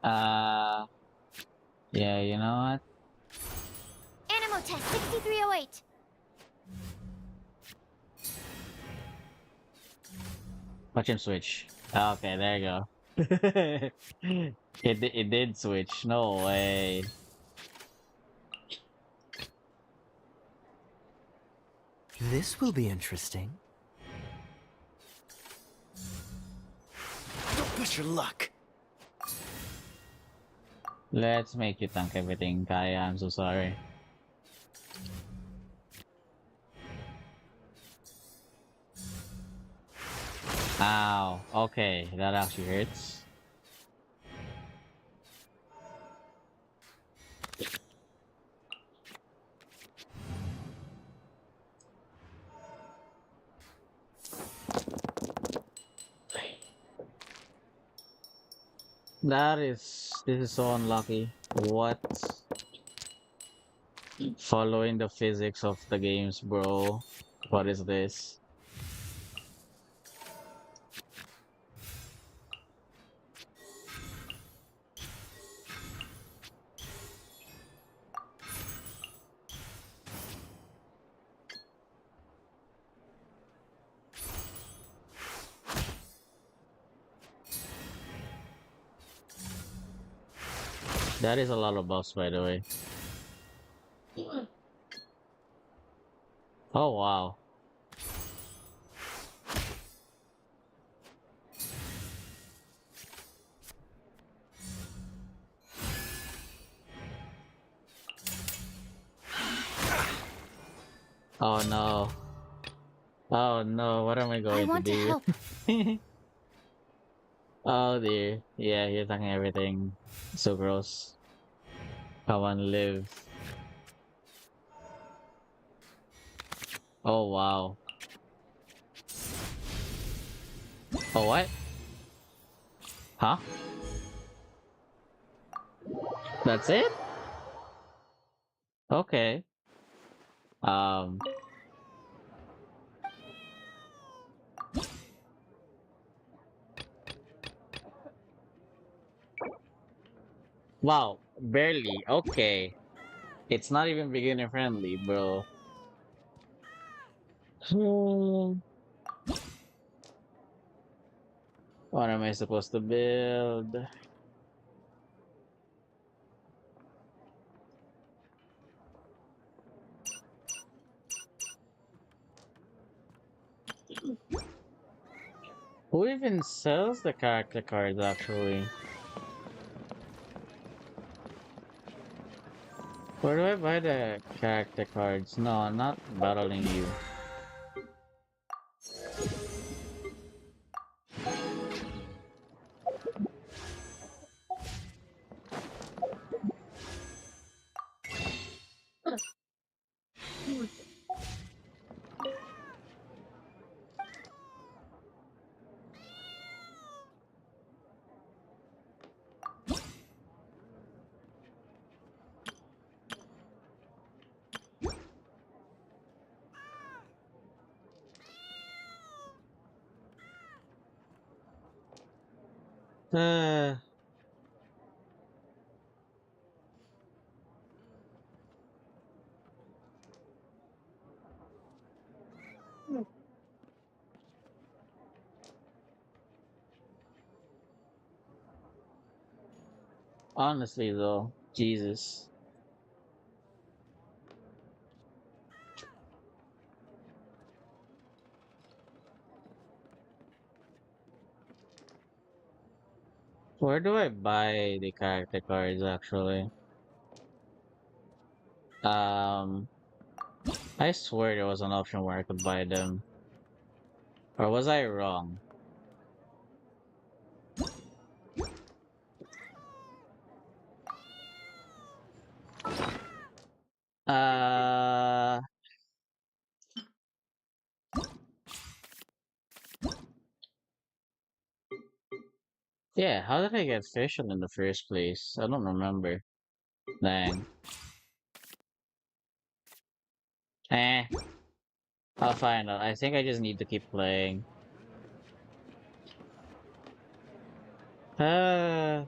Uh, yeah, you know what? Animal test 6308. Watch him switch. Okay, there you go. It did switch. No way. This will be interesting. Don't push your luck. Let's make you tank everything, Kaya. I'm so sorry. Ow. Okay, that actually hurts. This is so unlucky. What? Following the physics of the games, bro. What is this? That is a lot of buffs, by the way. Oh, wow. Oh, no. Oh, no. What am I I going to want to do? help. Oh, dear. Yeah, you're talking everything. So gross. Come on, live. Oh, wow. Oh, what? Huh? That's it? Okay. Um, wow. Barely. Okay. It's not even beginner friendly, bro. Hmm. What am I supposed to build? Who even sells the character cards, actually? Where do I buy the character cards? No, I'm not battling you. Uh, honestly, though, Jesus. Where do I buy the character cards, actually? Um, I swear there was an option where I could buy them. Or was I wrong? Uh, yeah, how did I get fission in the first place? I don't remember. Dang. Eh, I'll find out. I think I just need to keep playing. Uh,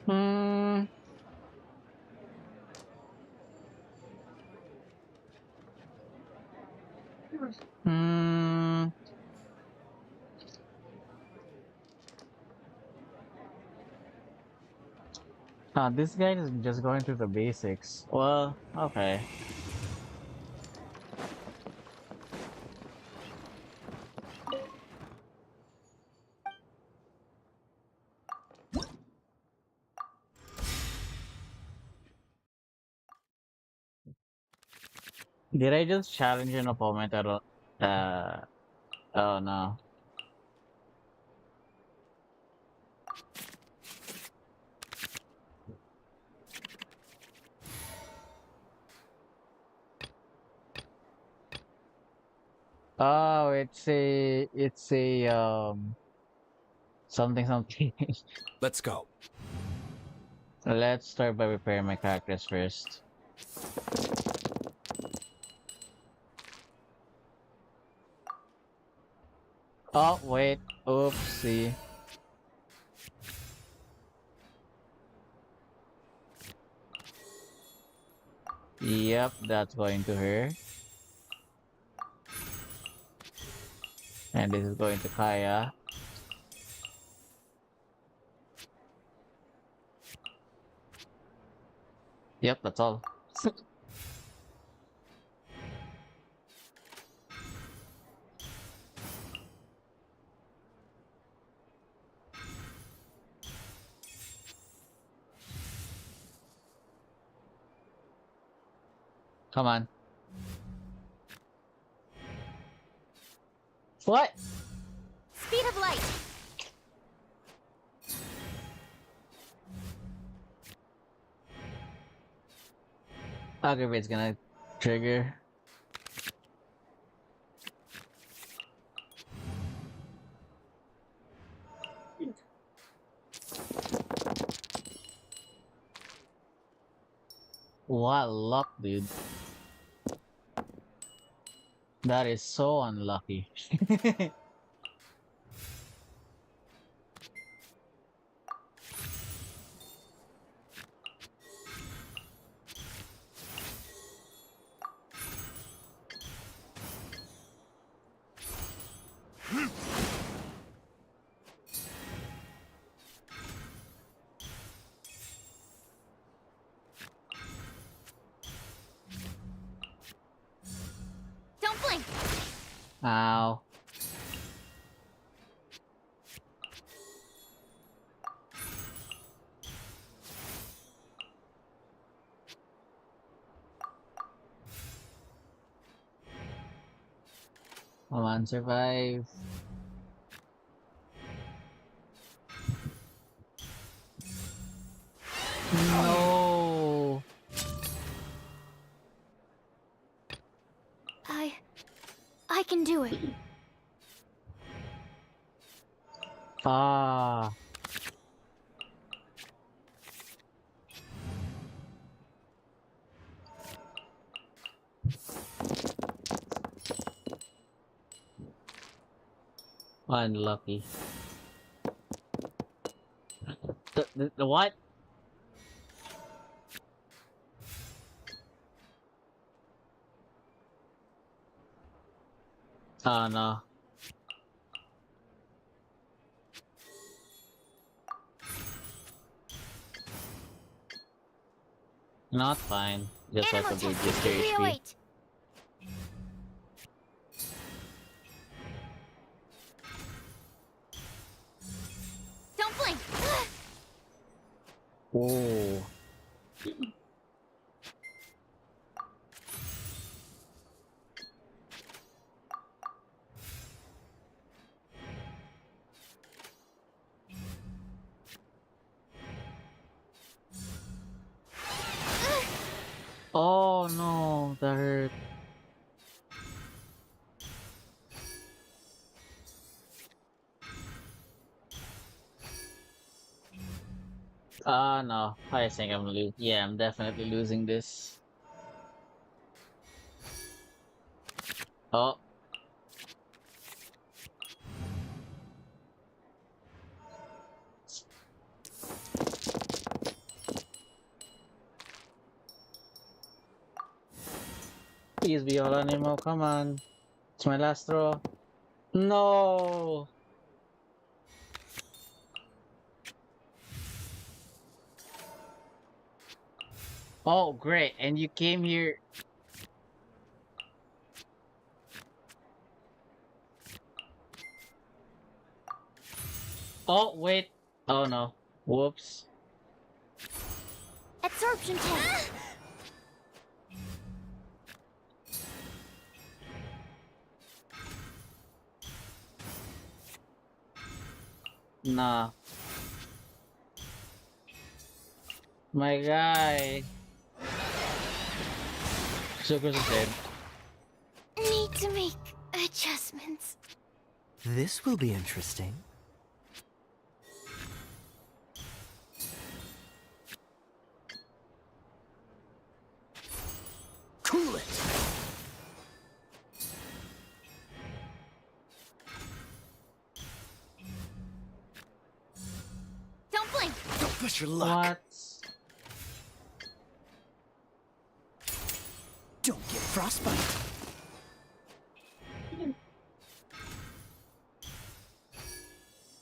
hmm. Hmm. This guy is just going through the basics. Well, okay. Did I just challenge an opponent at all? Oh no. Oh, it's a something something. Let's go. Let's start by preparing my characters first. Oh wait, oopsie. Yep, that's going to her. And this is going to Kaya. Yep, that's all. Come on. What? Speed of light. Aggravate's gonna trigger. What luck, dude. That is so unlucky. Don't blink. Ow. Come on, survive. No. I can do it. Ah. Unlucky. The what? Oh no. Not fine. Just like a big just HP. 308. Don't blink. Oh. Oh no, that hurt. Ah no, I think I'm losing. Yeah, I'm definitely losing this. Oh, please be all animal. Come on. It's my last throw. No! Oh, great. And you came here. Oh, wait. Oh, no. Whoops. Absorption tank. Nah. My guy. Sugar's dead. Need to make adjustments. This will be interesting. Cool it! Don't blink. Don't push your luck. What? Don't get frostbite.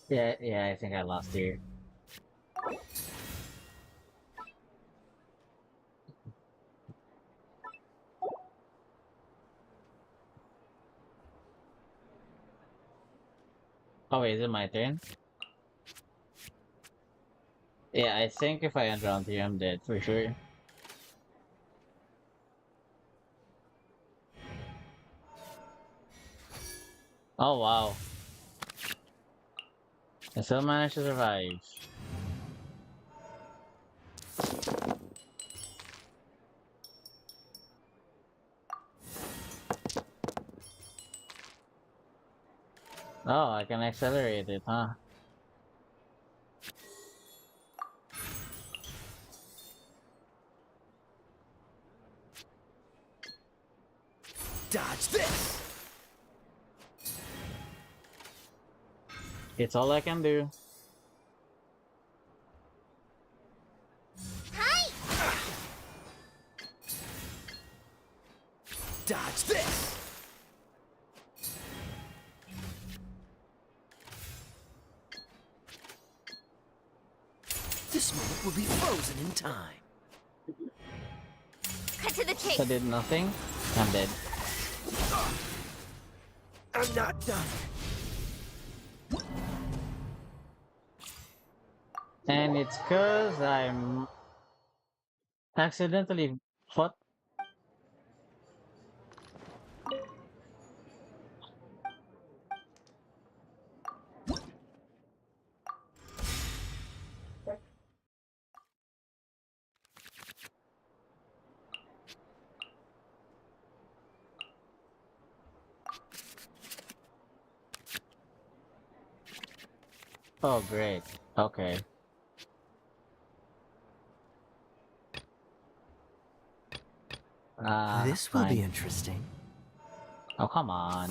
Yeah, I think I lost here. Oh wait, is it my turn? Yeah, I think if I end round here, I'm dead for sure. Oh wow. I still managed to survive. Oh, I can accelerate it, huh? Dodge this! It's all I can do. Hi! Dodge this! This moment will be frozen in time. Cut to the chase. I did nothing. I'm dead. I'm not done. And it's cause I'm accidentally fought. Oh great. Okay. This will be Fine. interesting. Oh come on.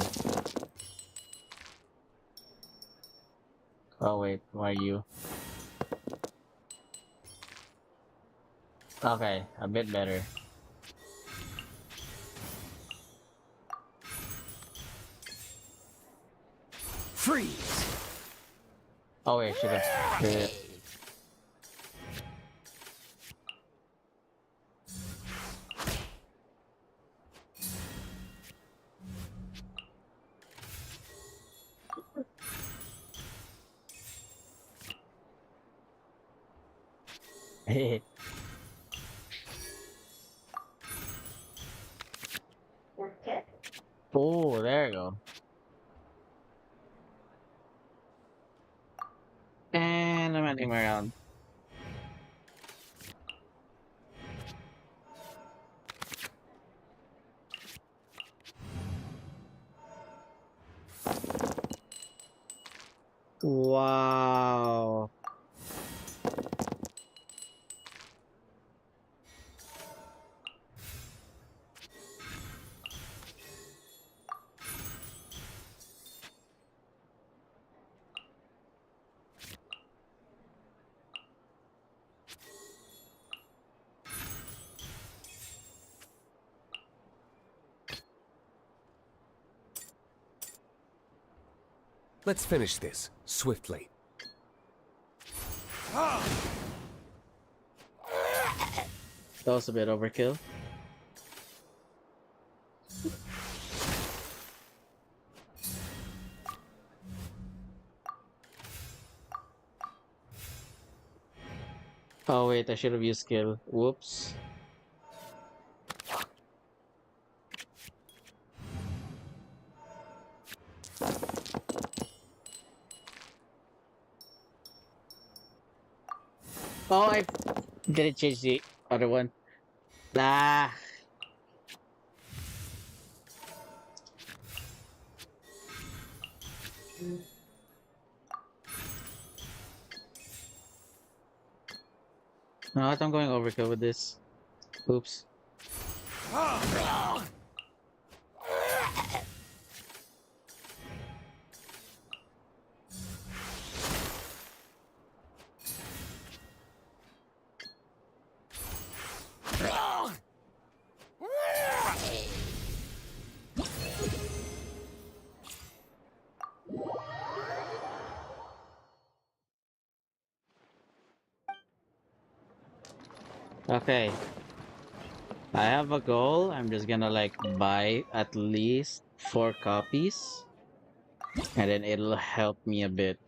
Oh wait, why are you? Okay, a bit better. Freeze! Oh wait, should have. Oh, there you go. And I'm ending my round. Wow. Let's finish this swiftly. That was a bit overkill. Oh wait, I should have used skill. Whoops. Oh, I didn't change the other one. Ah. No, I'm going overkill with this. Oops. Okay. I have a goal. I'm just gonna like buy at least 4 copies. And then it'll help me a bit.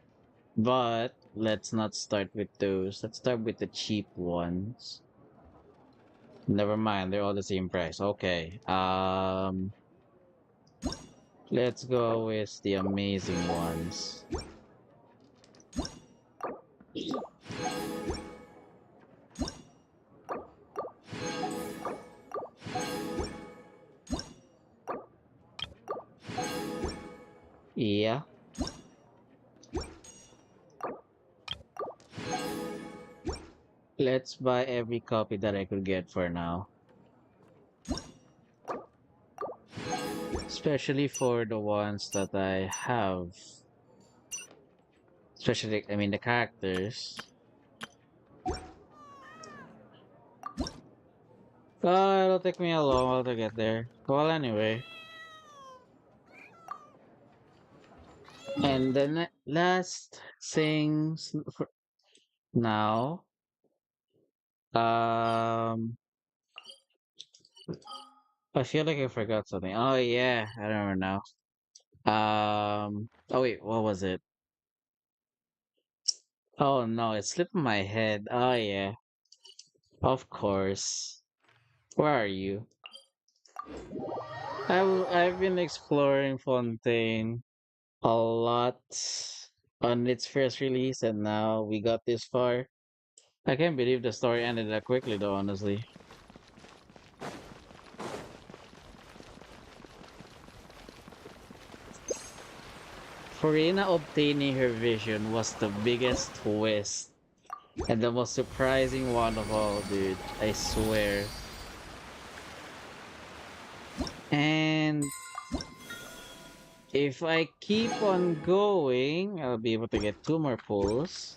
But let's not start with those. Let's start with the cheap ones. Never mind, they're all the same price. Okay. Let's go with the amazing ones. Yeah. Let's buy every copy that I could get for now. Especially for the ones that I have. Especially, I mean, the characters. Oh, it'll take me a long while to get there. Well, anyway. And the last things for now. Um, I feel like I forgot something. Oh yeah, I don't remember now. Oh wait, what was it? Oh no, it slipped my head. Oh yeah, of course. Where are you? I've been exploring Fontaine a lot on its first release, and now we got this far. I can't believe the story ended that quickly, though. Honestly, Farina obtaining her vision was the biggest twist and the most surprising one of all, dude. I swear. And if I keep on going, I'll be able to get 2 more pulls.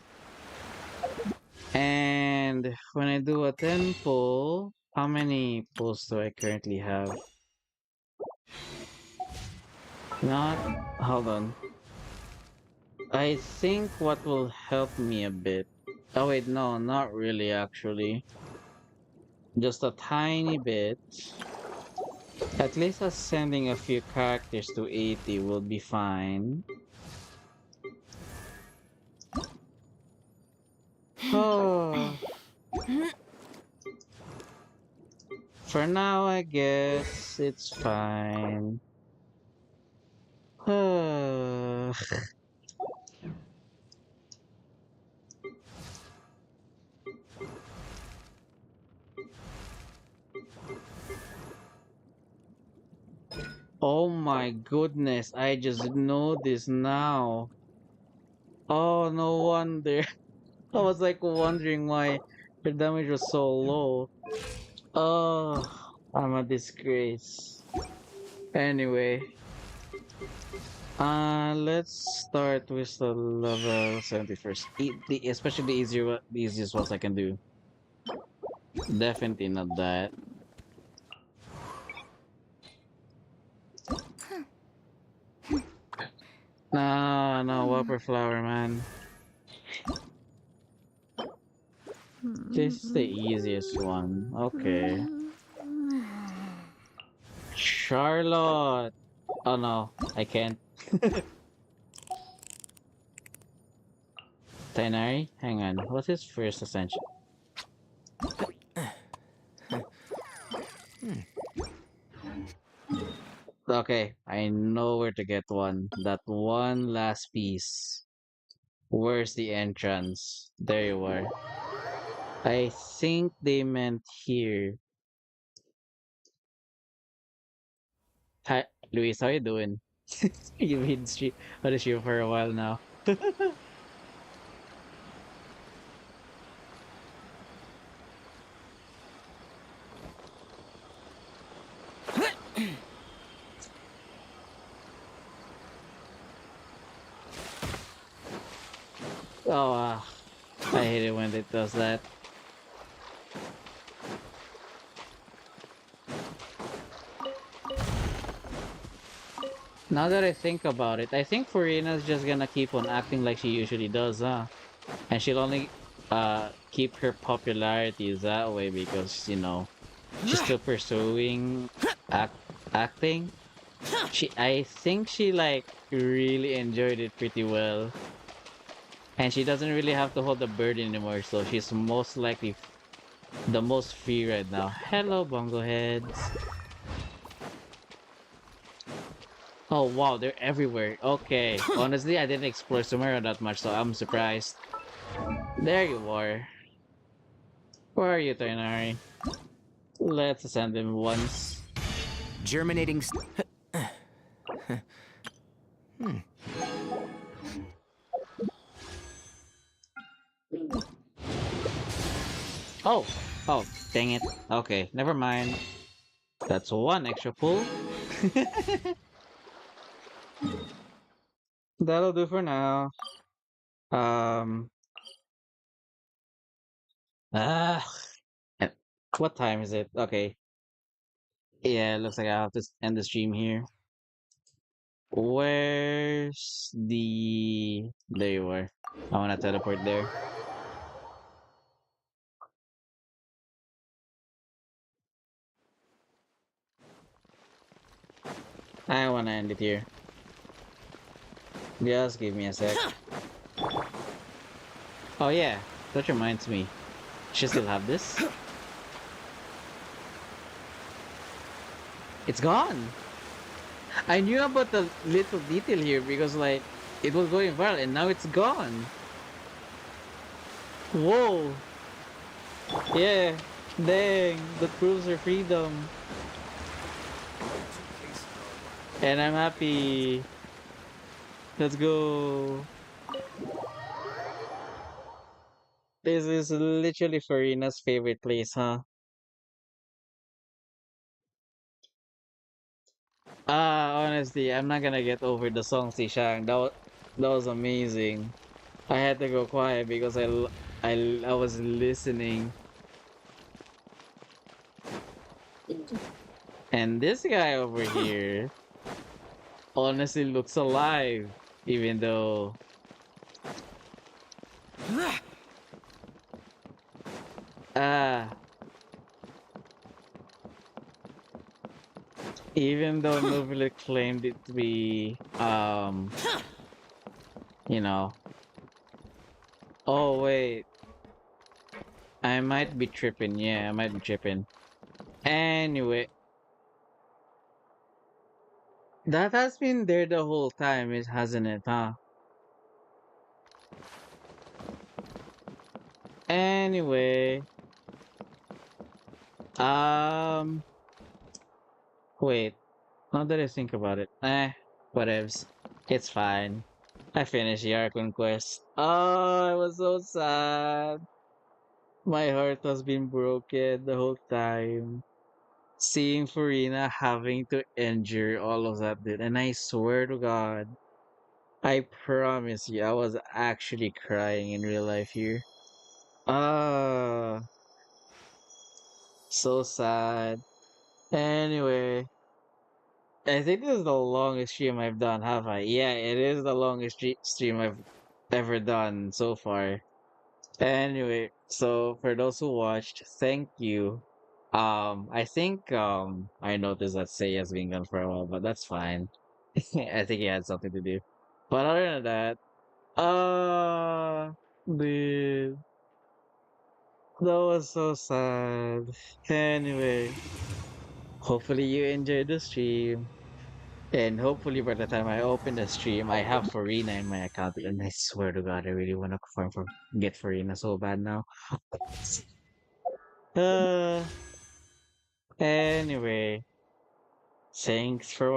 And when I do a 10 pull, how many pulls do I currently have? Not, hold on. I think what will help me a bit. Oh wait, no, not really actually. Just a tiny bit. At least us sending a few characters to 80 will be fine. Oh. For now, I guess it's fine. Oh my goodness, I just know this now. Oh, no wonder. I was like wondering why the damage was so low. Oh, I'm a disgrace. Anyway, let's start with the level 71st. Especially the the easiest ones I can do. Definitely not that. No, no, Whopper Flower, man. This is the easiest one. Okay. Charlotte. Oh no, I can't. Tainari? Hang on. What's his first ascension? Okay, I know where to get one. That one last piece. Where's the entrance? There you are. I think they meant here. Hi, Luis, how you doing? You've been on the stream for a while now. Oh, I hate it when it does that. Now that I think about it, I think Farina's just gonna keep on acting like she usually does, huh? And she'll only keep her popularity that way because, she's still pursuing acting. I think she like really enjoyed it pretty well. And she doesn't really have to hold the burden anymore, so she's most likely the most free right now. Hello, bongo heads. Oh wow, they're everywhere. Okay, honestly, I didn't explore Sumeru that much, so I'm surprised. There you are. Where are you, Tainari? Let's ascend him once. Germinating. Oh, oh, dang it. Okay, never mind. That's one extra pull. That'll do for now. Um, ah, eh, what time is it? Okay. Yeah, looks like I have to end the stream here. Where's the... There you are. I wanna teleport there. I wanna end it here. Just give me a sec. Oh yeah, that reminds me. Should still have this? It's gone! I knew about the little detail here because like it was going viral and now it's gone. Whoa! Yeah, dang, that proves her freedom. And I'm happy. Let's go. This is literally Farina's favorite place, huh? Honestly, I'm not gonna get over the song Si Shang. That was amazing. I had to go quiet because I was listening. And this guy over here honestly looks alive, even though ah, even though Novila claimed it to be you know. Oh wait, I might be tripping. Yeah, I might be tripping. Anyway, that has been there the whole time, hasn't it, huh? Anyway, um, wait. Now that I think about it, whatevs. It's fine. I finished the Archon quest. Oh, I was so sad. My heart has been broken the whole time. Seeing Farina having to endure all of that, dude. And I swear to God, I promise you, I was actually crying in real life here. Ah, so sad. Anyway, I think this is the longest stream I've done, have I? Yeah, it is the longest stream I've ever done so far. Anyway, so for those who watched, thank you. I think I noticed that Say has been gone for a while, but that's fine. I think he had something to do. But other than that, dude, that was so sad. Anyway, hopefully you enjoyed the stream. And hopefully by the time I open the stream, I have Farina in my account. And I swear to God, I really want to farm for get Farina so bad now. Uh, anyway, thanks for